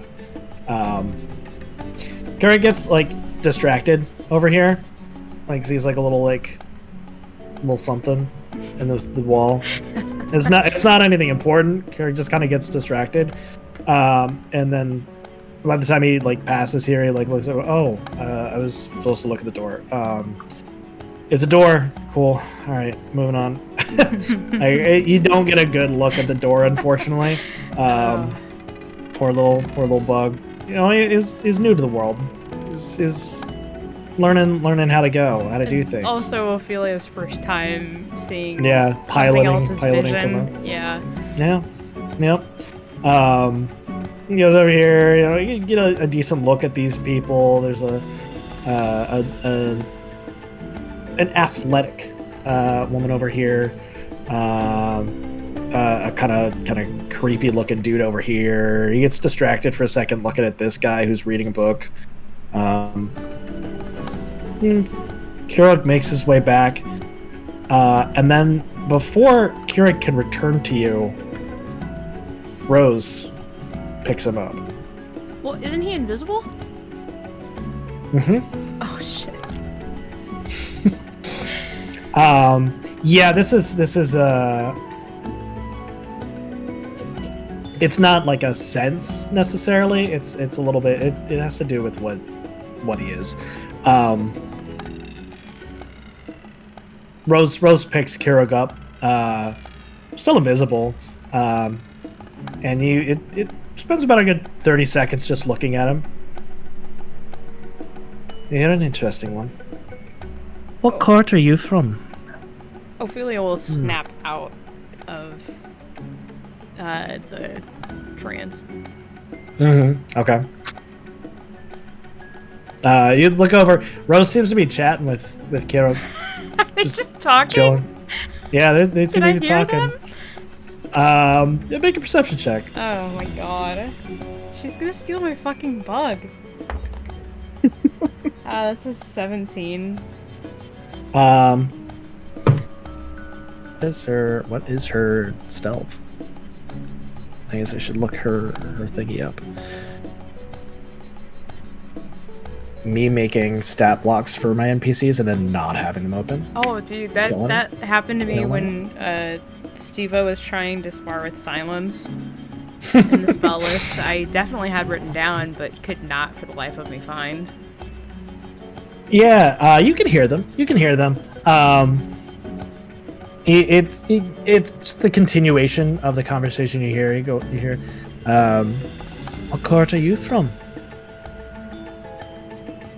Gary gets distracted over here, sees a little something in the wall. It's not anything important. Gary just kind of gets distracted, and then by the time he passes here, he looks over. Oh, I was supposed to look at the door. It's a door. Cool. All right, moving on. You don't get a good look at the door, unfortunately. Poor little bug. He's new to the world. He's learning how to do things. It's also Ophelia's first time seeing piloting else's vision. Yeah. Yep. He goes over here. You get a decent look at these people. There's an athletic woman over here. A kind of creepy looking dude over here. He gets distracted for a second looking at this guy who's reading a book. Ciaróg makes his way back, and then before Ciaróg can return to you, Rose picks him up. Well, isn't he invisible? Mm-hmm. Oh shit. This is it's not like a sense necessarily. It's a little bit. It has to do with what he is. Rose picks Ciaróg up, still invisible, and it spends about a good 30 seconds just looking at him. You had an interesting one. What court are you from? Ophelia will snap out of the trance. Mm-hmm. Okay. You look over. Rose seems to be chatting with Ciaróg. Are they just talking? Chilling. Yeah, they seem to be Can I hear talking. them? Make a perception check. Oh my god. She's gonna steal my fucking bug. That's a 17. What is her stealth? I guess I should look her thingy up. Me making stat blocks for my NPCs and then not having them open. Oh, dude, that happened to me when Steve-O was trying to spar with Silence in the spell list. I definitely had written down, but could not for the life of me find. Yeah, you can hear them. You can hear them. It's the continuation of the conversation you hear. You hear, what court are you from?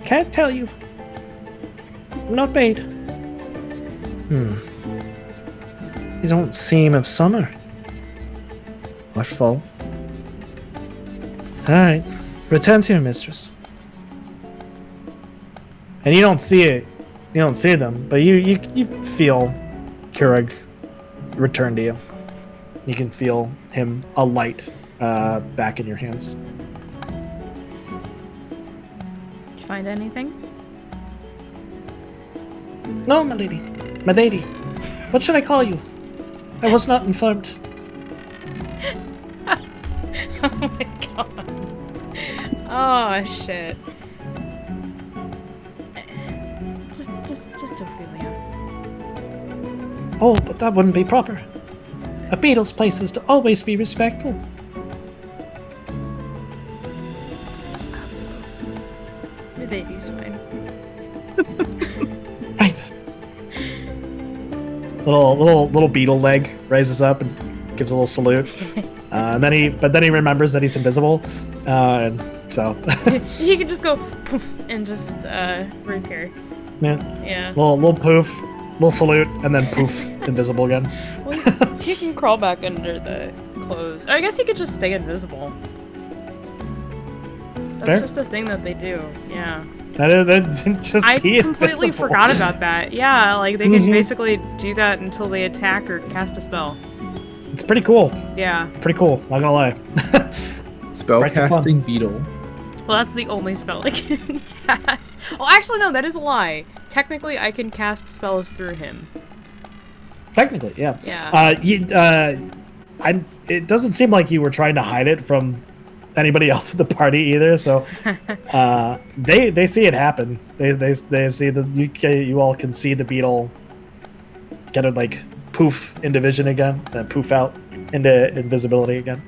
Can't tell you. Not paid. You don't seem of summer. Or fall. Alright. Return to your mistress. And you don't see it. You don't see them, but you feel Ciaróg return to you. You can feel him alight back in your hands. Did you find anything? No, my lady. My lady. What should I call you? I was not informed. Oh my god. Oh shit. Just Ophelia. Oh, but that wouldn't be proper. A beetle's place is to always be respectful. Your lady's fine. Right. Little beetle leg raises up and gives a little salute. And then he remembers that he's invisible, and so he could just go poof and just reappear. Yeah. Little poof, little salute, and then poof, invisible again. Well, he can crawl back under the clothes. Or I guess he could just stay invisible. That's Fair. just a thing that they do. Yeah. That's just I be completely invisible. forgot about that. Yeah, like they can basically do that until they attack or cast a spell. It's pretty cool. Yeah. Pretty cool. Not gonna lie. Spellcasting Beetle. Well, that's the only spell I can cast. Oh, actually, no, that is a lie. Technically, I can cast spells through him. Technically, yeah. Yeah. It doesn't seem like you were trying to hide it from anybody else in the party either. So, they see it happen. They see that you all can see the beetle kind of like poof into vision again, then poof out into invisibility again.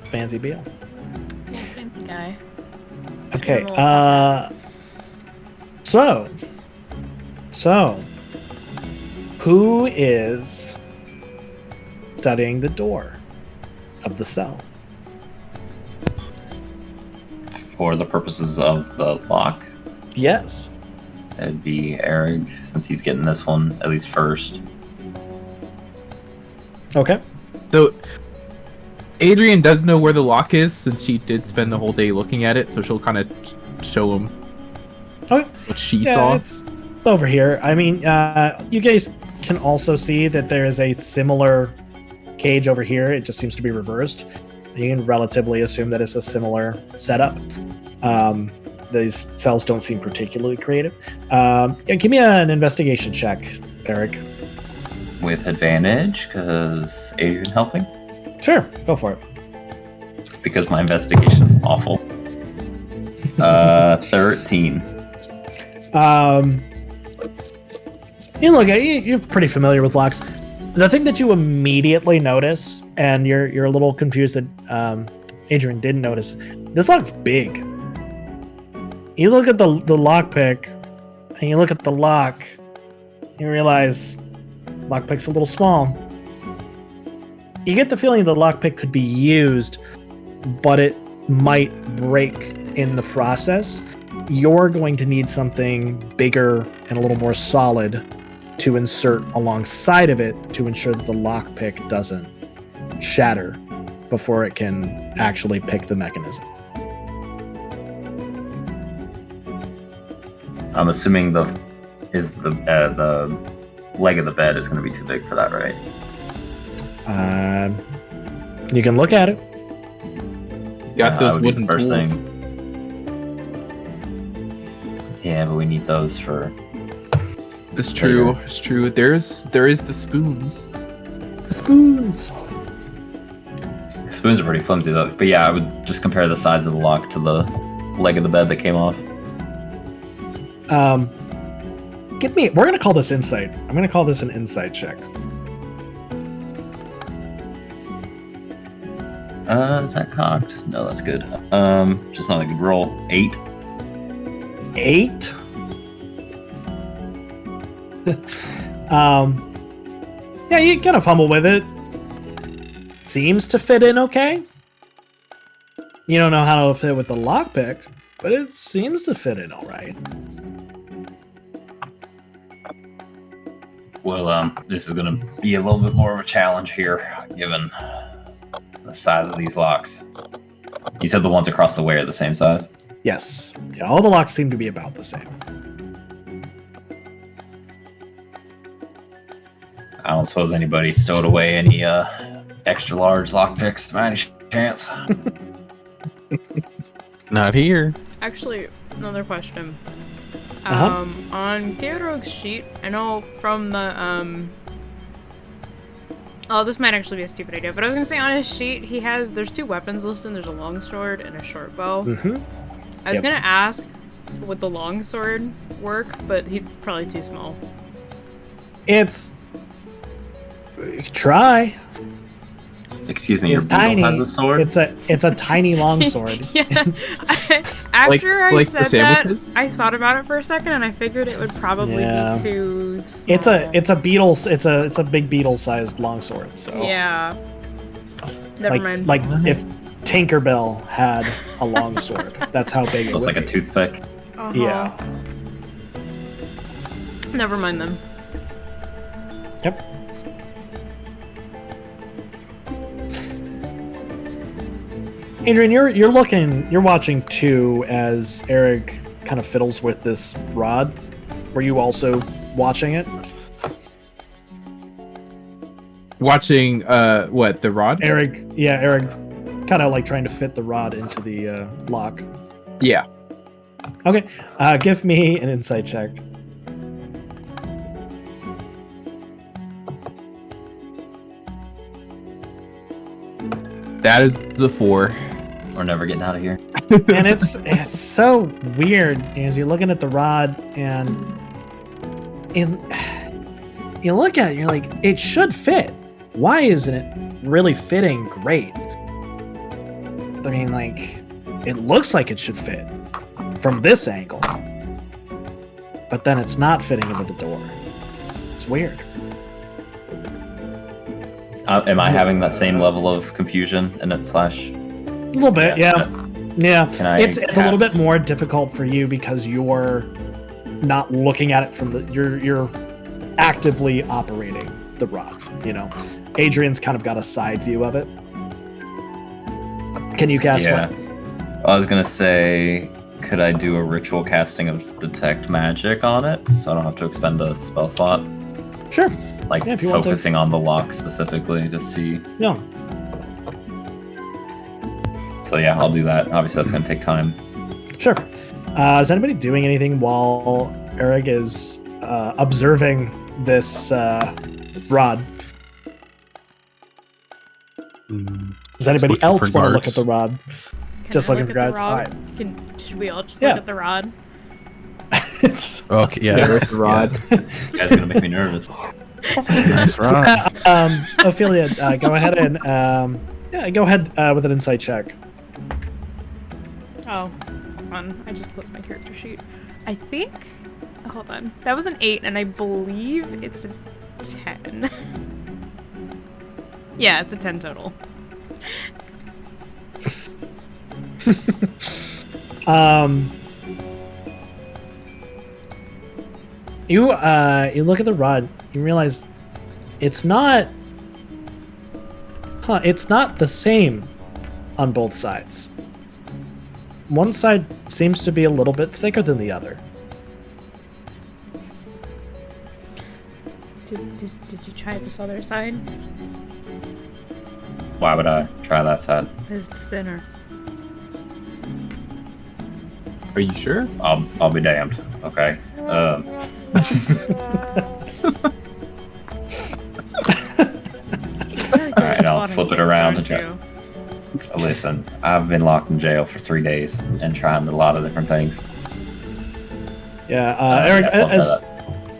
Fancy Beetle. Fancy guy. Okay. So, who is studying the door of the cell? For the purposes of the lock, Yes. it'd be Errug, since he's getting this one at least first. Okay. So Adrian does know where the lock is, since she did spend the whole day looking at it, so she'll kind of show him Okay. what she Yeah, saw. it's over here. I mean, you guys can also see that there is a similar cage over here. It just seems to be reversed. You can relatively assume that it's a similar setup. These cells don't seem particularly creative. Yeah, give me an investigation check, Errug. With advantage, because Adrian helping. Sure, go for it. Because my investigation's awful. 13. You look at you're pretty familiar with locks. The thing that you immediately notice, and you're a little confused that Adrian didn't notice, this lock's big. You look at the lockpick, and you look at the lock, you realize lockpick's a little small. You get the feeling the lockpick could be used, but it might break in the process. You're going to need something bigger and a little more solid to insert alongside of it to ensure that the lockpick doesn't shatter before it can actually pick the mechanism. I'm assuming the leg of the bed is going to be too big for that, right? You can look at it. Got those that would be wooden the first tools. thing. Yeah, but we need those for. It's true. Later. It's true. There is the spoons. The spoons. Spoons are pretty flimsy though. But yeah, I would just compare the size of the lock to the leg of the bed that came off. We're gonna call this insight. I'm gonna call this an insight check. Is that cocked? No, that's good. Just not a good roll. 8. 8. Yeah, you kind of fumble with it. Seems to fit in okay. You don't know how to fit with the lockpick, but it seems to fit in all right. Well, this is gonna be a little bit more of a challenge here, given the size of these locks. You said the ones across the way are the same size? Yes. Yeah, all the locks seem to be about the same. I don't suppose anybody stowed away any extra large lockpicks by any chance? Not here. Actually, another question. Uh-huh. On Ciaróg's sheet, I know from the oh, this might actually be a stupid idea, but I was gonna say on his sheet there's 2 weapons listed. There's a longsword and a short bow. Mm-hmm. I was Yep. gonna ask, would the longsword work? But he's probably too small. It's try. Excuse me, It's your Beetle tiny. has a sword? It's a tiny longsword. Yeah. After I like said the that, sandwiches? I thought about it for a second, and I figured it would probably Yeah. be too small. It's a beetle. It's a big beetle-sized longsword. So Yeah. Never mind. Like if Tinkerbell had a longsword, that's how big it So it's would like a be. toothpick. Uh-huh. Yeah. Never mind them. Yep. Adrian, you're watching too as Errug kind of fiddles with this rod. Were you also watching it? Watching what, the rod? Errug kind of like trying to fit the rod into the lock. Yeah. Okay, give me an insight check. That is a 4. We're never getting out of here. And it's so weird as you're looking at the rod and you look at it, you're like, it should fit. Why isn't it really fitting great? I mean, like, it looks like it should fit from this angle, but then it's not fitting into the door. It's weird. Am I having that same level of confusion in it slash? A little bit, yeah. Yeah. Can I It's a little bit cast- more difficult for you because you're not looking at it from the you're actively operating the rod, you know. Adrian's kind of got a side view of it. Can you cast Yeah. one? I was gonna say, could I do a ritual casting of detect magic on it, so I don't have to expend a spell slot? Sure. Like Yeah, if you want to. focusing on the lock specifically to see. Yeah. So yeah, I'll do that. Obviously, that's gonna take time. Sure. Is anybody doing anything while Errug is observing this rod? Does anybody looking else for want to look guards. at the rod? Can Just I looking look for at the guards. rod? Should we all just Yeah. look at the rod? It's Okay, yeah. There with the rod. You guys are gonna make me nervous. Nice rod. Ophelia, go ahead and go ahead with an insight check. Oh, hold on. I just closed my character sheet. I think. Oh, hold on. That was an 8, and I believe it's a 10. Yeah, it's a 10 total. You look at the rod, you realize it's not it's not the same on both sides. One side seems to be a little bit thicker than the other. Did you try this other side? Why would I try that side? It's thinner. Are you sure? I'll be damned. Okay. Alright, I'll flip it around and check. Listen, I've been locked in jail for 3 days and trying a lot of different things. Yeah, Errug,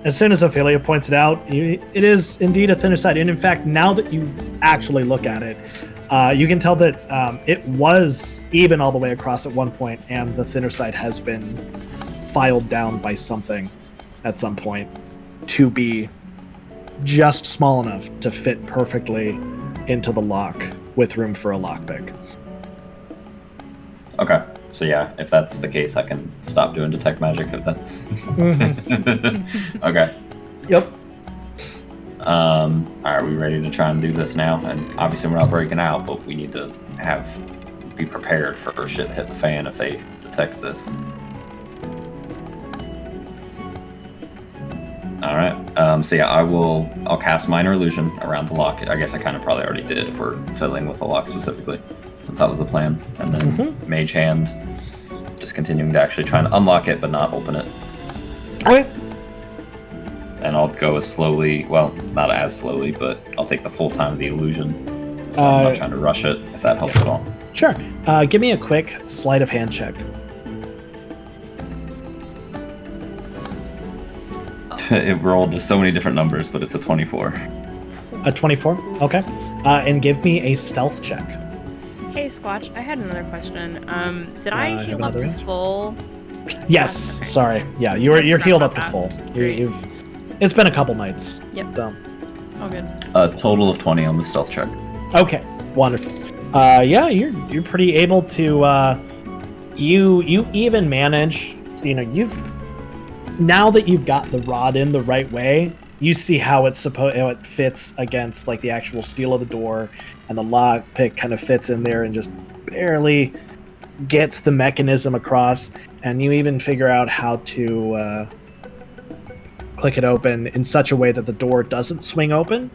as soon as Ophelia points it out, it is indeed a thinner side. And in fact, now that you actually look at it, you can tell that it was even all the way across at one point, and the thinner side has been filed down by something at some point to be just small enough to fit perfectly into the lock with room for a lockpick. Okay, so yeah, if that's the case, I can stop doing detect magic if that's... Okay. Yep. Are we ready to try and do this now? And obviously we're not breaking out, but we need to be prepared for shit to hit the fan if they detect this. Alright, so yeah, I'll cast Minor Illusion around the lock. I guess I kind of probably already did if we're fiddling with the lock specifically, since that was the plan. And then Mage Hand, just continuing to actually try and unlock it, but not open it. Okay. And I'll go as slowly, well, not as slowly, but I'll take the full time of the illusion. So I'm not trying to rush it, if that helps at all. Sure. Give me a quick sleight of hand check. It rolled to so many different numbers, but it's a 24. A 24? Okay. And give me a stealth check. Hey, Squatch, I had another question. Did I heal up to answer? Full? Yes. Sorry. Yeah, you're healed up to full. Great. It's been a couple nights. Yep. So. Oh, good. A total of 20 on the stealth check. Okay. Wonderful. Yeah, you're pretty able to. You even manage. Now that you've got the rod in the right way, you see how it fits against like the actual steel of the door, and the lock pick kind of fits in there and just barely gets the mechanism across. And you even figure out how to click it open in such a way that the door doesn't swing open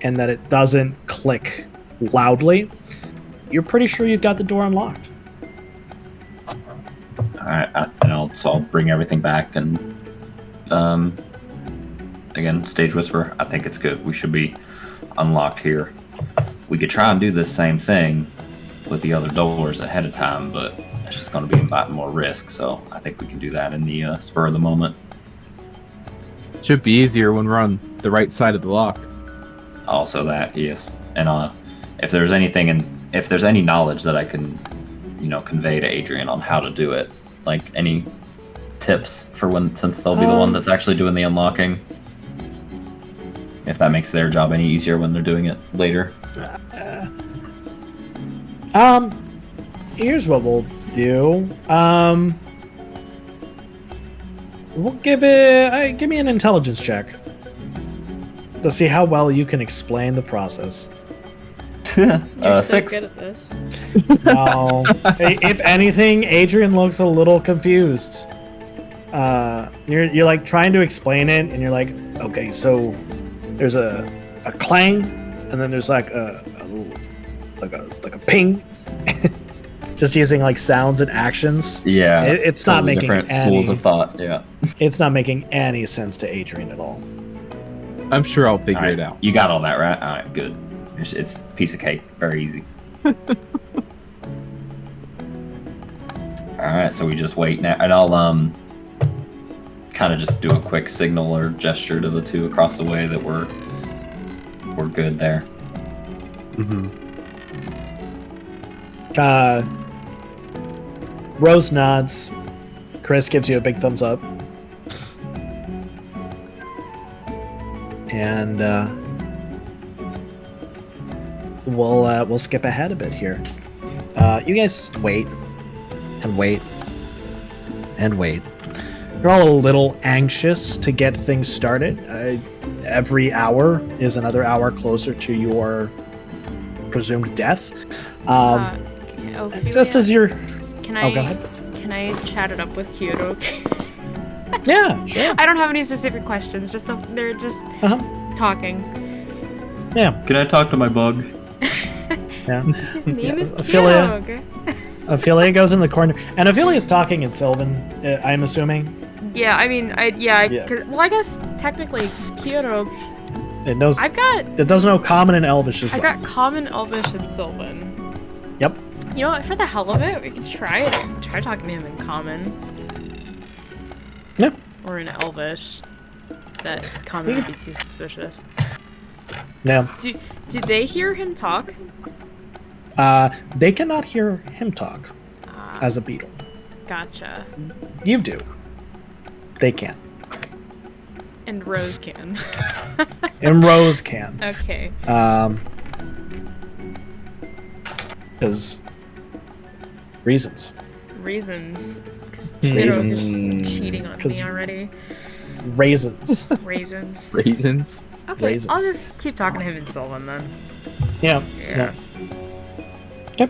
and that it doesn't click loudly. You're pretty sure you've got the door unlocked. Alright, I'll bring everything back and again, Stage Whisper, I think it's good. We should be unlocked here. We could try and do this same thing with the other doors ahead of time, but it's just going to be a lot more risk, so I think we can do that in the spur of the moment. Should be easier when we're on the right side of the lock. Also that, yes. And if there's anything, and if there's any knowledge that I can, convey to Adrian on how to do it, like any tips for since they'll be the one that's actually doing the unlocking, if that makes their job any easier when they're doing it later. Here's what we'll do. We'll give me an intelligence check to see how well you can explain the process. You're so 6. good at this. No. If anything, Adrian looks a little confused. You're like trying to explain it, and you're like, okay, so there's a clang, and then there's like a ping. Just using like sounds and actions. Yeah, it's not making different schools of thought. Yeah, it's not making any sense to Adrian at all. I'm sure I'll figure it out. You got all that right. All right, good. It's a piece of cake. Very easy. All right, so we just wait now, and I'll kind of just do a quick signal or gesture to the two across the way that we're good there. Rose nods. Kris gives you a big thumbs up. And we'll skip ahead a bit here. You guys wait and wait and wait. You're all a little anxious to get things started. Every hour is another hour closer to your presumed death. Ophelia, Just as you're... Can go ahead. Can I chat it up with Ciaróg? Yeah, sure. I don't have any specific questions. They're just talking. Yeah. Can I talk to my bug? Yeah. His name is Ophelia. Ciaróg. Ophelia goes in the corner, and Ophelia's talking in Sylvan, I'm assuming. Yeah, I mean, I guess technically Ciaróg. It knows. It does know Common and Elvish as well. I got Common, Elvish, and Sylvan. Yep. You know what? For the hell of it, we could try it. Try talking to him in Common. Yeah. Or in Elvish. That Common would be too suspicious. Yeah. Do they hear him talk? They cannot hear him talk as a beetle. Gotcha. You do. They can. And Rose can. And Rose can. Okay. Because reasons. Reasons. Reasons. Cheating on me already. Raisins. Raisins. Raisins. Okay, Raisins. I'll just keep talking to him in Sylvan then. Yeah. Okay.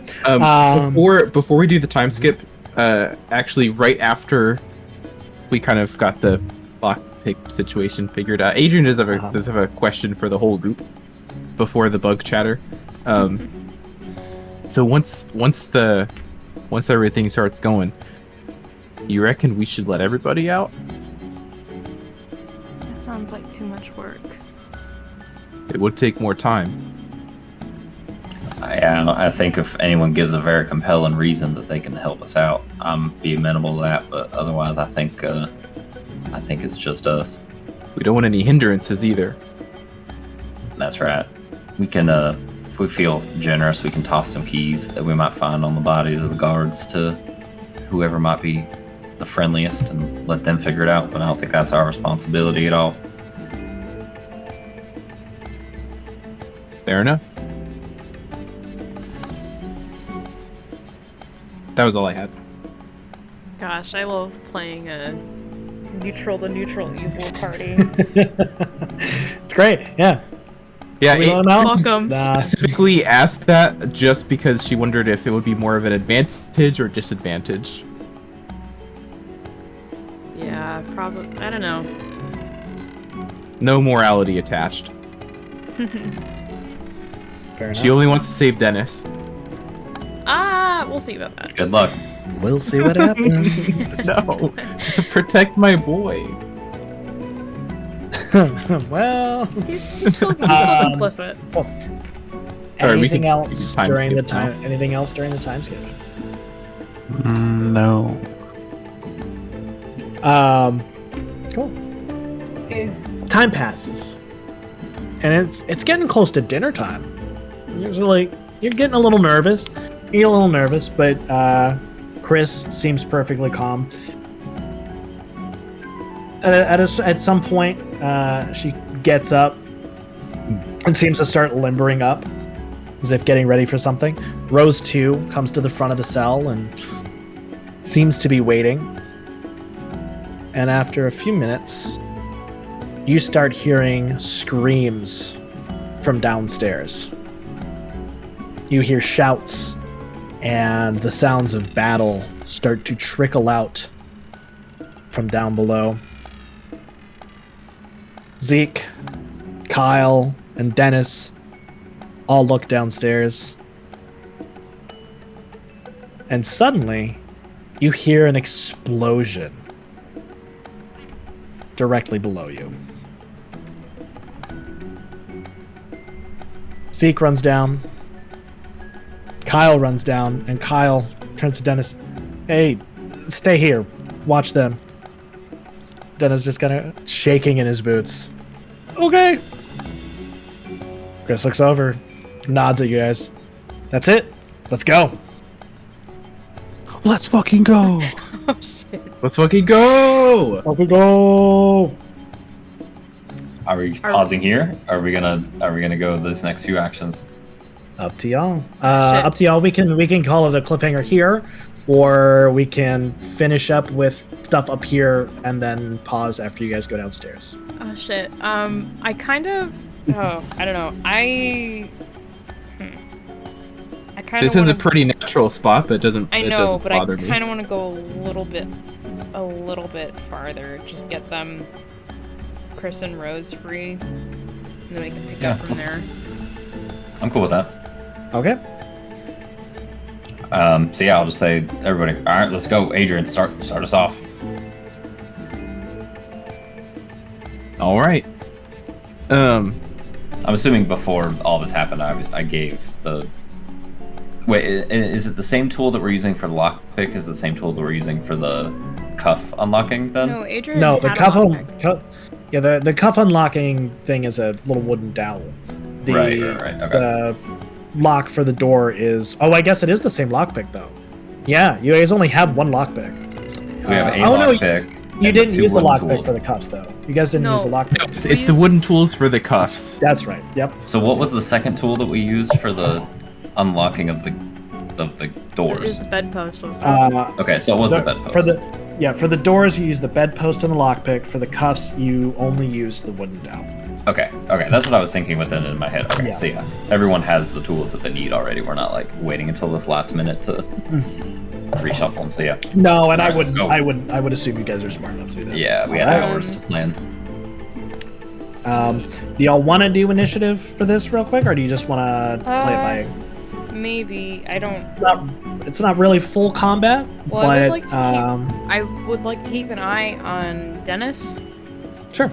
Before we do the time skip, actually right after we kind of got the lockpick situation figured out, Adrian does have a question for the whole group before the bug chatter. So once everything starts going, you reckon we should let everybody out? That sounds like too much work. It would take more time. I think if anyone gives a very compelling reason that they can help us out, I'm be amenable to that. But otherwise, I think it's just us. We don't want any hindrances either. That's right. We can, if we feel generous, we can toss some keys that we might find on the bodies of the guards to whoever might be the friendliest and let them figure it out. But I don't think that's our responsibility at all. Fair enough. That was all I had. Gosh, I love playing a neutral to neutral evil party. It's great. Yeah. Yeah, Welcome. Specifically asked that just because she wondered if it would be more of an advantage or disadvantage. Yeah, probably. I don't know. No morality attached. Fair enough. She only wants to save Denn'is. We'll see about that. Good luck. We'll see what happens. No, to protect my boy. Well, He's still complicit. Anything else we can time during skip the time? now. Anything else during the time skip? No. Cool. Time passes, and it's getting close to dinner time. You're getting a little nervous. You're a little nervous, but Kris seems perfectly calm. At some point, she gets up and seems to start limbering up, as if getting ready for something. Rose, too, comes to the front of the cell and seems to be waiting. And after a few minutes, you start hearing screams from downstairs. You hear shouts, and the sounds of battle start to trickle out from down below. Zeh'eek, Ky'el, and Denn'is all look downstairs. And suddenly, you hear an explosion directly below you. Zeh'eek runs down. Ky'el runs down, and Ky'el turns to Denn'is. Hey, stay here. Watch them. Denn'is just kind of shaking in his boots. Okay. Kris looks over, nods at you guys. That's it. Let's go. Let's fucking go. Oh shit. Let's fucking go! Let's go. Are we pausing here? Are we gonna go these next few actions? Up to y'all. Up to y'all. We can call it a cliffhanger here, or we can finish up with stuff up here and then pause after you guys go downstairs. Oh shit. I kind of. Oh, I don't know. kind of. This is a pretty natural spot, but it doesn't but bother I me. kind of want to go a little bit farther. Just get them, Kris and Rose free, and then we can pick up from there. I'm cool with that. Okay. So yeah, I'll just say, everybody, all right, let's go. Adrian, start us off. All right. I'm assuming before all this happened, I gave the. Wait, is it the same tool that we're using for the lockpick? Is the same tool that we're using for the cuff unlocking then? No, Adrian. No, the had a cuff lockpick. the cuff unlocking thing is a little wooden dowel. Right. Okay. The lock for the door is. Oh, I guess it is the same lockpick though. Yeah, you guys only have one lockpick. So we have a no, lockpick. You and didn't two use the wooden lockpick tools. for the cuffs though. You guys didn't No. use the lockpick. It's the wooden tools for the cuffs. That's right. Yep. So what was the second tool that we used for the unlocking of the It doors? is the bedpost. Wasn't it? Okay, so it was the bedpost. For the doors you use the bedpost and the lockpick. For the cuffs you only use the wooden dowel. Okay, that's what I was thinking within in my head. Okay, Yeah. so yeah, everyone has the tools that they need already. We're not like waiting until this last minute to reshuffle them. So yeah. No, and Alright, let's go. I would assume you guys are smart enough to do that. Yeah, we had Alright. hours to plan. Do y'all want to do initiative for this real quick, or do you just want to play it by? Maybe I don't. It's not really full combat, Well, but I would like to I would like to keep an eye on Denn'is. sure.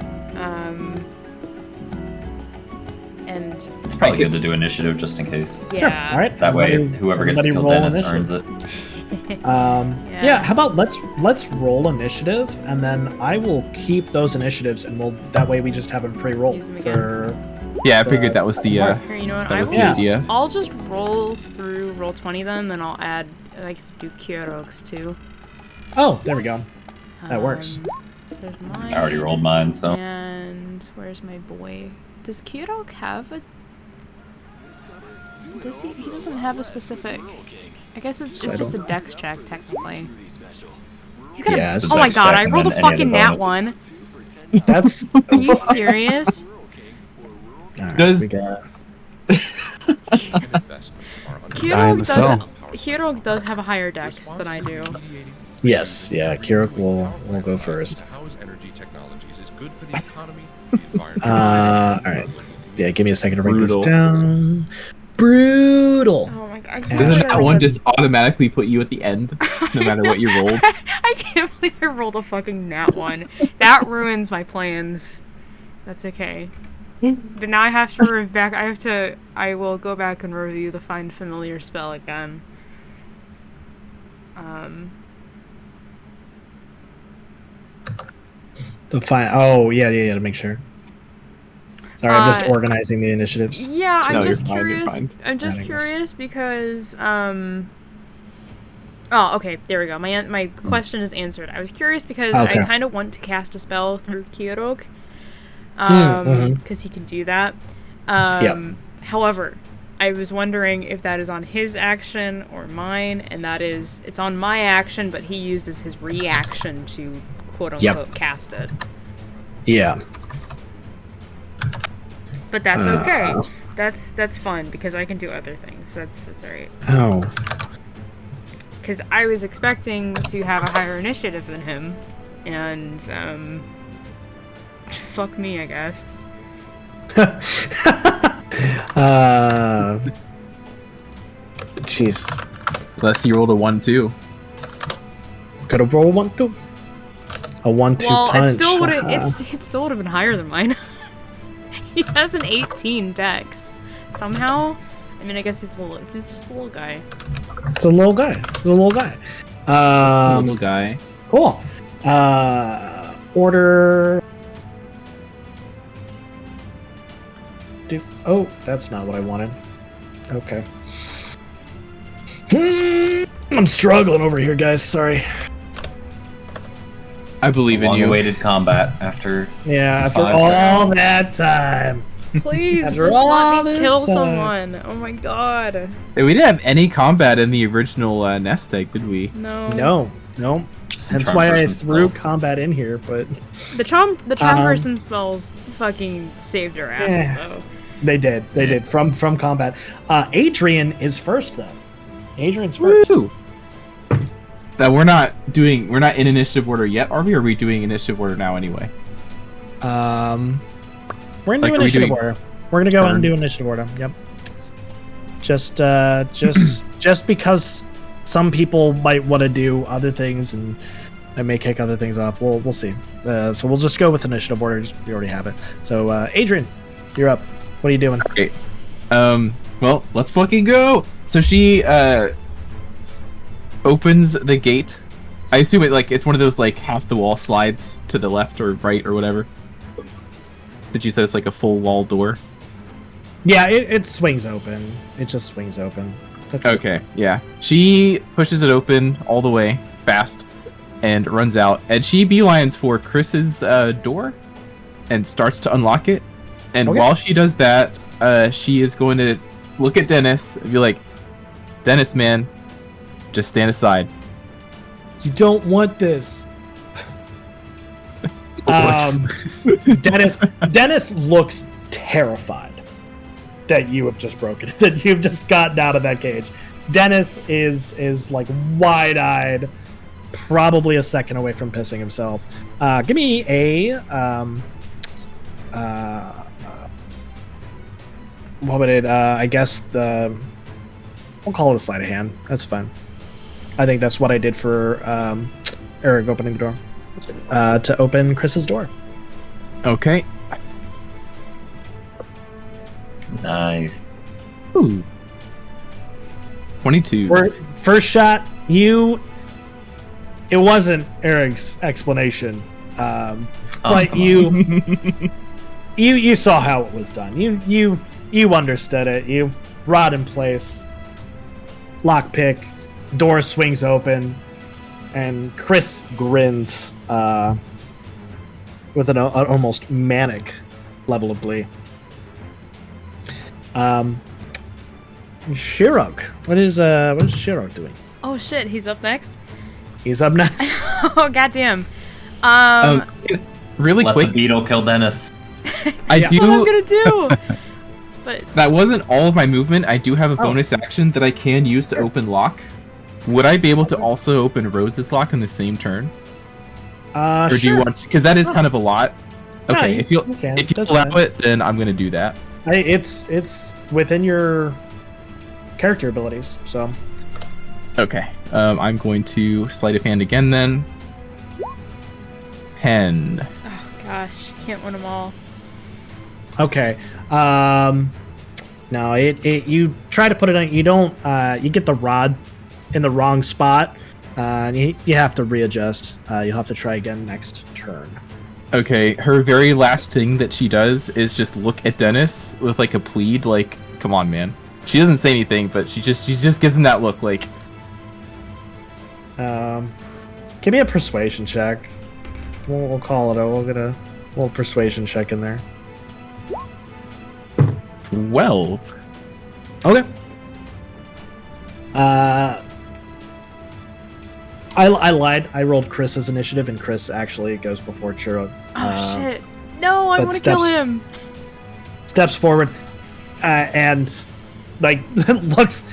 And It's probably good to do initiative just in case. yeah. Sure. All right. That way, Everybody- whoever gets to everybody kill roll Denn'is initiative. earns it. Yeah. How about let's roll initiative, and then I will keep those initiatives, and that way we just have them pre-rolled Use them for. Yeah, I figured that was the. Here, you know what? That I was will the just, idea. I'll just roll through roll 20 then I'll add. I guess do Ciaróg's too. Oh, there we go. That works. There's mine. I already rolled mine, so. And where's my boy? Does Ciaróg have a? Does he? He doesn't have a specific. I guess it's just a dex check technically. He's got Yeah, a. it's a Oh my dex god! check I and rolled a then any fucking other nat bonus. one. That's. Are you serious? Alright, Does- we got- Die in the cell. Ciaróg does have a higher dex than I do. Yes, yeah. Ciaróg will go first. All right. Yeah, give me a second to write Brutal. this down. Brutal. Oh my god! Doesn't that one just automatically put you at the end, no matter what you rolled? I can't believe I rolled a fucking nat one. That ruins my plans. That's okay. But now I have to I will go back and review the Find Familiar spell again. The fine. Oh yeah, to make sure. Sorry, I'm just Uh, organizing the initiatives. Yeah, I'm No, just you're fine, you're curious. fine. I'm just Yeah, I guess. curious because Oh, okay. There we go. My question is answered. I was curious because Okay. I kind of want to cast a spell through Ciaróg, mhm. because he can do that. Yep. However, I was wondering if that is on his action or mine, and that is it's on my action, but he uses his reaction to quote unquote cast it. Yeah. But that's okay. That's fun because I can do other things. That's alright. Oh. Because I was expecting to have a higher initiative than him, and fuck me, I guess. Jesus. Unless you rolled a 1-2. Could have rolled 1-2. A 1-2 Well, punch. it still would have it still would have been higher than mine. He has an 18 dex. Somehow, I mean, I guess he's just a little guy. It's a little guy. Little guy. Cool. Order. Oh, that's not what I wanted. Okay. I'm struggling over here, guys. Sorry. I believe in you. Long-awaited combat after. Yeah, after 5 all seconds. that time. Please, After just all let me this kill time. someone. Oh my god. Hey, we didn't have any combat in the original nest egg, did we? No. No. Some Hence charm why I person threw spells. combat in here, but The charm Um, person spells fucking saved our asses though. they did. They did from combat. Adrian is first though. Adrian's first. Woo! That we're not in initiative order yet, are we? Or are we doing initiative order now anyway? We're gonna Like, do are we initiative doing order. We're gonna go ahead and turn? do initiative order. Yep. Just because some people might want to do other things and I may kick other things off. We'll see. So we'll just go with initiative order. We already have it. So Adrian, you're up. What are you doing? Okay. Well, let's fucking go. So she opens the gate. I assume it's one of those like half the wall slides to the left or right or whatever. Did you say it's like a full wall door? Yeah, it swings open. It just swings open. That's it. Okay, yeah. She pushes it open all the way fast and runs out. And she beelines for Kris's door and starts to unlock it. And Okay. while she does that, she is going to look at Denn'is and be like, Denn'is, man, just stand aside. You don't want this. Denn'is looks terrified that you have just broken, that you've just gotten out of that cage. Denn'is is like wide-eyed, probably a second away from pissing himself. Give me a what would it? I guess we'll call it a sleight of hand. That's fine. I think that's what I did for Errug opening the door. To open Kris's door. Okay. Nice. Ooh. 22. First shot, it wasn't Errug's explanation. But you saw how it was done. You understood it. You rod in place, lockpick, door swings open, and Kris grins with an almost manic level of glee. Ciaróg. What is Ciaróg doing? Oh shit, he's up next. He's up next. Oh goddamn. Really Let quick, the beetle kill Denn'is. That's what I'm gonna do. But that wasn't all of my movement. I do have a bonus action that I can use to open lock. Would I be able to also open Rose's lock in the same turn? Or do you want to? Because that is kind of a lot. Okay, Yeah, if you can. if you That's allow fine. it, then I'm gonna do that. It's within your character abilities, so. Okay, I'm going to sleight of hand again then. 10. oh gosh, can't win them all. Okay. No, you try to put it on. You don't. You get the rod in the wrong spot. And you have to readjust. You'll have to try again next turn. Okay, her very last thing that she does is just look at Denn'is with like a plead, like, "Come on, man." She doesn't say anything, but she just gives him that look, like. Give me a persuasion check. We'll call it. We'll get a little persuasion check in there. 12. Okay. I lied. I rolled Kris's initiative, and Kris actually goes before Ciaróg. Oh shit. No, I but want to kill steps- him. Steps forward, and like looks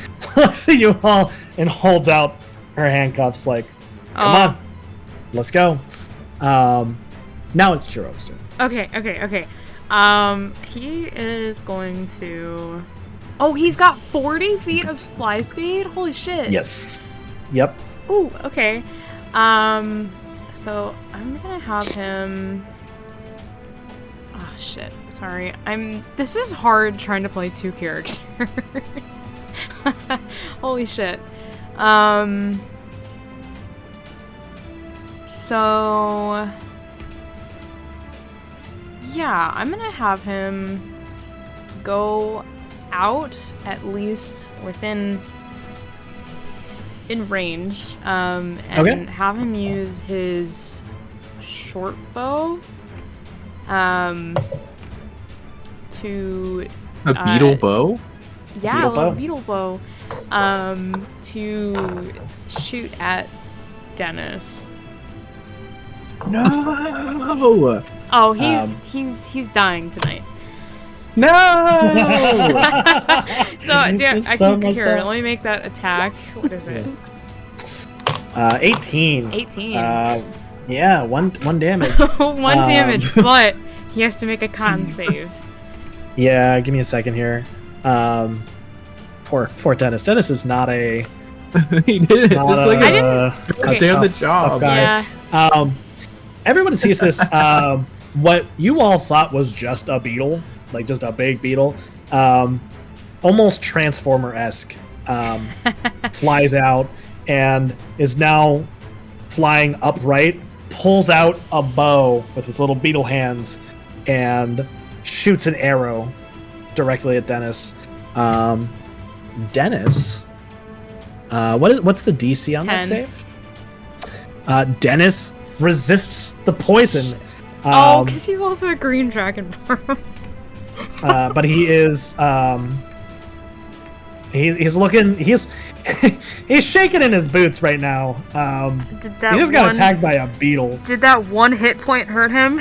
at you all and holds out her handcuffs. Like, come on, let's go. Now it's Ciaróg's turn. Okay. He is going to. Oh, he's got 40 feet of fly speed. Holy shit. Yes. Yep. Ooh, okay. So I'm gonna have him. Oh shit. Sorry. This is hard trying to play two characters. Holy shit. So yeah, I'm gonna have him go out at least in range, and have him use his short bow, to A beetle bow? yeah, Beetle a little bow. beetle bow, to shoot at Denn'is. No. Oh, Um, he's dying tonight. No! So, yeah, It's I so can messed here. up. Let me make that attack. What is it? 18. 18. Yeah, one damage. One damage, but he has to make a con save. Yeah, give me a second here. Poor Denn'is. Denn'is is not a. He did it. Not It's like I a didn't- a stay on the tough job. guy. Yeah. Everyone sees this. What you all thought was just a beetle, like just a big beetle, almost Transformer-esque, flies out and is now flying upright, pulls out a bow with its little beetle hands, and shoots an arrow directly at Denn'is. Denn'is, what's the DC on 10. that save? Denn'is resists the poison. Because he's also a green dragon form. But he is he's looking he's shaking in his boots right now. Did that He just got one- attacked by a beetle. Did that one hit point hurt him?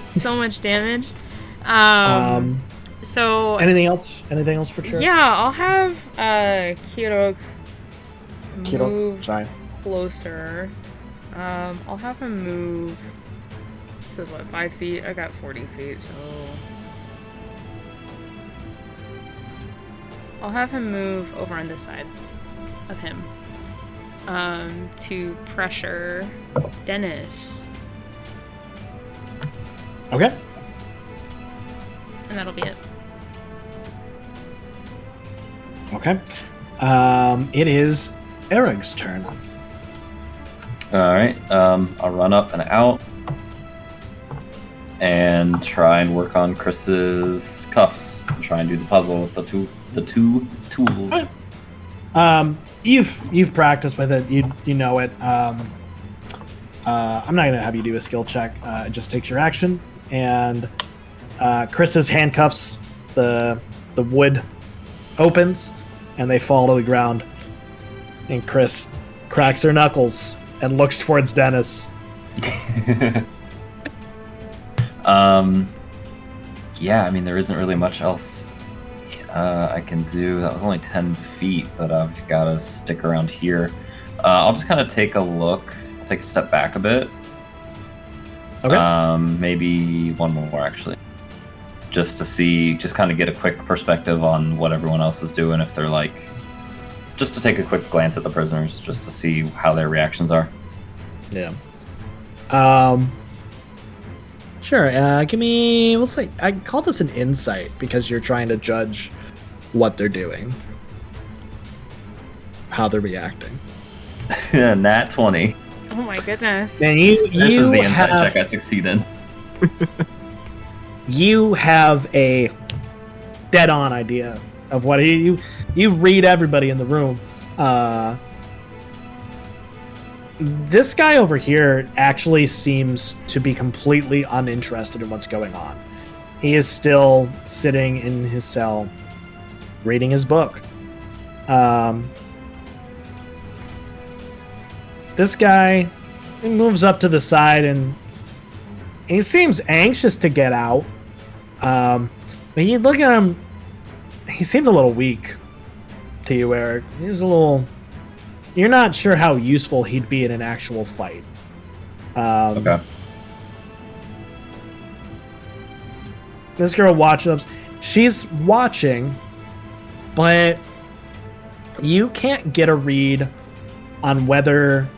So much damage. So Anything else for sure? yeah, I'll have Ciaróg move Sorry. closer. I'll have him move. So it's what, 5 feet? I got 40 feet, so I'll have him move over on this side of him. To pressure Denn'is. Okay. And that'll be it. Okay. It is Errug's turn. Alright, I'll run up and out and try and work on Chris's cuffs and try and do the puzzle with the two tools. You've practiced with it. You know it. I'm not gonna have you do a skill check. It just takes your action, and Chris's handcuffs, the wood opens, and they fall to the ground. And Kris cracks her knuckles and looks towards Denn'is. Yeah, I mean, there isn't really much else I can do. That was only 10 feet, but I've got to stick around here. I'll just kind of take a step back a bit. Okay. Maybe one more, actually. Just to kind of get a quick perspective on what everyone else is doing, if they're like... Just to take a quick glance at the prisoners, just to see how their reactions are. Yeah. Sure. Give me. We'll say I call this an insight because you're trying to judge what they're doing, how they're reacting. Nat 20. Oh my goodness. And This is the insight have, check I succeed in. You have a dead-on idea of what you read everybody in the room. This guy over here actually seems to be completely uninterested in what's going on. He is still sitting in his cell, reading his book. This guy moves up to the side and he seems anxious to get out. But you look at him, he seems a little weak to you, Errug. He's a little... You're not sure how useful he'd be in an actual fight. Okay. This girl watches. She's watching, but you can't get a read on whether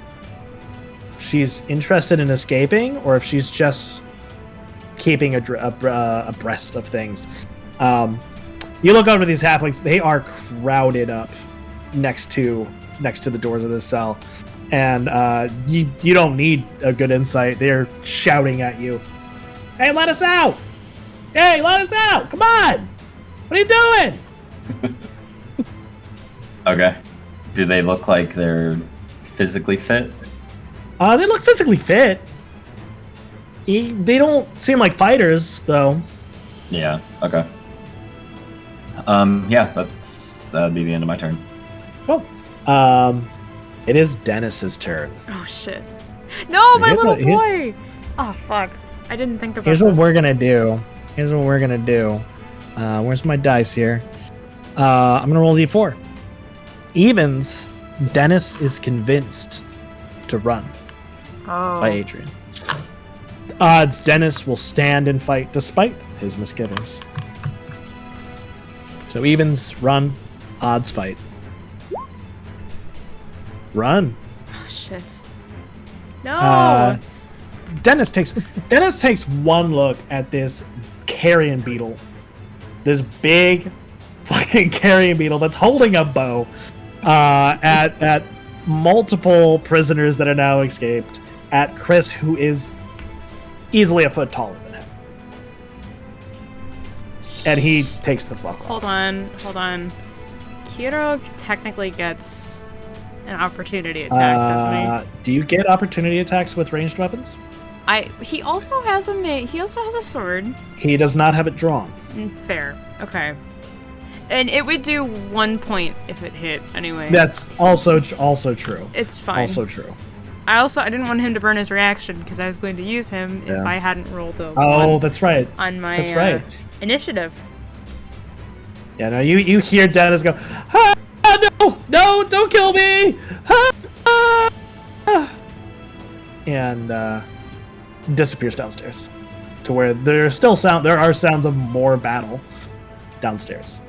she's interested in escaping or if she's just keeping abreast of things. You look over these halflings; they are crowded up next to the doors of this cell, and you don't need a good insight. They're shouting at you, "Hey, let us out! Hey, let us out! Come on! What are you doing?" Okay. Do they look like they're physically fit? They look physically fit. They don't seem like fighters, though. Yeah. Okay. Yeah, that'd be the end of my turn. Cool. It is Denn'is's turn. Oh shit. No, So my here's little what- here's- boy! Oh fuck. I didn't think about Here's this. what we're gonna do. Here's what we're gonna do. Where's my dice here? I'm gonna roll d4. Evens, Denn'is is convinced to run by Adrian. Odds, Denn'is will stand and fight despite his misgivings. So evens, run. Odds, fight. Run. Oh shit. No. Denn'is takes one look at this carrion beetle. This big fucking carrion beetle that's holding a bow at multiple prisoners that are now escaped, at Kris, who is easily a foot taller than him. And he takes the fuck off. Hold on. Ciaróg technically gets an opportunity attack, doesn't he? Do you get opportunity attacks with ranged weapons? He also has a sword. He does not have it drawn. Fair. Okay. And it would do 1 point if it hit anyway. That's also true. It's fine. Also true. I didn't want him to burn his reaction because I was going to use him if I hadn't rolled a one that's right. On my initiative. Yeah, no, you hear Denn'is go, no, don't kill me! And disappears downstairs to where there are sounds of more battle downstairs.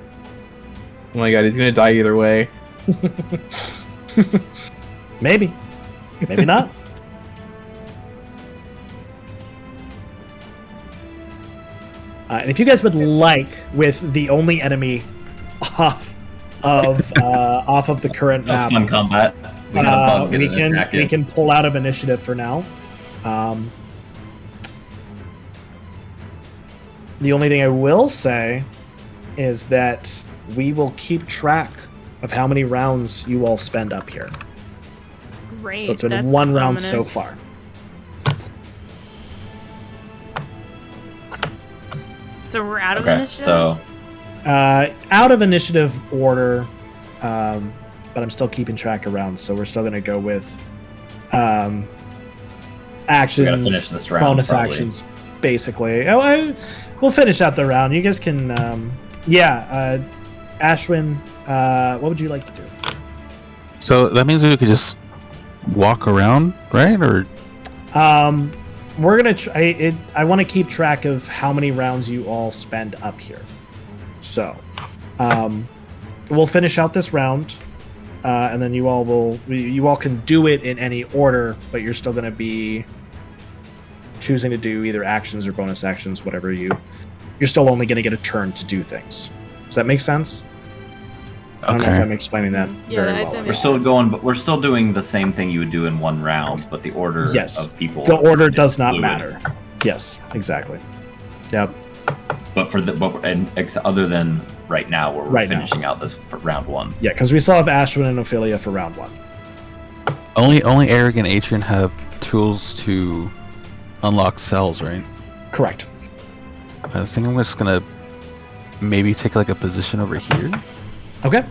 Oh my god, he's gonna die either way. Maybe not. And if you guys would like, with the only enemy off of the current map, fun combat. We can pull out of initiative for now. The only thing I will say is that we will keep track of how many rounds you all spend up here. Great. So it's been one round so far. So we're out of initiative? So out of initiative order, but I'm still keeping track of rounds, so we're still going to go with actions, we gotta finish this round, bonus probably. Actions, basically. We'll finish out the round. You guys can, Ashwynn, what would you like to do? So that means we could just walk around, right? Or we're gonna try. I want to keep track of how many rounds you all spend up here. So, we'll finish out this round, and then you all can do it in any order, but you're still gonna be choosing to do either actions or bonus actions, whatever you're still only gonna get a turn to do things. Does that make sense? I don't know if I'm explaining that very well. We're still doing the same thing you would do in one round, but the order of people. The order does not matter. Yes, exactly. Yep. But other than right now, where we're finishing out this for round one. Yeah, because we still have Ashwynn and Ophelia for round one. Only Errug and Adrian have tools to unlock cells, right? Correct. I think I'm just gonna maybe take like a position over here. Okay.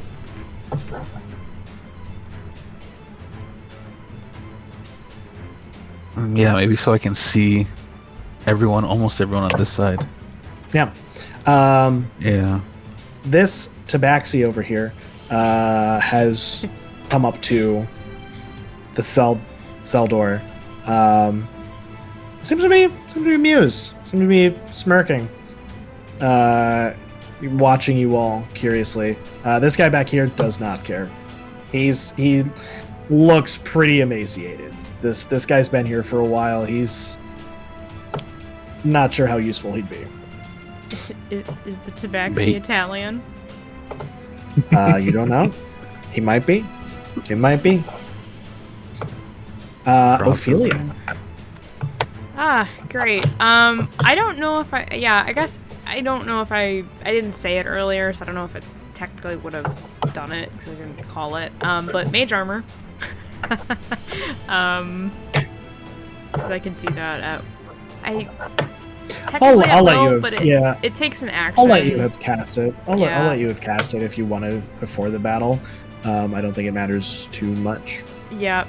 Yeah, maybe so I can see almost everyone on this side. Yeah. Yeah. This tabaxi over here has come up to the cell door. Seems to be amused. Seems to be smirking. Watching you all curiously. This guy back here does not care. He looks pretty emaciated. This guy's been here for a while. He's not sure how useful he'd be. Is the tabaxi Italian? You don't know. He might be. It might be. Ophelia. Ah, great. I don't know if I guess I don't know if I didn't say it earlier, so I don't know if it technically would have done it because I didn't call it. But mage armor. Because I can do that. I'll let you have, it takes an action. I'll let you have cast it. I'll let you have cast it if you want to before the battle. I don't think it matters too much. Yeah.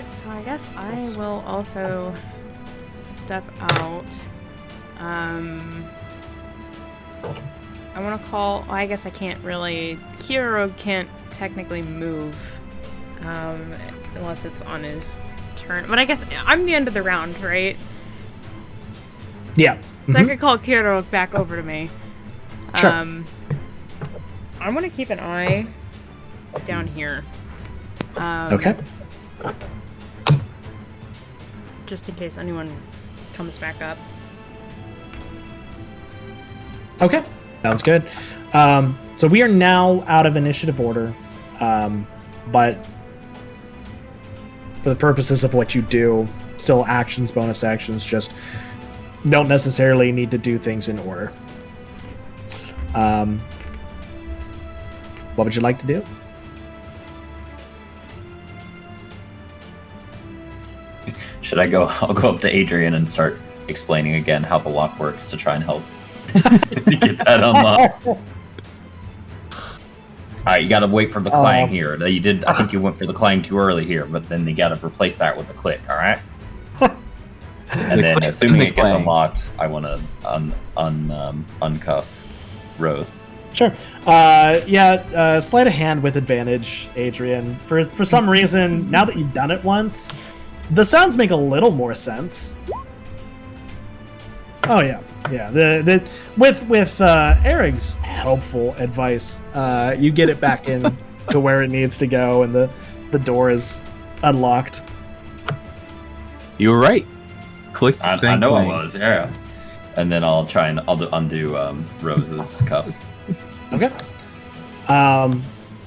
So I guess I will also step out. I want to call. I guess I can't really. Ciaróg can't technically move, unless it's on his turn. But I guess I'm the end of the round, right? Yeah. So I could call Ciaróg back over to me. Sure. I'm gonna keep an eye down here. Okay. Just in case anyone comes back up. Okay. Sounds good. So we are now out of initiative order, but for the purposes of what you do, still actions, bonus actions, just don't necessarily need to do things in order. What would you like to do? Should I go? I'll go up to Adrian and start explaining again how the lock works to try and help get that unlocked. All right, you got to wait for the clang here. You did. I think you went for the clang too early here, but then you got to replace that with the click. All right. And then, assuming it gets unlocked, I want to uncuff Rose. Sure. Sleight of hand with advantage, Adrian. For some reason, now that you've done it once, the sounds make a little more sense. Oh yeah. With Errug's helpful advice, you get it back in to where it needs to go, and the door is unlocked. You were right. Click. I know I was. Yeah. And then I'll try and undo Rose's cuffs. Okay.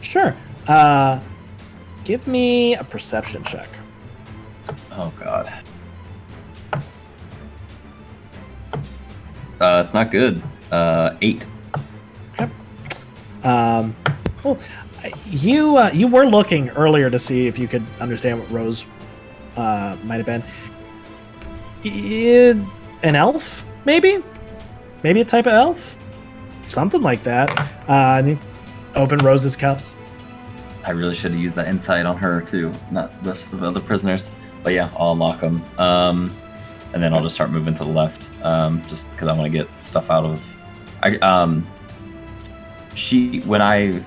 Sure. Give me a perception check. Oh God. It's not good. 8. Okay. Well, you were looking earlier to see if you could understand what Rose might have been. An elf, maybe a type of elf, something like that. And you open Rose's cuffs. I really should have used that insight on her too, not the other prisoners. But yeah, I'll unlock them. And then I'll just start moving to the left, just because I want to get stuff out of. When I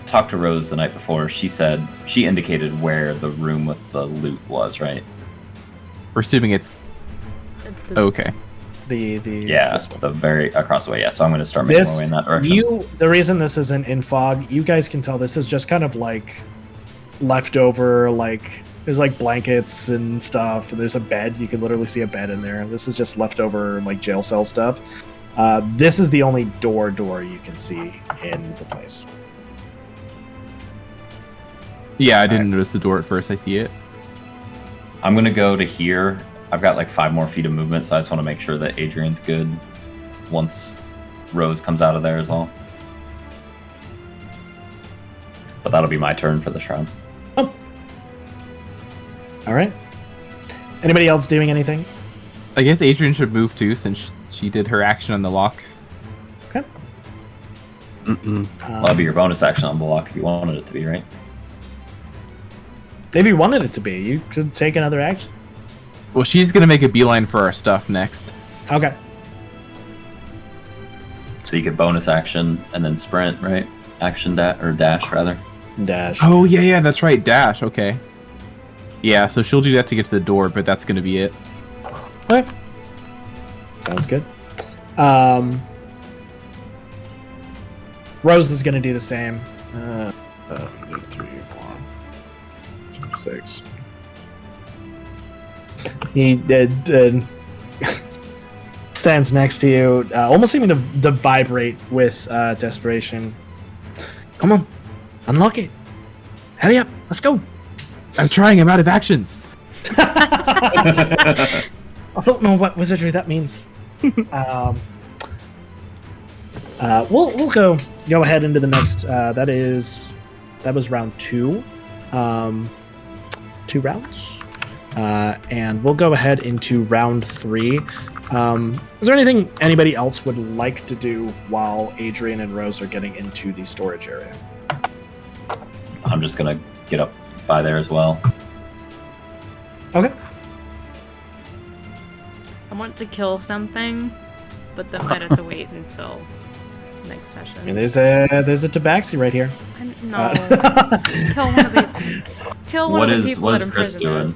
talked to Rose the night before, she indicated where the room with the loot was, right? We're assuming it's okay. The very across the way. Yeah, so I'm going to start making my way in that direction. The reason this isn't in fog, you guys can tell this is just kind of like leftover, like there's like blankets and stuff. There's a bed. You can literally see a bed in there. This is just leftover like jail cell stuff. This is the only door you can see in the place. Yeah, I didn't notice the door at first. I see it. I'm going to go to here. I've got like 5 more feet of movement, so I just want to make sure that Adrian's good once Rose comes out of there is all. But that'll be my turn for this round. Oh. All right. Anybody else doing anything? I guess Adrian should move too, since she did her action on the lock. Okay. Well, that'll be your bonus action on the lock if you wanted it to be, right? If you wanted it to be, you could take another action. Well, she's gonna make a beeline for our stuff next. Okay. So you could bonus action and then sprint, right? Action dash rather. Dash. Oh yeah, that's right. Dash. Okay. Yeah, so she'll do that to get to the door, but that's gonna be it. Okay. Sounds good. Rose is gonna do the same. 3, 4, 6. He stands next to you, almost seeming to vibrate with desperation. Come on, unlock it. Hurry up, let's go. I'm trying. I'm out of actions. I don't know what wizardry that means. We'll go ahead into the next. That was round 2. 2 rounds. And we'll go ahead into round 3. Is there anything anybody else would like to do while Adrian and Rose are getting into the storage area? I'm just gonna get up by there as well. Okay. I want to kill something. but that might have to wait until next session. I mean, there's a tabaxi right here. No. Kill one of the people what that is Kris imprisoned doing?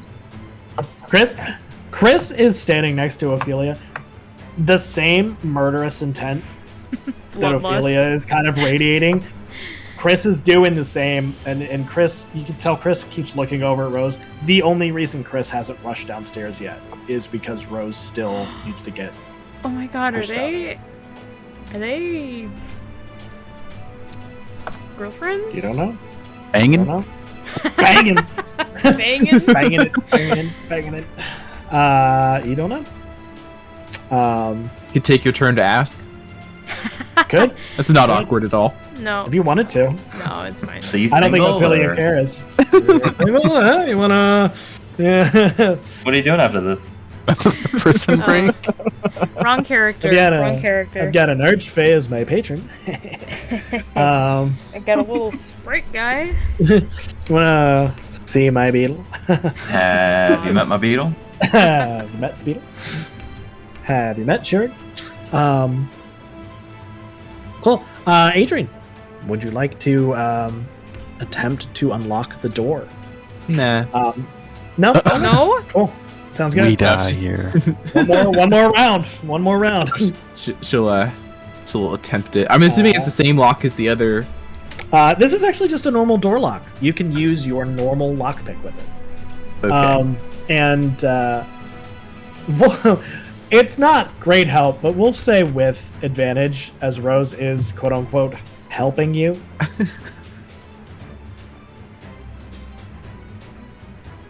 us. Kris is standing next to Ophelia. The same murderous intent that Ophelia is kind of radiating. Kris is doing the same, and Kris, you can tell Kris keeps looking over at Rose. The only reason Kris hasn't rushed downstairs yet is because Rose still needs to get. Oh my god, her are they girlfriends? You don't know? Banging? You don't know? Banging! Banging? Banging it. You don't know? You could take your turn to ask. Good. That's not awkward at all. No. If you wanted to. No, it's fine. So you I don't think single, Ophelia or- cares. You wanna? Yeah. What are you doing after this? Prison break? Wrong character. Wrong character. I've got an Archfey as my patron. I got a little sprite guy. Wanna see my Beetle? Have you met my Beetle? Have you met the Beetle? Have you met Ciaróg? Cool. Adrian, would you like to attempt to unlock the door? Nah. No? No? Cool. Sounds good. We die here. One more round. One more round. She'll attempt it. I'm assuming it's the same lock as the other. This is actually just a normal door lock. You can use your normal lockpick with it. Okay. Well, it's not great help, but we'll say with advantage, as Rose is quote unquote helping you.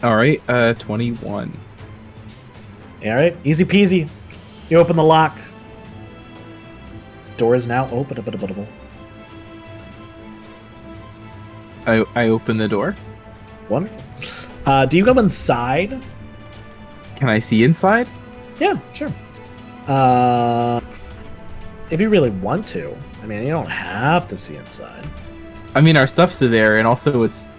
All right. 21. All right, easy peasy. You open the lock. Door is now open. I open the door. Wonderful. Do you go inside? Can I see inside? Yeah, sure. If you really want to. I mean, you don't have to see inside. I mean, our stuff's there, and also it's.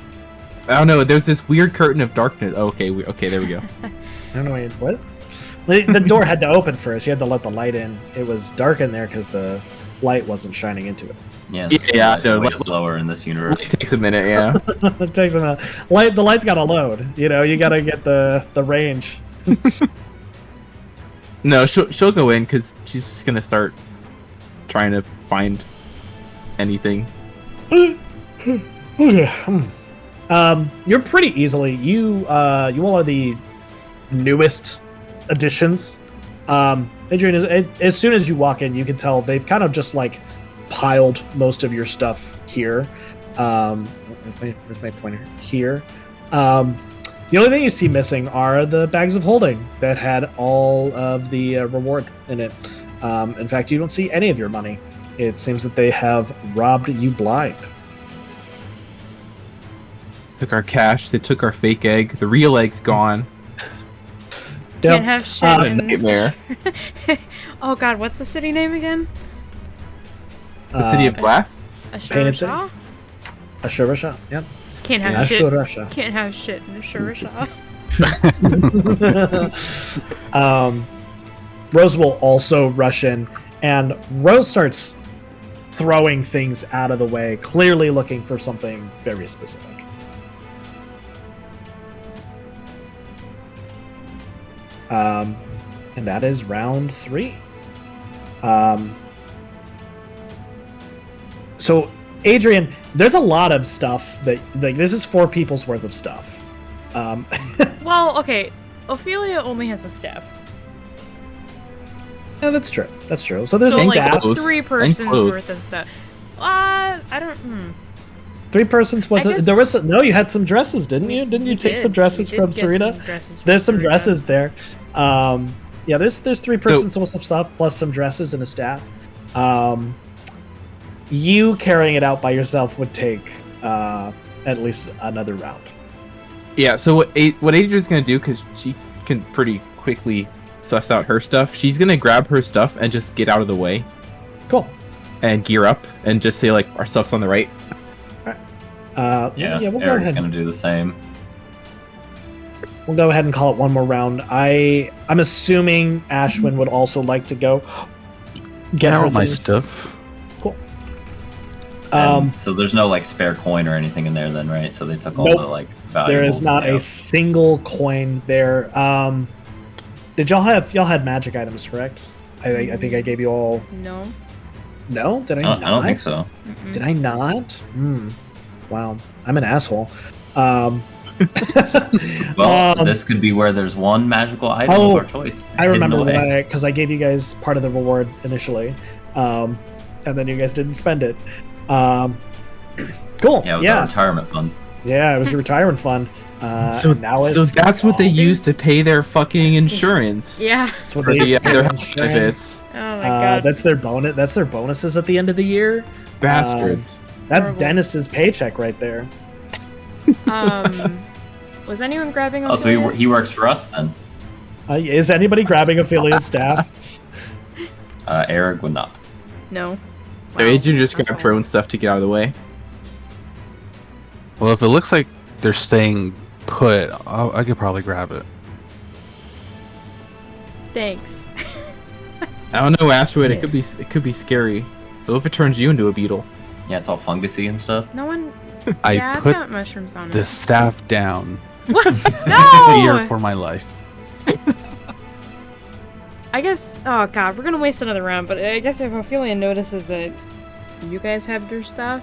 I don't know. There's this weird curtain of darkness. Oh, okay. Okay. There we go. I don't know what. The door had to open first. You had to let the light in. It was dark in there because the light wasn't shining into it. Yeah, Yeah, it's no, way let's- slower in this universe. It takes a minute. Yeah. It takes a minute. The light's got to load. You know, you got to get the range. No, she'll go in because she's just gonna start trying to find anything. You're pretty easily. You all are the newest additions. Adrian, as soon as you walk in, you can tell they've kind of just like piled most of your stuff here. Where's my pointer? Here. The only thing you see missing are the bags of holding that had all of the reward in it. In fact, you don't see any of your money. It seems that they have robbed you blind. Took our cash. They took our fake egg. The real egg's gone. Can't have shit What a in... nightmare. Oh god, what's the city name again? The city of glass. Painted City? Ashura? Ashura, yep. Can't have shit. Ashura. Can't have shit in Ashura. Rose will also rush in, and Rose starts throwing things out of the way, clearly looking for something very specific. And that is round 3. So, Adrian, there's a lot of stuff that, like, this is 4 people's worth of stuff. Well, okay. Ophelia only has a staff. Yeah, that's true. That's true. So there's So a like staff. clothes. 3 And persons clothes. worth of stuff. I don't. 3 persons worth. I guess- There was no. You had some dresses, didn't you? Didn't you We take did. some dresses We did from get some Sarita? dresses from There's some Sarita. dresses there. Yeah, there's 3 persons worth of stuff plus some dresses and a staff. You carrying it out by yourself would take at least another round. Yeah. So what Adrian's gonna do, because she can pretty quickly suss out her stuff, she's gonna grab her stuff and just get out of the way Cool. and gear up and just say like our stuff's on the right. Yeah, we'll go Eric's ahead. gonna do the same. We'll go ahead and call it one more round. I'm assuming Ashwynn would also like to go. get all her my things. stuff. Cool. And so there's no like spare coin or anything in there then, right? So they took all Nope. the like valuables. There is not a single coin there. Did y'all had magic items, correct? I think I gave you all. No. No, did I not? I don't think so. Mm-mm. Did I not? Wow, I'm an asshole. Well, this could be where there's one magical item of our choice. I remember hidden away. because I gave you guys part of the reward initially, and then you guys didn't spend it. Cool. Yeah, it was our retirement fund. Yeah, it was your retirement fund. So now it's so that's what they all use to this. pay their fucking insurance. Yeah. That's what For they the use for other insurance. benefits. Oh my god. That's their bonus. That's their bonuses at the end of the year. Bastards. That's Horrible. Dennis's paycheck right there. Was anyone grabbing? Oh, so Ophelia's? he works for us then. Is anybody grabbing Ophelia's staff? Errug would not. No. So Adrian just that's grabbed fine. her own stuff to get out of the way. Well, if it looks like they're staying put, I could probably grab it. Thanks. I don't know, Ashwynn. Yeah. It could be scary. What if it turns you into a beetle? Yeah, it's all fungusy and stuff. No one. I Yeah, it's put got mushrooms on the it. staff down. What? Fear No. for my life. I guess. Oh god, we're gonna waste another round. But I guess if Ophelia notices that you guys have your stuff,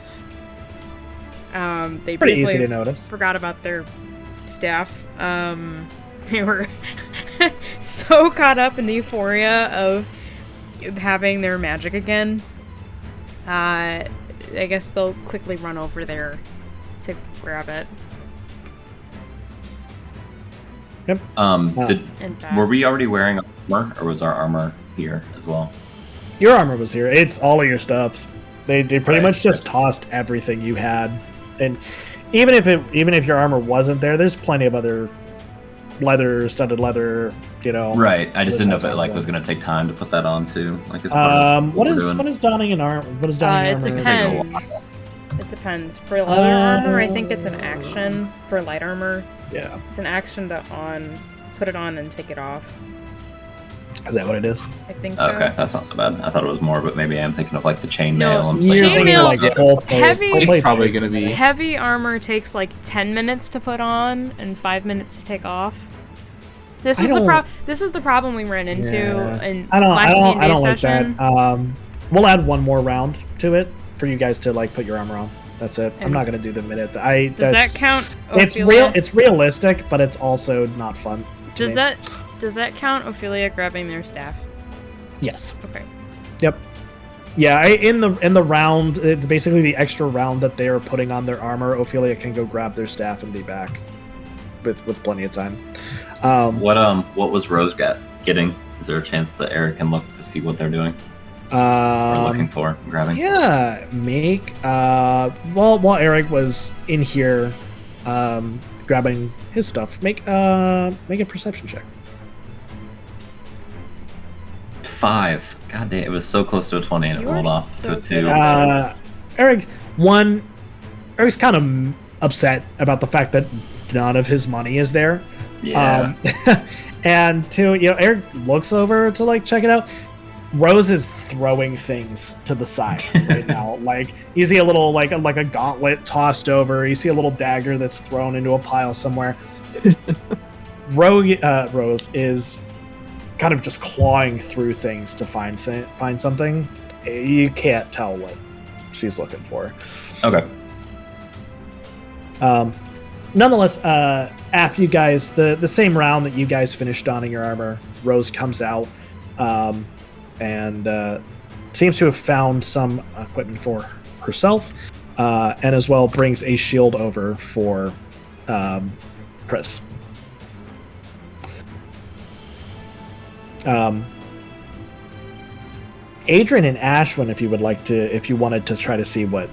they Pretty easy briefly to notice. forgot about their staff. They were so caught up in the euphoria of having their magic again. I guess they'll quickly run over there to grab it. Yep. And Were we already wearing armor, or was our armor here as well? Your armor was here. It's all of your stuff. They pretty Right. much just tossed everything you had, and even if your armor wasn't there, there's plenty of other studded leather. You know. Right. I just didn't know if it Like was gonna take time to put that on too. Like as part of what we're is doing. what is donning an armor? What is donning it armor? It takes a while. depends. It depends. For leather armor, I think it's an action. For light armor, Yeah. it's an action to put it on and take it off. Is that what it is? I think so. Okay, that's not so bad. I thought it was more, but maybe I'm thinking of like the chainmail No, and You're Chainmail- thinking of, like full plate. Heavy- Full plate Probably takes gonna a be- minute. Heavy armor takes like 10 minutes to put on and 5 minutes to take off. This I was don't- this was the problem we ran into Yeah. in I don't last D&D like that. session. We'll add one more round to it for you guys to like put your armor on. That's it. I'm And- not gonna do the minute. Does that count? It's Ophelia? real. It's realistic, but it's also not fun. to Does me. that count? Ophelia grabbing their staff. Yes. Okay. Yep. Yeah. In the round, basically the extra round that they are putting on their armor, Ophelia can go grab their staff and be back with plenty of time. What was Rose getting? Is there a chance that Eric can look to see what they're doing or looking for, grabbing? Yeah, while Eric was in here grabbing his stuff, make a perception check. 5. God damn, it was so close to a 20 and it You rolled are off so to a 2. good at Eric's kind of upset about the fact that none of his money is there. Yeah. And Eric looks over to like check it out. Rose is throwing things to the side right now. Like you see a little like a gauntlet tossed over. You see a little dagger that's thrown into a pile somewhere. Rose is kind of just clawing through things to find something. You can't tell what she's looking for. Okay. Nonetheless, after you guys, the same round that you guys finished donning your armor, Rose comes out and seems to have found some equipment for herself, and as well brings a shield over for Kris. Adrian and Ashwynn, if you wanted to try to see what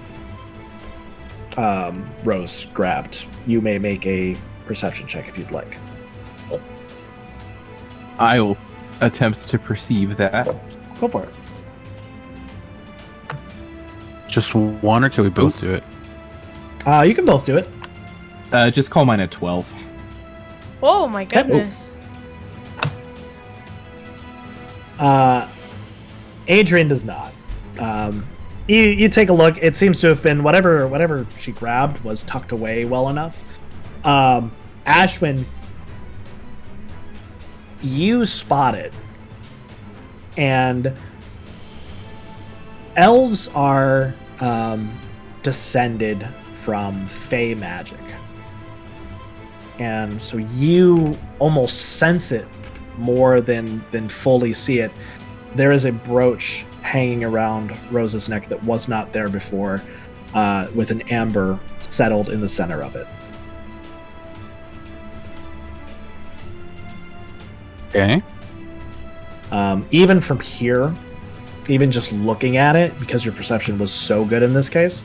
Rose grabbed, you may make a perception check if you'd like. I will attempt to perceive that. Go for it. Just one, or can we both do it? You can both do it. Just call mine a 12. Oh my goodness. Adrian does not. You take a look. It seems to have been whatever she grabbed was tucked away well enough. Ashwynn, you spot it, and elves are descended from Fey magic, and so you almost sense it more than fully see it. There is a brooch hanging around Rose's neck that was not there before, with an amber settled in the center of it. Okay. Even from here, even just looking at it, because your perception was so good in this case,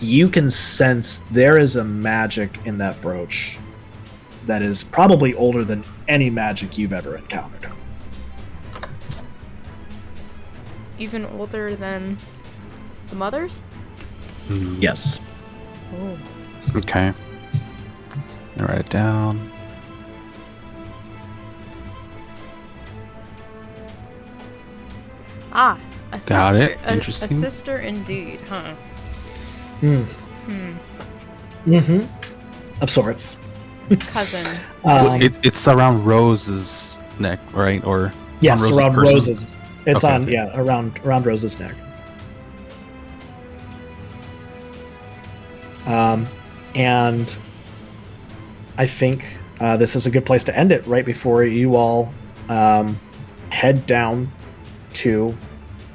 you can sense there is a magic in that brooch that is probably older than any magic you've ever encountered. Even older than the mother's? Yes. Oh. Okay. I'll write it down. Ah, a sister. Got it. A Interesting. sister indeed, huh? Of sorts. Cousin. It's around Rose's neck, right? Or Yes, on around person? Rose's. It's Okay, on, okay. yeah, around Rose's neck. And I think this is a good place to end it right before you all head down to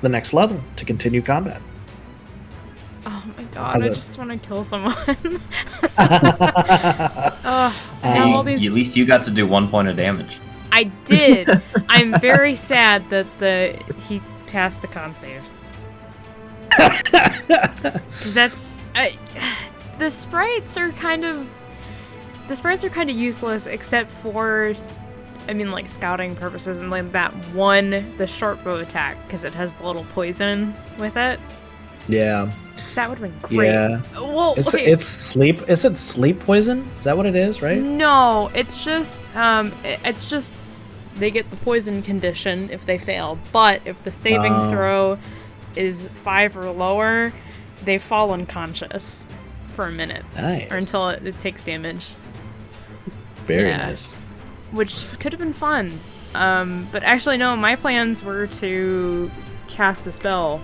the next level to continue combat. Oh my god, How's I it? just want to kill someone. I have all these. At least you got to do 1 point of damage. I did. I'm very sad that he passed the con save. Because that's the sprites are kind of useless except for, I mean, like scouting purposes and like the short bow attack because it has the little poison with it. Yeah. So that would have been great. Yeah. Well, okay. It's sleep. Is it sleep poison? Is that what it is, right? No, it's just they get the poison condition if they fail, but if the saving throw is 5 or lower, they fall unconscious for a minute. Nice. Or until it takes damage. Very Yeah. nice. Which could have been fun. But actually no, my plans were to cast a spell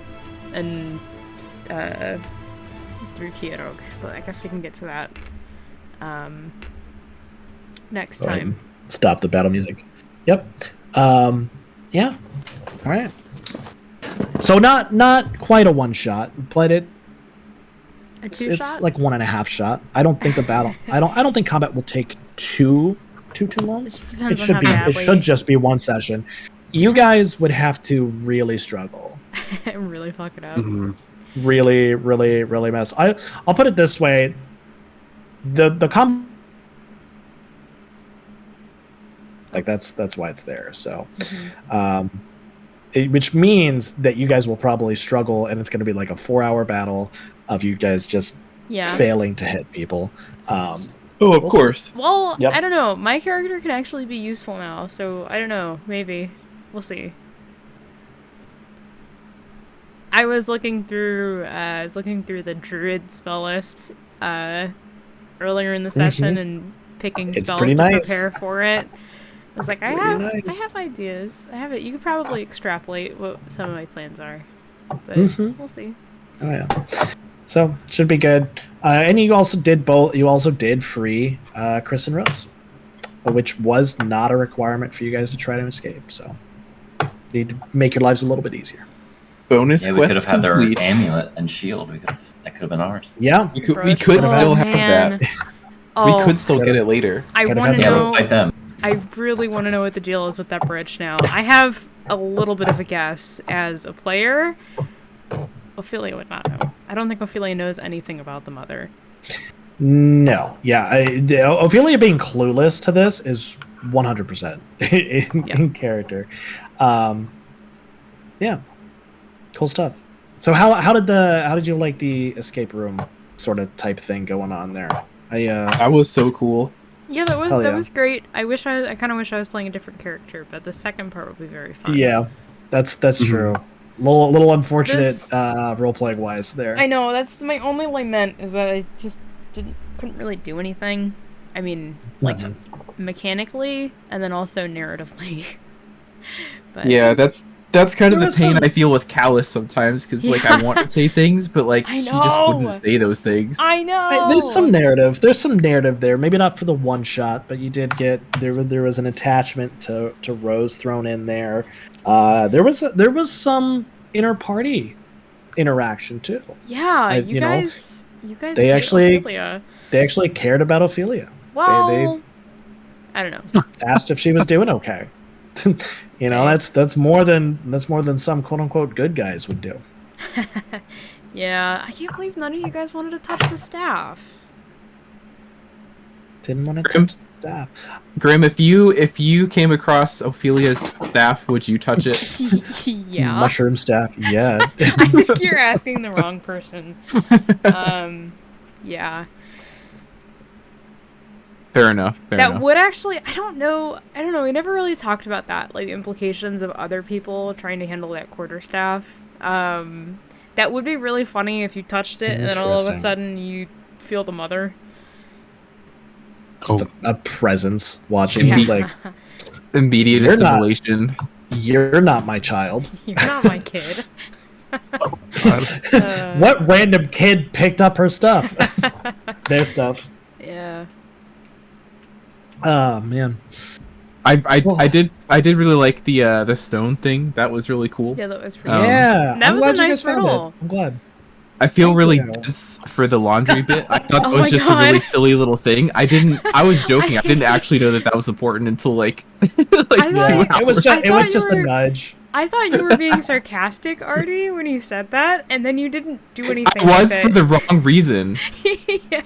and through Ciaróg, but I guess we can get to that next Go ahead time. and stop the battle music. Yep. Yeah. All right. So not quite a one shot, but A it's 2-shot? like 1.5 shot. I don't think the battle. I don't think combat will take too long. It just depends It on should how be. It badly. should just be one session. You guys would have to really struggle. really fuck it up. Mhm. Really mess. I'll put it this way. The like that's why it's there. So, which means that you guys will probably struggle, and it's going to be like a 4-hour battle of you guys just Yeah. failing to hit people. Oh, of course. Well, Yep. I don't know. My character can actually be useful now, so I don't know. Maybe. We'll see. I was looking through the druid spell list earlier in the session and picking It's spells pretty to nice. prepare for it. I was like, I Pretty nice. have ideas. I have it. You could probably extrapolate what some of my plans are, but we'll see. Oh yeah. So should be good. And you also did both. You also did free Kris and Rose, which was not a requirement for you guys to try to escape. So need to make your lives a little bit easier. Bonus Yeah, we could have quest had their complete. amulet and shield. That could have been ours. Yeah. We could Brooch. still Oh, have man. that. Oh, We could still get it later. I Could've want had to Yeah, that. let's know. fight them. I really want to know what the deal is with that bridge now. I have a little bit of a guess as a player. Ophelia would not know. I don't think Ophelia knows anything about the mother. No. Yeah. Ophelia being clueless to this is 100% in character. Yeah. Cool stuff. So how did you like the escape room sort of type thing going on there? That was so cool. Yeah, that Hell yeah. was great. I kind of wish I was playing a different character, but the second part would be very fun. Yeah. That's true. Little unfortunate This- role playing wise there. I know, that's my only lament, is that I just couldn't really do anything. I mean, like, Nothing. mechanically, and then also narratively. But Yeah, that's kind of There the was pain some- I feel with Callus sometimes, because like I want to say things, but like I she just know! wouldn't say those things. I know! There's some narrative. There's some narrative there. Maybe not for the one shot, but you did get there was an attachment to Rose thrown in there. There was some inner party interaction too. Yeah, you know, you guys they hate actually- Ophelia. They actually cared about Ophelia. Well, I don't know. Asked if she was doing okay. That's more than some quote unquote good guys would do. Yeah, I can't believe none of you guys wanted to touch the staff. Didn't want to Grim- touch the staff. Grim, if you came across Ophelia's staff, would you touch it? Yeah. Mushroom staff. Yeah. I think you're asking the wrong person. Yeah. Fair enough. Fair That enough. would actually, I don't know, we never really talked about that, like the implications of other people trying to handle that quarterstaff. That would be really funny if you touched it and then all of a Interesting. sudden you feel the mother. Just a presence watching Yeah. like Immediate You're not- assimilation. you're not my child. You're not my kid. What random kid picked up her stuff? Their stuff. Yeah. Oh man. I did really like the stone thing. That was really cool. Yeah, that was pretty Yeah. That I'm was a glad you nice guys found it. roll. I'm glad. I feel Thank really you. dense for the laundry bit. I thought Oh that was my just God. a really silly little thing. I was joking. I didn't actually know that was important until like I two thought- Yeah, it was hours. just thought you a were- nudge. I thought you were being sarcastic, Artie, when you said that, and then you didn't do anything I was with for it. the wrong reason. Yeah.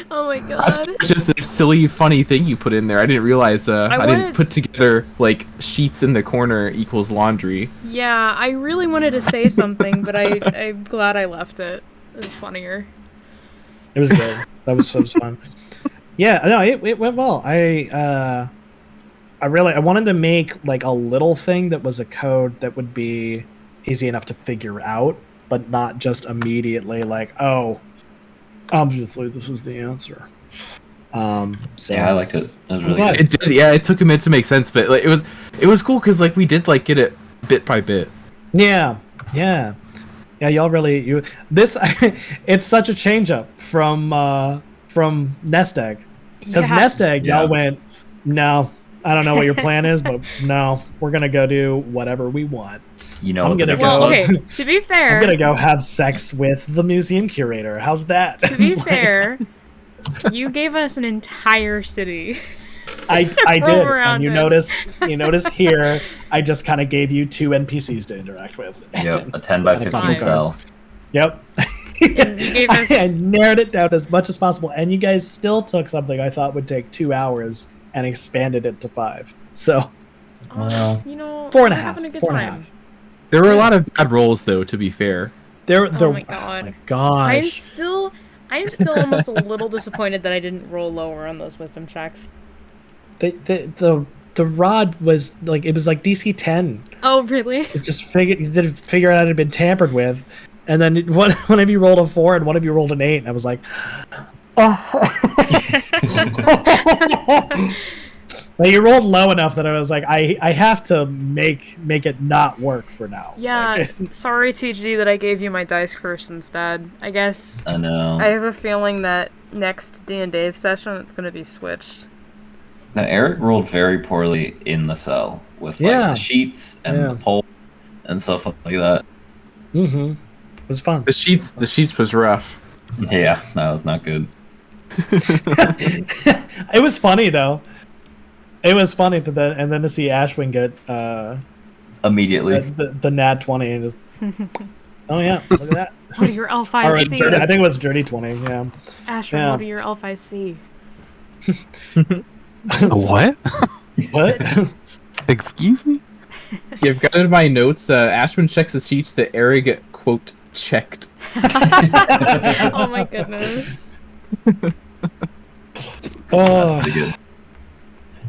Oh my I god. thought it was just a silly, funny thing you put in there. I didn't realize. I wanted- didn't put together like sheets in the corner equals laundry. Yeah, I really wanted to say something, but I'm glad I left it. It was funnier. It was good. That was fun. Yeah, no, it went well. I wanted to make like a little thing that was a code that would be easy enough to figure out, but not just immediately like, oh, obviously this is the answer. So Yeah, I liked it. That was really glad. good. It did. Yeah, it took a minute to make sense, but like, it was cool because like we did like get it bit by bit. Yeah. Y'all really it's such a change up from Nest Egg, because Yeah. Nest Egg Yeah. y'all went, no, I don't know what your plan is, but no, we're gonna go do whatever we want. You know I'm what the gonna difference Well, go- was? okay, to be I'm fair, gonna go have sex with the museum curator. How's that? to be fair, you gave us an entire city. I roam did, around and you in. notice here, I just kind of gave you 2 NPCs to interact with. Yep, a 10 by And a 15 Fine. cell. Yep. And you gave us- I narrowed it down as much as possible, and you guys still took something I thought would take 2 hours and expanded it to 5. So Well, You know, 4 and a we're half. having a good 4 and a time. half. There were a lot of bad rolls though. To be fair, There, Oh my god. my gosh. I am still almost a little disappointed that I didn't roll lower on those wisdom checks. The rod was like, it was like DC 10. Oh, really? To just figure out it had been tampered with, and then one of you rolled a 4 and one of you rolled an 8, and I was like, oh. Like, you rolled low enough that I was like, I have to make it not work for now. Yeah, Like, sorry, TG, that I gave you my dice curse instead. I guess I know. I have a feeling that next D and Dave session it's gonna be switched. Now, Eric rolled very poorly in the cell with like Yeah. the sheets and Yeah. the pole and stuff like that. mm-hmm. It was fun. the sheets was rough. Yeah, that was not good. It was funny though. It was funny and then to see Ashwynn get Immediately. the nat 20 and just, oh yeah, look at that. What are your Or L5C? I think it was dirty 20. Yeah. Ashwynn, Yeah. what are your L5C? What? What? Excuse me? Yeah, I've got it in my notes. Ashwynn checks the sheets that Errug quote checked. Oh my goodness. Oh, That's pretty good.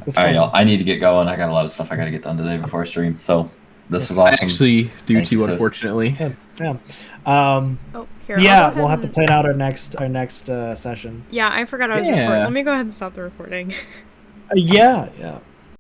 it's All right, fun. y'all. I need to get going. I got a lot of stuff I got to get done today before I stream. So, This was I awesome. actually do Thank you, too, sis. unfortunately. Yeah. Oh, here. I'll Yeah, go we'll ahead have to and- plan out our next session. Yeah, I forgot I was Yeah. recording. Let me go ahead and stop the recording. Yeah.